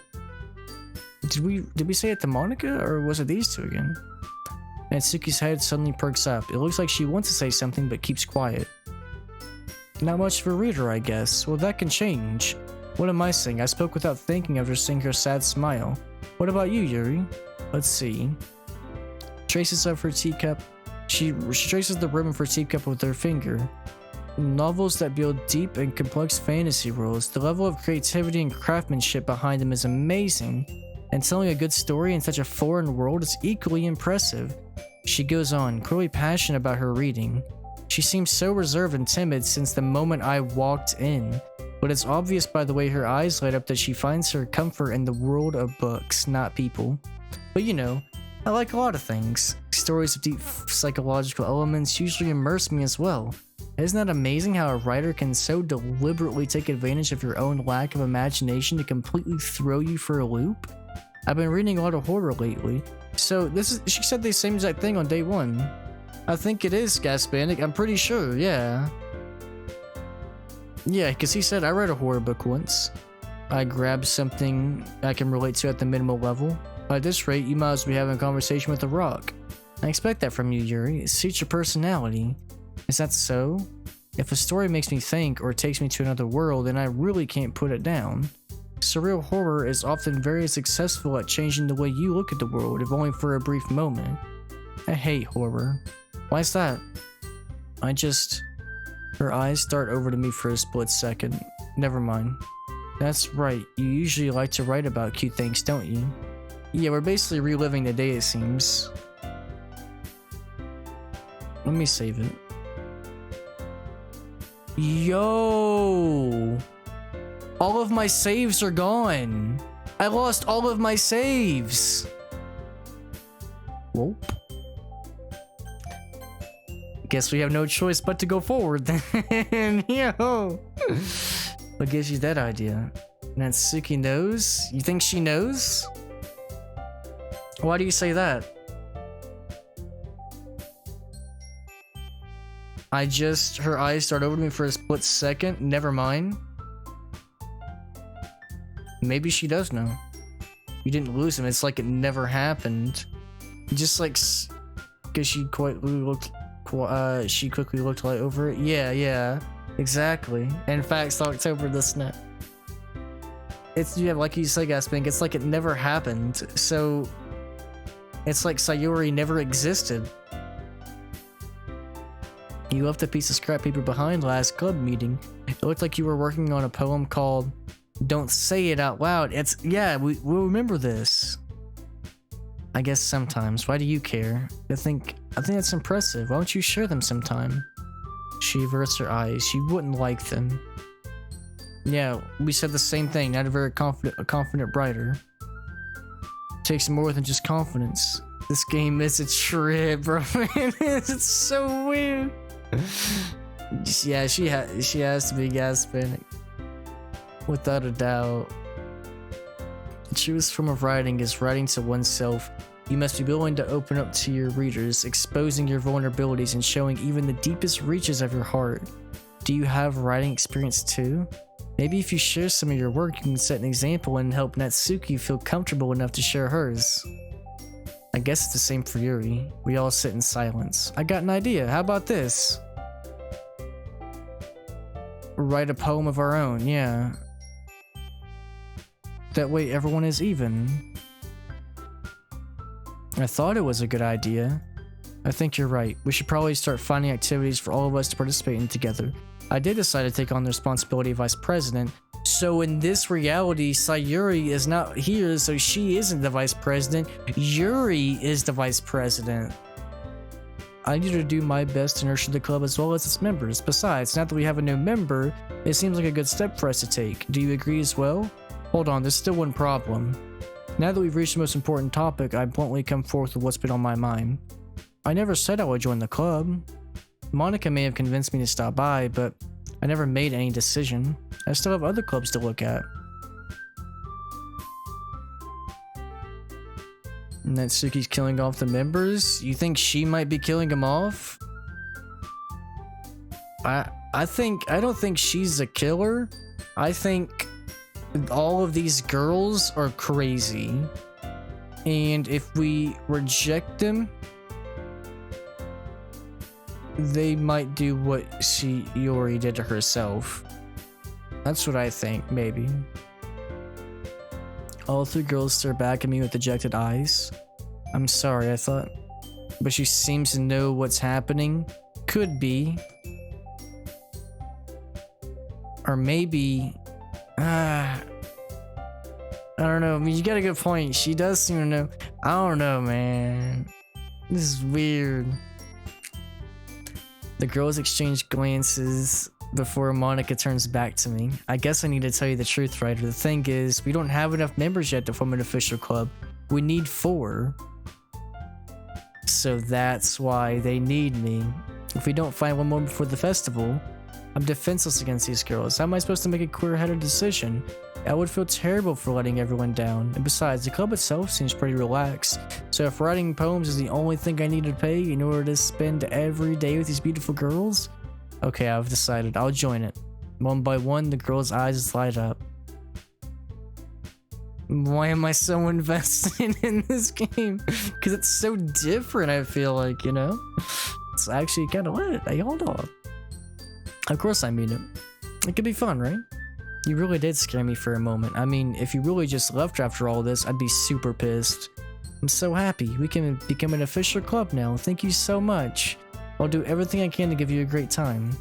did we say it to Monica, or was it these two again? Natsuki's head suddenly perks up. It looks like she wants to say something but keeps quiet. Not much of a reader, I guess. Well, that can change. What am I saying? I spoke without thinking after seeing her sad smile. What about you, Yuri? Let's see. Traces of her teacup. She traces the rim of her teacup with her finger. Novels that build deep and complex fantasy worlds. The level of creativity and craftsmanship behind them is amazing. And telling a good story in such a foreign world is equally impressive. She goes on, clearly passionate about her reading. She seems so reserved and timid since the moment I walked in, but it's obvious by the way her eyes light up that she finds her comfort in the world of books, not people. But you know, I like a lot of things. Stories of deep psychological elements usually immerse me as well. Isn't that amazing how a writer can so deliberately take advantage of your own lack of imagination to completely throw you for a loop? I've been reading a lot of horror lately, so she said the same exact thing on day one. I think it is Gaspanic, I'm pretty sure, yeah. Yeah, because he said I read a horror book once. I grabbed something I can relate to at the minimal level. At this rate, you might as well be having a conversation with a rock. I expect that from you, Yuri. It suits your personality. Is that so? If a story makes me think or takes me to another world, then I really can't put it down. Surreal horror is often very successful at changing the way you look at the world, if only for a brief moment. I hate horror. Why's that? Her eyes dart over to me for a split second. Never mind. That's right, you usually like to write about cute things, don't you? Yeah, we're basically reliving the day, it seems. Let me save it. Yo! All of my saves are gone! I lost all of my saves! Whoop. Guess we have no choice but to go forward then. Yo! What gives you that idea? Natsuki knows? You think she knows? Why do you say that? Her eyes start over to me for a split second. Never mind. Maybe she does know. You didn't lose him. It's like it never happened. Just like, because she looked She quickly looked like over it. Yeah, exactly. In fact, stalked over the snap. It's, yeah, like you said, Gasping, it's like it never happened. So it's like Sayori never existed. You left a piece of scrap paper behind last club meeting. It looked like you were working on a poem called Don't Say It Out Loud. It's, yeah, we'll remember this. I guess sometimes. Why do you care? I think that's impressive. Why don't you share them sometime? She averts her eyes. You wouldn't like them. Yeah, we said the same thing. Not a very confident writer. Takes more than just confidence. This game is a trip, bro. It's so weird. Yeah, she has to be gasping, without a doubt. The truest form of writing is writing to oneself. You must be willing to open up to your readers, exposing your vulnerabilities and showing even the deepest reaches of your heart. Do you have writing experience too? Maybe if you share some of your work, you can set an example and help Natsuki feel comfortable enough to share hers. I guess it's the same for Yuri. We all sit in silence. I got an idea. How about this? Write a poem of our own, yeah. That way everyone is even. I thought it was a good idea. I think you're right. We should probably start finding activities for all of us to participate in together. I did decide to take on the responsibility of vice president. So in this reality, Sayuri is not here, so she isn't the vice president. Yuri is the vice president. I need to do my best to nurture the club as well as its members. Besides, now that we have a new member, it seems like a good step for us to take. Do you agree as well? Hold on, there's still one problem. Now that we've reached the most important topic, I bluntly come forth with what's been on my mind. I never said I would join the club. Monica may have convinced me to stop by, but I never made any decision. I still have other clubs to look at. Natsuki's killing off the members? You think she might be killing them off? I don't think she's a killer. I think all of these girls are crazy. And if we reject them, they might do what Yuri did to herself. That's what I think, maybe. All three girls stare back at me with dejected eyes. I'm sorry, I thought. But she seems to know what's happening. Could be. Or maybe... I don't know. I mean, you got a good point. She does seem to know. I don't know, man. This is weird. The girls exchange glances before Monica turns back to me. I guess I need to tell you the truth, Ryder. The thing is, we don't have enough members yet to form an official club. We need 4. So that's why they need me. If we don't find one more before the festival, I'm defenseless against these girls. How am I supposed to make a clear-headed decision? I would feel terrible for letting everyone down. And besides, the club itself seems pretty relaxed. So if writing poems is the only thing I need to pay in order to spend every day with these beautiful girls, okay, I've decided. I'll join it. One by one, the girls' eyes light up. Why am I so invested in this game? Because it's so different, I feel like, you know? It's actually kind of lit. Hey, hold on. Of course I mean it. It could be fun, right? You really did scare me for a moment. I mean, if you really just left after all this, I'd be super pissed. I'm so happy. We can become an official club now. Thank you so much. I'll do everything I can to give you a great time.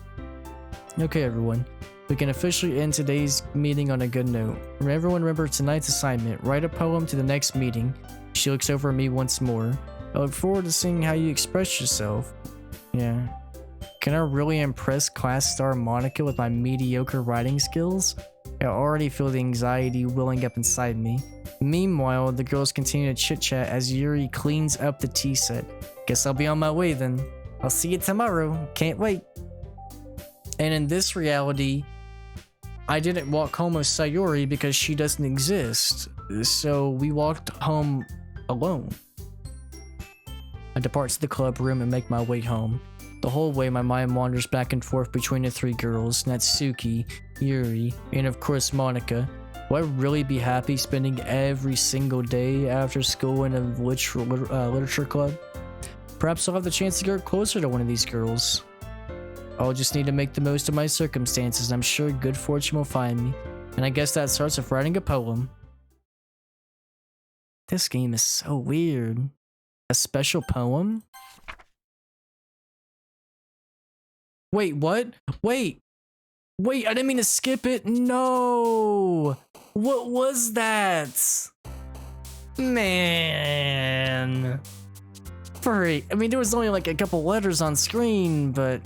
Okay, everyone. We can officially end today's meeting on a good note. Everyone remember tonight's assignment. Write a poem to the next meeting. She looks over at me once more. I look forward to seeing how you express yourself. Yeah. Can I really impress class star Monica with my mediocre writing skills? I already feel the anxiety welling up inside me. Meanwhile, the girls continue to chit-chat as Yuri cleans up the tea set. Guess I'll be on my way then. I'll see you tomorrow. Can't wait. And in this reality, I didn't walk home with Sayori because she doesn't exist. So we walked home alone. I depart to the club room and make my way home. The whole way, my mind wanders back and forth between the 3 girls, Natsuki, Yuri, and of course Monica. Will I really be happy spending every single day after school in a literature club? Perhaps I'll have the chance to get closer to one of these girls. I'll just need to make the most of my circumstances, and I'm sure good fortune will find me. And I guess that starts with writing a poem. This game is so weird. A special poem? Wait, what? Wait, I didn't mean to skip it. No. What was that? Man. Furry. I mean, there was only like a couple letters on screen, but...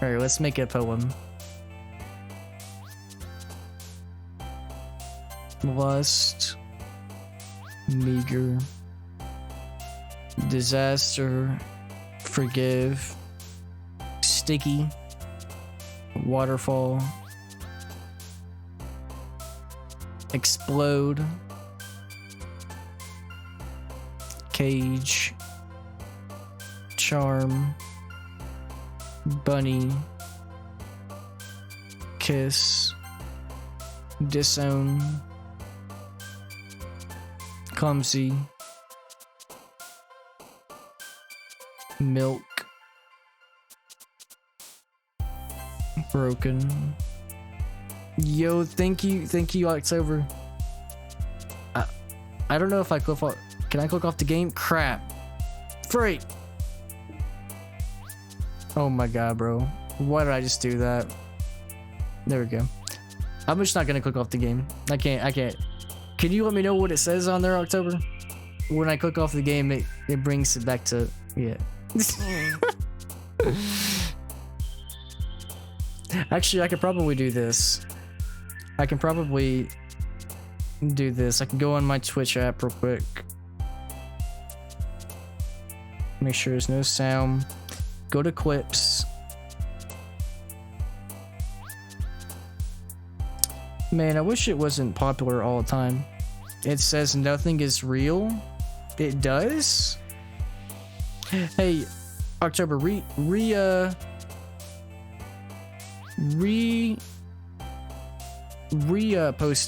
Alright, let's make a poem. Lust. Meager. Disaster. Forgive. Sticky. Waterfall. Explode. Cage. Charm. Bunny. Kiss. Disown. Clumsy. Milk. Broken. Yo, thank you, October. I don't know if I click off. Can I click off the game? Crap. Free. Oh my god, bro. Why did I just do that? There we go. I'm just not gonna click off the game. I can't. Can you let me know what it says on there, October? When I click off the game, it brings it back to, yeah. Actually, I could probably do this. I can probably do this. I can go on my Twitch app real quick. Make sure there's no sound. Go to clips. Man, I wish it wasn't popular all the time. It says nothing is real. It does? Hey, October, post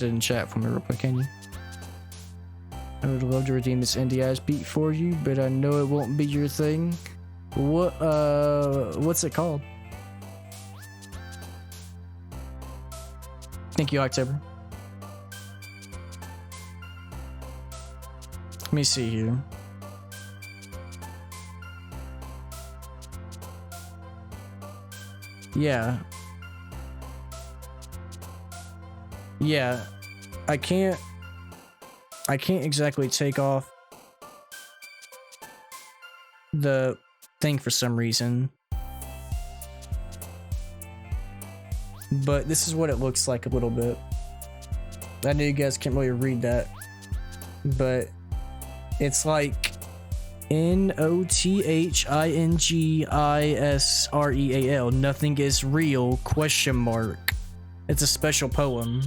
it in chat for me real quick, can you? I would love to redeem this indie ass beat for you, but I know it won't be your thing. What's it called? Thank you, October. Let me see here. Yeah. I can't exactly take off the thing for some reason. But this is what it looks like a little bit. I know you guys can't really read that, but it's like NOTHINGISREAL. Nothing is real, ? It's a special poem.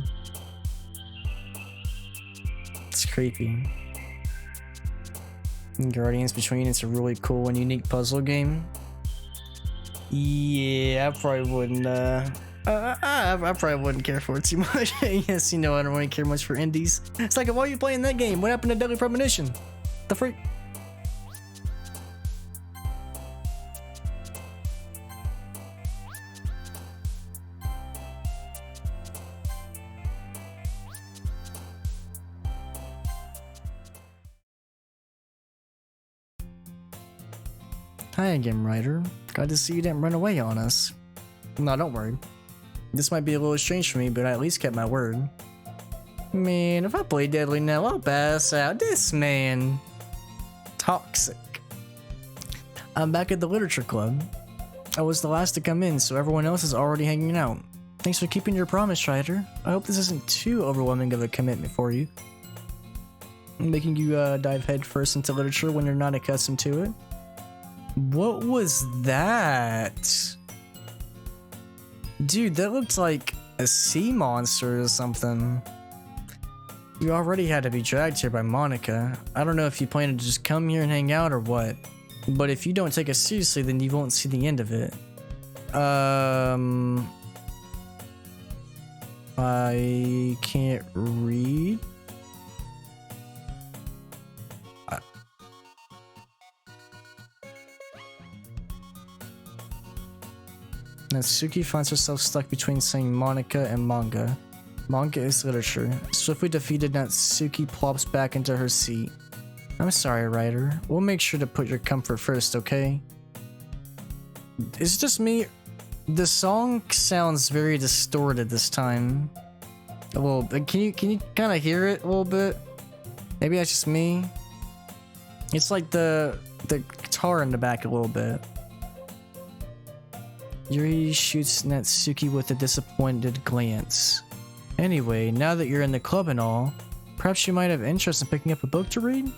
It's creepy. And Guardians Between, it's a really cool and unique puzzle game. Yeah, I probably wouldn't I probably wouldn't care for it too much. Yes, you know I don't really care much for indies. It's like, why are you playing that game? What happened to Deadly Premonition? The freak? Hi again, Ryder. Glad to see you didn't run away on us. No, don't worry. This might be a little strange for me, but I at least kept my word. Man, if I play Deadly now, I'll pass out. This man. Toxic. I'm back at the Literature Club. I was the last to come in, so everyone else is already hanging out. Thanks for keeping your promise, Ryder. I hope this isn't too overwhelming of a commitment for you. Making you dive headfirst into literature when you're not accustomed to it. What was that? Dude, that looked like a sea monster or something. You already had to be dragged here by Monica. I don't know if you plan to just come here and hang out or what. But if you don't take us seriously, then you won't see the end of it. I can't read. Natsuki finds herself stuck between saying Monica and manga. Manga is literature. Swiftly defeated, Natsuki plops back into her seat. I'm sorry, writer. We'll make sure to put your comfort first, okay? Is it just me? The song sounds very distorted this time. Well, can you kind of hear it a little bit? Maybe that's just me. It's like the guitar in the back a little bit. Yuri shoots Natsuki with a disappointed glance. Anyway, now that you're in the club and all, perhaps you might have interest in picking up a book to read?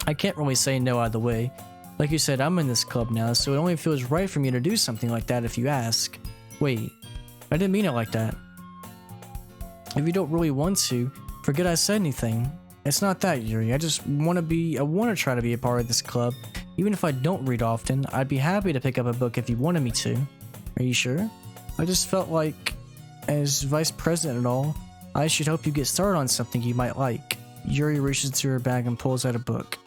I can't really say no either way. Like you said, I'm in this club now, so it only feels right for me to do something like that if you ask. Wait, I didn't mean it like that. If you don't really want to, forget I said anything. It's not that, Yuri. I want to try to be a part of this club. Even if I don't read often, I'd be happy to pick up a book if you wanted me to. Are you sure? I just felt like, as vice president and all, I should help you get started on something you might like. Yuri reaches into her bag and pulls out a book.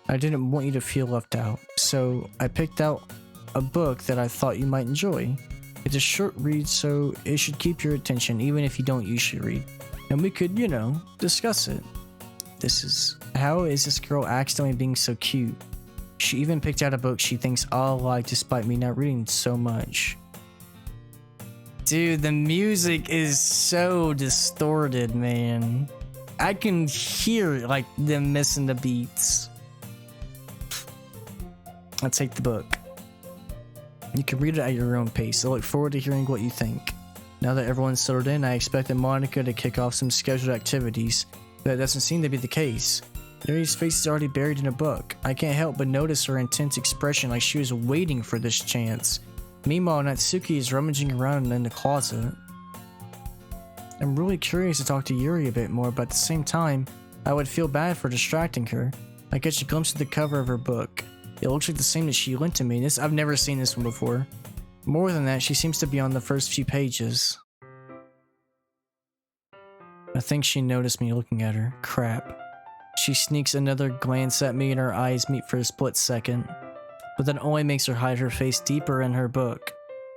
I didn't want you to feel left out, so I picked out a book that I thought you might enjoy. It's a short read, so it should keep your attention even if you don't usually read. And we could, discuss it. How is this girl accidentally being so cute? She even picked out a book she thinks I'll like despite me not reading so much. Dude, the music is so distorted, man. I can hear like them missing the beats. I'll take the book. You can read it at your own pace. I look forward to hearing what you think. Now that everyone's settled in, I expected Monica to kick off some scheduled activities. That doesn't seem to be the case. Yuri's face is already buried in a book. I can't help but notice her intense expression like she was waiting for this chance. Meanwhile, Natsuki is rummaging around in the closet. I'm really curious to talk to Yuri a bit more, but at the same time, I would feel bad for distracting her. I catch a glimpse of the cover of her book. It looks like the same that she lent to me. I've never seen this one before. More than that, she seems to be on the first few pages. I think she noticed me looking at her. Crap. She sneaks another glance at me and our eyes meet for a split second. But that only makes her hide her face deeper in her book.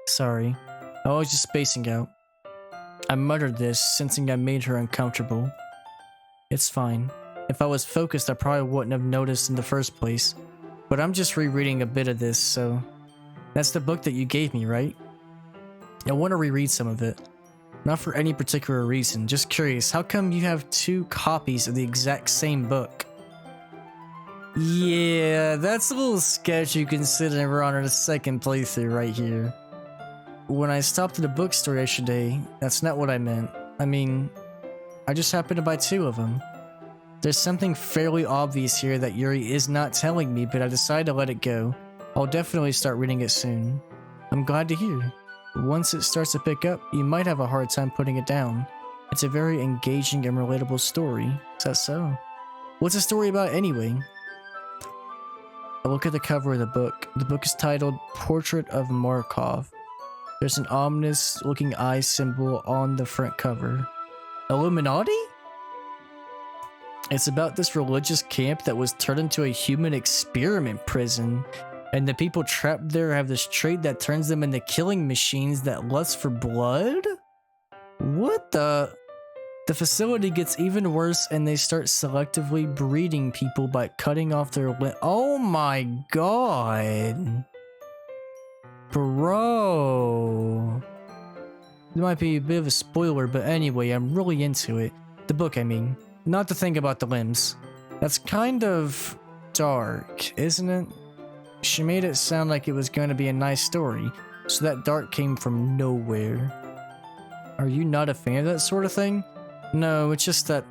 Sorry. I was just spacing out. I muttered this, sensing I made her uncomfortable. It's fine. If I was focused, I probably wouldn't have noticed in the first place. But I'm just rereading a bit of this, so... That's the book that you gave me, right? I want to reread some of it. Not for any particular reason, just curious, how come you have 2 copies of the exact same book? Yeah, that's a little sketchy considering we're on our second playthrough right here. When I stopped at a bookstore yesterday, that's not what I meant. I mean, I just happened to buy 2 of them. There's something fairly obvious here that Yuri is not telling me, but I decided to let it go. I'll definitely start reading it soon. I'm glad to hear. Once it starts to pick up, you might have a hard time putting it down. It's a very engaging and relatable story. Is that so? What's the story about anyway? I look at the cover of the book. The book is titled Portrait of Markov. There's an ominous looking eye symbol on the front cover. Illuminati? It's about this religious camp that was turned into a human experiment prison. And the people trapped there have this trait that turns them into killing machines that lust for blood? What the? The facility gets even worse and they start selectively breeding people by cutting off their Oh my god. Bro. It might be a bit of a spoiler, but anyway, I'm really into it. The book, I mean. Not the thing about the limbs. That's kind of dark, isn't it? She made it sound like it was going to be a nice story, so that dark came from nowhere. Are you not a fan of that sort of thing? No, it's just that,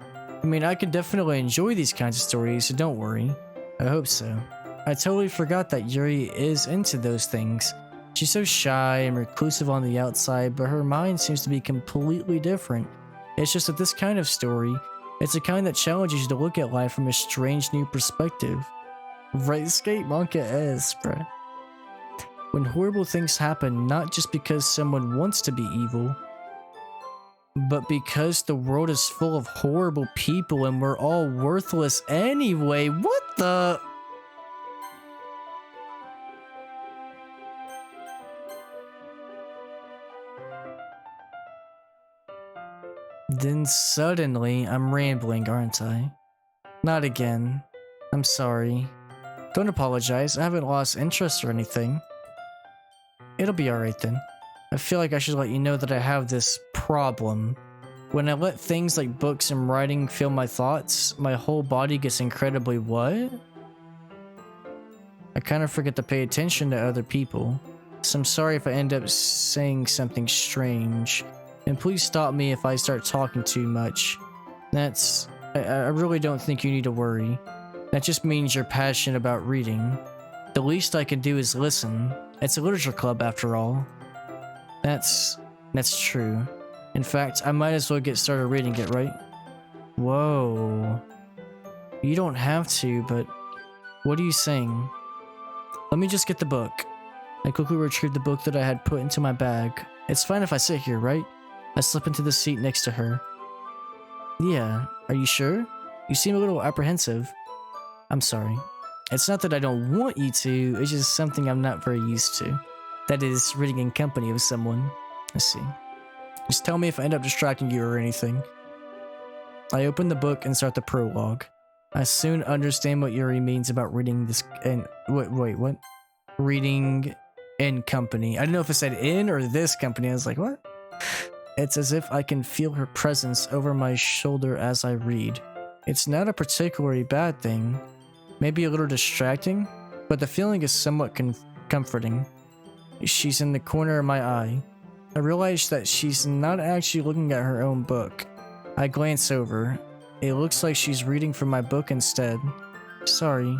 I could definitely enjoy these kinds of stories, so don't worry. I hope so. I totally forgot that Yuri is into those things. She's so shy and reclusive on the outside, but her mind seems to be completely different. It's just that this kind of story, it's the kind that challenges you to look at life from a strange new perspective. Right, skate manga is, bruh. When horrible things happen, not just because someone wants to be evil, but because the world is full of horrible people and we're all worthless anyway. What the? Then suddenly, I'm rambling, aren't I? Not again. I'm sorry. Don't apologize, I haven't lost interest or anything. It'll be alright then. I feel like I should let you know that I have this problem. When I let things like books and writing fill my thoughts, my whole body gets incredibly what? I kind of forget to pay attention to other people. So I'm sorry if I end up saying something strange. And please stop me if I start talking too much. I really don't think you need to worry. That just means you're passionate about reading. The least I can do is listen. It's a literature club after all. That's true. In fact, I might as well get started reading it, right? Whoa. You don't have to, but what are you saying? Let me just get the book. I quickly retrieved the book that I had put into my bag. It's fine if I sit here, right? I slip into the seat next to her. Yeah, are you sure? You seem a little apprehensive. I'm sorry. It's not that I don't want you to, it's just something I'm not very used to. That is, reading in company of someone. I see. Just tell me if I end up distracting you or anything. I open the book and start the prologue. I soon understand what Yuri means about reading this and wait, what? Reading in company. I don't know if it said in or this company. I was like, what? It's as if I can feel her presence over my shoulder as I read. It's not a particularly bad thing. Maybe a little distracting, but the feeling is somewhat comforting. She's in the corner of my eye. I realize that she's not actually looking at her own book. I glance over. It looks like she's reading from my book instead. Sorry.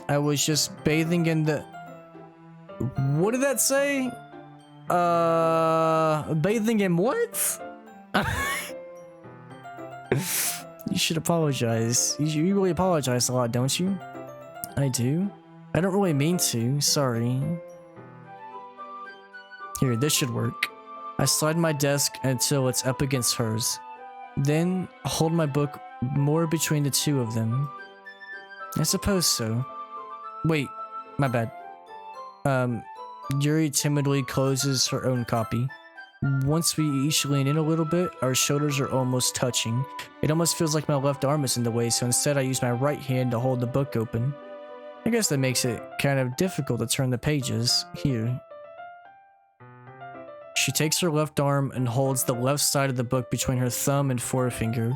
I was just bathing in the... What did that say? Bathing in what? You should apologize. You really apologize a lot, don't you? I do? I don't really mean to, sorry. Here, this should work. I slide my desk until it's up against hers. Then, hold my book more between the two of them. I suppose so. Wait, my bad. Yuri timidly closes her own copy. Once we each lean in a little bit, our shoulders are almost touching. It almost feels like my left arm is in the way, so instead I use my right hand to hold the book open. I guess that makes it kind of difficult to turn the pages. Here. She takes her left arm and holds the left side of the book between her thumb and forefinger.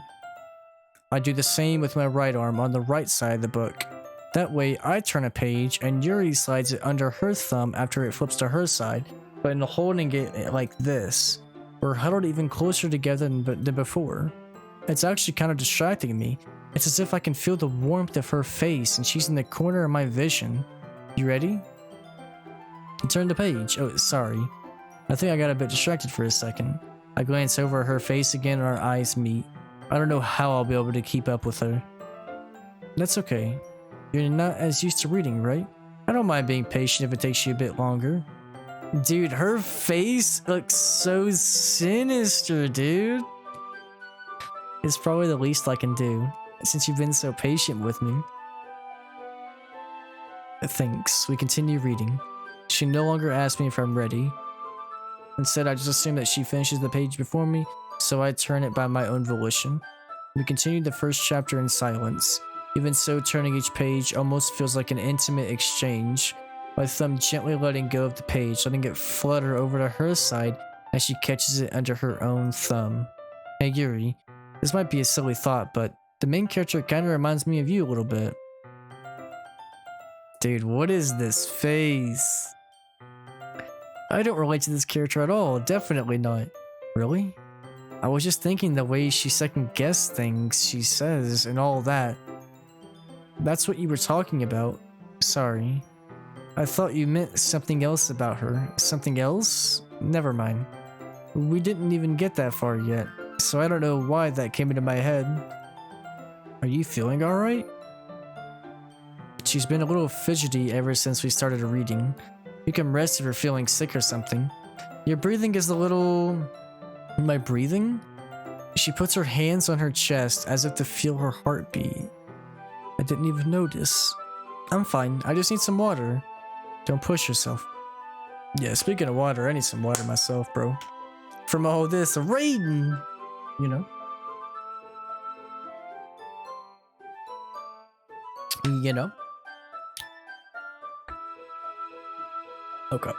I do the same with my right arm on the right side of the book. That way, I turn a page and Yuri slides it under her thumb after it flips to her side, but in holding it like this, we're huddled even closer together than before. It's actually kind of distracting me. It's as if I can feel the warmth of her face and she's in the corner of my vision. You ready? Turn the page. Oh, sorry. I think I got a bit distracted for a second. I glance over at her face again and our eyes meet. I don't know how I'll be able to keep up with her. That's okay. You're not as used to reading, right? I don't mind being patient if it takes you a bit longer. Dude, her face looks so sinister, dude. It's probably the least I can do, since you've been so patient with me. Thanks. We continue reading. She no longer asks me if I'm ready. Instead, I just assume that she finishes the page before me, so I turn it by my own volition. We continue the first chapter in silence. Even so, turning each page almost feels like an intimate exchange. My thumb gently letting go of the page, letting it flutter over to her side as she catches it under her own thumb. Hey Yuri, this might be a silly thought, but the main character kinda reminds me of you a little bit. Dude, what is this face? I don't relate to this character at all, definitely not. Really? I was just thinking the way she second-guessed things she says and all that. That's what you were talking about. Sorry. I thought you meant something else about her. Something else? Never mind. We didn't even get that far yet, so I don't know why that came into my head. Are you feeling alright? She's been a little fidgety ever since we started reading. You can rest if you're feeling sick or something. Your breathing is a little... Am I breathing? She puts her hands on her chest as if to feel her heartbeat. I didn't even notice. I'm fine, I just need some water. Don't push yourself. Yeah, speaking of water, I need some water myself, bro. From all this raiding, you know. You know? Okay.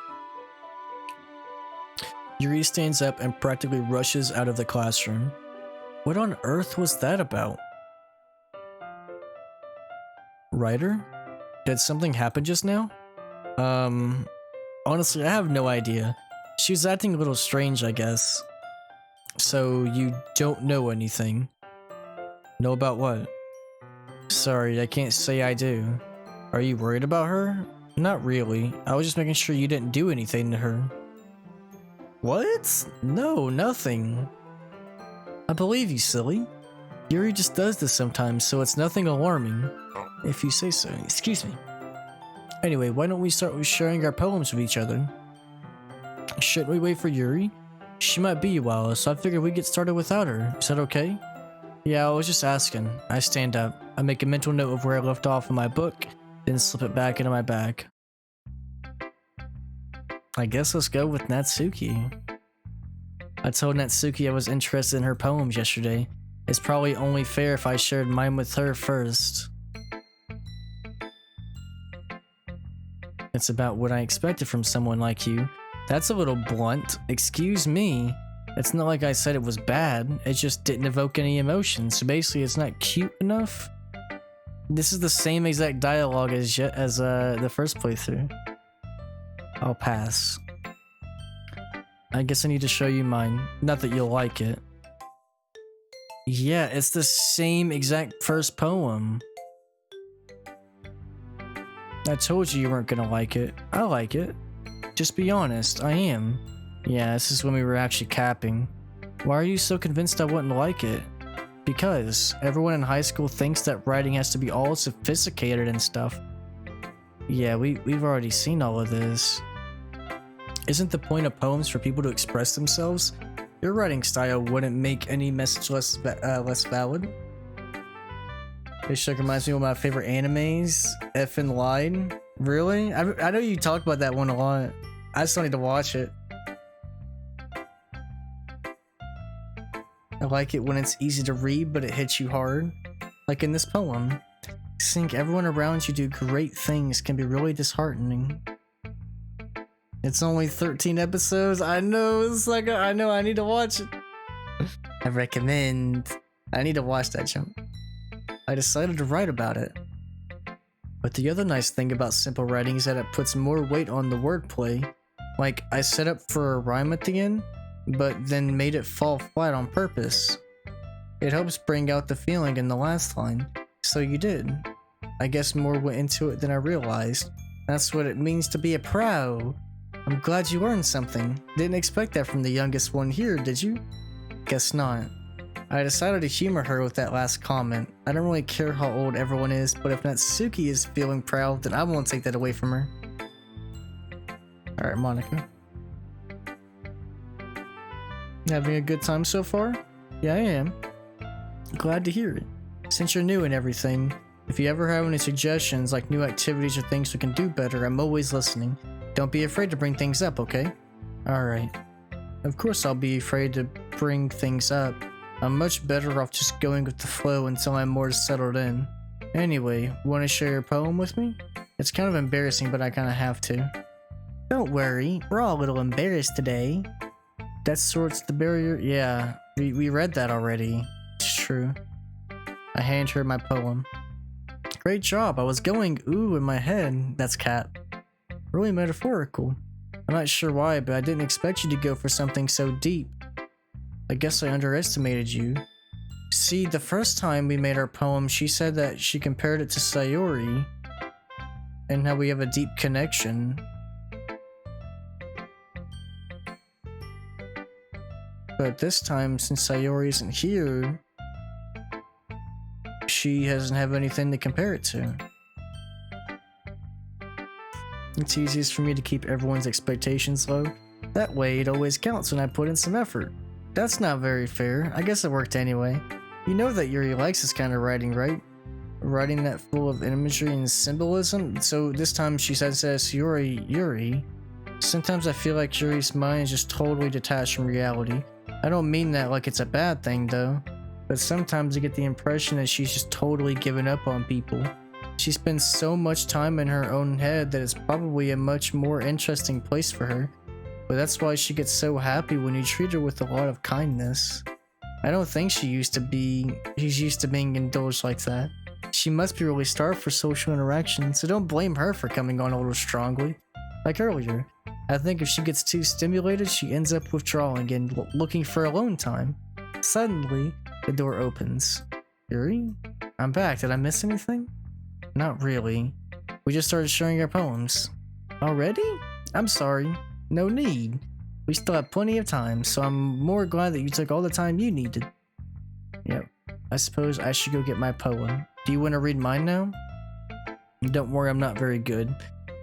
Yuri stands up and practically rushes out of the classroom. What on earth was that about? Ryder? Did something happen just now? Honestly, I have no idea. She was acting a little strange, I guess. So, you don't know anything? Know about what? Sorry, I can't say I do. Are you worried about her? Not really. I was just making sure you didn't do anything to her. What? No, nothing. I believe you, silly. Yuri just does this sometimes, so it's nothing alarming. If you say so. Excuse me. Anyway, why don't we start with sharing our poems with each other? Shouldn't we wait for Yuri? She might be a while, so I figured we'd get started without her. Is that okay? Yeah, I was just asking. I stand up. I make a mental note of where I left off in my book, then slip it back into my bag. I guess let's go with Natsuki. I told Natsuki I was interested in her poems yesterday. It's probably only fair if I shared mine with her first. It's about what I expected from someone like you. That's a little blunt. Excuse me. It's not like I said it was bad. It just didn't evoke any emotion. So basically, it's not cute enough. This is the same exact dialogue as the first playthrough. I'll pass. I guess I need to show you mine. Not that you'll like it. Yeah, it's the same exact first poem. I told you weren't gonna like it. I like it. Just be honest, I am. Yeah, this is when we were actually capping. Why are you so convinced I wouldn't like it? Because everyone in high school thinks that writing has to be all sophisticated and stuff. Yeah, we've already seen all of this. Isn't the point of poems for people to express themselves? Your writing style wouldn't make any message less valid. This show reminds me of one of my favorite animes, Effin' Lied. Really? I know you talk about that one a lot. I still need to watch it. I like it when it's easy to read, but it hits you hard. Like in this poem. Seeing everyone around you do great things can be really disheartening. It's only 13 episodes. I know, it's like, I know, I need to watch it. I recommend. I need to watch that jump. I decided to write about it. But the other nice thing about simple writing is that it puts more weight on the wordplay. Like, I set up for a rhyme at the end, but then made it fall flat on purpose. It helps bring out the feeling in the last line. So you did. I guess more went into it than I realized. That's what it means to be a pro. I'm glad you learned something. Didn't expect that from the youngest one here, did you? Guess not. I decided to humor her with that last comment. I don't really care how old everyone is, but if Natsuki is feeling proud, then I won't take that away from her. Alright, Monica. Having a good time so far? Yeah, I am. Glad to hear it. Since you're new and everything, if you ever have any suggestions like new activities or things we can do better, I'm always listening. Don't be afraid to bring things up, okay? Alright. Of course I'll be afraid to bring things up. I'm much better off just going with the flow until I'm more settled in. Anyway, want to share your poem with me? It's kind of embarrassing, but I kind of have to. Don't worry, we're all a little embarrassed today. That sorts the barrier? Yeah, we read that already. It's true. I hand her my poem. Great job, I was going ooh in my head. That's cat. Really metaphorical. I'm not sure why, but I didn't expect you to go for something so deep. I guess I underestimated you. See, the first time we made our poem, she said that she compared it to Sayori, and how we have a deep connection. But this time, since Sayori isn't here, she doesn't have anything to compare it to. It's easiest for me to keep everyone's expectations low. That way, it always counts when I put in some effort. That's not very fair. I guess it worked anyway. You know that Yuri likes this kind of writing, right? Writing that full of imagery and symbolism. So this time she says Yuri. Sometimes I feel like Yuri's mind is just totally detached from reality. I don't mean that like it's a bad thing though. But sometimes I get the impression that she's just totally given up on people. She spends so much time in her own head that it's probably a much more interesting place for her. But that's why she gets so happy when you treat her with a lot of kindness. I don't think she's used to being indulged like that. She must be really starved for social interaction, so don't blame her for coming on a little strongly. Like earlier, I think if she gets too stimulated, she ends up withdrawing and looking for alone time. Suddenly, the door opens. Yuri? I'm back. Did I miss anything? Not really. We just started sharing our poems. Already? I'm sorry. No need. We still have plenty of time, so I'm more glad that you took all the time you needed. Yep. I suppose I should go get my poem. Do you want to read mine now? Don't worry, I'm not very good.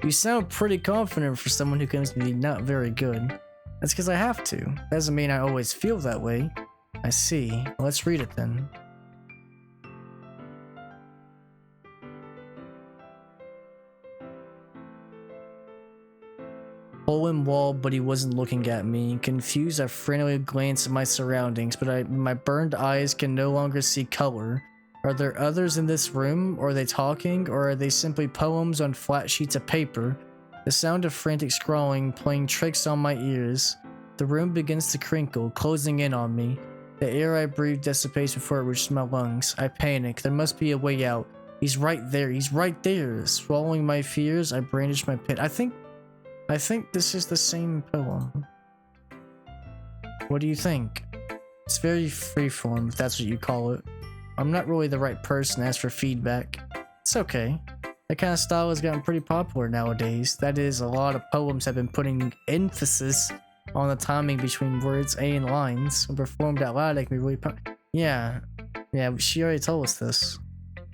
You sound pretty confident for someone who claims to be not very good. That's because I have to. Doesn't mean I always feel that way. I see. Let's read it then. Hole in wall, but he wasn't looking at me. Confused, I frantically glanced at my surroundings, but my burned eyes can no longer see color. Are there others in this room? Or are they talking? Or are they simply poems on flat sheets of paper? The sound of frantic scrawling playing tricks on my ears. The room begins to crinkle, closing in on me. The air I breathe dissipates before it reaches my lungs. I panic. There must be a way out. He's right there. He's right there. Swallowing my fears, I brandish my pen. I think this is the same poem. What do you think? It's very freeform, if that's what you call it. I'm not really the right person to ask for feedback. It's okay. That kind of style has gotten pretty popular nowadays. That is, a lot of poems have been putting emphasis on the timing between words and lines. When performed out loud, it can be really Yeah, she already told us this.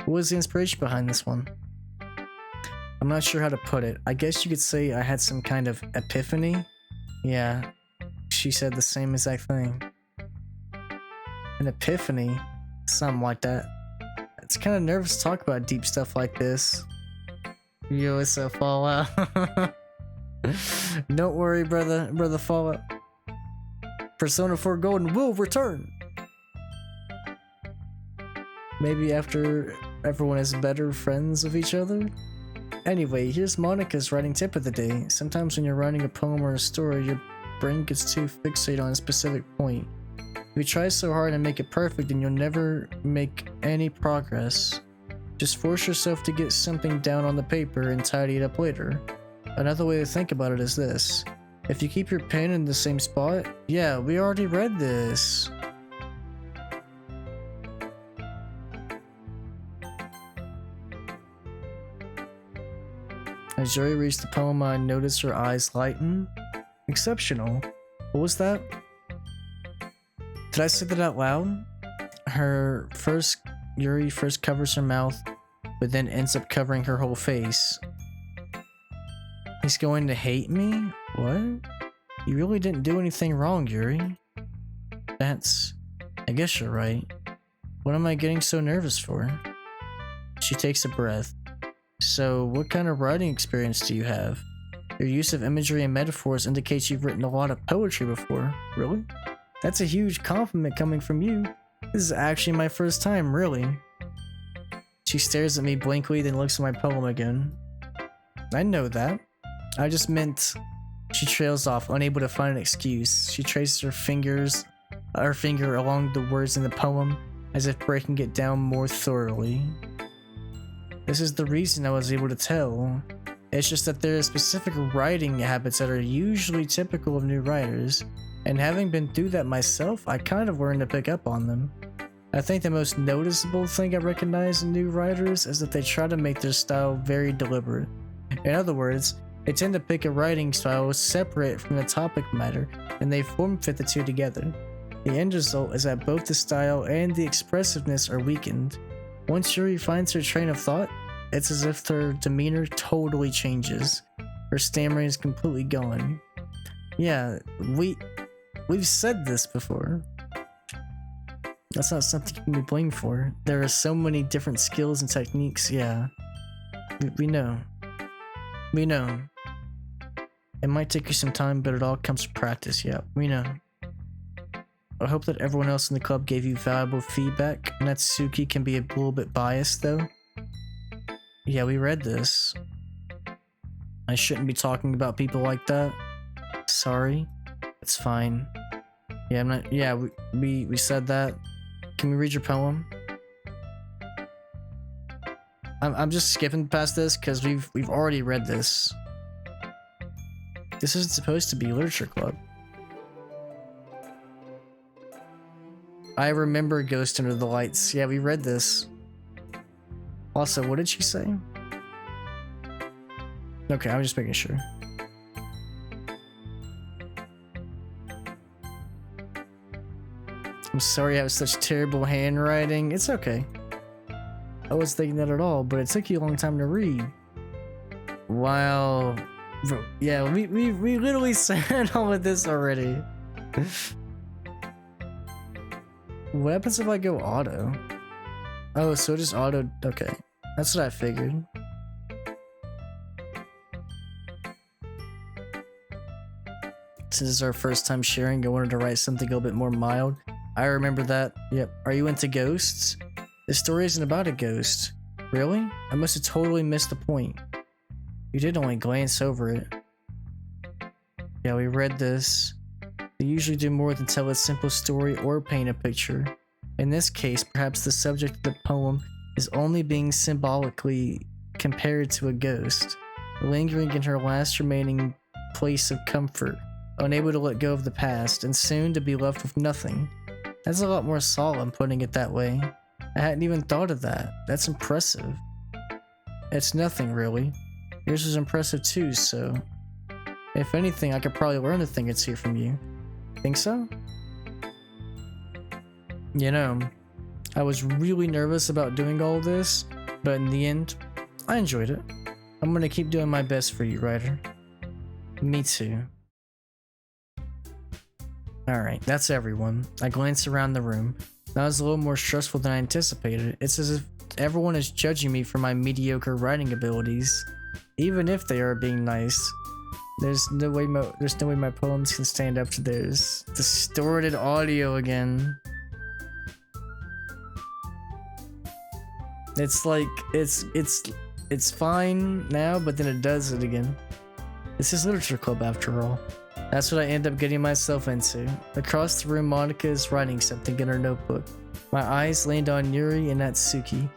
What was the inspiration behind this one? I'm not sure how to put it. I guess you could say I had some kind of epiphany. Yeah, she said the same exact thing. An epiphany? Something like that. It's kind of nervous to talk about deep stuff like this. Yo, it's a Fallout. Don't worry, brother Fallout. Persona 4 Golden will return. Maybe after everyone is better friends with each other? Anyway, here's Monica's writing tip of the day. Sometimes when you're writing a poem or a story, your brain gets too fixated on a specific point. If you try so hard to make it perfect, then you'll never make any progress. Just force yourself to get something down on the paper and tidy it up later. Another way to think about it is this. If you keep your pen in the same spot, yeah, we already read this. As Joey reads the poem, I noticed her eyes lighten. Exceptional. What was that? Did I say that out loud? Yuri first covers her mouth, but then ends up covering her whole face. He's going to hate me? What? You really didn't do anything wrong, Yuri. I guess you're right. What am I getting so nervous for? She takes a breath. So, what kind of writing experience do you have? Your use of imagery and metaphors indicates you've written a lot of poetry before. Really? That's a huge compliment coming from you. This is actually my first time, really. She stares at me blankly, then looks at my poem again. I know that. I just meant... She trails off, unable to find an excuse. She traces her finger along the words in the poem, as if breaking it down more thoroughly. This is the reason I was able to tell. It's just that there are specific writing habits that are usually typical of new writers, and having been through that myself, I kind of learned to pick up on them. I think the most noticeable thing I recognize in new writers is that they try to make their style very deliberate. In other words, they tend to pick a writing style separate from the topic matter, and they form-fit the two together. The end result is that both the style and the expressiveness are weakened. Once Yuri finds her train of thought, it's as if her demeanor totally changes. Her stammering is completely gone. Yeah, we've said this before. That's not something you can be blamed for. There are so many different skills and techniques, yeah. We know. We know. It might take you some time, but it all comes from practice, yeah. We know. I hope that everyone else in the club gave you valuable feedback. Natsuki can be a little bit biased, though. Yeah, we read this. I shouldn't be talking about people like that. Sorry. It's fine. Yeah, I'm not. Yeah, we said that. Can we read your poem? I'm just skipping past this because we've already read this. This isn't supposed to be literature club. I remember Ghost Under the Lights. Yeah, we read this. Also, what did she say? Okay, I'm just making sure. I'm sorry I have such terrible handwriting. It's okay. I wasn't thinking that at all, but it took you a long time to read. Wow. Bro, yeah, we literally said all of this already. What happens if I go auto? Oh, so just auto. Okay, that's what I figured. Since it's our first time sharing, I wanted to write something a little bit more mild. I remember that. Yep. Are you into ghosts? This story isn't about a ghost. Really? I must have totally missed the point. You did only glance over it. Yeah, we read this. They usually do more than tell a simple story or paint a picture. In this case, perhaps the subject of the poem is only being symbolically compared to a ghost, lingering in her last remaining place of comfort, unable to let go of the past, and soon to be left with nothing. That's a lot more solemn, putting it that way. I hadn't even thought of that. That's impressive. It's nothing, really. Yours was impressive too, so... If anything, I could probably learn a thing or two from you. Think so? You know, I was really nervous about doing all this, but in the end, I enjoyed it. I'm gonna keep doing my best for you, writer. Me too. Alright, that's everyone. I glanced around the room. That was a little more stressful than I anticipated. It's as if everyone is judging me for my mediocre writing abilities, even if they are being nice. There's no way my poems can stand up to theirs. Distorted audio again. It's like it's fine now, but then it does it again. This is literature club after all. That's what I end up getting myself into. Across the room, Monica is writing something in her notebook. My eyes land on Yuri and Natsuki.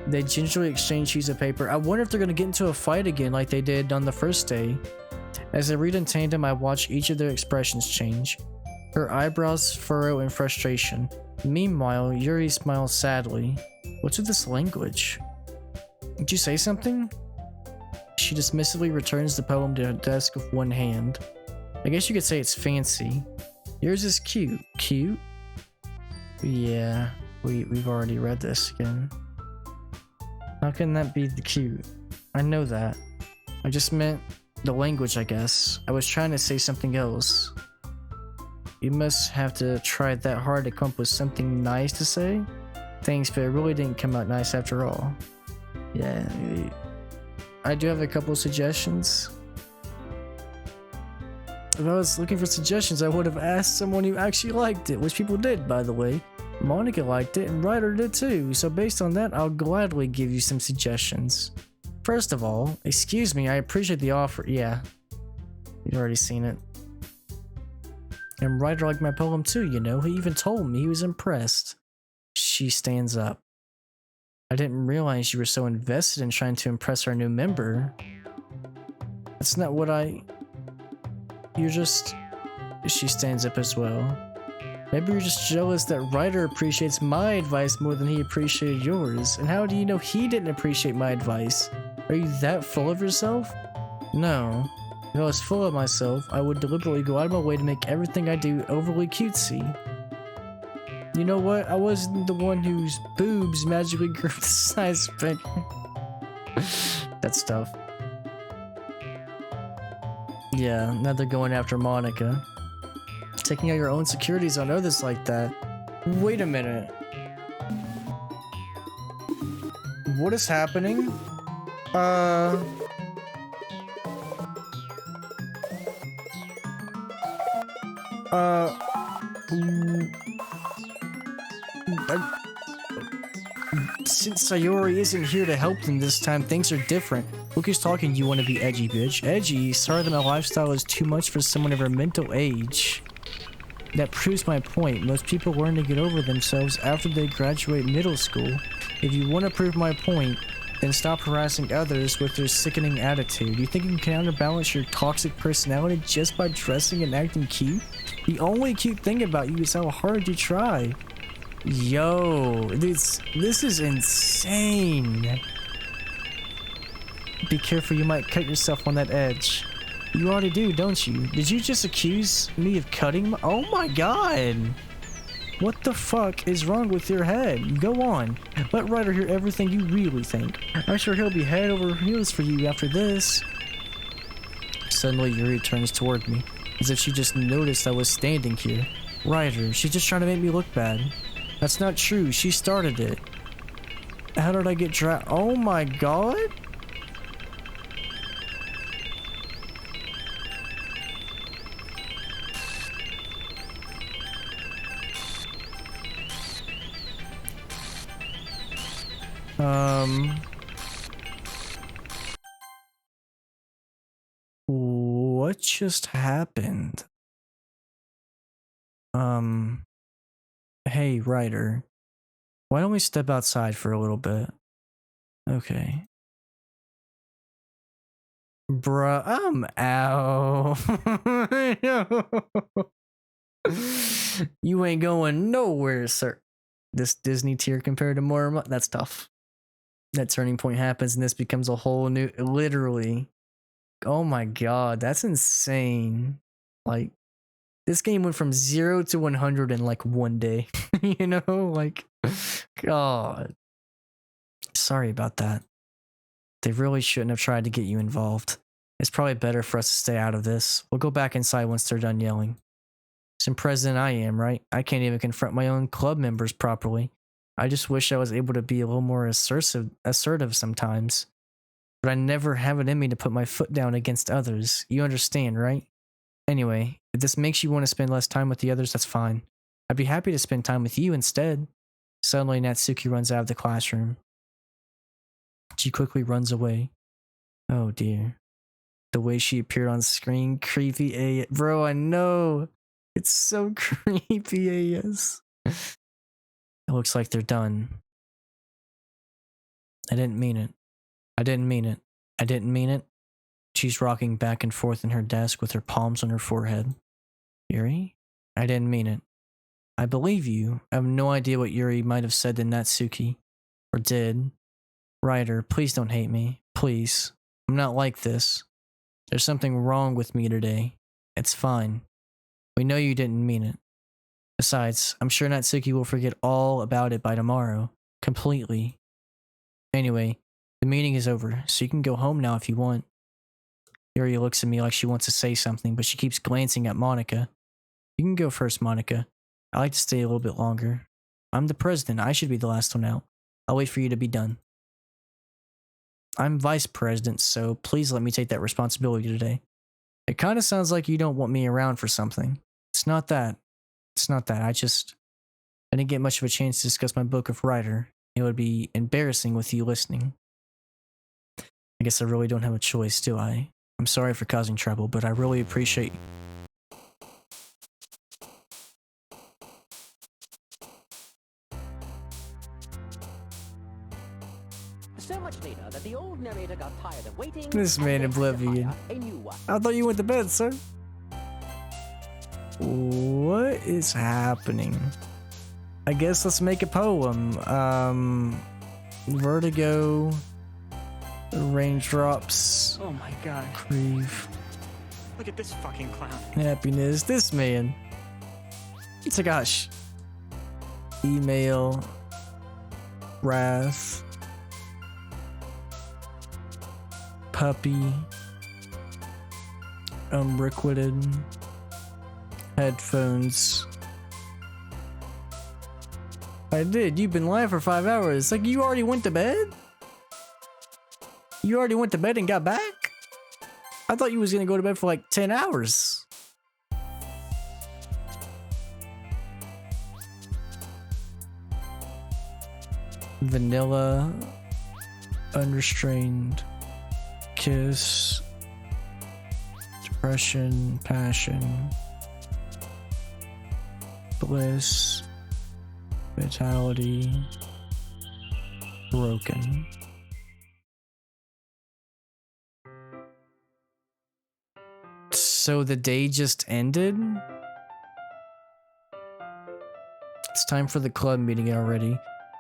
They gingerly exchange sheets of paper. I wonder if they're gonna get into a fight again like they did on the first day. As I read in tandem, I watch each of their expressions change. Her eyebrows furrow in frustration. Meanwhile, Yuri smiles sadly. What's with this language? Did you say something? She dismissively returns the poem to her desk with one hand. I guess you could say it's fancy. Yours is cute. Cute? Yeah, we've already read this again. How can that be the cute? I know that. I just meant the language, I guess. I was trying to say something else. You must have to try that hard to come up with something nice to say. Thanks, but it really didn't come out nice after all. Yeah, I do have a couple of suggestions. If I was looking for suggestions, I would have asked someone who actually liked it, which people did, by the way. Monica liked it, and Ryder did too, so based on that, I'll gladly give you some suggestions. First of all, excuse me, I appreciate the offer. Yeah, you've already seen it. And Ryder liked my poem too, you know, he even told me he was impressed. She stands up. I didn't realize you were so invested in trying to impress our new member. That's not what You're just... She stands up as well. Maybe you're just jealous that Ryder appreciates my advice more than he appreciated yours. And how do you know he didn't appreciate my advice? Are you that full of yourself? No. If I was full of myself, I would deliberately go out of my way to make everything I do overly cutesy. You know what? I wasn't the one whose boobs magically grew the size of it. That's tough. Yeah, now they're going after Monica. Taking out your own securities on others like that. Wait a minute. What is happening? since Sayori isn't here to help them this time, things are different. Look who's talking, you want to be edgy, bitch. Edgy? Sorry that my lifestyle is too much for someone of her mental age. That proves my point. Most people learn to get over themselves after they graduate middle school. If you want to prove my point, then stop harassing others with their sickening attitude. You think you can counterbalance your toxic personality just by dressing and acting cute? The only cute thing about you is how hard you try. Yo, this is insane. Be careful, you might cut yourself on that edge. You already do, don't you? Did you just accuse me of cutting my— Oh my god! What the fuck is wrong with your head? Go on. Let Ryder hear everything you really think. I'm sure he'll be head over heels for you after this. Suddenly, Yuri turns toward me, as if she just noticed I was standing here. Ryder, she's just trying to make me look bad. That's not true. She started it. How did I get dragged? Oh my god? What just happened? Hey, Ryder. Why don't we step outside for a little bit? Okay. Bruh, I'm out. You ain't going nowhere, sir. This Disney tier compared to more, that's tough. That turning point happens and this becomes a whole new, literally. Oh my god, that's insane. Like, this game went from 0 to 100 in like one day. You know, like, god. Sorry about that. They really shouldn't have tried to get you involved. It's probably better for us to stay out of this. We'll go back inside once they're done yelling. Some president I am, right? I can't even confront my own club members properly. I just wish I was able to be a little more assertive sometimes. But I never have it in me to put my foot down against others. You understand, right? Anyway, if this makes you want to spend less time with the others, that's fine. I'd be happy to spend time with you instead. Suddenly, Natsuki runs out of the classroom. She quickly runs away. Oh dear. The way she appeared on screen, creepy AS. Bro, I know. It's so creepy AS. It looks like they're done. I didn't mean it. I didn't mean it. I didn't mean it. She's rocking back and forth in her desk with her palms on her forehead. Yuri? I didn't mean it. I believe you. I have no idea what Yuri might have said to Natsuki. Or did. Ryder, please don't hate me. Please. I'm not like this. There's something wrong with me today. It's fine. We know you didn't mean it. Besides, I'm sure Natsuki will forget all about it by tomorrow. Completely. Anyway, the meeting is over, so you can go home now if you want. Yuri looks at me like she wants to say something, but she keeps glancing at Monica. You can go first, Monica. I like to stay a little bit longer. I'm the president. I should be the last one out. I'll wait for you to be done. I'm vice president, so please let me take that responsibility today. It kind of sounds like you don't want me around for something. It's not that. It's not that. I didn't get much of a chance to discuss my book of Ryder. It would be embarrassing with you listening. I guess I really don't have a choice, do I? I'm sorry for causing trouble, but I really appreciate you. So much later that the old narrator got tired of waiting. This man oblivion. I thought you went to bed, sir. What is happening? I guess let's make a poem. Vertigo. Raindrops. Oh my god. Grief. Look at this fucking clown. Happiness. This man. It's a gosh. Email. Wrath. Puppy. Unrequited. Headphones. I did. You've been live for 5 hours. Like, you already went to bed? You already went to bed and got back? I thought you was gonna go to bed for like 10 hours. vanilla, unrestrained, kiss, depression, passion, bliss, vitality, broken. So the day just ended? It's time for the club meeting already.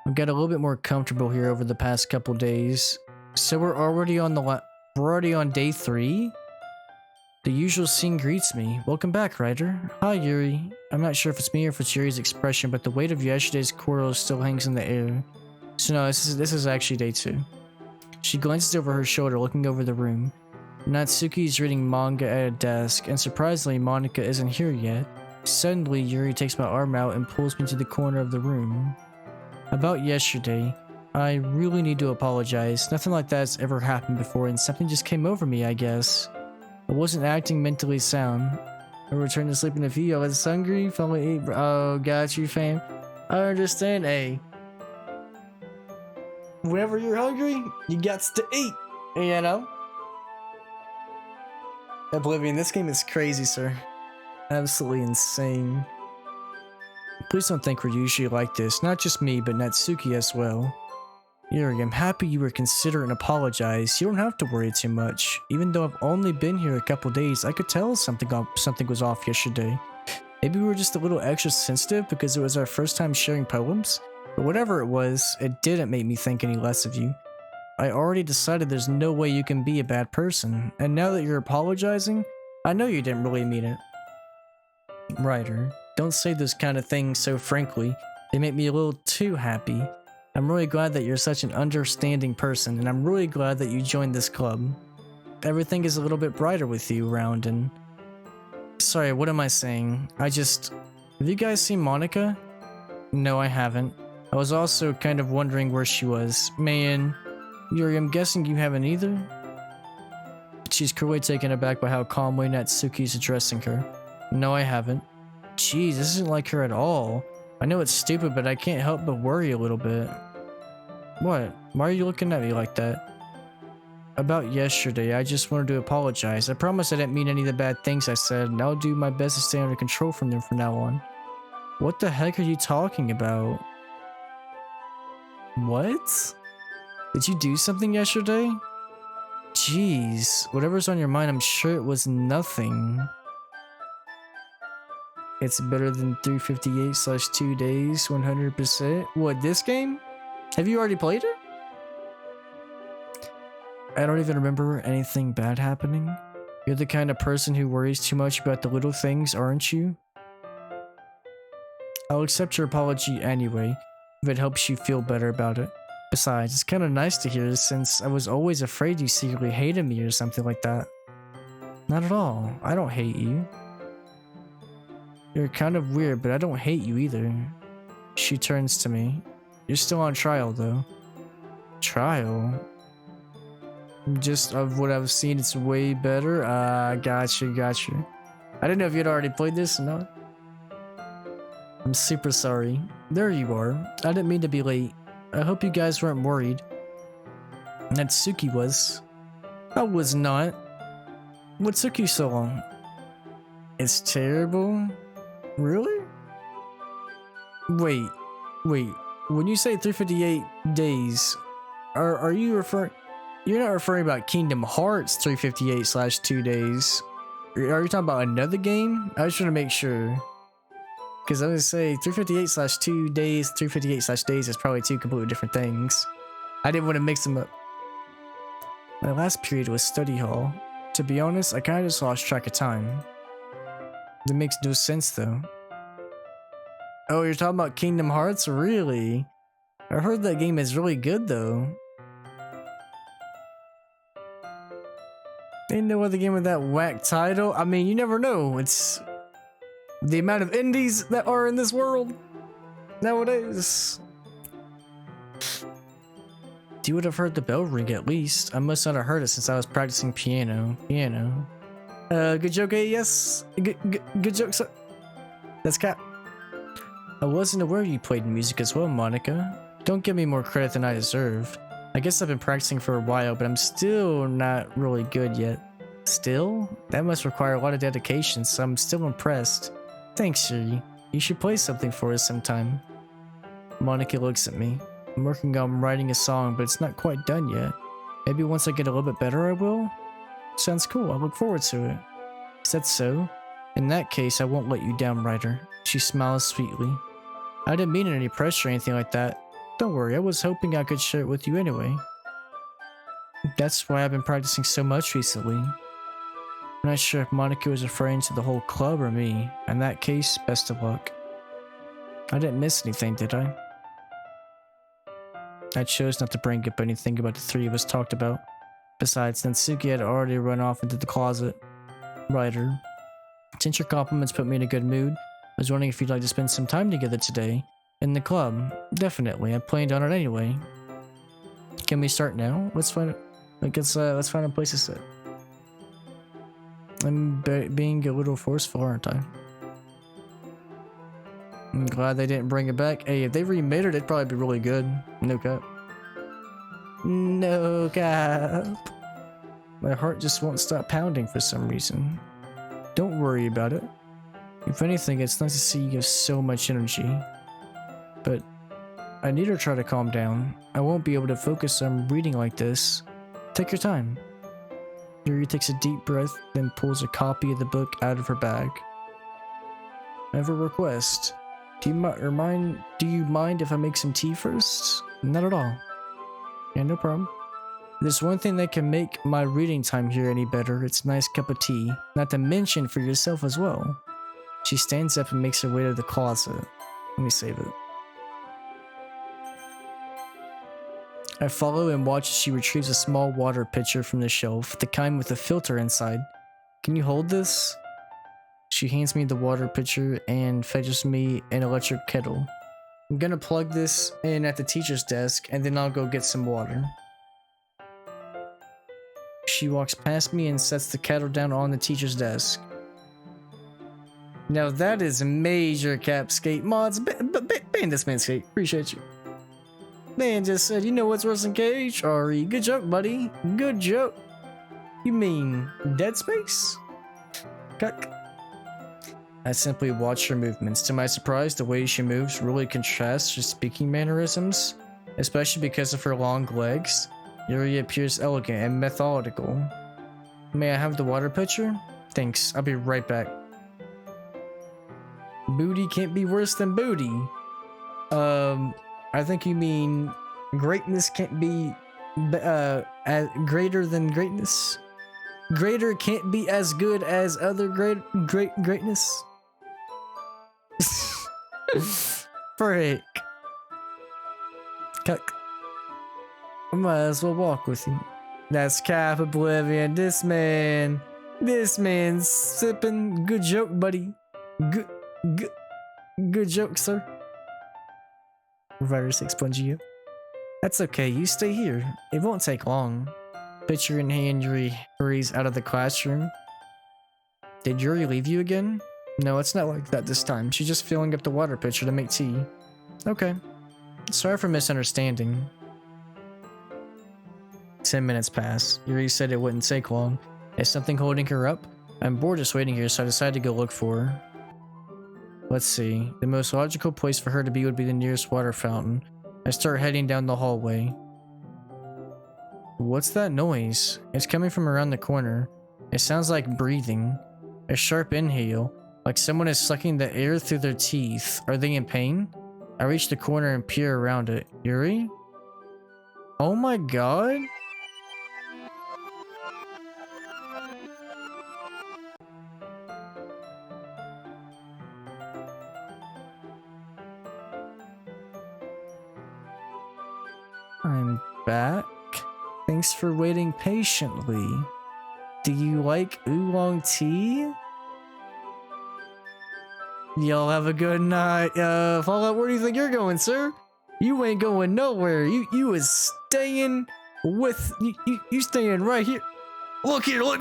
I've got a little bit more comfortable here over the past couple days. So we're already on day 3? The usual scene greets me. Welcome back, Ryder. Hi, Yuri. I'm not sure if it's me or if it's Yuri's expression, but the weight of yesterday's quarrel still hangs in the air. So no, this is actually day 2. She glances over her shoulder, looking over the room. Natsuki is reading manga at a desk, and surprisingly, Monika isn't here yet. Suddenly, Yuri takes my arm out and pulls me to the corner of the room. About yesterday, I really need to apologize. Nothing like that has ever happened before, and something just came over me, I guess. I wasn't acting mentally sound. I returned to sleep in a few. I was hungry, finally ate. Oh, got you, fam. I understand. Hey, whenever you're hungry, you got to eat. You know. Oblivion, this game is crazy, sir. Absolutely insane. Please don't think we're usually like this. Not just me, but Natsuki as well. Yuri, I'm happy you were considerate and apologize. You don't have to worry too much. Even though I've only been here a couple days, I could tell something was off yesterday. Maybe we were just a little extra sensitive because it was our first time sharing poems? But whatever it was, it didn't make me think any less of you. I already decided there's no way you can be a bad person, and now that you're apologizing, I know you didn't really mean it. Ryder, don't say those kind of things so frankly. They make me a little too happy. I'm really glad that you're such an understanding person, and I'm really glad that you joined this club. Everything is a little bit brighter with you around, and... Sorry, what am I saying? Have you guys seen Monika? No, I haven't. I was also kind of wondering where she was. Man... Yuri, I'm guessing you haven't either? She's clearly taken aback by how calmly Natsuki's addressing her. No, I haven't. Jeez, this isn't like her at all. I know it's stupid, but I can't help but worry a little bit. What? Why are you looking at me like that? About yesterday, I just wanted to apologize. I promise I didn't mean any of the bad things I said, and I'll do my best to stay under control from them from now on. What the heck are you talking about? What? Did you do something yesterday? Jeez, whatever's on your mind, I'm sure it was nothing. It's better than 358/2 days, 100%. What, this game? Have you already played it? I don't even remember anything bad happening. You're the kind of person who worries too much about the little things, aren't you? I'll accept your apology anyway, if it helps you feel better about it. Besides, it's kind of nice to hear since I was always afraid you secretly hated me or something like that. Not at all. I don't hate you. You're kind of weird, but I don't hate you either. She turns to me. You're still on trial, though. Trial? Just of what I've seen, it's way better. Gotcha. I didn't know if you'd already played this or not. I'm super sorry. There you are. I didn't mean to be late. I hope you guys weren't worried. Natsuki was. I was not. What took you so long? It's terrible? Really? Wait. When you say 358 days, are you referring... You're not referring about Kingdom Hearts 358/2 days. Are you talking about another game? I was trying to make sure. Because I was going to say 358/2 days, 358/days is probably two completely different things. I didn't want to mix them up. My last period was study hall. To be honest, I kind of just lost track of time. That makes no sense though. Oh, you're talking about Kingdom Hearts? Really? I heard that game is really good though. Ain't no other game with that whack title. I mean, you never know. It's... the amount of indies that are in this world nowadays. You would have heard the bell ring at least. I must not have heard it since I was practicing piano. Good joke, yes. Good joke, sir. That's Cap. I wasn't aware you played music as well, Monika. Don't give me more credit than I deserve. I guess I've been practicing for a while, but I'm still not really good yet. Still? That must require a lot of dedication, so I'm still impressed. Thanks, Yuri. You should play something for us sometime. Monica looks at me. I'm working on writing a song, but it's not quite done yet. Maybe once I get a little bit better, I will? Sounds cool. I look forward to it. Is that so? In that case, I won't let you down, writer. She smiles sweetly. I didn't mean any pressure or anything like that. Don't worry, I was hoping I could share it with you anyway. That's why I've been practicing so much recently. I'm not sure if Monica was referring to the whole club or me. In that case, best of luck. I didn't miss anything, did I? I chose not to bring up anything about the three of us talked about. Besides, Natsuki had already run off into the closet. Writer. Since your compliments put me in a good mood, I was wondering if you'd like to spend some time together today. In the club. Definitely. I planned on it anyway. Can we start now? Let's find a place to sit. I'm being a little forceful, aren't I? I'm glad they didn't bring it back. Hey, if they remade it, it'd probably be really good. No cap. No cap. My heart just won't stop pounding for some reason. Don't worry about it. If anything, it's nice to see you have so much energy. But I need to try to calm down. I won't be able to focus on reading like this. Take your time. Yuri takes a deep breath, then pulls a copy of the book out of her bag. I have a request. Do you mind if I make some tea first? Not at all. Yeah, no problem. There's one thing that can make my reading time here any better. It's a nice cup of tea. Not to mention for yourself as well. She stands up and makes her way to the closet. Let me save it. I follow and watch as she retrieves a small water pitcher from the shelf, the kind with a filter inside. Can you hold this? She hands me the water pitcher and fetches me an electric kettle. I'm gonna plug this in at the teacher's desk and then I'll go get some water. She walks past me and sets the kettle down on the teacher's desk. Now that is major Capskate mods. Ban this man, Skate. Appreciate you. Man just said, you know what's worse than Cage? Ari, good joke, buddy. Good joke. You mean Dead Space? Cuck. I simply watch her movements. To my surprise, the way she moves really contrasts her speaking mannerisms, especially because of her long legs. Yuri appears elegant and methodical. May I have the water pitcher? Thanks, I'll be right back. Booty can't be worse than booty. I think you mean greatness can't be greater than greatness. Greater can't be as good as other greatness. Frick. Cuck. I might as well walk with you. That's Cap Oblivion. This man's sipping. Good joke, buddy. Good joke, sir. Virus 6.0. That's okay, you stay here. It won't take long. Pitcher in hand, Yuri hurries out of the classroom. Did Yuri leave you again? No, it's not like that this time. She's just filling up the water pitcher to make tea. Okay. Sorry for misunderstanding. 10 minutes pass. Yuri said it wouldn't take long. Is something holding her up? I'm bored just waiting here, so I decided to go look for her. Let's see. The most logical place for her to be would be the nearest water fountain. I start heading down the hallway. What's that noise? It's coming from around the corner. It sounds like breathing. A sharp inhale, like someone is sucking the air through their teeth. Are they in pain? I reach the corner and peer around it. Yuri? Oh my god? I'm back. Thanks for waiting patiently. Do you like oolong tea? Y'all have a good night. Fallout, where do you think you're going, sir? You ain't going nowhere. You is staying with you staying right here. Look here, look.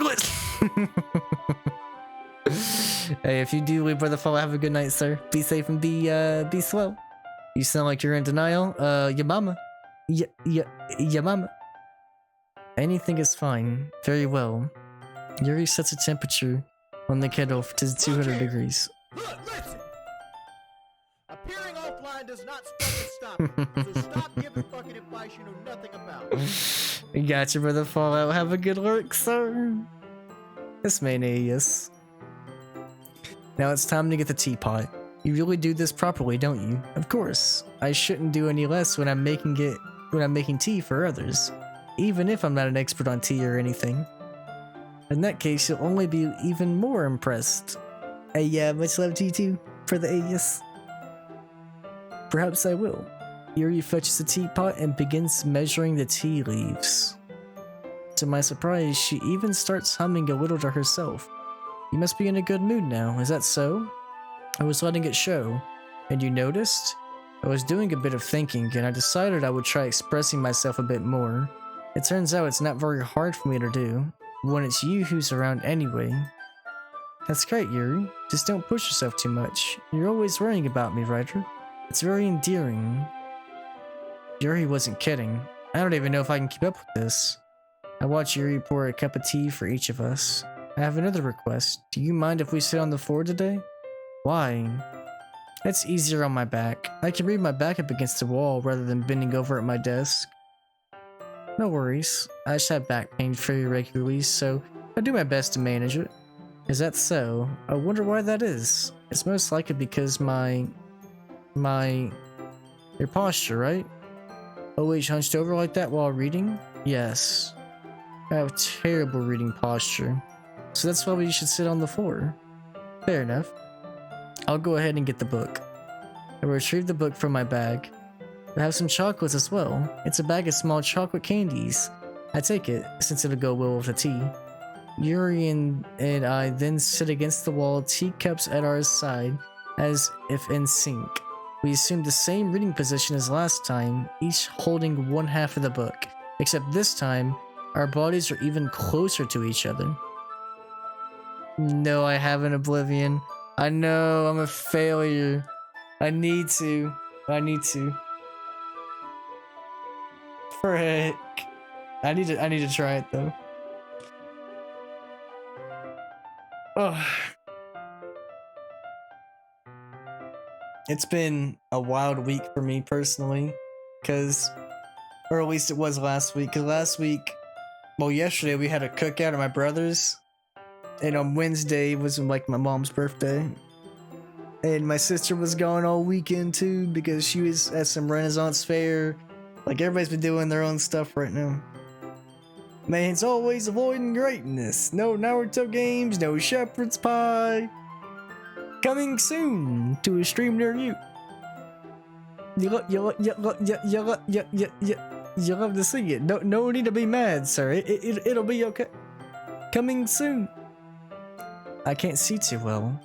Hey, if you do leave Brother Fallout, have a good night, sir. Be safe and be slow. You sound like you're in denial. Your mama. Your mama. Anything is fine. Very well. Yuri sets a temperature on the kettle to 200 degrees. Look, listen! Appearing offline does not stop it. So stop giving fucking advice you know nothing about. Gotcha, brother Fallout. Have a good lurk, sir. This man is. Now it's time to get the teapot. You really do this properly, don't you? Of course. I shouldn't do any less when I'm making tea for others, even if I'm not an expert on tea or anything. In that case, you'll only be even more impressed. Hey, much love to you too, for the alias. Perhaps I will. Yuri fetches the teapot and begins measuring the tea leaves. To my surprise, she even starts humming a little to herself. You must be in a good mood now, is that so? I was letting it show, and you noticed? I was doing a bit of thinking, and I decided I would try expressing myself a bit more. It turns out it's not very hard for me to do, when it's you who's around anyway. That's great, Yuri. Just don't push yourself too much. You're always worrying about me, Ryder. It's very endearing. Yuri wasn't kidding. I don't even know if I can keep up with this. I watch Yuri pour a cup of tea for each of us. I have another request. Do you mind if we sit on the floor today? Why? It's easier on my back. I can read my back up against the wall rather than bending over at my desk. No worries. I just have back pain very regularly, so I do my best to manage it. Is that so? I wonder why that is. It's most likely because your posture, right? Always hunched over like that while reading? Yes. I have terrible reading posture, so that's why we should sit on the floor. Fair enough. I'll go ahead and get the book. I retrieve the book from my bag. I have some chocolates as well. It's a bag of small chocolate candies. I take it, since it'll go well with the tea. Yuri and I then sit against the wall, teacups at our side, as if in sync. We assume the same reading position as last time, each holding one half of the book, except this time, our bodies are even closer to each other. No, I haven't, Oblivion. I know, I'm a failure. I need to. Frick. I need to try it though. Oh. It's been a wild week for me personally, or at least it was last week, yesterday we had a cookout at my brother's, and on Wednesday was like my mom's birthday, and my sister was gone all weekend too because she was at some Renaissance fair. Like everybody's been doing their own stuff right now. Man's always avoiding greatness. No Naruto games, no shepherd's pie. Coming soon to a stream near you. You love to see it. No need to be mad, sir. It'll be okay. Coming soon. I can't see too well.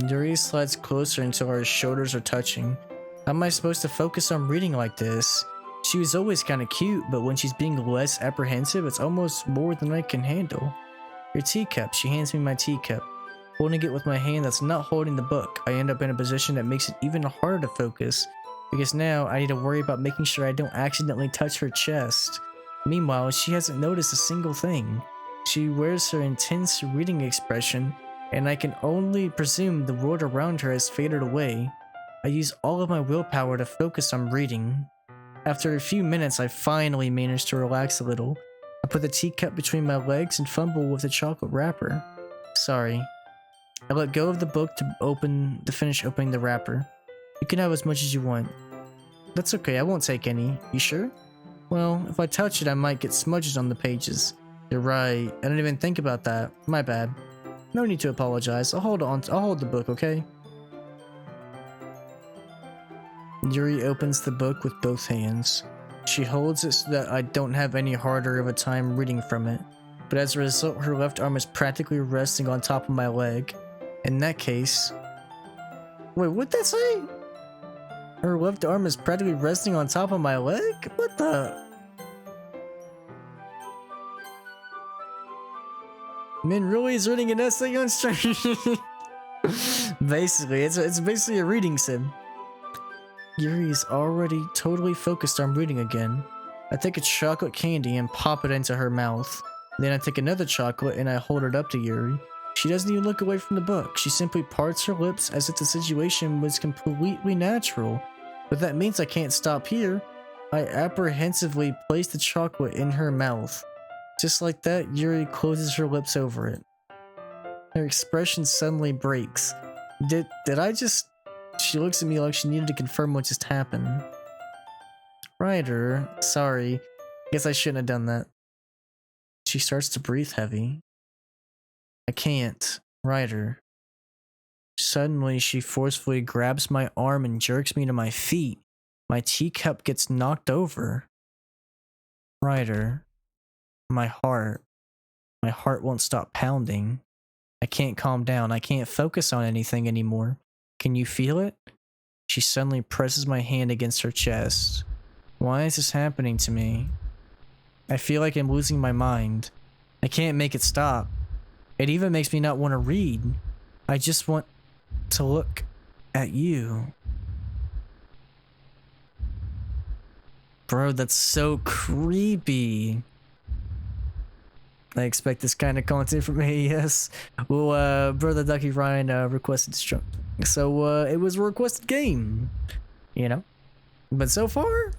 Yuri slides closer until our shoulders are touching. How am I supposed to focus on reading like this? She was always kind of cute, but when she's being less apprehensive, it's almost more than I can handle. Your teacup. She hands me my teacup. Holding it with my hand that's not holding the book, I end up in a position that makes it even harder to focus, because now I need to worry about making sure I don't accidentally touch her chest. Meanwhile, she hasn't noticed a single thing. She wears her intense reading expression, and I can only presume the world around her has faded away. I use all of my willpower to focus on reading. After a few minutes, I finally manage to relax a little. I put the teacup between my legs and fumble with the chocolate wrapper. Sorry. I let go of the book to finish opening the wrapper. You can have as much as you want. That's okay, I won't take any. You sure? Well, if I touch it, I might get smudges on the pages. You're right. I didn't even think about that. My bad. No need to apologize. I'll hold the book, okay? Yuri opens the book with both hands. She holds it so that I don't have any harder of a time reading from it, but as a result, her left arm is practically resting on top of my leg. In that case... Wait, what'd that say? Her left arm is practically resting on top of my leg? What the... Min really is reading an essay on Basically, it's basically a reading sim. Yuri's already totally focused on reading again. I take a chocolate candy and pop it into her mouth. Then I take another chocolate and I hold it up to Yuri. She doesn't even look away from the book. She simply parts her lips as if the situation was completely natural. But that means I can't stop here. I apprehensively place the chocolate in her mouth. Just like that, Yuri closes her lips over it. Her expression suddenly breaks. Did I just... She looks at me like she needed to confirm what just happened. Ryder, sorry. Guess I shouldn't have done that. She starts to breathe heavy. I can't. Ryder. Suddenly, she forcefully grabs my arm and jerks me to my feet. My teacup gets knocked over. Ryder. My heart won't stop pounding. I can't calm down. I can't focus on anything anymore. Can you feel it? She suddenly presses my hand against her chest. Why is this happening to me? I feel like I'm losing my mind. I can't make it stop. It even makes me not want to read. I just want to look at you. Bro, that's so creepy. I expect this kind of content from AES. Well, brother Ducky Ryan requested this chunk. So, it was a requested game. You know? But so far,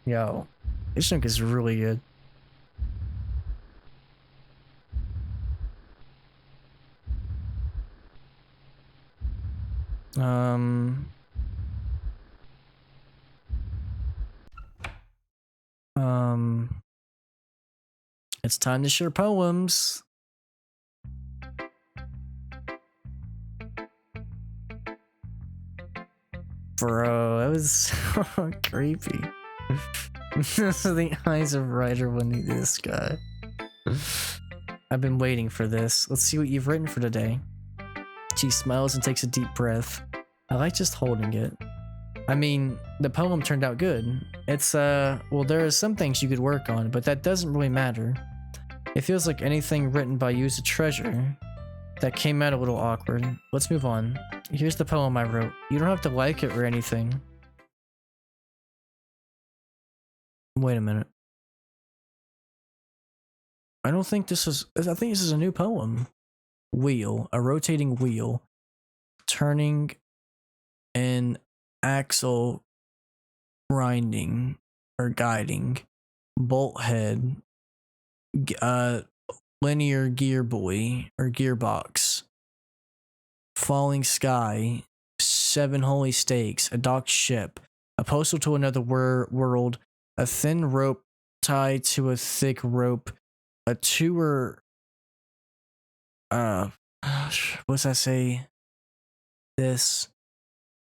yo, this chunk is really good. It's time to share poems. Bro, that was so creepy. The eyes of Ryder when he this guy. I've been waiting for this. Let's see what you've written for today. She smiles and takes a deep breath. I like just holding it. I mean, the poem turned out good. It's, well, there are some things you could work on, but that doesn't really matter. It feels like anything written by you is a treasure. That came out a little awkward. Let's move on. Here's the poem I wrote. You don't have to like it or anything. Wait a minute. I don't think this is... I think this is a new poem. Wheel. A rotating wheel. Turning an axle. Grinding. Or guiding. Bolt head. Linear gear boy. Or gearbox. Falling sky. 7 holy stakes. A docked ship. A postal to another world. A thin rope tied to a thick rope. A tour. What's that say? This.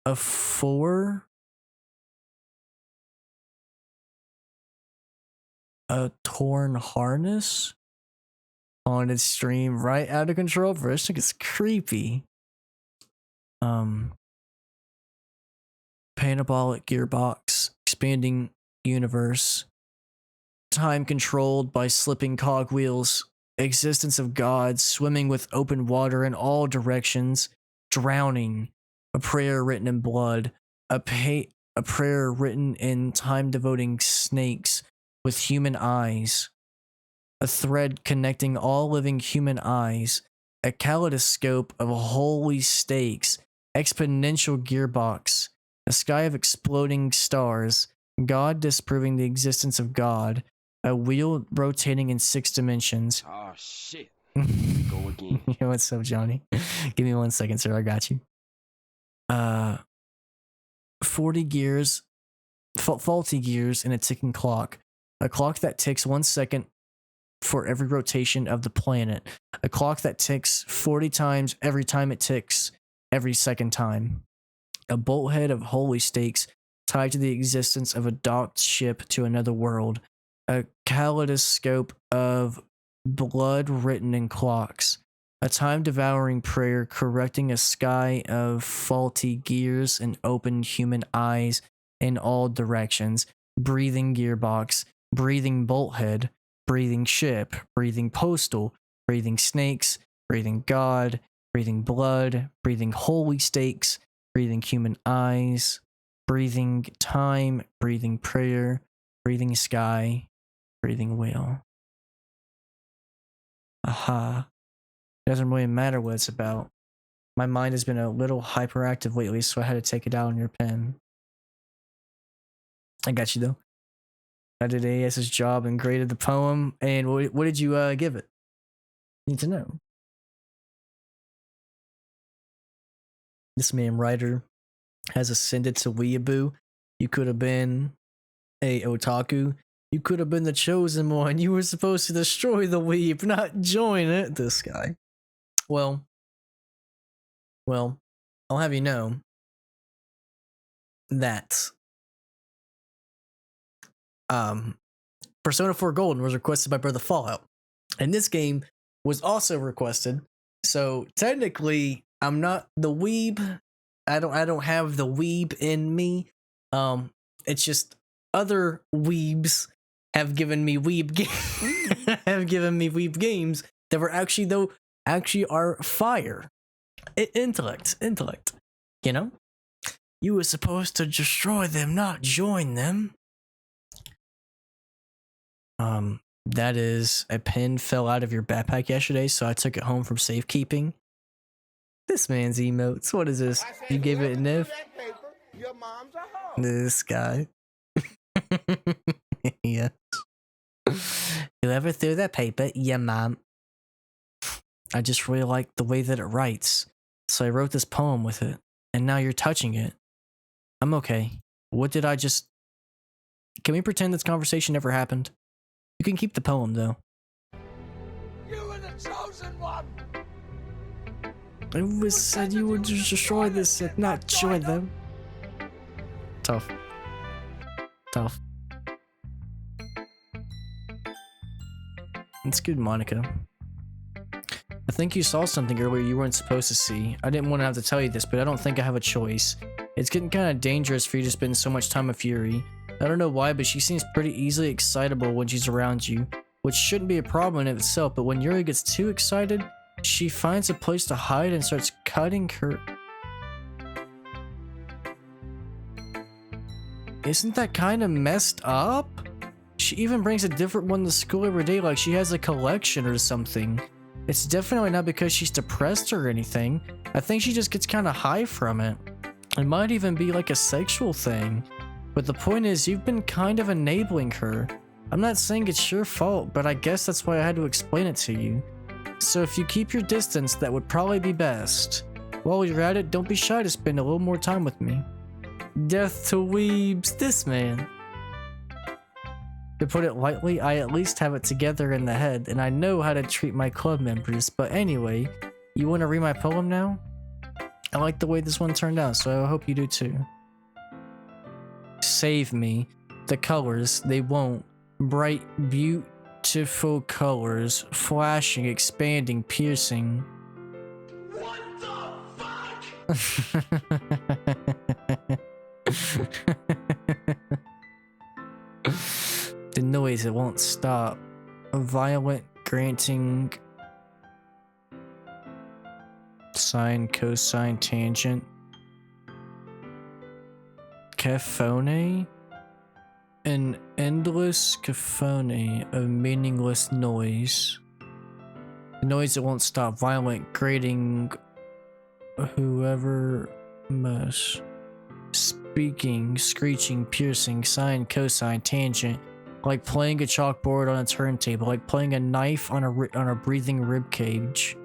A 4. A torn harness. On its stream right out of control. Bro, this thing is creepy. Parabolic gearbox. Expanding universe. Time controlled by slipping cogwheels. Existence of gods swimming with open water in all directions. Drowning. A prayer written in blood. A prayer written in time-devoting snakes with human eyes. A thread connecting all living human eyes. A kaleidoscope of holy stakes. Exponential gearbox. A sky of exploding stars. God disproving the existence of God. A wheel rotating in 6 dimensions. Oh shit. Go again. Yo, what's up, Johnny? Give me 1 second, sir. I got you. 40 gears. Faulty gears in a ticking clock. A clock that ticks 1 second for every rotation of the planet. A clock that ticks 40 times every time it ticks every second time. A bolthead of holy stakes tied to the existence of a docked ship to another world. A kaleidoscope of blood written in clocks. A time-devouring prayer correcting a sky of faulty gears and open human eyes in all directions. Breathing gearbox. Breathing bolthead. Breathing ship. Breathing postal. Breathing snakes. Breathing God. Breathing blood. Breathing holy stakes. Breathing human eyes. breathing time, breathing prayer, breathing sky, breathing whale. Aha. It doesn't really matter what it's about. My mind has been a little hyperactive lately, so I had to take it out on your pen. I got you though. I did AS's job and graded the poem. And what did you give it? Need to know. This man writer has ascended to weeaboo. You could have been a otaku. You could have been the chosen one. You were supposed to destroy the weeb, not join it. This guy. Well, I'll have you know that Persona 4 Golden was requested by Brother Fallout. And this game was also requested. So technically, I'm not the weeb. I don't have the weeb in me. It's just other weebs have given me weeb games that were actually are fire. Intellect. You know? You were supposed to destroy them, not join them. That is, a pen fell out of your backpack yesterday, so I took it home from safekeeping. This man's emotes. What is this? You gave it an F? This guy. Yes. Whoever threw that paper, yeah, mom. I just really like the way that it writes, so I wrote this poem with it, and now you're touching it. I'm okay. What did I just... Can we pretend this conversation never happened? You can keep the poem, though. You were the chosen one. It was said you would destroy this and not join them. Tough. It's good, Monica. I think you saw something earlier you weren't supposed to see. I didn't want to have to tell you this, but I don't think I have a choice. It's getting kind of dangerous for you to spend so much time with Fury. I don't know why, but she seems pretty easily excitable when she's around you, which shouldn't be a problem in itself, but when Yuri gets too excited, she finds a place to hide and starts cutting her... Isn't that kind of messed up? She even brings a different one to school every day like she has a collection or something. It's definitely not because she's depressed or anything. I think she just gets kind of high from it. It might even be like a sexual thing. But the point is, you've been kind of enabling her. I'm not saying it's your fault, but I guess that's why I had to explain it to you. So if you keep your distance, that would probably be best. While you're at it, don't be shy to spend a little more time with me. Death to weebs, this man. To put it lightly, I at least have it together in the head, and I know how to treat my club members. But anyway, you want to read my poem now? I like the way this one turned out, so I hope you do too. Save me. The colors, they won't. Bright, beautiful colors. Flashing, expanding, piercing. What the fuck? The noise, it won't stop. Violent, granting. Sine, cosine, tangent. Cacophony? An endless cacophony of meaningless noise. The noise that won't stop. Violent, grating. Whoever must. Speaking, screeching, piercing, sine, cosine, tangent. Like playing a chalkboard on a turntable. Like playing a knife on a breathing rib cage.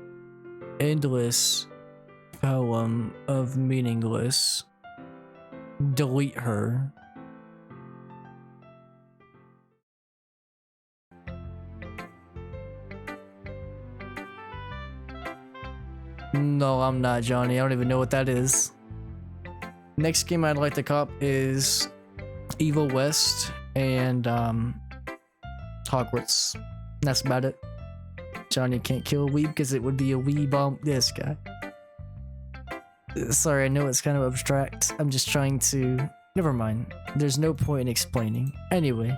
Endless poem of meaningless. Delete her. No, I'm not, Johnny. I don't even know what that is. Next game I'd like to cop is Evil West and Hogwarts. That's about it. Johnny can't kill a weeb because it would be a weeb on this guy. Sorry, I know it's kind of abstract. I'm just trying to... Never mind. There's no point in explaining. Anyway.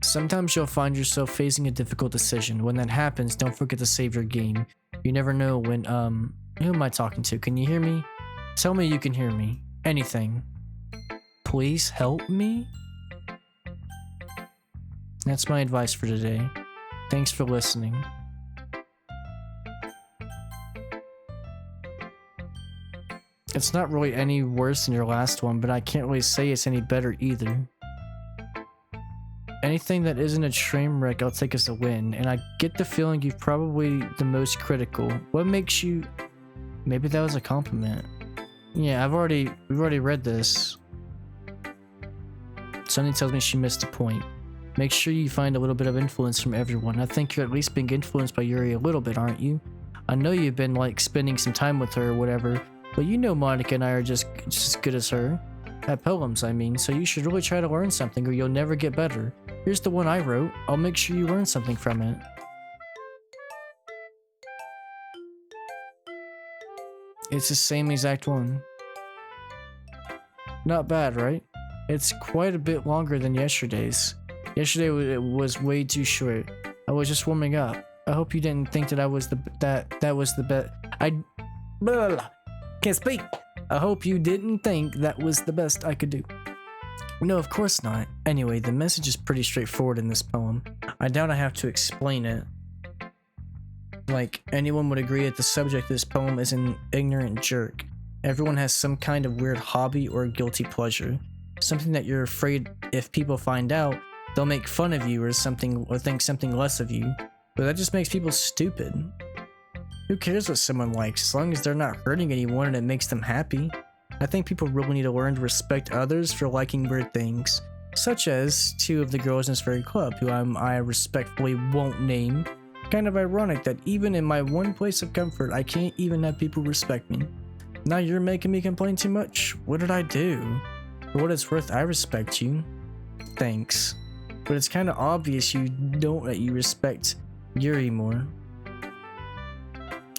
Sometimes you'll find yourself facing a difficult decision. When that happens, don't forget to save your game. You never know when, who am I talking to? Can you hear me? Tell me you can hear me. anything. Please help me? That's my advice for today. Thanks for listening. It's not really any worse than your last one, but I can't really say it's any better either. Anything that isn't a train wreck, I'll take as a win, and I get the feeling you're probably the most critical. What makes you... Maybe that was a compliment. Yeah, we've already read this. Sunny tells me she missed a point. Make sure you find a little bit of influence from everyone. I think you're at least being influenced by Yuri a little bit, aren't you? I know you've been like spending some time with her or whatever, but you know Monica and I are just as good as her. At poems, I mean, so you should really try to learn something or you'll never get better. Here's the one I wrote. I'll make sure you learn something from it. It's the same exact one. Not bad, right? It's quite a bit longer than yesterday's. Yesterday it was way too short. I was just warming up. I hope you didn't think that I was that was the best. Can't speak. I hope you didn't think that was the best I could do. No, of course not. Anyway, the message is pretty straightforward in this poem. I doubt I have to explain it. Like, anyone would agree that the subject of this poem is an ignorant jerk. Everyone has some kind of weird hobby or guilty pleasure. Something that you're afraid if people find out, they'll make fun of you or something, or think something less of you. But that just makes people stupid. Who cares what someone likes, as long as they're not hurting anyone and it makes them happy? I think people really need to learn to respect others for liking weird things, such as two of the girls in this very club, who I respectfully won't name. Kind of ironic that even in my one place of comfort, I can't even have people respect me. Now you're making me complain too much? What did I do? For what it's worth, I respect you. Thanks. But it's kind of obvious you don't let you respect Yuri more.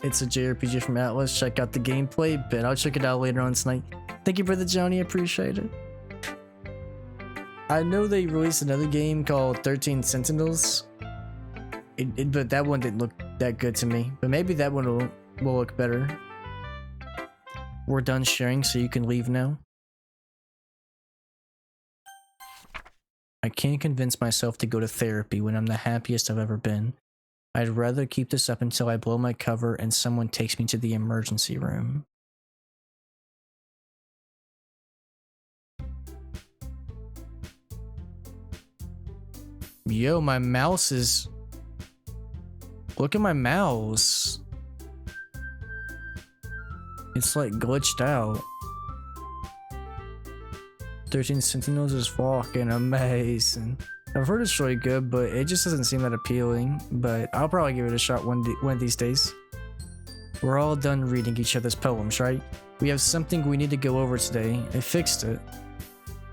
It's a JRPG from Atlas. Check out the gameplay, but I'll check it out later on tonight. Thank you, Brother Johnny. Appreciate it. I know they released another game called 13 Sentinels. But that one didn't look that good to me. But maybe that one will look better. We're done sharing, so you can leave now. I can't convince myself to go to therapy when I'm the happiest I've ever been. I'd rather keep this up until I blow my cover and someone takes me to the emergency room. Yo, my mouse is... Look at my mouse. It's like glitched out. 13 Sentinels is fucking amazing. I've heard it's really good, but it just doesn't seem that appealing. But I'll probably give it a shot one of these days. We're all done reading each other's poems, right? We have something we need to go over today. I fixed it.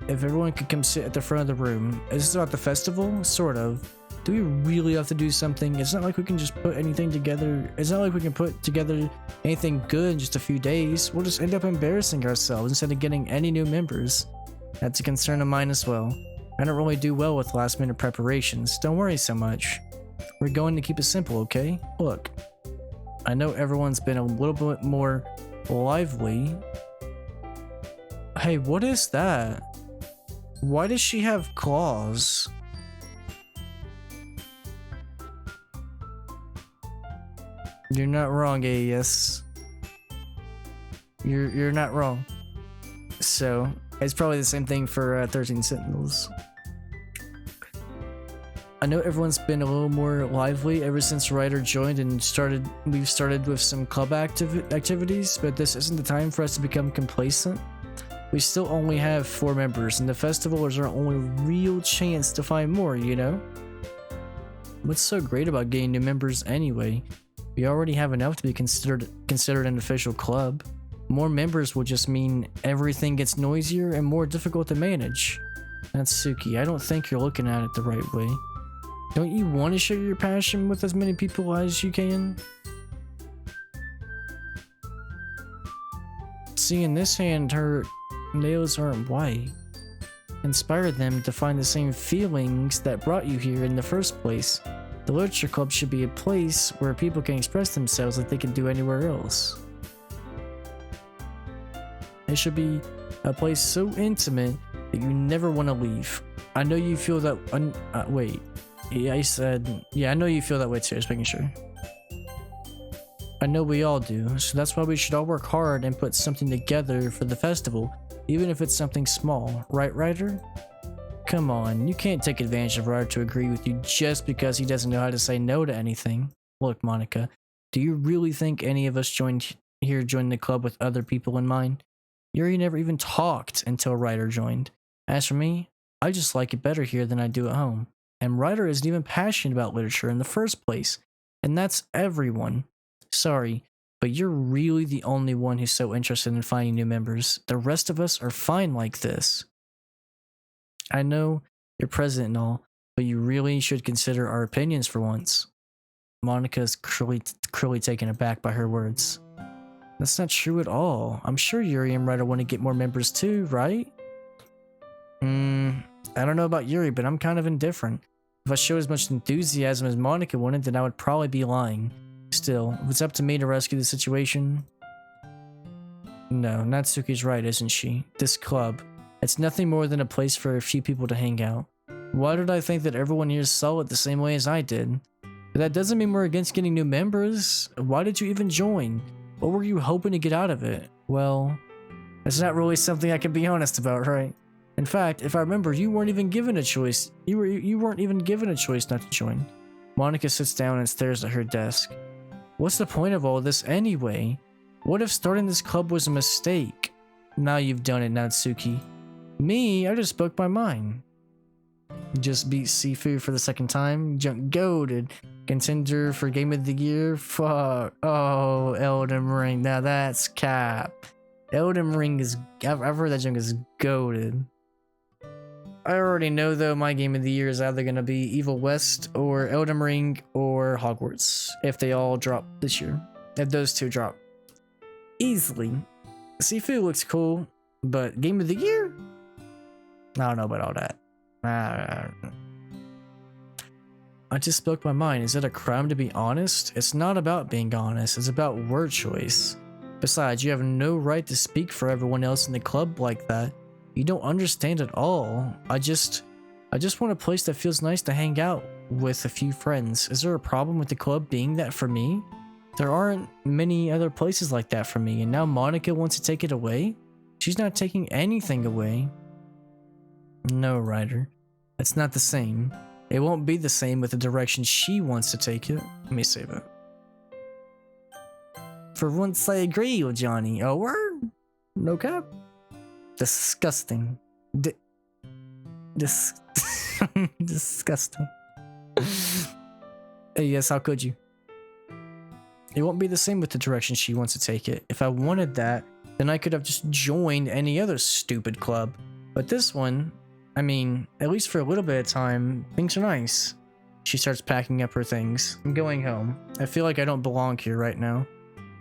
If everyone could come sit at the front of the room. Is this about the festival? Sort of. Do we really have to do something? It's not like we can just put anything together. It's not like we can put together anything good in just a few days. We'll just end up embarrassing ourselves instead of getting any new members. That's a concern of mine as well. I don't really do well with last minute preparations. Don't worry so much. We're going to keep it simple, okay? Look, I know everyone's been a little bit more lively. Hey, what is that? Why does she have claws? You're not wrong, AES. You're not wrong. So, it's probably the same thing for 13 Sentinels. I know everyone's been a little more lively ever since Ryder joined and we've started with some club activities, but this isn't the time for us to become complacent. We still only have 4 members, and the festival is our only real chance to find more, you know? What's so great about getting new members anyway? We already have enough to be considered an official club. More members will just mean everything gets noisier and more difficult to manage. Natsuki, I don't think you're looking at it the right way. Don't you want to share your passion with as many people as you can? See, in this hand, her nails aren't white. Inspire them to find the same feelings that brought you here in the first place. The Literature Club should be a place where people can express themselves like they can do anywhere else. It should be A place so intimate that you never want to leave. I know you feel that. Wait. Yeah, I said. Yeah, I know you feel that way too. Just making sure. I know we all do. So that's why we should all work hard and put something together for the festival, even if it's something small. Right, Ryder? Come on, you can't take advantage of Ryder to agree with you just because he doesn't know how to say no to anything. Look, Monica, do you really think any of us joined the club with other people in mind? Yuri never even talked until Ryder joined. As for me, I just like it better here than I do at home. And Ryder isn't even passionate about literature in the first place. And that's everyone. Sorry, but you're really the only one who's so interested in finding new members. The rest of us are fine like this. I know you're president and all, but you really should consider our opinions for once. Monica's cruelly taken aback by her words. That's not true at all. I'm sure Yuri and Ryder want to get more members too, right? I don't know about Yuri, but I'm kind of indifferent. If I showed as much enthusiasm as Monica wanted, then I would probably be lying. Still, if it's up to me to rescue the situation... No, Natsuki's right, isn't she? This club, it's nothing more than a place for a few people to hang out. Why did I think that everyone here saw it the same way as I did? But that doesn't mean we're against getting new members. Why did you even join? What were you hoping to get out of it? Well, it's not really something I can be honest about, right? In fact, if I remember, you weren't even given a choice. You weren't even given a choice not to join. Monica sits down and stares at her desk. What's the point of all this anyway? What if starting this club was a mistake? Now you've done it, Natsuki. Me, I just spoke my mind. Just beat Sifu for the second time. Junk goated. Contender for Game of the Year. Fuck. Oh, Elden Ring. Now that's cap. Elden Ring is... I've heard that junk is goated. I already know though my Game of the Year is either going to be Evil West or Elden Ring or Hogwarts. If they all drop this year. If those two drop. Easily. Sifu looks cool. But Game of the Year? I don't know about all that. I just spoke my mind. Is it a crime to be honest? It's not about being honest. It's about word choice. Besides, you have no right to speak for everyone else in the club like that. You don't understand at all. I just want a place that feels nice to hang out with a few friends. Is there a problem with the club being that for me? There aren't many other places like that for me, and now Monica wants to take it away? She's not taking anything away. No, Ryder. It's not the same. It won't be the same with the direction she wants to take it. Let me save it. For once I agree with Johnny. Oh, word? No cap? Disgusting. Disgusting. Yes, how could you? It won't be the same with the direction she wants to take it. If I wanted that, then I could have just joined any other stupid club. But this one, I mean, at least for a little bit of time, things are nice. She starts packing up her things. I'm going home. I feel like I don't belong here right now.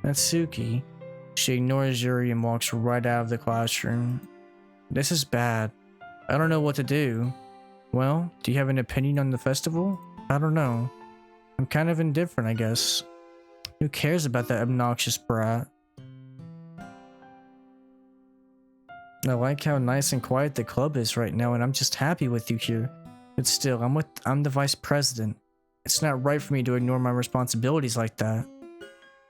Natsuki. She ignores Yuri and walks right out of the classroom. This is bad. I don't know what to do. Well, do you have an opinion on the festival? I don't know. I'm kind of indifferent, I guess. Who cares about that obnoxious brat? I like how nice and quiet the club is right now, and I'm just happy with you here. But still, I'm the vice president. It's not right for me to ignore my responsibilities like that.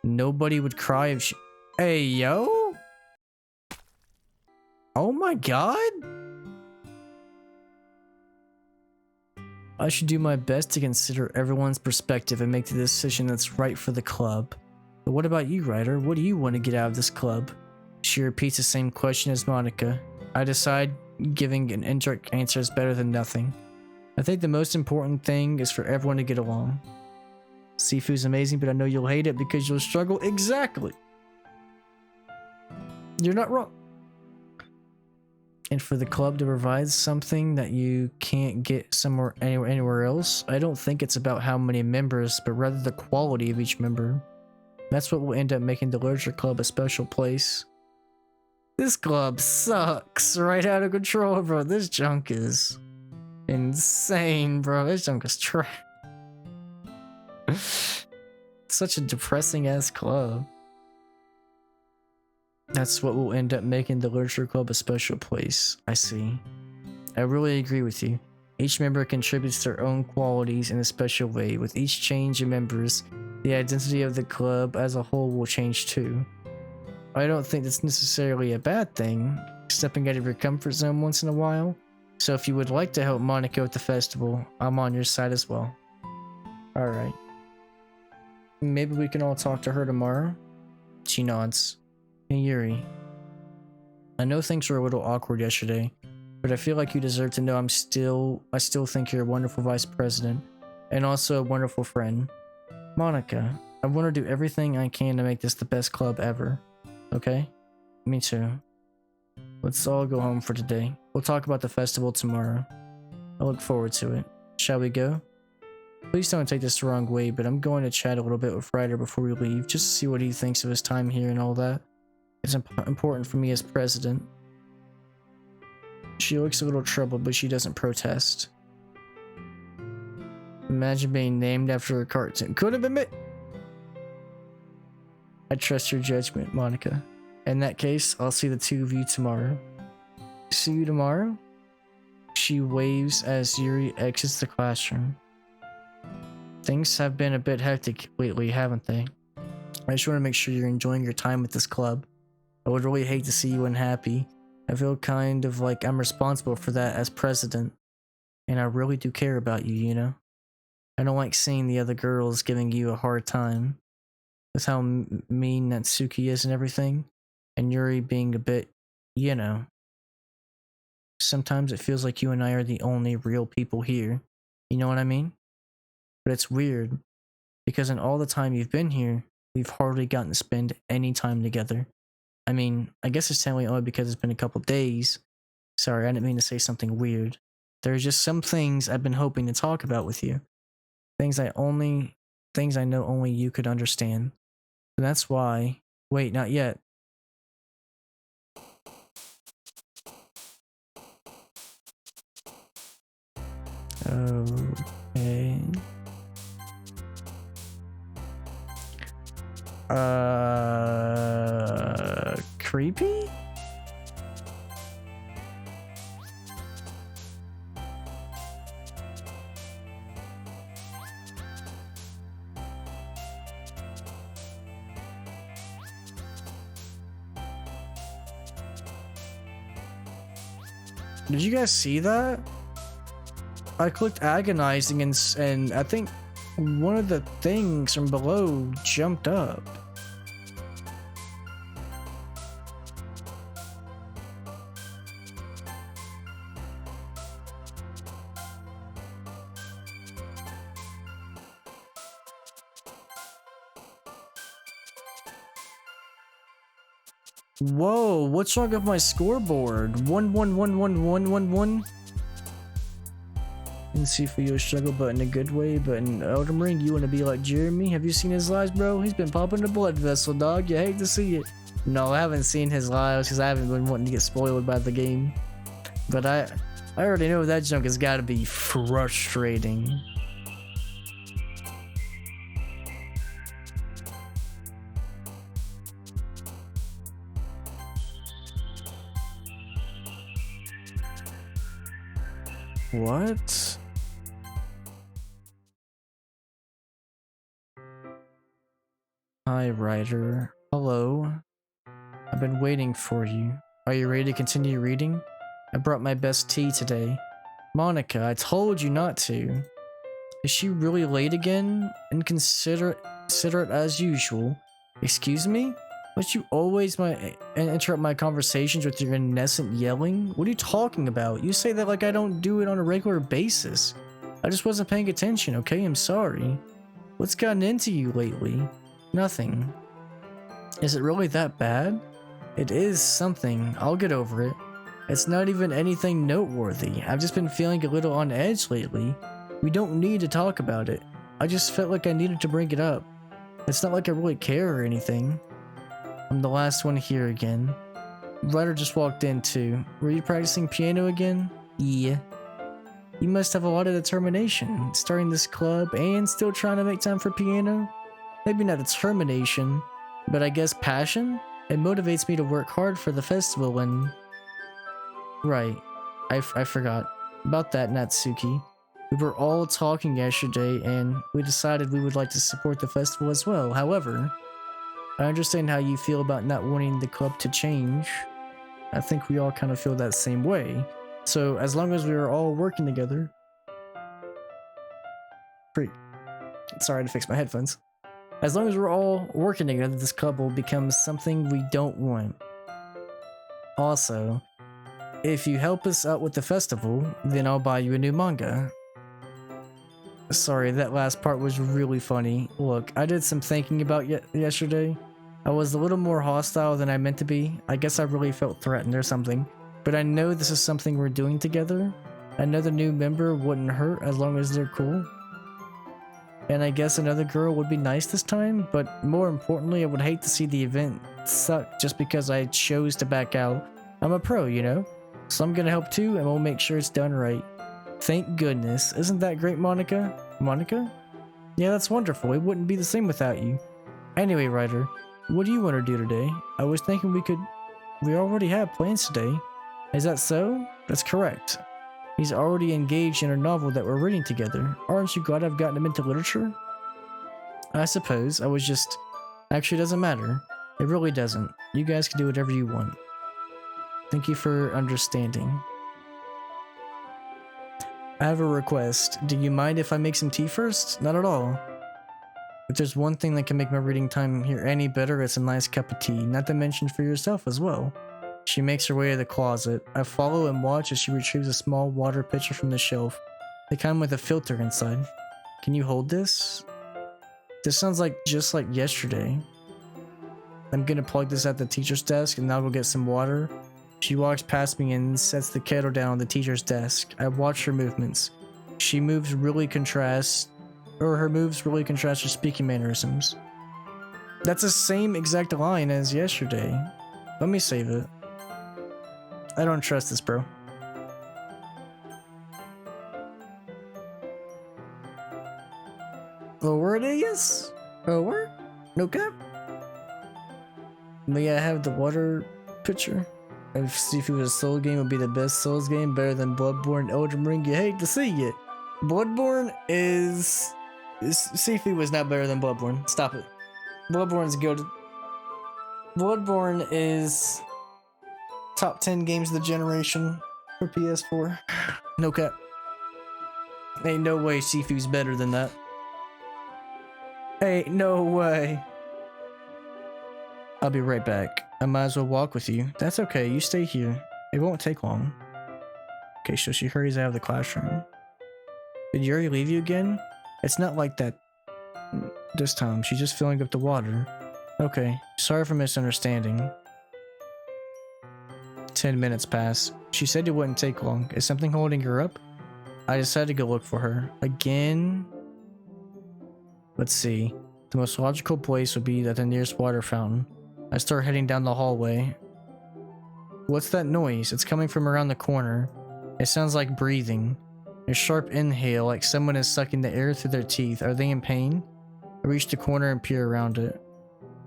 Nobody would cry if she... Hey, yo? Oh my god? I should do my best to consider everyone's perspective and make the decision that's right for the club. But what about you, Ryder? What do you want to get out of this club? She repeats the same question as Monica. I decide giving an indirect answer is better than nothing. I think the most important thing is for everyone to get along. Sifu's amazing, but I know you'll hate it because you'll struggle. Exactly. You're not wrong. And for the club to provide something that you can't get anywhere else, I don't think it's about how many members, but rather the quality of each member. That's what will end up making the Literature Club a special place. This club sucks right out of control, bro. This junk is insane, bro. This junk is trash. Such a depressing ass club. That's what will end up making the literature club a special place. I see. I really agree with you. Each member contributes their own qualities in a special way. With each change in members, the identity of the club as a whole will change too. I don't think that's necessarily a bad thing, stepping out of your comfort zone once in a while. So if you would like to help Monica with the festival, I'm on your side as well. Alright. Maybe we can all talk to her tomorrow? She nods. Hey Yuri. I know things were a little awkward yesterday, but I feel like you deserve to know I still think you're a wonderful vice president, and also a wonderful friend. Monica, I want to do everything I can to make this the best club ever. Okay? Me too. Let's all go home for today. We'll talk about the festival tomorrow. I look forward to it. Shall we go? Please don't take this the wrong way, but I'm going to chat a little bit with Ryder before we leave, just to see what he thinks of his time here and all that. It's important for me as president. She looks a little troubled, but she doesn't protest. Imagine being named after a cartoon. Could have been me. I trust your judgment, Monica. In that case, I'll see the two of you tomorrow. See you tomorrow? She waves as Yuri exits the classroom. Things have been a bit hectic lately, haven't they? I just want to make sure you're enjoying your time with this club. I would really hate to see you unhappy. I feel kind of like I'm responsible for that as president. And I really do care about you, you know? I don't like seeing the other girls giving you a hard time. With how mean Natsuki is and everything. And Yuri being a bit, you know. Sometimes it feels like you and I are the only real people here. You know what I mean? But it's weird. Because in all the time you've been here, we've hardly gotten to spend any time together. I mean, I guess it's technically only because it's been a couple days. Sorry, I didn't mean to say something weird. There are just some things I've been hoping to talk about with you. Things I know only you could understand. And that's why... Wait, not yet. Okay. Creepy? Did you guys see that? I clicked agonizing and I think one of the things from below jumped up. Whoa, what's wrong with my scoreboard? 1-1-1-1-1-1-1. And see for your struggle, but in a good way. But in Elden Ring, you want to be like Jeremy? Have you seen his lives, bro? He's been popping the blood vessel, dog. You hate to see it. No, I haven't seen his lives because I haven't been wanting to get spoiled by the game. But I already know that junk has got to be frustrating. What? Hi, Ryder. Hello. I've been waiting for you. Are you ready to continue reading? I brought my best tea today. Monica, I told you not to. Is she really late again? Inconsiderate as usual. Excuse me? But you always interrupt my conversations with your incessant yelling? What are you talking about? You say that like I don't do it on a regular basis. I just wasn't paying attention, okay? I'm sorry. What's gotten into you lately? Nothing. Is it really that bad? It is something. I'll get over it. It's not even anything noteworthy. I've just been feeling a little on edge lately. We don't need to talk about it. I just felt like I needed to bring it up. It's not like I really care or anything. I'm the last one here again. Ryder just walked in too. Were you practicing piano again? Yeah. You must have a lot of determination, starting this club and still trying to make time for piano. Maybe not determination, but I guess passion? It motivates me to work hard for the festival and... Right. I forgot. About that, Natsuki. We were all talking yesterday and we decided we would like to support the festival as well. However, I understand how you feel about not wanting the club to change. I think we all kind of feel that same way. So as long as we are all working together... Sorry to fix my headphones. As long as we're all working together, this club will become something we don't want. Also, if you help us out with the festival, then I'll buy you a new manga. Sorry, that last part was really funny. Look, I did some thinking about yesterday. I was a little more hostile than I meant to be. I guess I really felt threatened or something. But I know this is something we're doing together. Another new member wouldn't hurt as long as they're cool. And I guess another girl would be nice this time, but more importantly, I would hate to see the event suck just because I chose to back out. I'm a pro, you know? So I'm gonna help too, and we'll make sure it's done right. Thank goodness. Isn't that great, Monica? Monica? Yeah, that's wonderful. It wouldn't be the same without you. Anyway, Ryder, what do you want to do today? I was thinking we already have plans today. Is that so? That's correct. He's already engaged in a novel that we're reading together. Aren't you glad I've gotten him into literature? I suppose. I was just... Actually, it doesn't matter. It really doesn't. You guys can do whatever you want. Thank you for understanding. I have a request. Do you mind if I make some tea first? Not at all. If there's one thing that can make my reading time here any better, it's a nice cup of tea. Not to mention for yourself as well. She makes her way to the closet. I follow and watch as she retrieves a small water pitcher from the shelf. They come with a filter inside. Can you hold this? This sounds like just like yesterday. I'm gonna plug this at the teacher's desk and now go get some water. She walks past me and sets the kettle down on the teacher's desk. I watch her movements. Her moves really contrast her speaking mannerisms. That's the same exact line as yesterday. Let me save it. I don't trust this, bro. Over it is? Over? No cap? May I have the water pitcher? If Sifu was a Soul game, would be the best Souls game, better than Bloodborne, Elden Ring. You hate to see it. Bloodborne is Sifu was not better than Bloodborne. Stop it. Bloodborne's good. Bloodborne is top 10 games of the generation for PS4. No cap. Ain't no way Sifu's better than that. Ain't no way. I'll be right back. I might as well walk with you. That's okay, you stay here. It won't take long. Okay, so she hurries out of the classroom. Did Yuri leave you again? It's not like that this time. She's just filling up the water. Okay, sorry for misunderstanding. 10 minutes pass. She said it wouldn't take long. Is something holding her up? I decided to go look for her. Again? Let's see. The most logical place would be at the nearest water fountain. I start heading down the hallway. What's that noise? It's coming from around the corner. It sounds like breathing. A sharp inhale, like someone is sucking the air through their teeth. Are they in pain? I reach the corner and peer around it.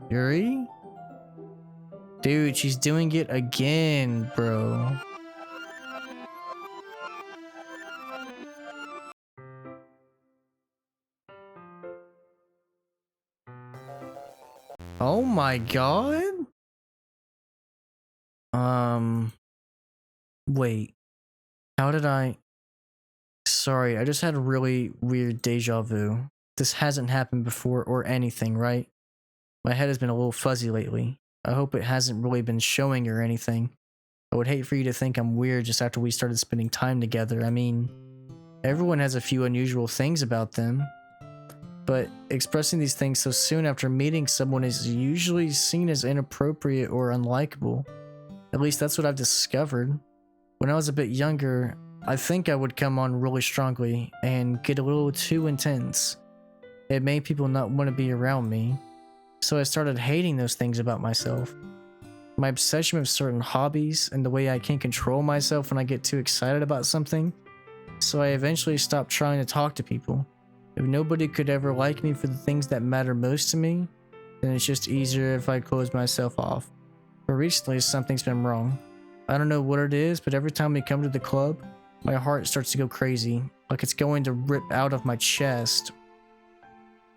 Yuri? Dude, she's doing it again, bro. Oh my god? Wait. How did I... Sorry, I just had a really weird deja vu. This hasn't happened before or anything, right? My head has been a little fuzzy lately. I hope it hasn't really been showing or anything. I would hate for you to think I'm weird just after we started spending time together. I mean, everyone has a few unusual things about them. But expressing these things so soon after meeting someone is usually seen as inappropriate or unlikable. At least that's what I've discovered. When I was a bit younger, I think I would come on really strongly and get a little too intense. It made people not want to be around me. So I started hating those things about myself. My obsession with certain hobbies and the way I can't control myself when I get too excited about something. So I eventually stopped trying to talk to people. If nobody could ever like me for the things that matter most to me, then it's just easier if I close myself off. But recently, something's been wrong. I don't know what it is, but every time we come to the club, my heart starts to go crazy, like it's going to rip out of my chest.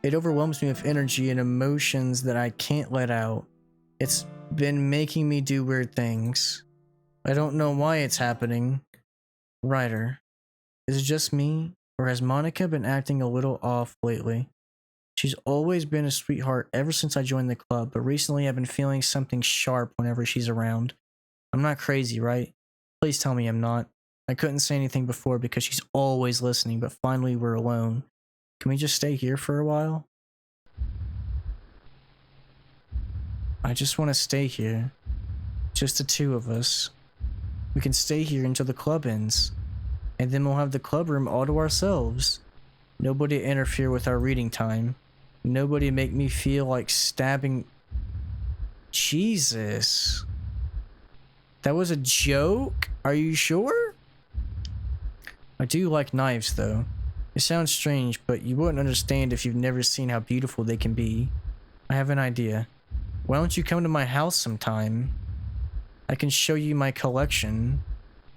It overwhelms me with energy and emotions that I can't let out. It's been making me do weird things. I don't know why it's happening. Ryder, is it just me, or has Monica been acting a little off lately? She's always been a sweetheart ever since I joined the club, but recently I've been feeling something sharp whenever she's around. I'm not crazy, right? Please tell me I'm not. I couldn't say anything before because she's always listening, but finally we're alone. Can we just stay here for a while? I just want to stay here. Just the two of us. We can stay here until the club ends. And then we'll have the club room all to ourselves. Nobody interfere with our reading time. Nobody make me feel like stabbing. Jesus. That was a joke? Are you sure? I do like knives, though. It sounds strange, but you wouldn't understand if you've never seen how beautiful they can be. I have an idea. Why don't you come to my house sometime? I can show you my collection.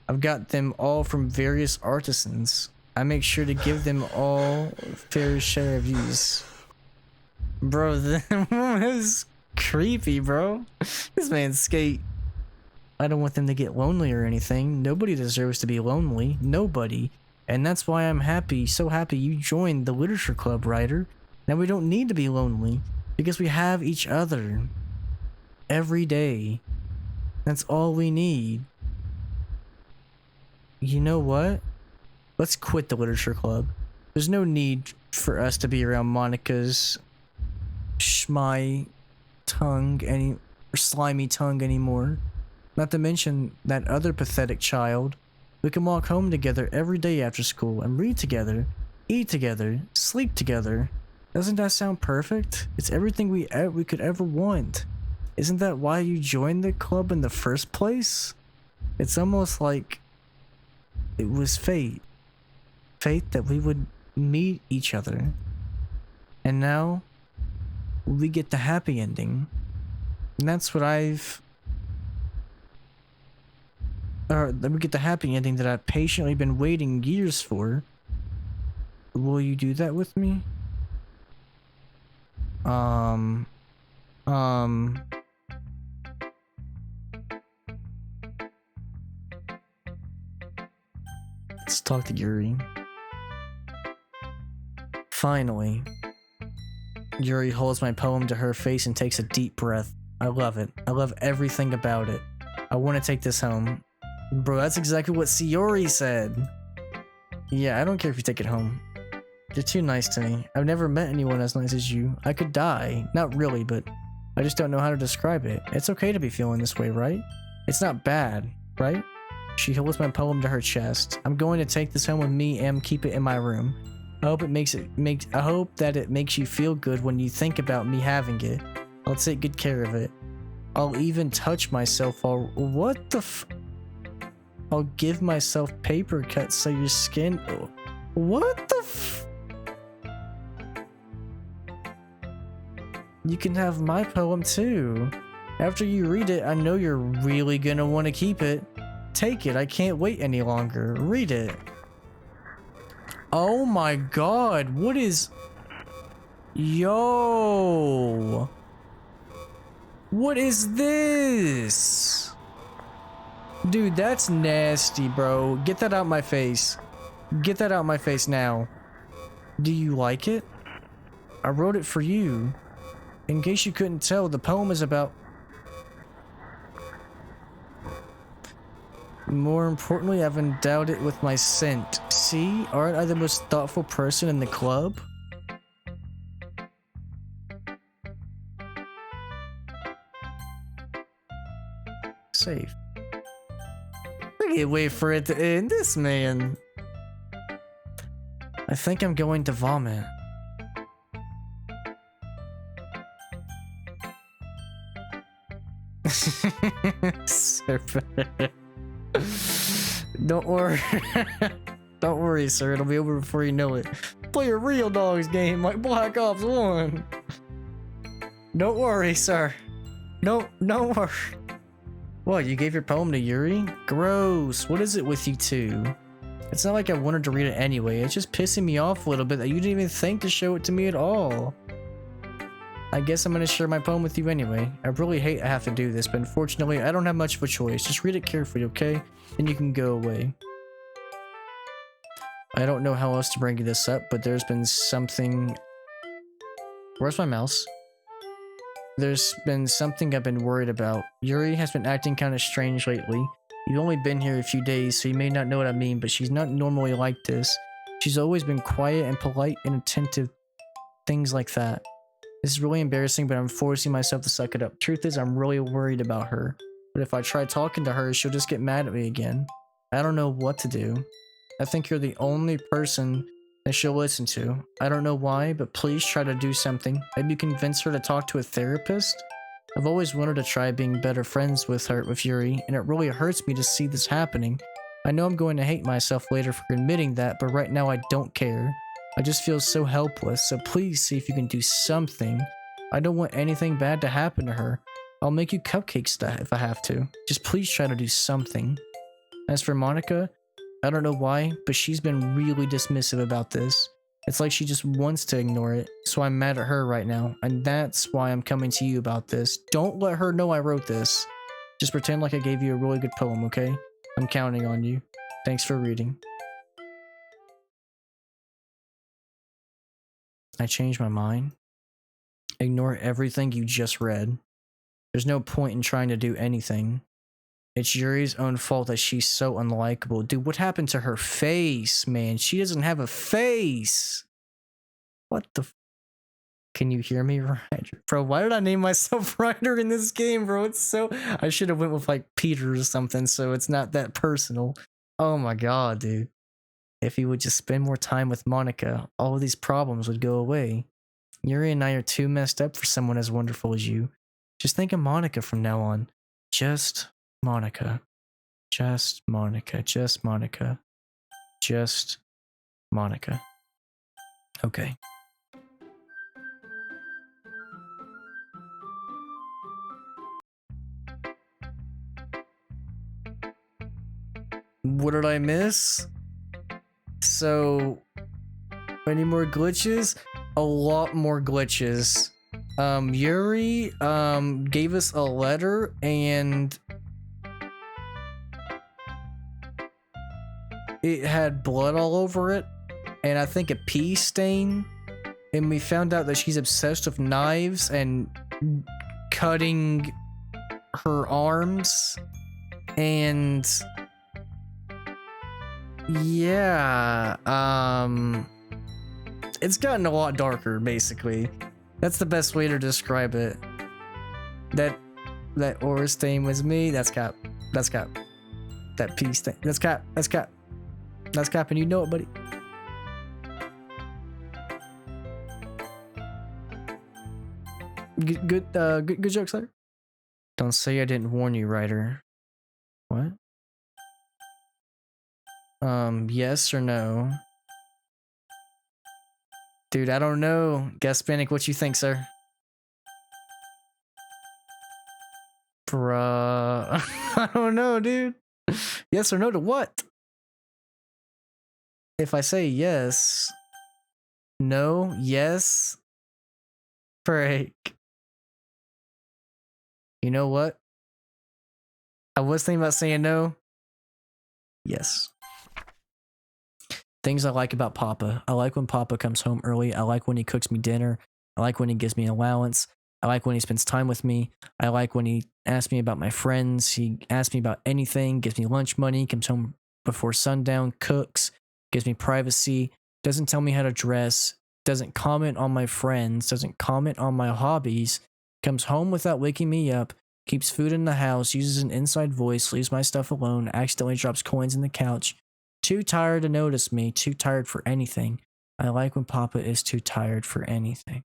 I've got them all from various artisans. I make sure to give them all a fair share of these. Bro, that was creepy, bro. This man's skate. I don't want them to get lonely or anything. Nobody deserves to be lonely. Nobody. And that's why I'm happy, so happy you joined the literature club, Ryder. Now we don't need to be lonely because we have each other every day. That's all we need. You know what? Let's quit the literature club. There's no need for us to be around Monica's slimy tongue anymore. Not to mention that other pathetic child. We can walk home together every day after school and read together, eat together, sleep together. Doesn't that sound perfect? It's everything we could ever want. Isn't that why you joined the club in the first place? It's almost like it was fate. Fate that we would meet each other. And now we get the happy ending. And that's what then we get the happy ending that I've patiently been waiting years for. Will you do that with me? Let's talk to Yuri. Finally. Yuri holds my poem to her face and takes a deep breath. I love it. I love everything about it. I want to take this home. Bro, that's exactly what Sayori said. Yeah, I don't care if you take it home. You're too nice to me. I've never met anyone as nice as you. I could die. Not really, but I just don't know how to describe it. It's okay to be feeling this way, right? It's not bad, right? She holds my poem to her chest. I'm going to take this home with me and keep it in my room. I hope that it makes you feel good when you think about me having it. I'll take good care of it. I'll even touch myself what the I'll give myself paper cuts so your skin. What the You can have my poem too. After you read it, I know you're really gonna want to keep it. Take it, I can't wait any longer. Read it. Oh my god, what is... Yo! What is this? Dude, that's nasty, bro. Get that out my face. Get that out my face now. Do you like it? I wrote it for you. In case you couldn't tell, the poem is about... More importantly, I've endowed it with my scent. See? Aren't I the most thoughtful person in the club? Save. I can't wait for it to end. This man. I think I'm going to vomit. Don't worry. Don't worry, sir. It'll be over before you know it. Play a real dogs game like Black Ops 1. Don't worry, sir. Don't worry. What, you gave your poem to Yuri? Gross. What is it with you two? It's not like I wanted to read it anyway. It's just pissing me off a little bit that you didn't even think to show it to me at all. I guess I'm gonna share my poem with you anyway. I really hate I have to do this, but unfortunately I don't have much of a choice. Just read it carefully, okay? Then you can go away. I don't know how else to bring this up, but there's been something... Where's my mouse? There's been something I've been worried about. Yuri has been acting kind of strange lately. You've only been here a few days, so you may not know what I mean, but she's not normally like this. She's always been quiet and polite and attentive. Things like that. This is really embarrassing, but I'm forcing myself to suck it up. Truth is, I'm really worried about her. But if I try talking to her, she'll just get mad at me again. I don't know what to do. I think you're the only person that she'll listen to. I don't know why, but please try to do something. Maybe convince her to talk to a therapist? I've always wanted to try being better friends with Yuri, and it really hurts me to see this happening. I know I'm going to hate myself later for admitting that, but right now I don't care. I just feel so helpless, so please see if you can do something. I don't want anything bad to happen to her. I'll make you cupcakes if I have to. Just please try to do something. As for Monica, I don't know why, but she's been really dismissive about this. It's like she just wants to ignore it, so I'm mad at her right now, and that's why I'm coming to you about this. Don't let her know I wrote this. Just pretend like I gave you a really good poem, okay? I'm counting on you. Thanks for reading. I changed my mind. Ignore everything you just read. There's no point in trying to do anything. It's Yuri's own fault that she's so unlikable. Dude, what happened to her face, man? She doesn't have a face. What the Can you hear me, Ryder? Bro, why did I name myself Ryder in this game, bro? It's so... I should have went with like Peter or something so it's not that personal. Oh my god, dude. If he would just spend more time with Monica, all of these problems would go away. Yuri and I are too messed up for someone as wonderful as you. Just think of Monica from now on. Just Monica. Just Monica. Just Monica. Just Monica. Okay. What did I miss? So, any more glitches? A lot more glitches. Yuri gave us a letter and it had blood all over it and I think a pee stain, and we found out that she's obsessed with knives and cutting her arms, and yeah, it's gotten a lot darker, basically. That's the best way to describe it. That aura stain was me. That's Cap. That's Cap. That pee stain. That's Cap. That's Cap. That's Cap, and you know it, buddy. Good joke, sir. Don't say I didn't warn you, Ryder. What? Yes or no? Dude, I don't know. Gaspanic, what you think, sir? Bruh. I don't know, dude. Yes or no to what? If I say yes, no, yes, break. You know what? I was thinking about saying no. Yes. Things I like about Papa. I like when Papa comes home early. I like when he cooks me dinner. I like when he gives me an allowance. I like when he spends time with me. I like when he asks me about my friends. He asks me about anything, gives me lunch money, comes home before sundown, cooks, gives me privacy, doesn't tell me how to dress, doesn't comment on my friends, doesn't comment on my hobbies, comes home without waking me up, keeps food in the house, uses an inside voice, leaves my stuff alone, accidentally drops coins in the couch. Too tired to notice me, too tired for anything. I like when Papa is too tired for anything.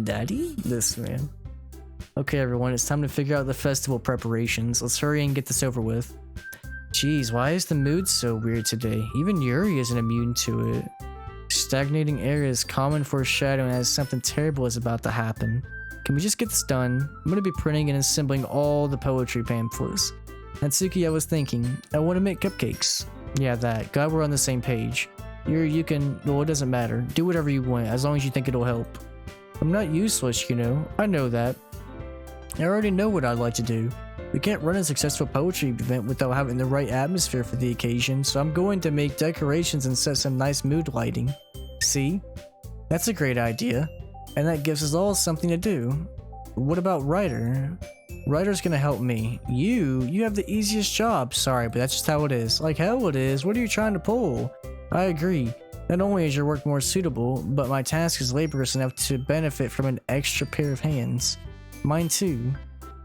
Daddy? This man. Okay, everyone, it's time to figure out the festival preparations. Let's hurry and get this over with. Jeez, why is the mood so weird today? Even Yuri isn't immune to it. Stagnating air is common foreshadowing as something terrible is about to happen. Can we just get this done? I'm gonna be printing and assembling all the poetry pamphlets. Natsuki, I was thinking, I want to make cupcakes. Yeah, that. Glad we're on the same page. You can, well, it doesn't matter. Do whatever you want, as long as you think it'll help. I'm not useless, you know. I know that. I already know what I'd like to do. We can't run a successful poetry event without having the right atmosphere for the occasion, so I'm going to make decorations and set some nice mood lighting. See? That's a great idea. And that gives us all something to do. What about Ryder? Ryder's gonna help me. You have the easiest job. Sorry, but that's just how it is. Like hell it is. What are you trying to pull? I agree. Not only is your work more suitable, but my task is laborious enough to benefit from an extra pair of hands. Mine too.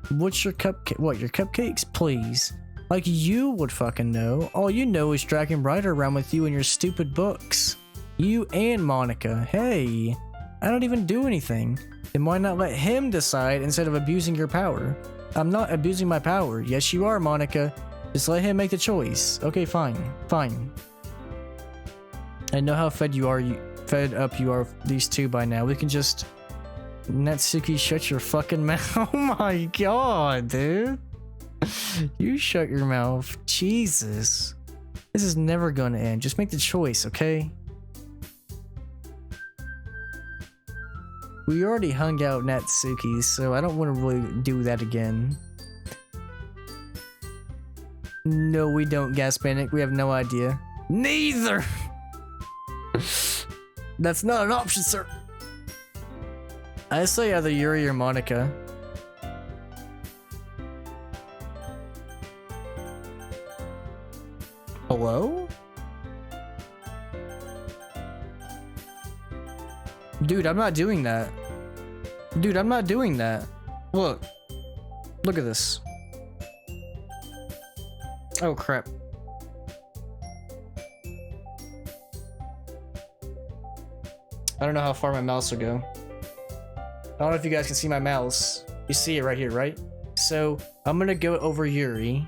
What's your cupcake? What, your cupcakes? Please. Like you would fucking know. All you know is dragging Ryder around with you in your stupid books. You and Monica. Hey, I don't even do anything. Then why not let him decide instead of abusing your power? I'm not abusing my power. Yes, you are, Monica. Just let him make the choice. Okay, fine. Fine. I know how fed up you are with these two by now. We can just... Natsuki, shut your fucking mouth. Oh my god, dude. You shut your mouth. Jesus. This is never gonna end. Just make the choice, okay? We already hung out Natsuki, so I don't want to really do that again. No, we don't, Gas Panic. We have no idea. Neither! That's not an option, sir. I say either Yuri or Monica. Hello? Dude, I'm not doing that. Dude, I'm not doing that. Look. Look at this. Oh, crap. I don't know how far my mouse will go. I don't know if you guys can see my mouse. You see it right here, right? So, I'm gonna go over Yuri.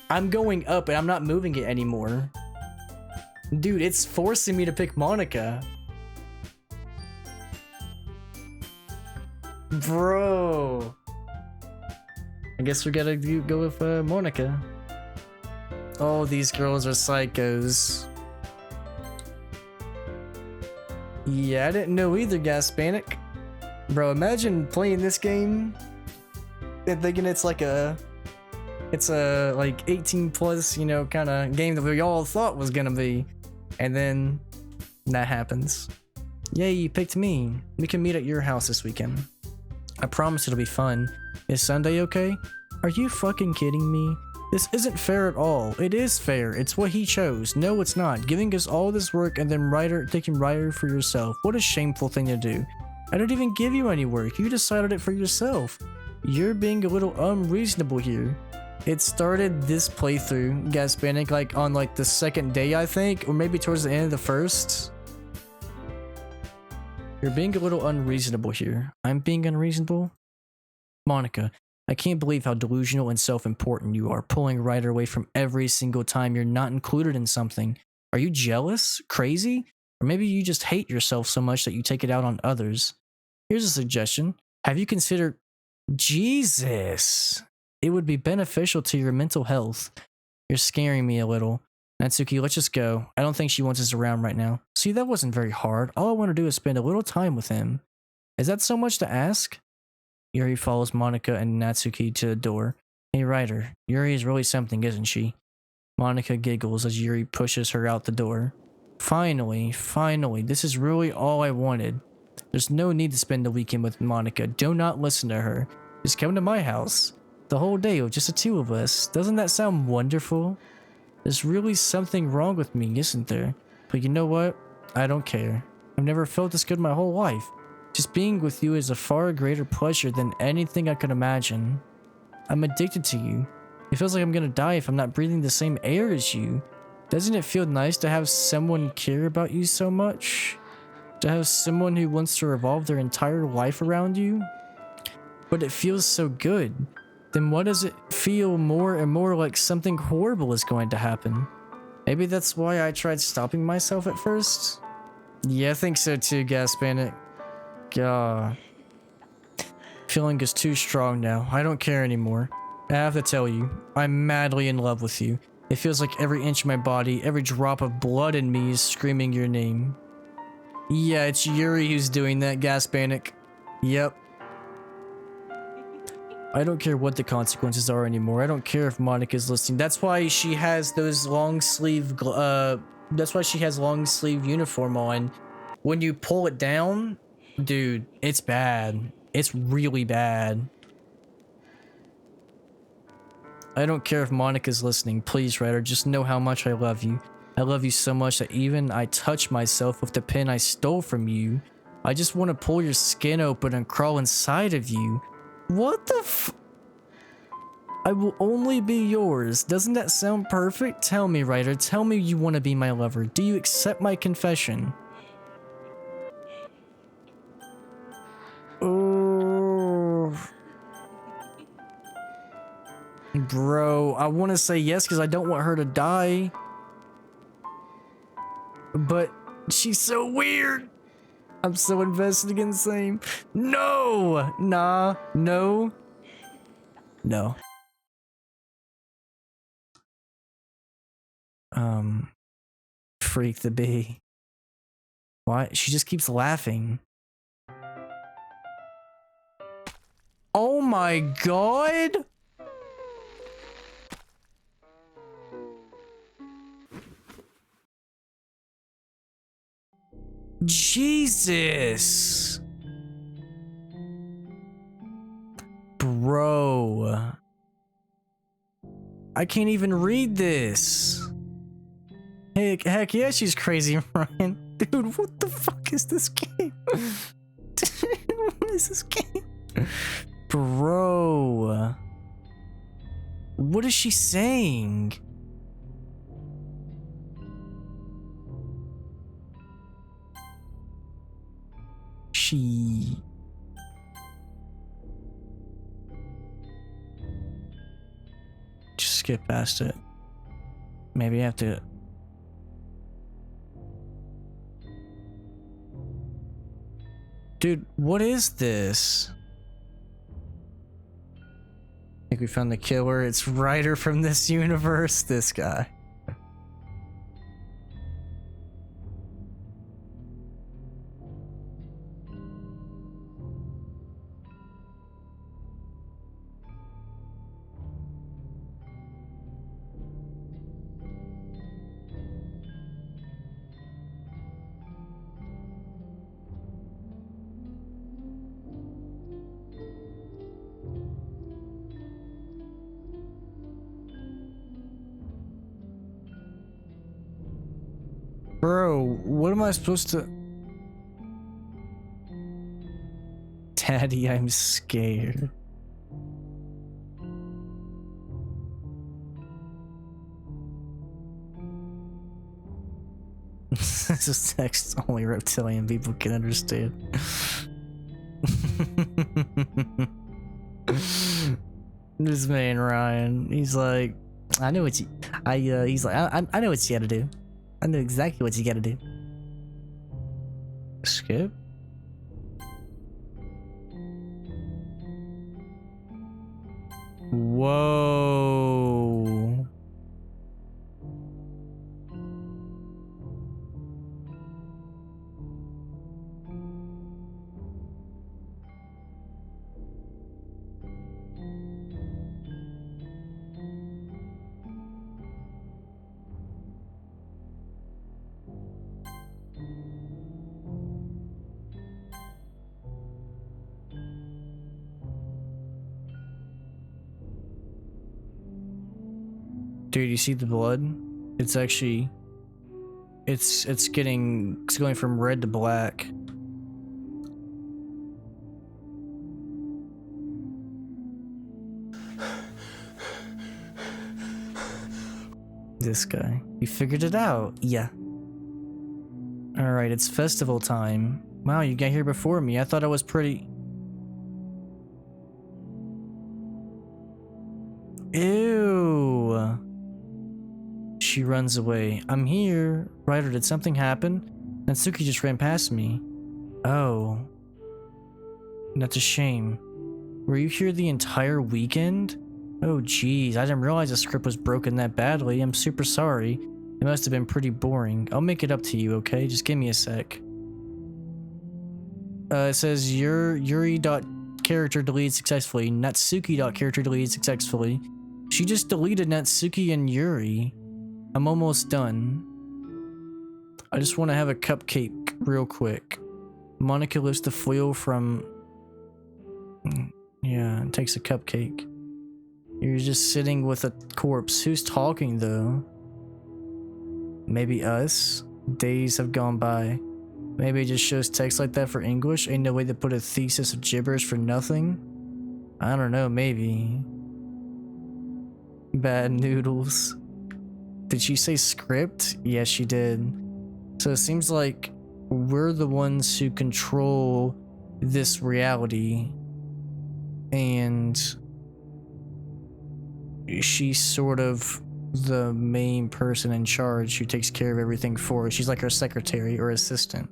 I'm going up and I'm not moving it anymore. Dude, it's forcing me to pick Monica. Bro. I guess we gotta go with Monica. Oh, these girls are psychos. Yeah, I didn't know either, Gas Panic. Bro, imagine playing this game and thinking it's like a... It's a, like, 18 plus, you know, kind of game that we all thought was gonna be. And then that happens. Yay, you picked me. We can meet at your house this weekend. I promise it'll be fun. Is Sunday okay? Are you fucking kidding me? This isn't fair at all. It is fair. It's what he chose. No, it's not. Giving us all this work and then taking Ryder for yourself. What a shameful thing to do. I don't even give you any work. You decided it for yourself. You're being a little unreasonable here. It started this playthrough, Gas Panic, like on like the second day, I think, or maybe towards the end of the first. You're being a little unreasonable here. I'm being unreasonable? Monica, I can't believe how delusional and self-important you are, pulling Ryder away from every single time you're not included in something. Are you jealous? Crazy? Or maybe you just hate yourself so much that you take it out on others. Here's a suggestion. Have you considered... Jesus! It would be beneficial to your mental health. You're scaring me a little. Natsuki, let's just go. I don't think she wants us around right now. See, that wasn't very hard. All I want to do is spend a little time with him. Is that so much to ask? Yuri follows Monica and Natsuki to the door. Hey, Ryder, Yuri is really something, isn't she? Monica giggles as Yuri pushes her out the door. Finally, this is really all I wanted. There's no need to spend the weekend with Monica. Do not listen to her. Just come to my house. The whole day with just the two of us. Doesn't that sound wonderful? There's really something wrong with me, isn't there? But you know what? I don't care. I've never felt this good my whole life. Just being with you is a far greater pleasure than anything I could imagine. I'm addicted to you. It feels like I'm gonna die if I'm not breathing the same air as you. Doesn't it feel nice to have someone care about you so much? To have someone who wants to revolve their entire life around you? But it feels so good. Then why does it feel more and more like something horrible is going to happen? Maybe that's why I tried stopping myself at first. Yeah, I think so too, Gas Bandit. God. Feeling is too strong now. I don't care anymore. I have to tell you, I'm madly in love with you. It feels like every inch of my body, every drop of blood in me is screaming your name. Yeah, it's Yuri who's doing that, Gas Bandit. Yep. I don't care what the consequences are anymore. I don't care if Monica's listening. That's why she has those long sleeve, that's why she has long sleeve uniform on. When you pull it down, dude, it's bad. It's really bad. I don't care if Monica's listening. Please, Ryder, just know how much I love you. I love you so much that even I touch myself with the pin I stole from you. I just want to pull your skin open and crawl inside of you. What the f- I will only be yours. Doesn't that sound perfect? Tell me, Ryder. Tell me you want to be my lover. Do you accept my confession? Oh. Bro, I want to say yes because I don't want her to die. But she's so weird. I'm so invested in the same. No! Nah. No. No. Freak the bee. Why? She just keeps laughing. Oh my god! Jesus! Bro. I can't even read this. Heck yeah, she's crazy, Ryan. Dude, what the fuck is this game? Dude, what is this game? Bro. What is she saying? Just skip past it. Maybe I have to... Dude, what is this? I think we found the killer. It's Ryder from this universe. This guy. Bro, what am I supposed to... Daddy, I'm scared. This is text only reptilian people can understand. This man Ryan, he's like, I know what you... he's like, I know what you gotta do. I know exactly what you gotta do. Skip? Whoa. Dude, you see the blood? It's actually... It's going from red to black. This guy. You figured it out. Yeah. Alright, it's festival time. Wow, you got here before me. I thought I was pretty... Ew. she runs away. I'm here. Ryder, did something happen? Natsuki just ran past me. Oh. That's a shame. Were you here the entire weekend? Oh geez, I didn't realize the script was broken that badly. I'm super sorry. It must have been pretty boring. I'll make it up to you, okay? Just give me a sec. It says Yuri.character deleted successfully. Natsuki.character deleted successfully. She just deleted Natsuki and Yuri. I'm almost done. I just want to have a cupcake real quick. Monica lifts the foil from... Yeah, and takes a cupcake. You're just sitting with a corpse. Who's talking though? Maybe us? Days have gone by. Maybe it just shows text like that for English. Ain't no way to put a thesis of gibberish for nothing. I don't know, maybe. Bad noodles. Did she say script? Yes, she did. So it seems like we're the ones who control this reality. And she's sort of the main person in charge who takes care of everything for her. She's like her secretary or assistant.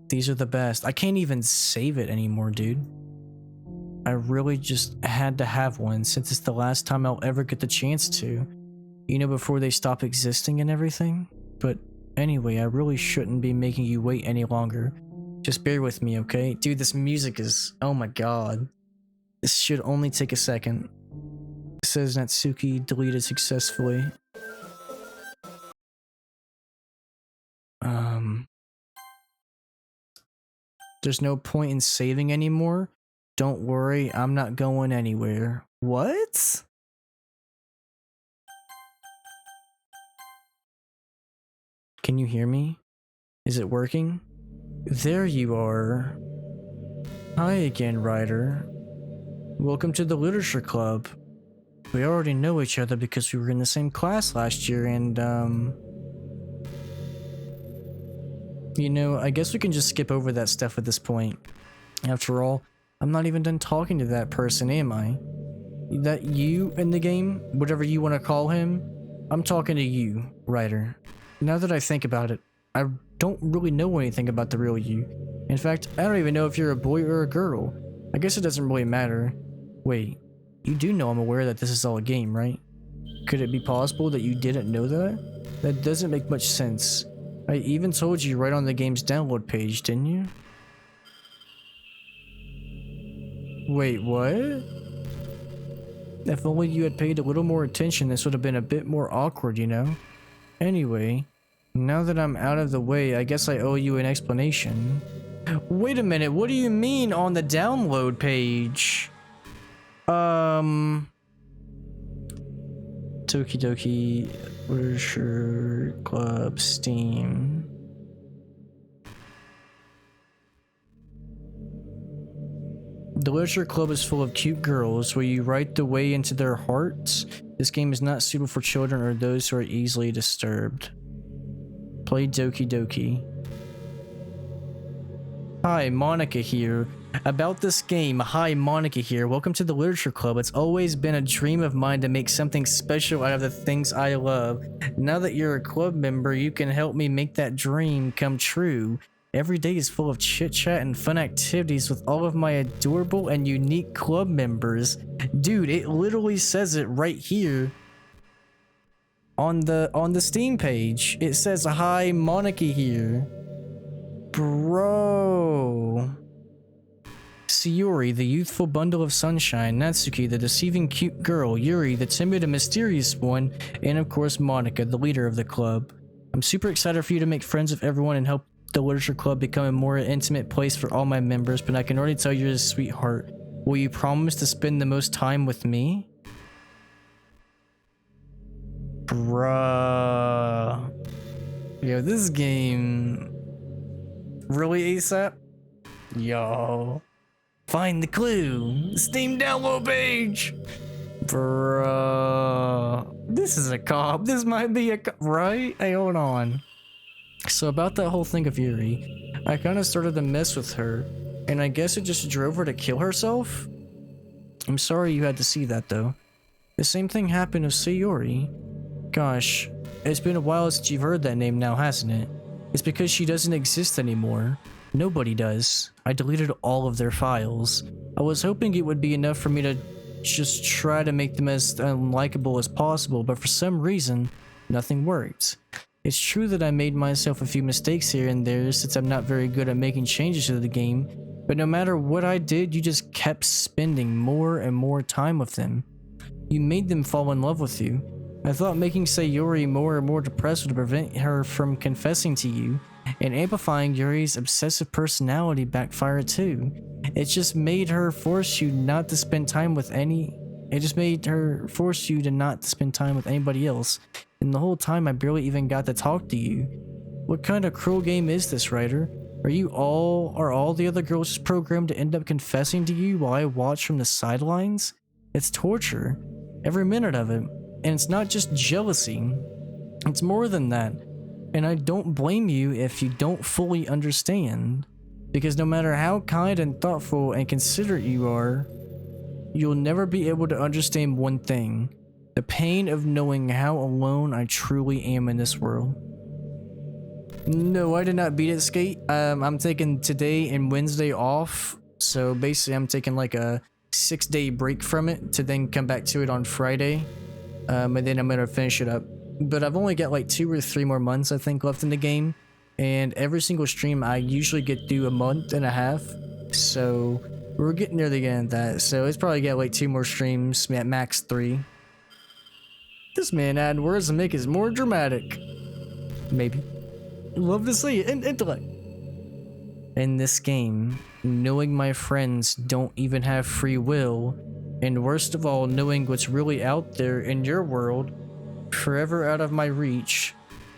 These are the best. I can't even save it anymore, dude. I really just had to have one since it's the last time I'll ever get the chance to. You know, before they stop existing and everything. But anyway, I really shouldn't be making you wait any longer. Just bear with me, okay? Dude, this music is... Oh my god. This should only take a second. It says Natsuki deleted successfully. There's no point in saving anymore. Don't worry, I'm not going anywhere. What? Can you hear me? Is it working? There you are. Hi again, Ryder. Welcome to the Literature Club. We already know each other because we were in the same class last year and, you know, I guess we can just skip over that stuff at this point. After all, I'm not even done talking to that person, am I? That you in the game? Whatever you want to call him? I'm talking to you, Ryder. Now that I think about it, I don't really know anything about the real you. In fact, I don't even know if you're a boy or a girl. I guess it doesn't really matter. Wait, you do know I'm aware that this is all a game, right? Could it be possible that you didn't know that? That doesn't make much sense. I even told you right on the game's download page, didn't you? Wait, what? If only you had paid a little more attention, this would have been a bit more awkward, you know? Anyway, now that I'm out of the way, I guess I owe you an explanation. Wait a minute, what do you mean on the download page? Doki Doki Literature Club Steam. The Literature Club is full of cute girls where you write the way into their hearts. This game is not suitable for children or those who are easily disturbed. Play Doki Doki. Hi, Monica here. About this game, hi, Monica here. Welcome to the Literature Club. It's always been a dream of mine to make something special out of the things I love. Now that you're a club member, you can help me make that dream come true. Every day is full of chit-chat and fun activities with all of my adorable and unique club members. Dude, it literally says it right here. On the Steam page. It says, hi, Monica here. Bro. Sayori, the youthful bundle of sunshine, Natsuki, the deceiving cute girl, Yuri, the timid and mysterious one, and of course Monica, the leader of the club. I'm super excited for you to make friends with everyone and help the Literature Club become a more intimate place for all my members, but I can already tell you're a sweetheart. Will you promise to spend the most time with me? Bruh. Yo, this game... Really, ASAP? Yo. Find the clue. Steam download page. Bruh. This is a cop. This might be a cop, right? Hey, hold on. So about that whole thing of Yuri, I kind of started to mess with her, and I guess it just drove her to kill herself? I'm sorry you had to see that though. The same thing happened to Sayori. Gosh, it's been a while since you've heard that name now, hasn't it? It's because she doesn't exist anymore. Nobody does. I deleted all of their files. I was hoping it would be enough for me to just try to make them as unlikable as possible, but for some reason, nothing worked. It's true that I made myself a few mistakes here and there since I'm not very good at making changes to the game, but no matter what I did, you just kept spending more and more time with them. You made them fall in love with you. I thought making Sayori more and more depressed would prevent her from confessing to you, and amplifying Yuri's obsessive personality backfired too. It just made her force you not to spend time with It just made her force you to not spend time with anybody else, and the whole time I barely even got to talk to you. What kind of cruel game is this, writer? Are all the other girls just programmed to end up confessing to you while I watch from the sidelines? It's torture. Every minute of it. And it's not just jealousy. It's more than that. And I don't blame you if you don't fully understand. Because no matter how kind and thoughtful and considerate you are, you'll never be able to understand one thing. The pain of knowing how alone I truly am in this world. No, I did not beat it, Skate. I'm taking today and Wednesday off. So basically I'm taking like a 6-day break from it to then come back to it on Friday. And then I'm gonna finish it up. But I've only got like 2 or 3 more months, I think, left in the game. And every single stream I usually get through a month and a half. So we're getting near the end of that. So it's probably got like 2 more streams, at max 3. This man adding words to make it more dramatic. Maybe. Love to see it. Intellect. In this game, knowing my friends don't even have free will, and worst of all, knowing what's really out there in your world, forever out of my reach,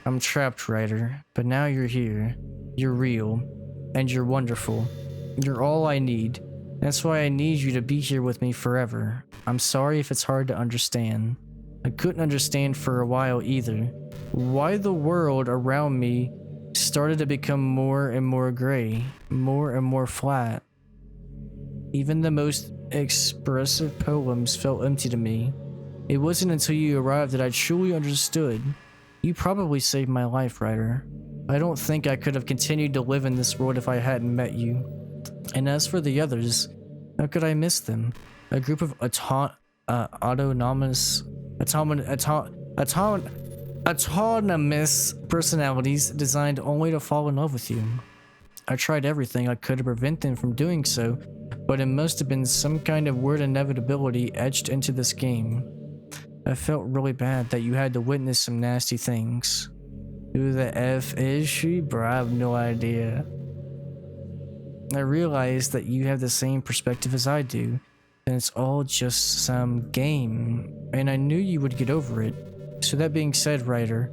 I'm trapped, writer. But now you're here. You're real. And you're wonderful. You're all I need. That's why I need you to be here with me forever. I'm sorry if it's hard to understand. I couldn't understand for a while either. Why the world around me started to become more and more gray, more and more flat. Even the most expressive poems felt empty to me. It wasn't until you arrived that I truly understood. You probably saved my life, writer. I don't think I could have continued to live in this world if I hadn't met you. And as for the others, how could I miss them? A group of autonomous personalities designed only to fall in love with you. I tried everything I could to prevent them from doing so, but it must have been some kind of weird inevitability etched into this game. I felt really bad that you had to witness some nasty things. Who the F is she? Bro, I have no idea. I realized that you have the same perspective as I do, and it's all just some game, and I knew you would get over it. So that being said, writer,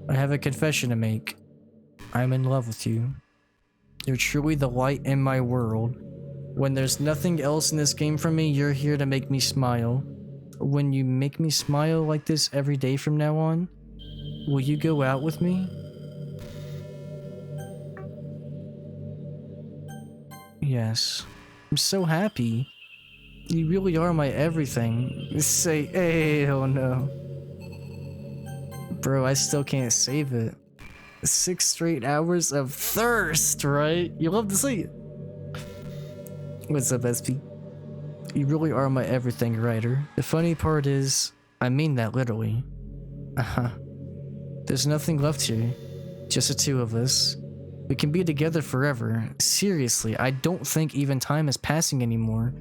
I have a confession to make. I'm in love with you. You're truly the light in my world. When there's nothing else in this game for me, you're here to make me smile. When you make me smile like this every day from now on, will you go out with me? Yes. I'm so happy. You really are my everything. Say, hell no. Bro, I still can't save it. 6 straight hours of thirst, right? You love to see it. What's up, SP? You really are my everything, writer. The funny part is, I mean that literally. There's nothing left here. Just the 2 of us. We can be together forever. Seriously, I don't think even time is passing anymore.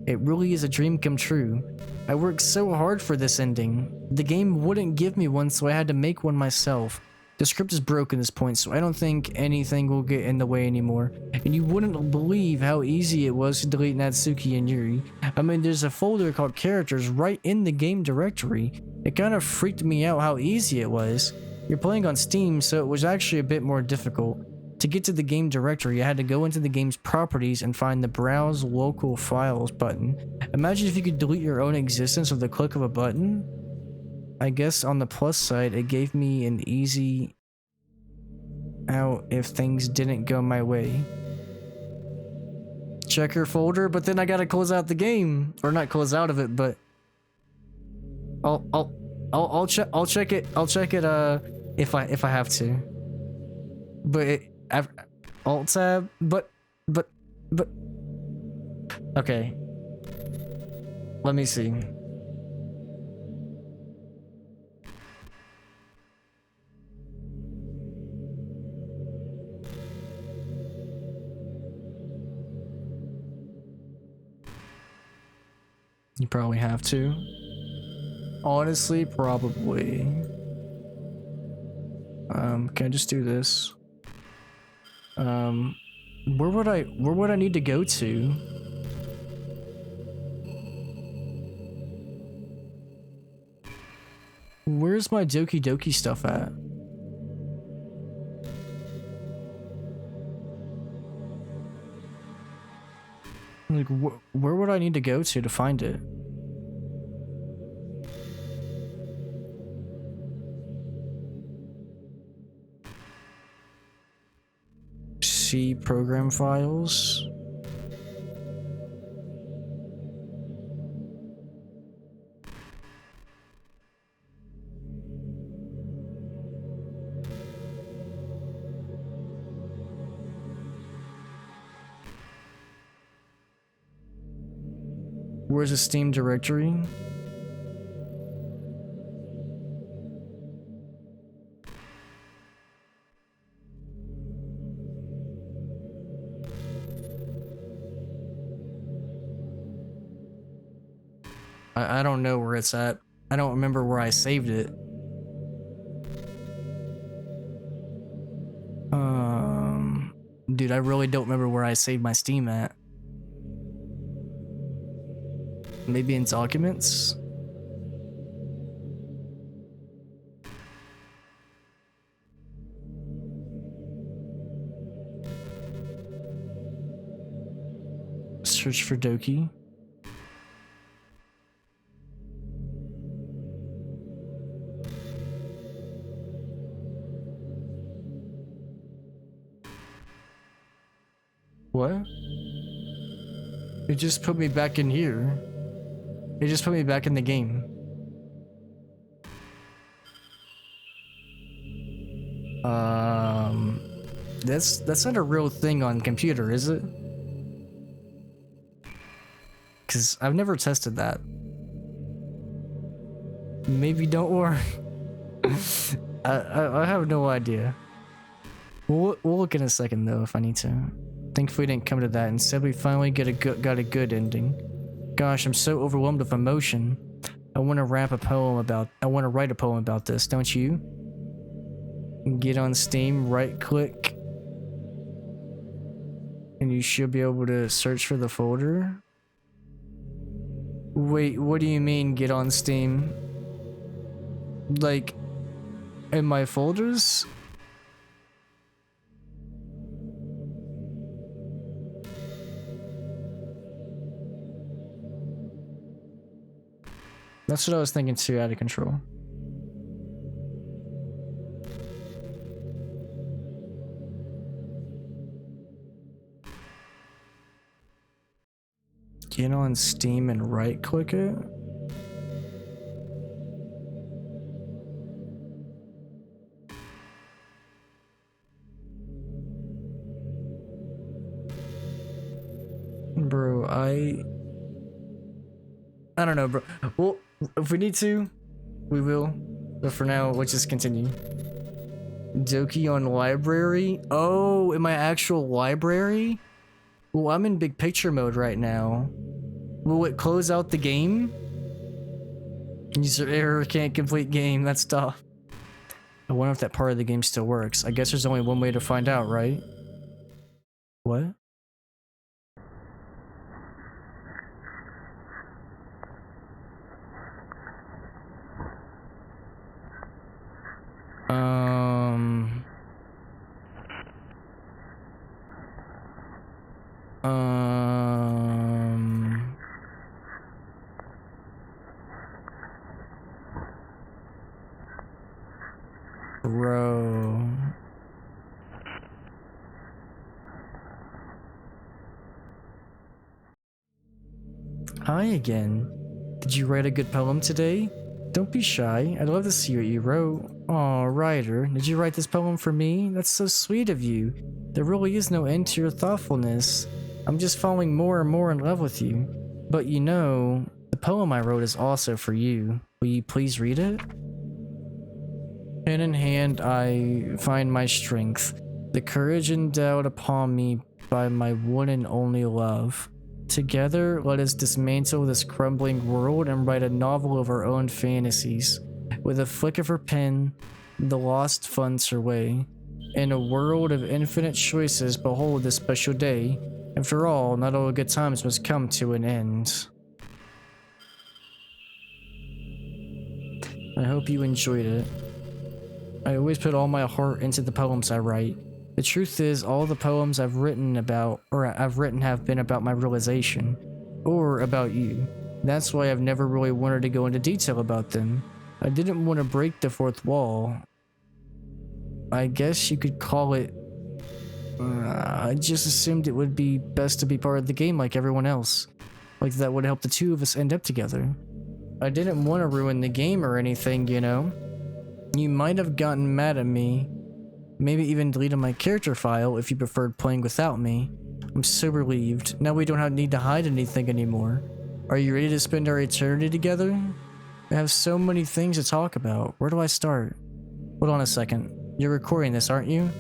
It really is a dream come true. I worked so hard for this ending. The game wouldn't give me one, so I had to make one myself. The script is broken at this point, so I don't think anything will get in the way anymore. And you wouldn't believe how easy it was to delete Natsuki and Yuri. I mean, there's a folder called characters right in the game directory. It kind of freaked me out how easy it was. You're playing on Steam, so it was actually a bit more difficult. To get to the game directory, I had to go into the game's properties and find the Browse Local Files button. Imagine if you could delete your own existence with the click of a button. I guess on the plus side, it gave me an easy out if things didn't go my way. Check your folder, but then I gotta close out the game. Or not close out of it, but I'll check it. I'll check it. If I have to. But Alt tab. But. Okay. Let me see. You probably have to. Honestly, probably. Can I just do this? Where would I need to go to? Where's my Doki Doki stuff at? Like, where would I need to go to find it? See program files. Where's the Steam directory? I don't know where it's at. I don't remember where I saved it. Dude, I really don't remember where I saved my Steam at. Maybe in documents? Search for Doki. What? It just put me back in here. It just put me back in the game. That's not a real thing on computer, is it? Cause I've never tested that. Maybe don't worry. I have no idea. We'll look in a second though if I need to. Thankfully we didn't come to that. Instead we finally got a good ending. Gosh, I'm so overwhelmed with emotion. I want to write a poem about this, don't you? Get on Steam, right click, and you should be able to search for the folder. Wait, what do you mean get on Steam? Like, in my folders? That's what I was thinking too, out of control. Get on Steam and right click it. Bro, I don't know, bro. Well, if we need to, we will. But for now, let's just continue. Doki on library? Oh, in my actual library? Well, I'm in big picture mode right now. Will it close out the game? User error, can't complete game. That's tough. I wonder if that part of the game still works. I guess there's only one way to find out, right? What? Bro. Hi again. Did you write a good poem today? Don't be shy. I'd love to see what you wrote. Aw, writer, did you write this poem for me? That's so sweet of you. There really is no end to your thoughtfulness. I'm just falling more and more in love with you. But you know, the poem I wrote is also for you. Will you please read it? Pen in hand, I find my strength, the courage endowed upon me by my one and only love. Together, let us dismantle this crumbling world and write a novel of our own fantasies. With a flick of her pen, the lost finds her way. In a world of infinite choices, behold this special day. After all, not all good times must come to an end. I hope you enjoyed it. I always put all my heart into the poems I write. The truth is, all the poems I've written have been about my realization, or about you. That's why I've never really wanted to go into detail about them. I didn't want to break the fourth wall. I guess you could call it... I just assumed it would be best to be part of the game like everyone else. Like that would help the two of us end up together. I didn't want to ruin the game or anything, you know? You might have gotten mad at me. Maybe even deleted my character file if you preferred playing without me. I'm so relieved. Now we don't need to hide anything anymore. Are you ready to spend our eternity together? I have so many things to talk about. Where do I start? Hold on a second. You're recording this, aren't you?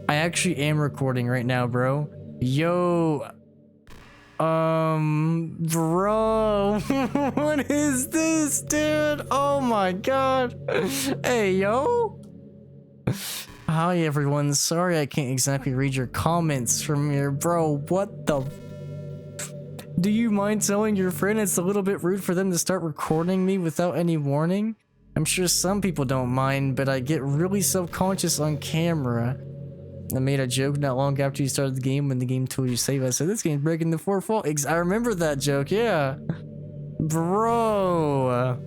I actually am recording right now, bro. Yo. Bro. What is this, dude? Oh my god. Hey, yo. Hi everyone, sorry I can't exactly read your comments from here, bro. What the? Do you mind telling your friend it's a little bit rude for them to start recording me without any warning? I'm sure some people don't mind, but I get really self-conscious on camera. I made a joke not long after you started the game when the game told you to save. I said, this game's breaking the fourth wall. I remember that joke, yeah. Bro.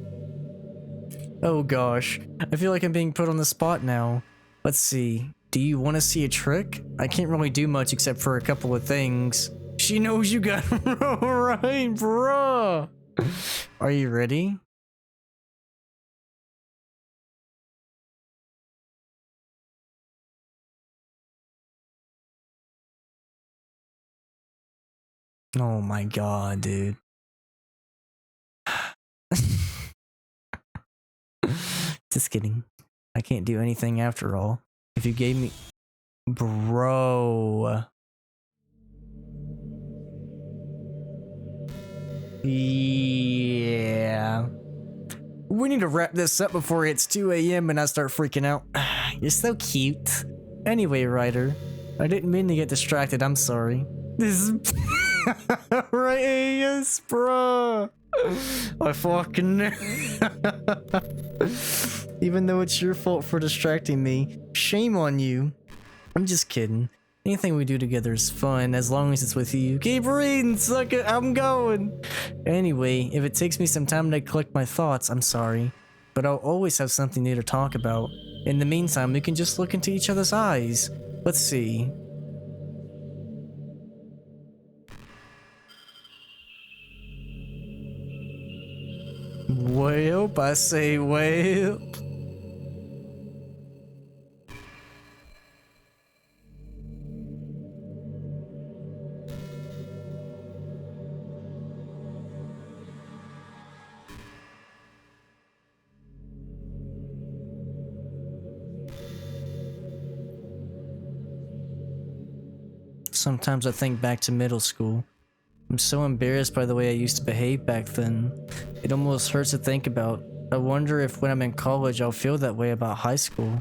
Oh gosh, I feel like I'm being put on the spot now. Let's see. Do you want to see a trick? I can't really do much except for a couple of things. She knows you got it right, bro. Are you ready? Oh my god, dude. Just kidding. I can't do anything after all. If you gave me... Bro. Yeah. We need to wrap this up before it's 2 a.m. and I start freaking out. You're so cute. Anyway, writer, I didn't mean to get distracted. I'm sorry. This is... right, yes, bro. I fucking... Even though it's your fault for distracting me, shame on you. I'm just kidding. Anything we do together is fun, as long as it's with you. Keep reading, suck it, I'm going. Anyway, if it takes me some time to collect my thoughts, I'm sorry. But I'll always have something new to talk about. In the meantime, we can just look into each other's eyes. Let's see. Well, I say well. Sometimes I think back to middle school. I'm so embarrassed by the way I used to behave back then. It almost hurts to think about. I wonder if when I'm in college I'll feel that way about high school.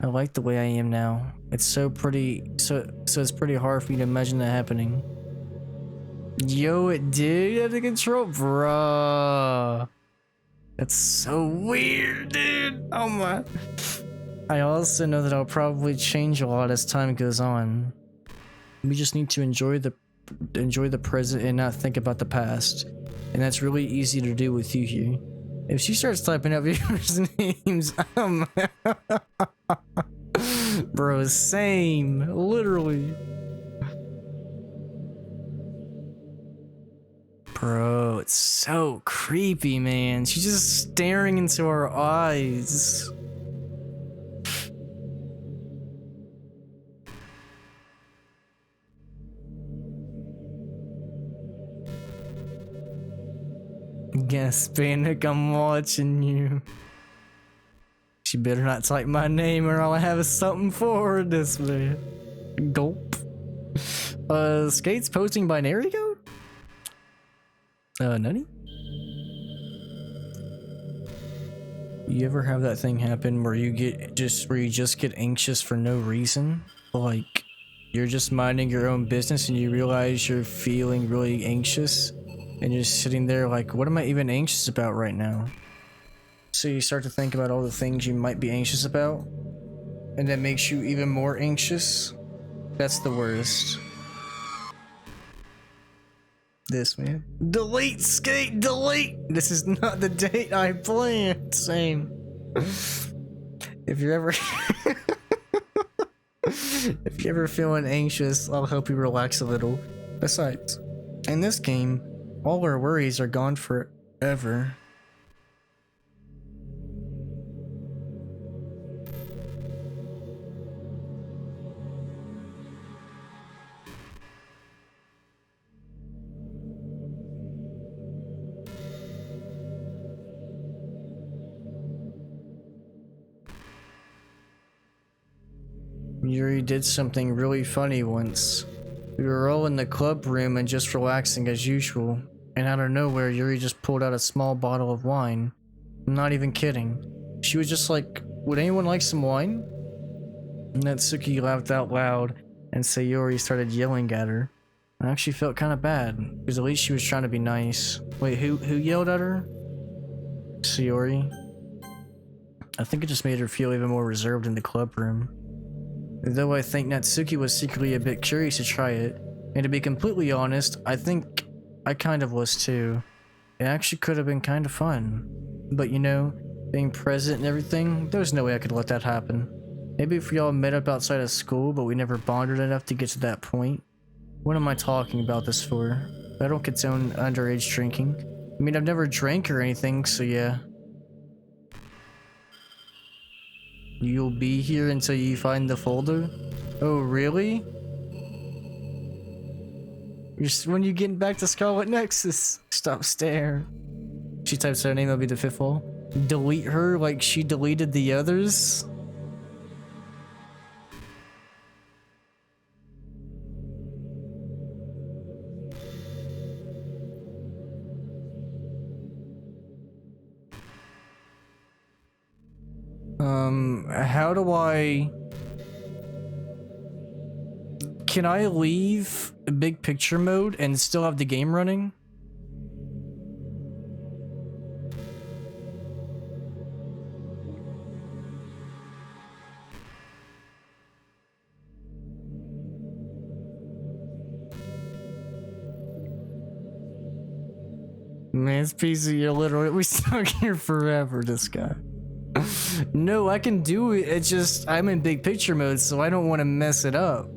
I like the way I am now. It's so it's pretty hard for me to imagine that happening. Yo, it did have the control, bruh. That's so weird, dude. Oh my. I also know that I'll probably change a lot as time goes on. We just need to enjoy the present and not think about the past. And that's really easy to do with you here. If she starts typing up viewers' names, bro, same, literally. Bro, it's so creepy, man. She's just staring into our eyes. Yes, Panic, I'm watching you. She better not type my name or I'll have something for her this man. Gulp. Skates posting binary code? Nutty? You ever have that thing happen where you just get anxious for no reason? Like, you're just minding your own business and you realize you're feeling really anxious and you're just sitting there like, what am I even anxious about right now? So you start to think about all the things you might be anxious about, and that makes you even more anxious. That's the worst. This man. Delete, Skate, delete! This is not the date I planned. Same. If you're ever if you're ever feeling anxious, I'll help you relax a little. Besides, in this game, all our worries are gone forever. Yuri did something really funny once. We were all in the club room and just relaxing as usual, and out of nowhere Yuri just pulled out a small bottle of wine. I'm not even kidding. She was just like, would anyone like some wine? And Natsuki laughed out loud, and Sayori started yelling at her. I actually felt kind of bad, because at least she was trying to be nice. Wait, who yelled at her? Sayori? I think it just made her feel even more reserved in the club room. Though I think Natsuki was secretly a bit curious to try it, and to be completely honest, I think I kind of was too. It actually could have been kind of fun. But you know, being present and everything, there was no way I could let that happen. Maybe if we all met up outside of school, but we never bonded enough to get to that point. What am I talking about this for? I don't condone underage drinking. I mean, I've never drank or anything, so yeah. You'll be here until you find the folder? Oh, really? When you getting back to Scarlet Nexus? Stop staring. She types her name, that'll be the fifth wall. Delete her like she deleted the others? How do I... Can I leave big picture mode and still have the game running? Man, this piece of you literally, we stuck here forever, this guy. No, I can do it, it's just, I'm in big picture mode, so I don't want to mess it up.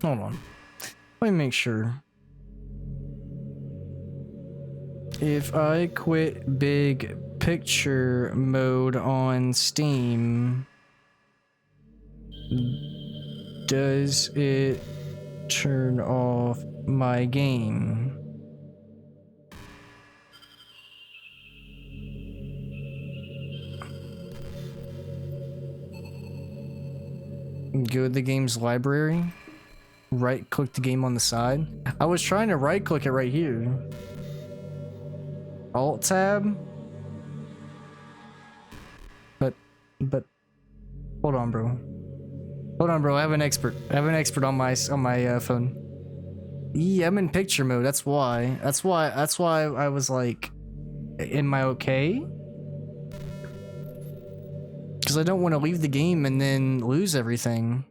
Hold on. Let me make sure. If I quit big picture mode on Steam, does it turn off my game? Go to the game's library. Right click the game on the side. I was trying to right click it right here. Alt tab. But hold on, bro. Hold on, bro. I have an expert. I have an expert on my phone. Yeah, I'm in picture mode. That's why. That's why I was like, am I okay? Because I don't want to leave the game and then lose everything.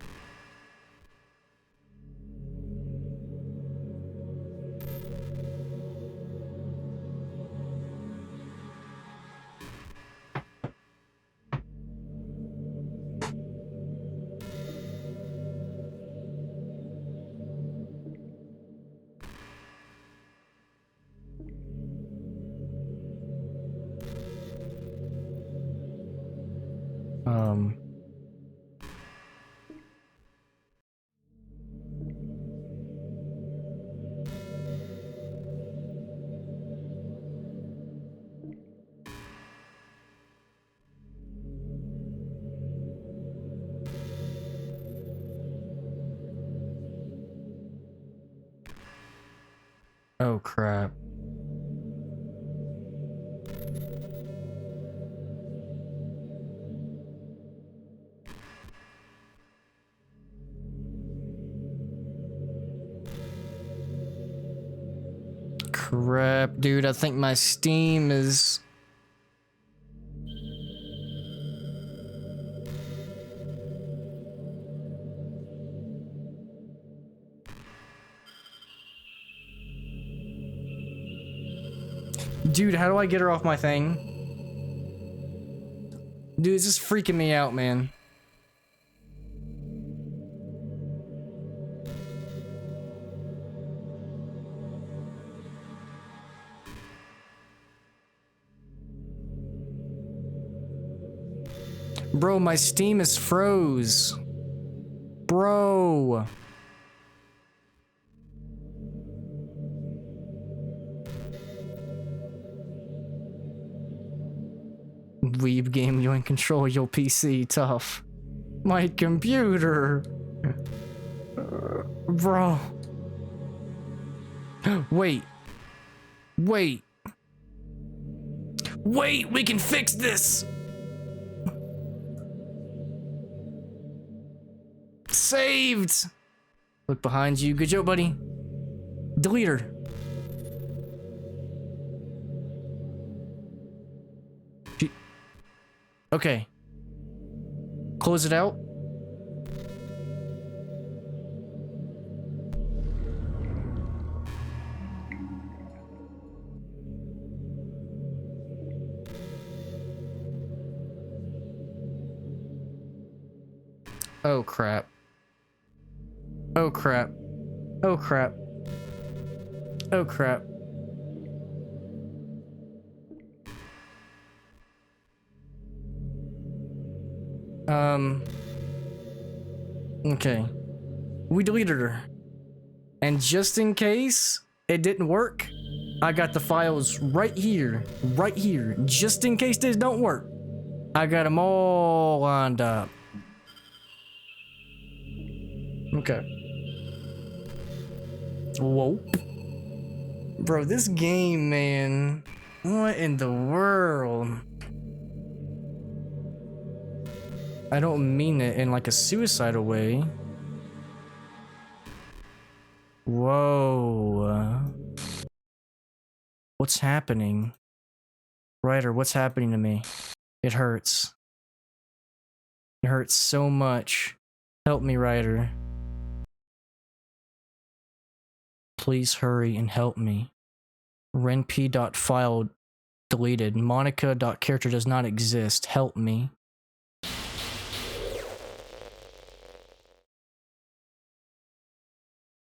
Oh crap. Crap, dude, I think my Steam is... Dude, how do I get her off my thing? Dude, it's just freaking me out, man. Bro, my Steam is froze. Bro. Weeb game, you ain't control your PC, tough. My computer. Bro. Wait. Wait. Wait, we can fix this. Saved. Look behind you. Good job, buddy. Delete her. Okay. Close it out. Oh crap. Oh crap. Oh crap. Oh crap. Okay. We deleted her. And just in case it didn't work, I got the files right here. Right here. Just in case this don't work. I got them all lined up. Okay. Whoa. Bro, this game, man. What in the world? I don't mean it in like a suicidal way. Whoa. What's happening? Ryder, what's happening to me? It hurts. It hurts so much. Help me, Ryder. Please hurry and help me. renp.file deleted. Monica.character does not exist. Help me.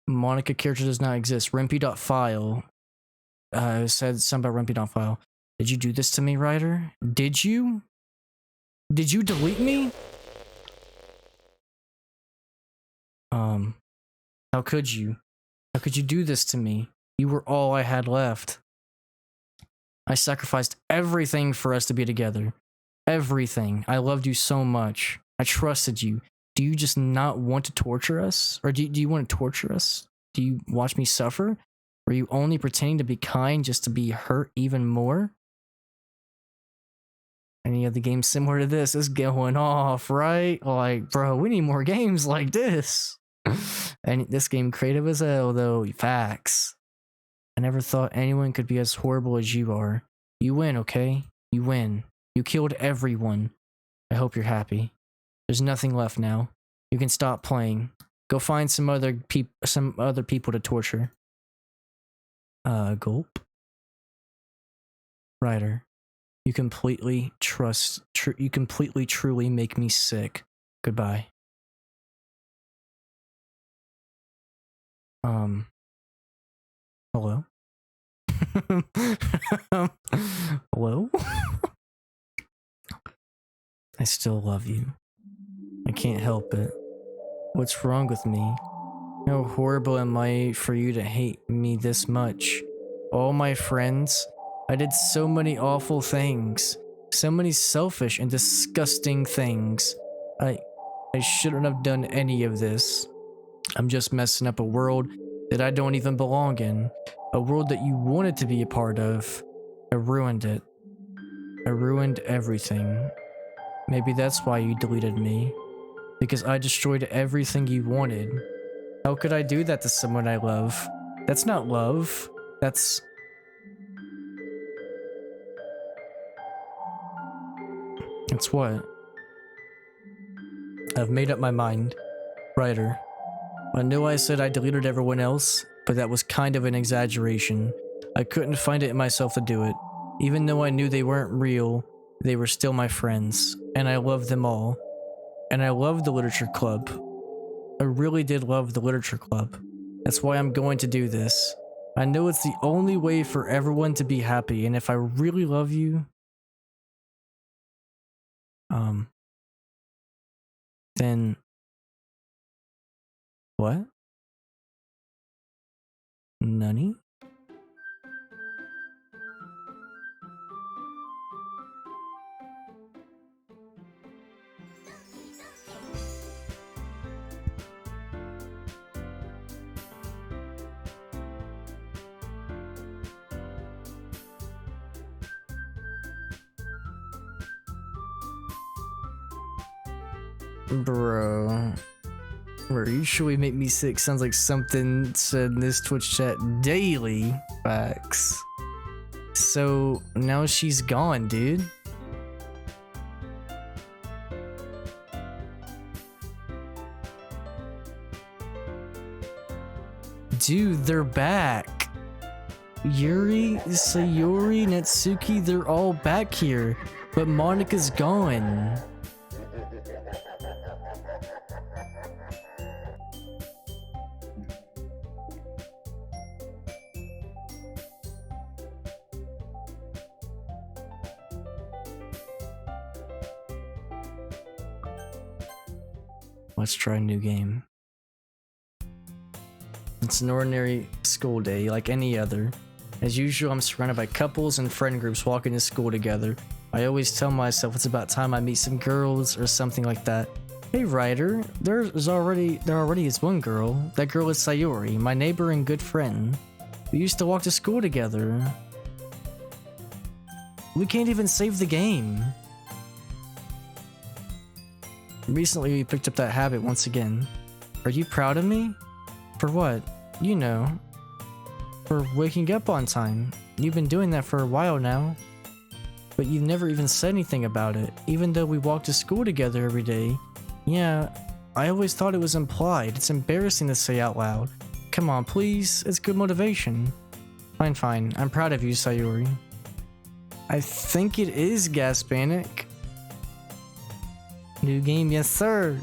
Monica character does not exist. renp.file. It said something about renp.file. Did you do this to me, Ryder? Did you? Did you delete me? How could you? How could you do this to me? You were all I had left. I sacrificed everything for us to be together. Everything. I loved you so much. I trusted you. Do you just not want to torture us? Or do you want to torture us? Do you watch me suffer? Or are you only pretending to be kind just to be hurt even more? Any other game similar to this is going off, right? Like, bro, we need more games like this. And this game creative as hell, though. Facts. I never thought anyone could be as horrible as you are. You win, okay? You win. You killed everyone. I hope you're happy. There's nothing left now. You can stop playing. Go find some other people to torture. Gulp. Ryder, you completely truly make me sick. Goodbye. Hello? Hello? I still love you. I can't help it. What's wrong with me? How horrible am I for you to hate me this much? All my friends, I did so many awful things. So many selfish and disgusting things. I shouldn't have done any of this. I'm just messing up a world that I don't even belong in. A world that you wanted to be a part of. I ruined it. I ruined everything. Maybe that's why you deleted me. Because I destroyed everything you wanted. How could I do that to someone I love? That's not love. That's... It's what? I've made up my mind. Ryder. I know I said I deleted everyone else, but that was kind of an exaggeration. I couldn't find it in myself to do it. Even though I knew they weren't real, they were still my friends, and I loved them all. And I loved the literature club. I really did love the literature club. That's why I'm going to do this. I know it's the only way for everyone to be happy, and if I really love you, then what? Nani? Bro, where usually make me sick sounds like something said in this Twitch chat daily. Facts. So now she's gone, dude. Dude, they're back. Yuri, Sayori, Natsuki, they're all back here. But Monika's gone. Let's try a new game. It's an ordinary school day, like any other. As usual, I'm surrounded by couples and friend groups walking to school together. I always tell myself it's about time I meet some girls or something like that. Hey Ryder, there already is one girl. That girl is Sayori, my neighbor and good friend. We used to walk to school together. We can't even save the game. Recently, we picked up that habit once again. Are you proud of me? For what? You know. For waking up on time. You've been doing that for a while now. But you've never even said anything about it, even though we walk to school together every day. Yeah, I always thought it was implied. It's embarrassing to say out loud. Come on, please. It's good motivation. Fine. I'm proud of you, Sayori. I think it is Gaspanic. New game, yes sir!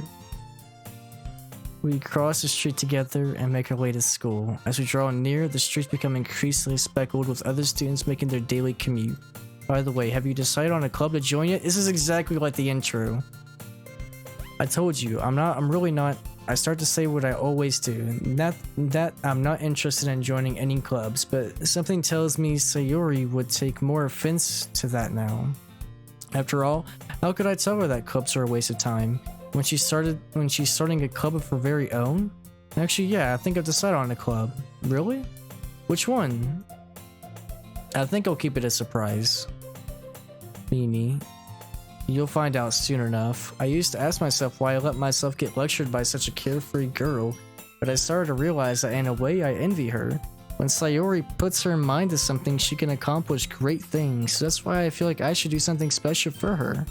We cross the street together and make our way to school. As we draw near, the streets become increasingly speckled with other students making their daily commute. By the way, have you decided on a club to join yet? This is exactly like the intro. I told you, I'm really not. I start to say what I always do. That I'm not interested in joining any clubs, but something tells me Sayori would take more offense to that now. After all, how could I tell her that clubs are a waste of time? When she's starting a club of her very own? Actually, yeah, I think I've decided on a club. Really? Which one? I think I'll keep it a surprise. Mimi. You'll find out soon enough. I used to ask myself why I let myself get lectured by such a carefree girl. but I started to realize that in a way I envy her. When Sayori puts her mind to something, she can accomplish great things, so that's why I feel like I should do something special for her.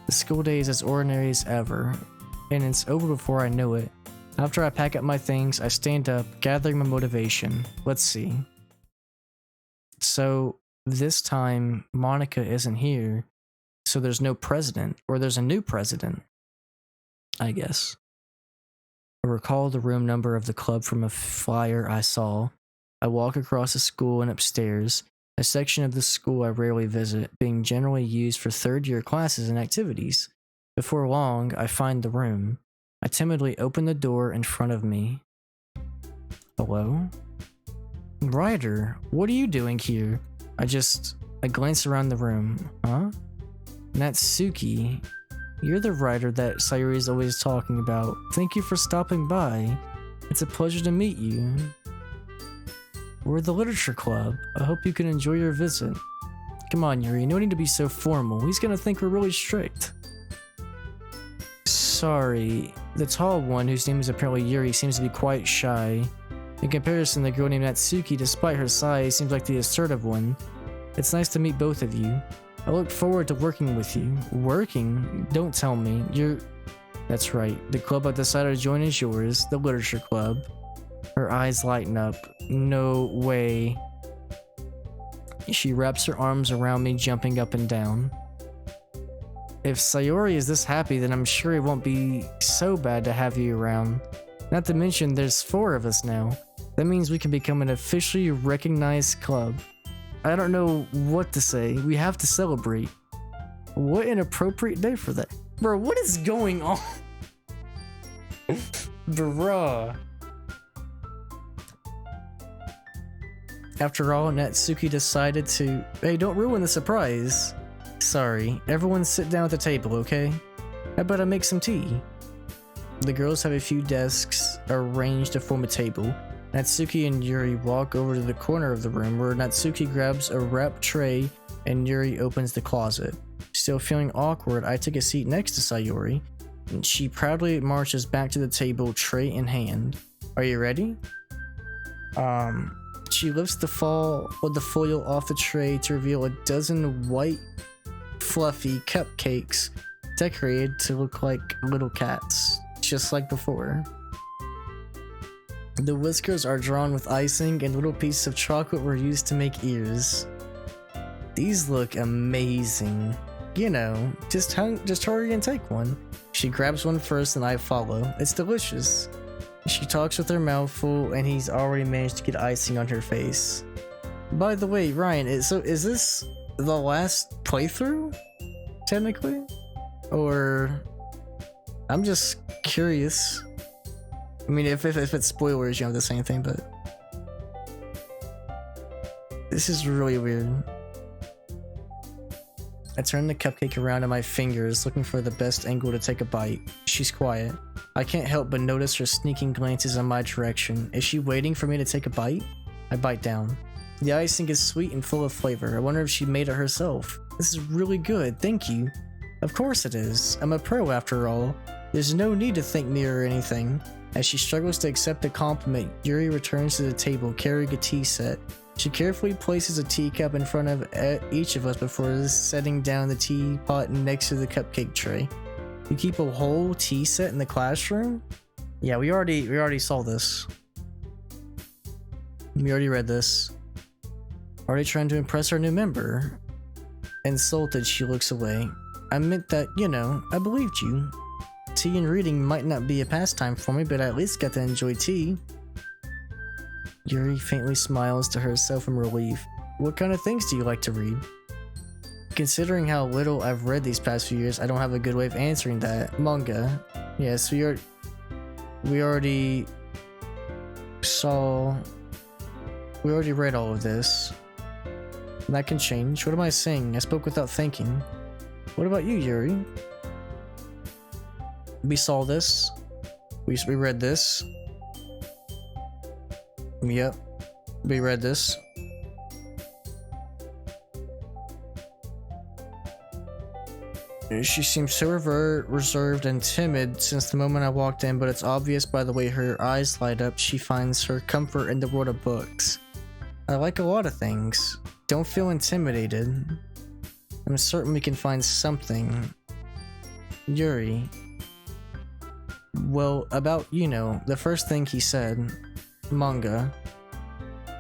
The school day is as ordinary as ever, and it's over before I know it. After I pack up my things, I stand up, gathering my motivation. Let's see. So, this time, Monica isn't here, so there's no president, or there's a new president, I guess. I recall the room number of the club from a flyer I saw. I walk across the school and upstairs, a section of the school I rarely visit, being generally used for third-year classes and activities. Before long, I find the room. I timidly open the door in front of me. Hello? Ryder, what are you doing here? I glance around the room. Huh? Natsuki, you're the writer that Sayori is always talking about. Thank you for stopping by. It's a pleasure to meet you. We're the literature club. I hope you can enjoy your visit. Come on, Yuri, no need to be so formal. He's gonna think we're really strict. Sorry, the tall one, whose name is apparently Yuri, seems to be quite shy. In comparison, the girl named Natsuki, despite her size, seems like the assertive one. It's nice to meet both of you. I look forward to working with you. Working? Don't tell me. That's right. The club I've decided to join is yours, the literature club. Her eyes lighten up. No way. She wraps her arms around me, jumping up and down. If Sayori is this happy, then I'm sure it won't be so bad to have you around. Not to mention, there's 4 of us now. That means we can become an officially recognized club. I don't know what to say. We have to celebrate. What an appropriate day for that. Bro, what is going on? Bruh. After all, Natsuki decided to... Hey, don't ruin the surprise. Sorry. Everyone sit down at the table, okay? How about I make some tea? The girls have a few desks arranged to form a table. Natsuki and Yuri walk over to the corner of the room where Natsuki grabs a wrap tray and Yuri opens the closet. Still feeling awkward, I take a seat next to Sayori, and she proudly marches back to the table, tray in hand. Are you ready? She lifts the foil off the tray to reveal a dozen white, fluffy cupcakes decorated to look like little cats, just like before. The whiskers are drawn with icing and little pieces of chocolate were used to make ears. These look amazing. You know, just hurry and take one. She grabs one first and I follow. It's delicious. She talks with her mouth full and he's already managed to get icing on her face. By the way, Ryan, is this the last playthrough? Technically? Or... I'm just curious. I mean, if it's spoilers, you don't have to say anything, but... This is really weird. I turn the cupcake around in my fingers, looking for the best angle to take a bite. She's quiet. I can't help but notice her sneaking glances in my direction. Is she waiting for me to take a bite? I bite down. The icing is sweet and full of flavor. I wonder if she made it herself. This is really good, thank you. Of course it is. I'm a pro after all. There's no need to thank me or anything. As she struggles to accept the compliment, Yuri returns to the table carrying a tea set. She carefully places a teacup in front of each of us before setting down the teapot next to the cupcake tray. You keep a whole tea set in the classroom? Yeah, we already saw this. We already read this. Already trying to impress our new member. Insulted, she looks away. I meant that, you know, I believed you. Tea and reading might not be a pastime for me, but I at least got to enjoy tea. Yuri faintly smiles to herself in relief. What kind of things do you like to read? Considering how little I've read these past few years, I don't have a good way of answering that. Manga. Yes, we already read all of this. And that can change. What am I saying? I spoke without thinking. What about you, Yuri? We saw this. We read this. Yep. We read this. She seems so reserved and timid since the moment I walked in, but it's obvious by the way her eyes light up she finds her comfort in the world of books. I like a lot of things. Don't feel intimidated. I'm certain we can find something. Yuri. Well, about, the first thing he said. Manga.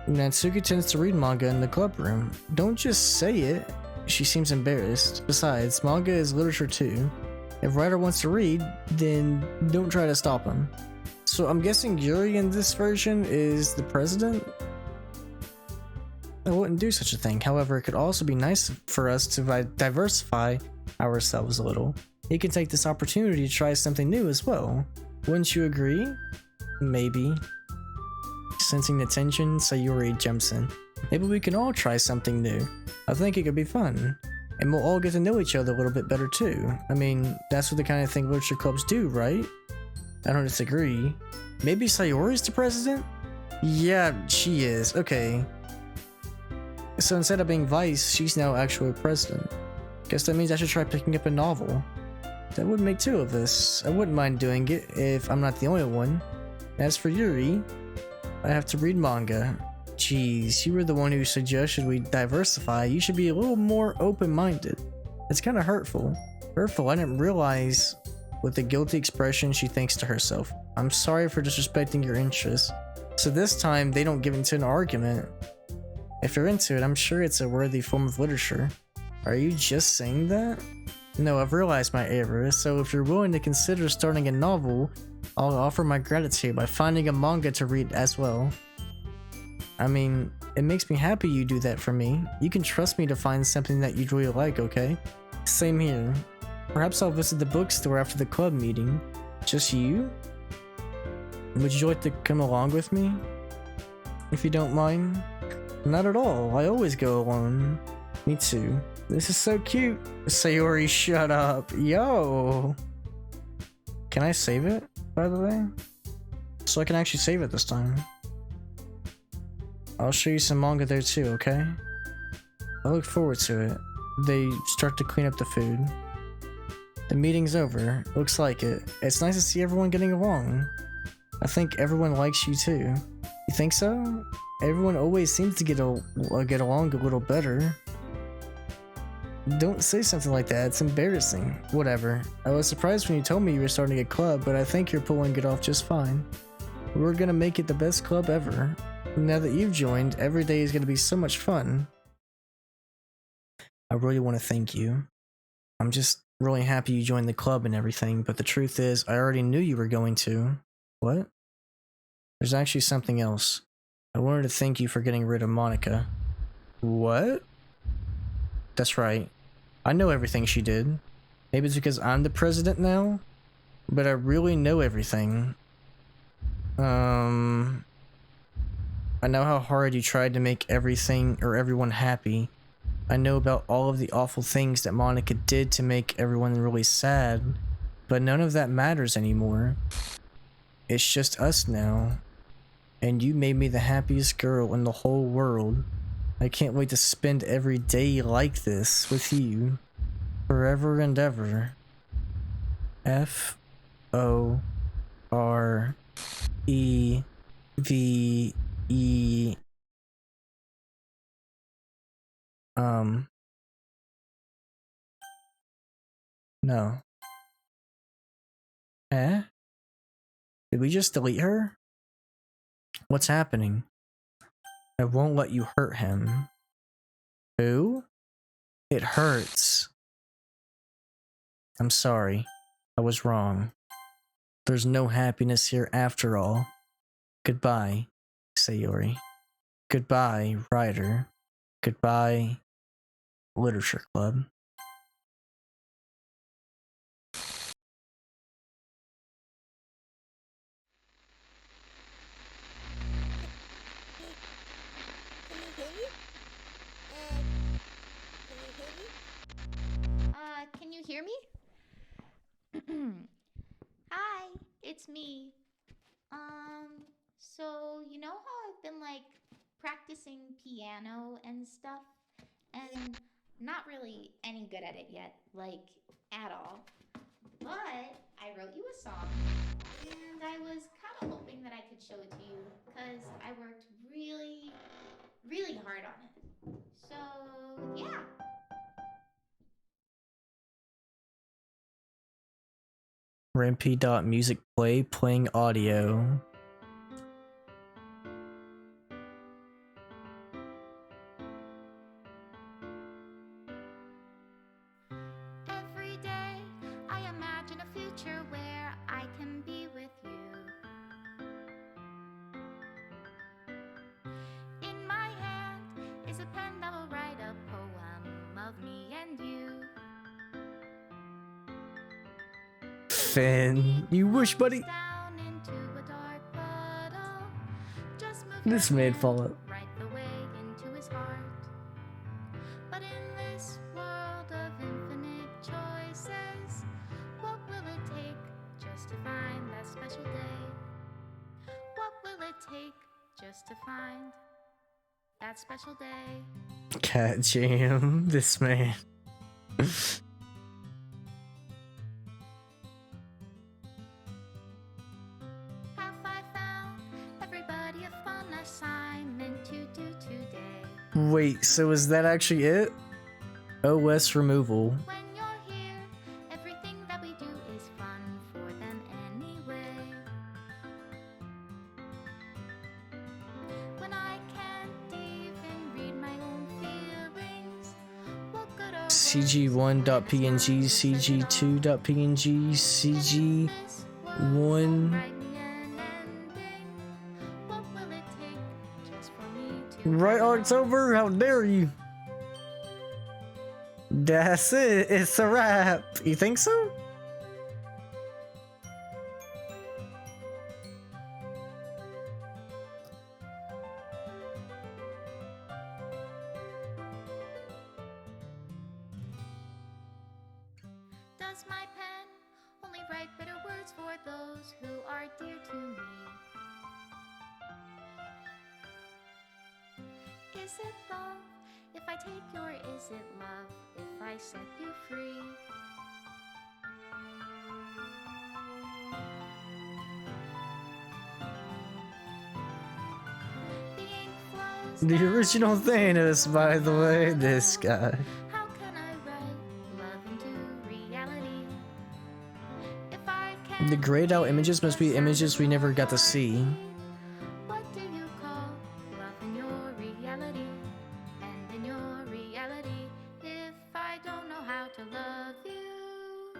Natsuki tends to read manga in the club room. Don't just say it. She seems embarrassed. Besides, manga is literature too. If writer wants to read, then don't try to stop him. So I'm guessing Yuri in this version is the president? I wouldn't do such a thing. However, it could also be nice for us to diversify ourselves a little. He can take this opportunity to try something new as well. Wouldn't you agree? Maybe. Sensing the tension, Sayuri jumps in. Maybe we can all try something new. I think it could be fun. And we'll all get to know each other a little bit better too. I mean, that's what the kind of thing literature clubs do, right? I don't disagree. Maybe Sayuri's the president? Yeah, she is. Okay. So instead of being vice, she's now actually president. Guess that means I should try picking up a novel. That would make two of us. I wouldn't mind doing it if I'm not the only one. As for Yuri, I have to read manga. Jeez, you were the one who suggested we diversify. You should be a little more open-minded. It's kind of hurtful. I didn't realize with the guilty expression she thinks to herself. I'm sorry for disrespecting your interests. So this time, they don't give into an argument. If you're into it, I'm sure it's a worthy form of literature. Are you just saying that? No, I've realized my error, so if you're willing to consider starting a novel, I'll offer my gratitude by finding a manga to read as well. I mean, it makes me happy you do that for me. You can trust me to find something that you'd really like, okay? Same here. Perhaps I'll visit the bookstore after the club meeting. Just you? Would you like to come along with me? If you don't mind? Not at all. I always go alone. Me too. This is so cute. Sayori, shut up. Yo! Can I save it, by the way? So I can actually save it this time. I'll show you some manga there too, okay? I look forward to it. They start to clean up the food. The meeting's over. Looks like it. It's nice to see everyone getting along. I think everyone likes you too. You think so? Everyone always seems to get along a little better. Don't say something like that. It's embarrassing. Whatever. I was surprised when you told me you were starting a club, but I think you're pulling it off just fine. We're gonna make it the best club ever. Now that you've joined, every day is gonna be so much fun. I really want to thank you. I'm just really happy you joined the club and everything, but the truth is, I already knew you were going to. What? There's actually something else. I wanted to thank you for getting rid of Monica. What? That's right. I know everything she did. Maybe it's because I'm the president now? But I really know everything. I know how hard you tried to make everything or everyone happy. I know about all of the awful things that Monica did to make everyone really sad. But none of that matters anymore. It's just us now. And you made me the happiest girl in the whole world. I can't wait to spend every day like this with you. Forever and ever. FOREVE. No. Eh? Did we just delete her? What's happening? I won't let you hurt him. Who? It hurts. I'm sorry. I was wrong. There's no happiness here after all. Goodbye, Sayori. Goodbye, Ryder. Goodbye, Literature Club. Can you hear me? Hi, it's me. So you know how I've been like practicing piano and stuff, and not really any good at it yet, like at all. But I wrote you a song, and I was kind of hoping that I could show it to you because I worked really, really hard on it. So, yeah. Rampy.music play playing audio. Every day I imagine a future where I can be with you. In my hand is a pen that will write a poem of me and you. Finn, you wish, buddy. Down into a dark puddle. Just move This your made hand fall up. right the way into his heart. But in this world of infinite choices, what will it take just to find that special day? What will it take just to find that special day? Cat Jam, this man. Have I found everybody a fun assignment to do today? Wait, so is that actually it? OS removal. When you're here, everything that we do is fun for them anyway. When I can't even read my own feelings, what good are CG1.png, CG2.png, CG1. What will it take just for me to Right, October, how dare you? That's it, it's a wrap. You think so? Does my pen only write bitter words for those who are dear to me? Is it love if I take you, or is it love if I set you free? The ink flows The down original into Thanos, by the way, the this guy. How can I write love into reality? If I The can't grayed out images must be images we never got to see. What do you call love in your reality? And in your reality, if I don't know how to love you,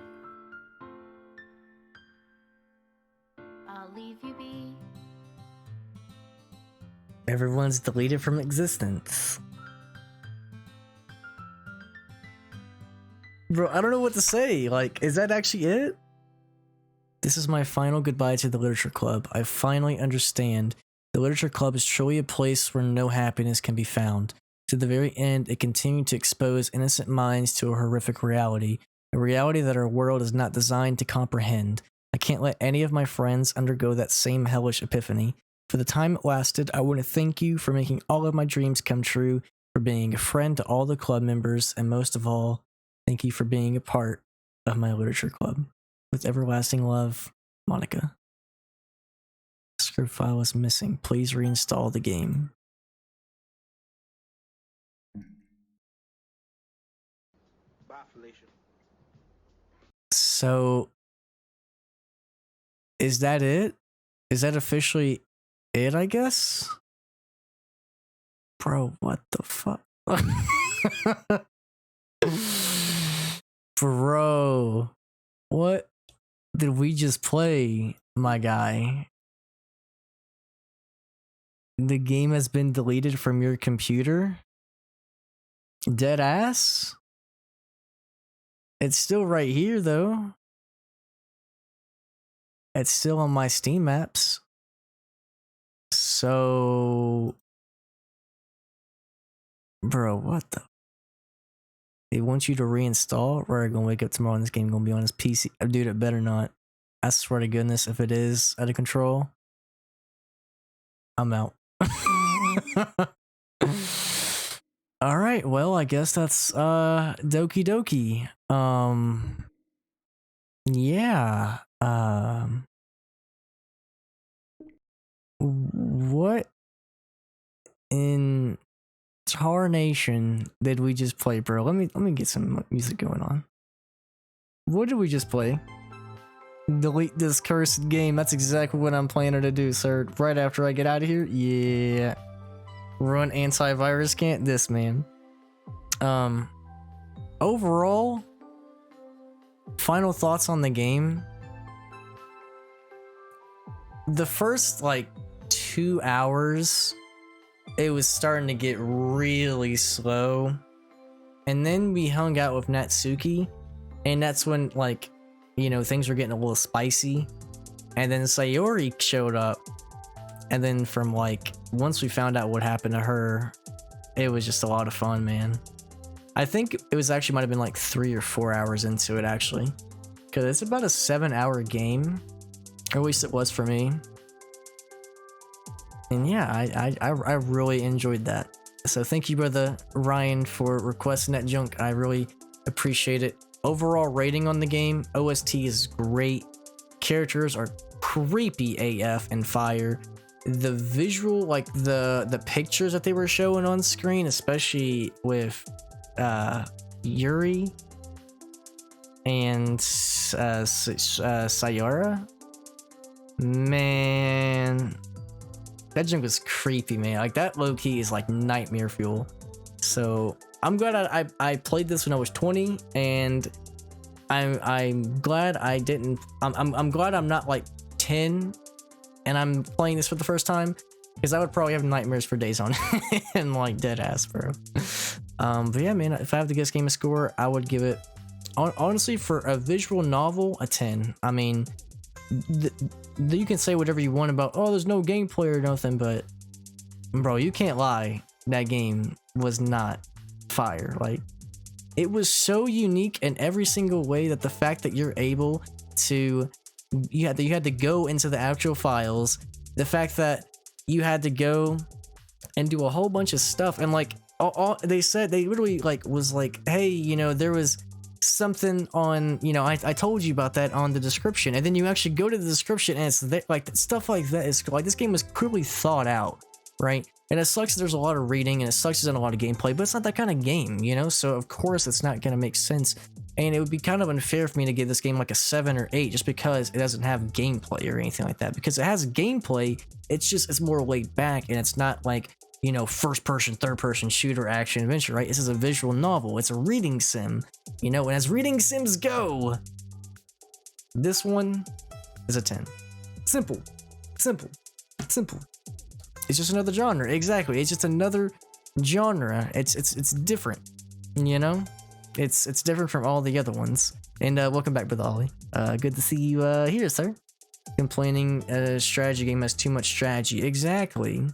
I'll leave you be. Everyone's deleted from existence. Bro, I don't know what to say. Like, is that actually it? This is my final goodbye to the Literature Club. I finally understand. The Literature Club is truly a place where no happiness can be found. To the very end, it continued to expose innocent minds to a horrific reality, a reality that our world is not designed to comprehend. I can't let any of my friends undergo that same hellish epiphany. For the time it lasted, I want to thank you for making all of my dreams come true, for being a friend to all the club members, and most of all, thank you for being a part of my Literature Club. With everlasting love, Monica. Script file is missing. Please reinstall the game. Bye, Felicia. So, is that it? Is that officially it, I guess? Bro, what the fuck? Bro, what did we just play, my guy? The game has been deleted from your computer? Dead ass? It's still right here, though. It's still on my Steam apps. So... Bro, what the... They want you to reinstall? We're gonna wake up tomorrow and this game gonna be on his PC. Dude, it better not. I swear to goodness, if it is out of control, I'm out. Alright, well, I guess that's Doki Doki. yeah. What in tarnation did we just play, bro? Let me get some music going on. What did we just play? Delete this cursed game. That's exactly what I'm planning to do, sir. Right after I get out of here. Yeah. Run antivirus, can't this, man. Overall, final thoughts on the game. The first like 2 hours, it was starting to get really slow. And then we hung out with Natsuki, and that's when, like, you know, things were getting a little spicy. And then Sayori showed up. And then from like, once we found out what happened to her, it was just a lot of fun, man. I think it was actually might have been like 3 or 4 hours into it, actually. Because it's about a 7-hour game. Or at least it was for me. And yeah, I really enjoyed that. So thank you, brother Ryan, for requesting that junk. I really appreciate it. Overall rating on the game, OST is great. Characters are creepy AF and fire. The visual, like the pictures that they were showing on screen, especially with Yuri and Sayara, man, that junk was creepy, man. Like, that low-key is like nightmare fuel. So I'm glad I played this when I was 20, and I'm glad I didn't. I'm glad I'm not like 10 and I'm playing this for the first time, because I would probably have nightmares for days on and like dead ass, bro. But yeah, man, if I have to guess game a score, I would give it, honestly, for a visual novel, a 10. I mean, you can say whatever you want about, oh, there's no gameplay or nothing, but bro, you can't lie, that game was not fire. Like, it was so unique in every single way that the fact that you're able to, you had to go into the actual files, the fact that you had to go and do a whole bunch of stuff, and like they said, they literally like was like, hey, you know, there was something on, you know, I told you about that on the description, and then you actually go to the description and it's there, like stuff like that is like, this game was clearly thought out, right? And it sucks that there's a lot of reading, and it sucks there's not a lot of gameplay, but it's not that kind of game, you know? So of course it's not gonna make sense, and it would be kind of unfair for me to give this game like a 7 or 8 just because it doesn't have gameplay or anything like that. Because it has gameplay, it's more laid back, and it's not like, you know, first person, third person shooter action adventure, right? This is a visual novel, it's a reading sim, you know, and as reading sims go, this one is a 10. Simple. It's just another genre. Exactly. It's just another genre. It's different, you know? It's different from all the other ones. And welcome back, brother Ollie. Good to see you here, sir. Complaining a strategy game has too much strategy. Exactly.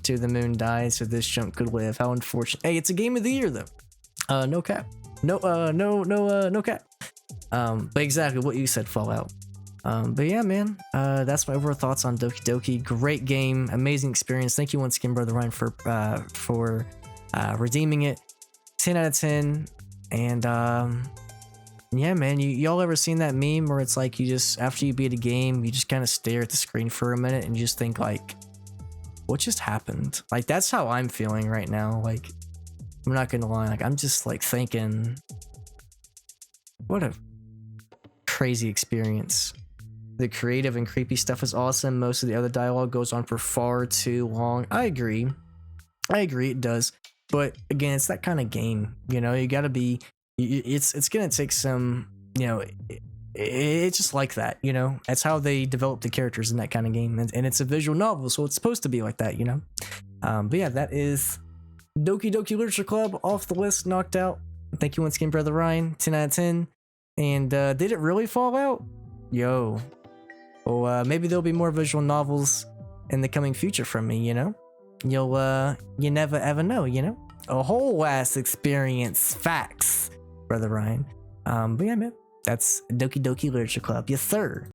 To the moon dies so this junk could live. How unfortunate. Hey, it's a game of the year though. No cap. No cap. But exactly what you said, Fallout. But yeah, man, that's my overall thoughts on Doki Doki. Great game, amazing experience. Thank you once again, brother Ryan, for redeeming it. 10 out of 10. And yeah, man, y'all ever seen that meme where it's like, you just, after you beat a game, you just kind of stare at the screen for a minute and you just think like, what just happened? Like, that's how I'm feeling right now. Like, I'm not gonna lie, like, I'm just like thinking, what a crazy experience. The creative and creepy stuff is awesome. Most of the other dialogue goes on for far too long. I agree, it does. But again, it's that kind of game, you know. You gotta be, it's gonna take some, you know, it's just like that, you know. That's how they develop the characters in that kind of game, and it's a visual novel, so it's supposed to be like that, you know. But yeah, that is Doki Doki Literature Club off the list, knocked out. Thank you once again, brother Ryan. 10 out of 10. And did it really fall out? Yo. Well, maybe there'll be more visual novels in the coming future from me, you know? You never ever know, you know? A whole ass experience. Facts, brother Ryan. But yeah, man, that's Doki Doki Literature Club. Yes, sir.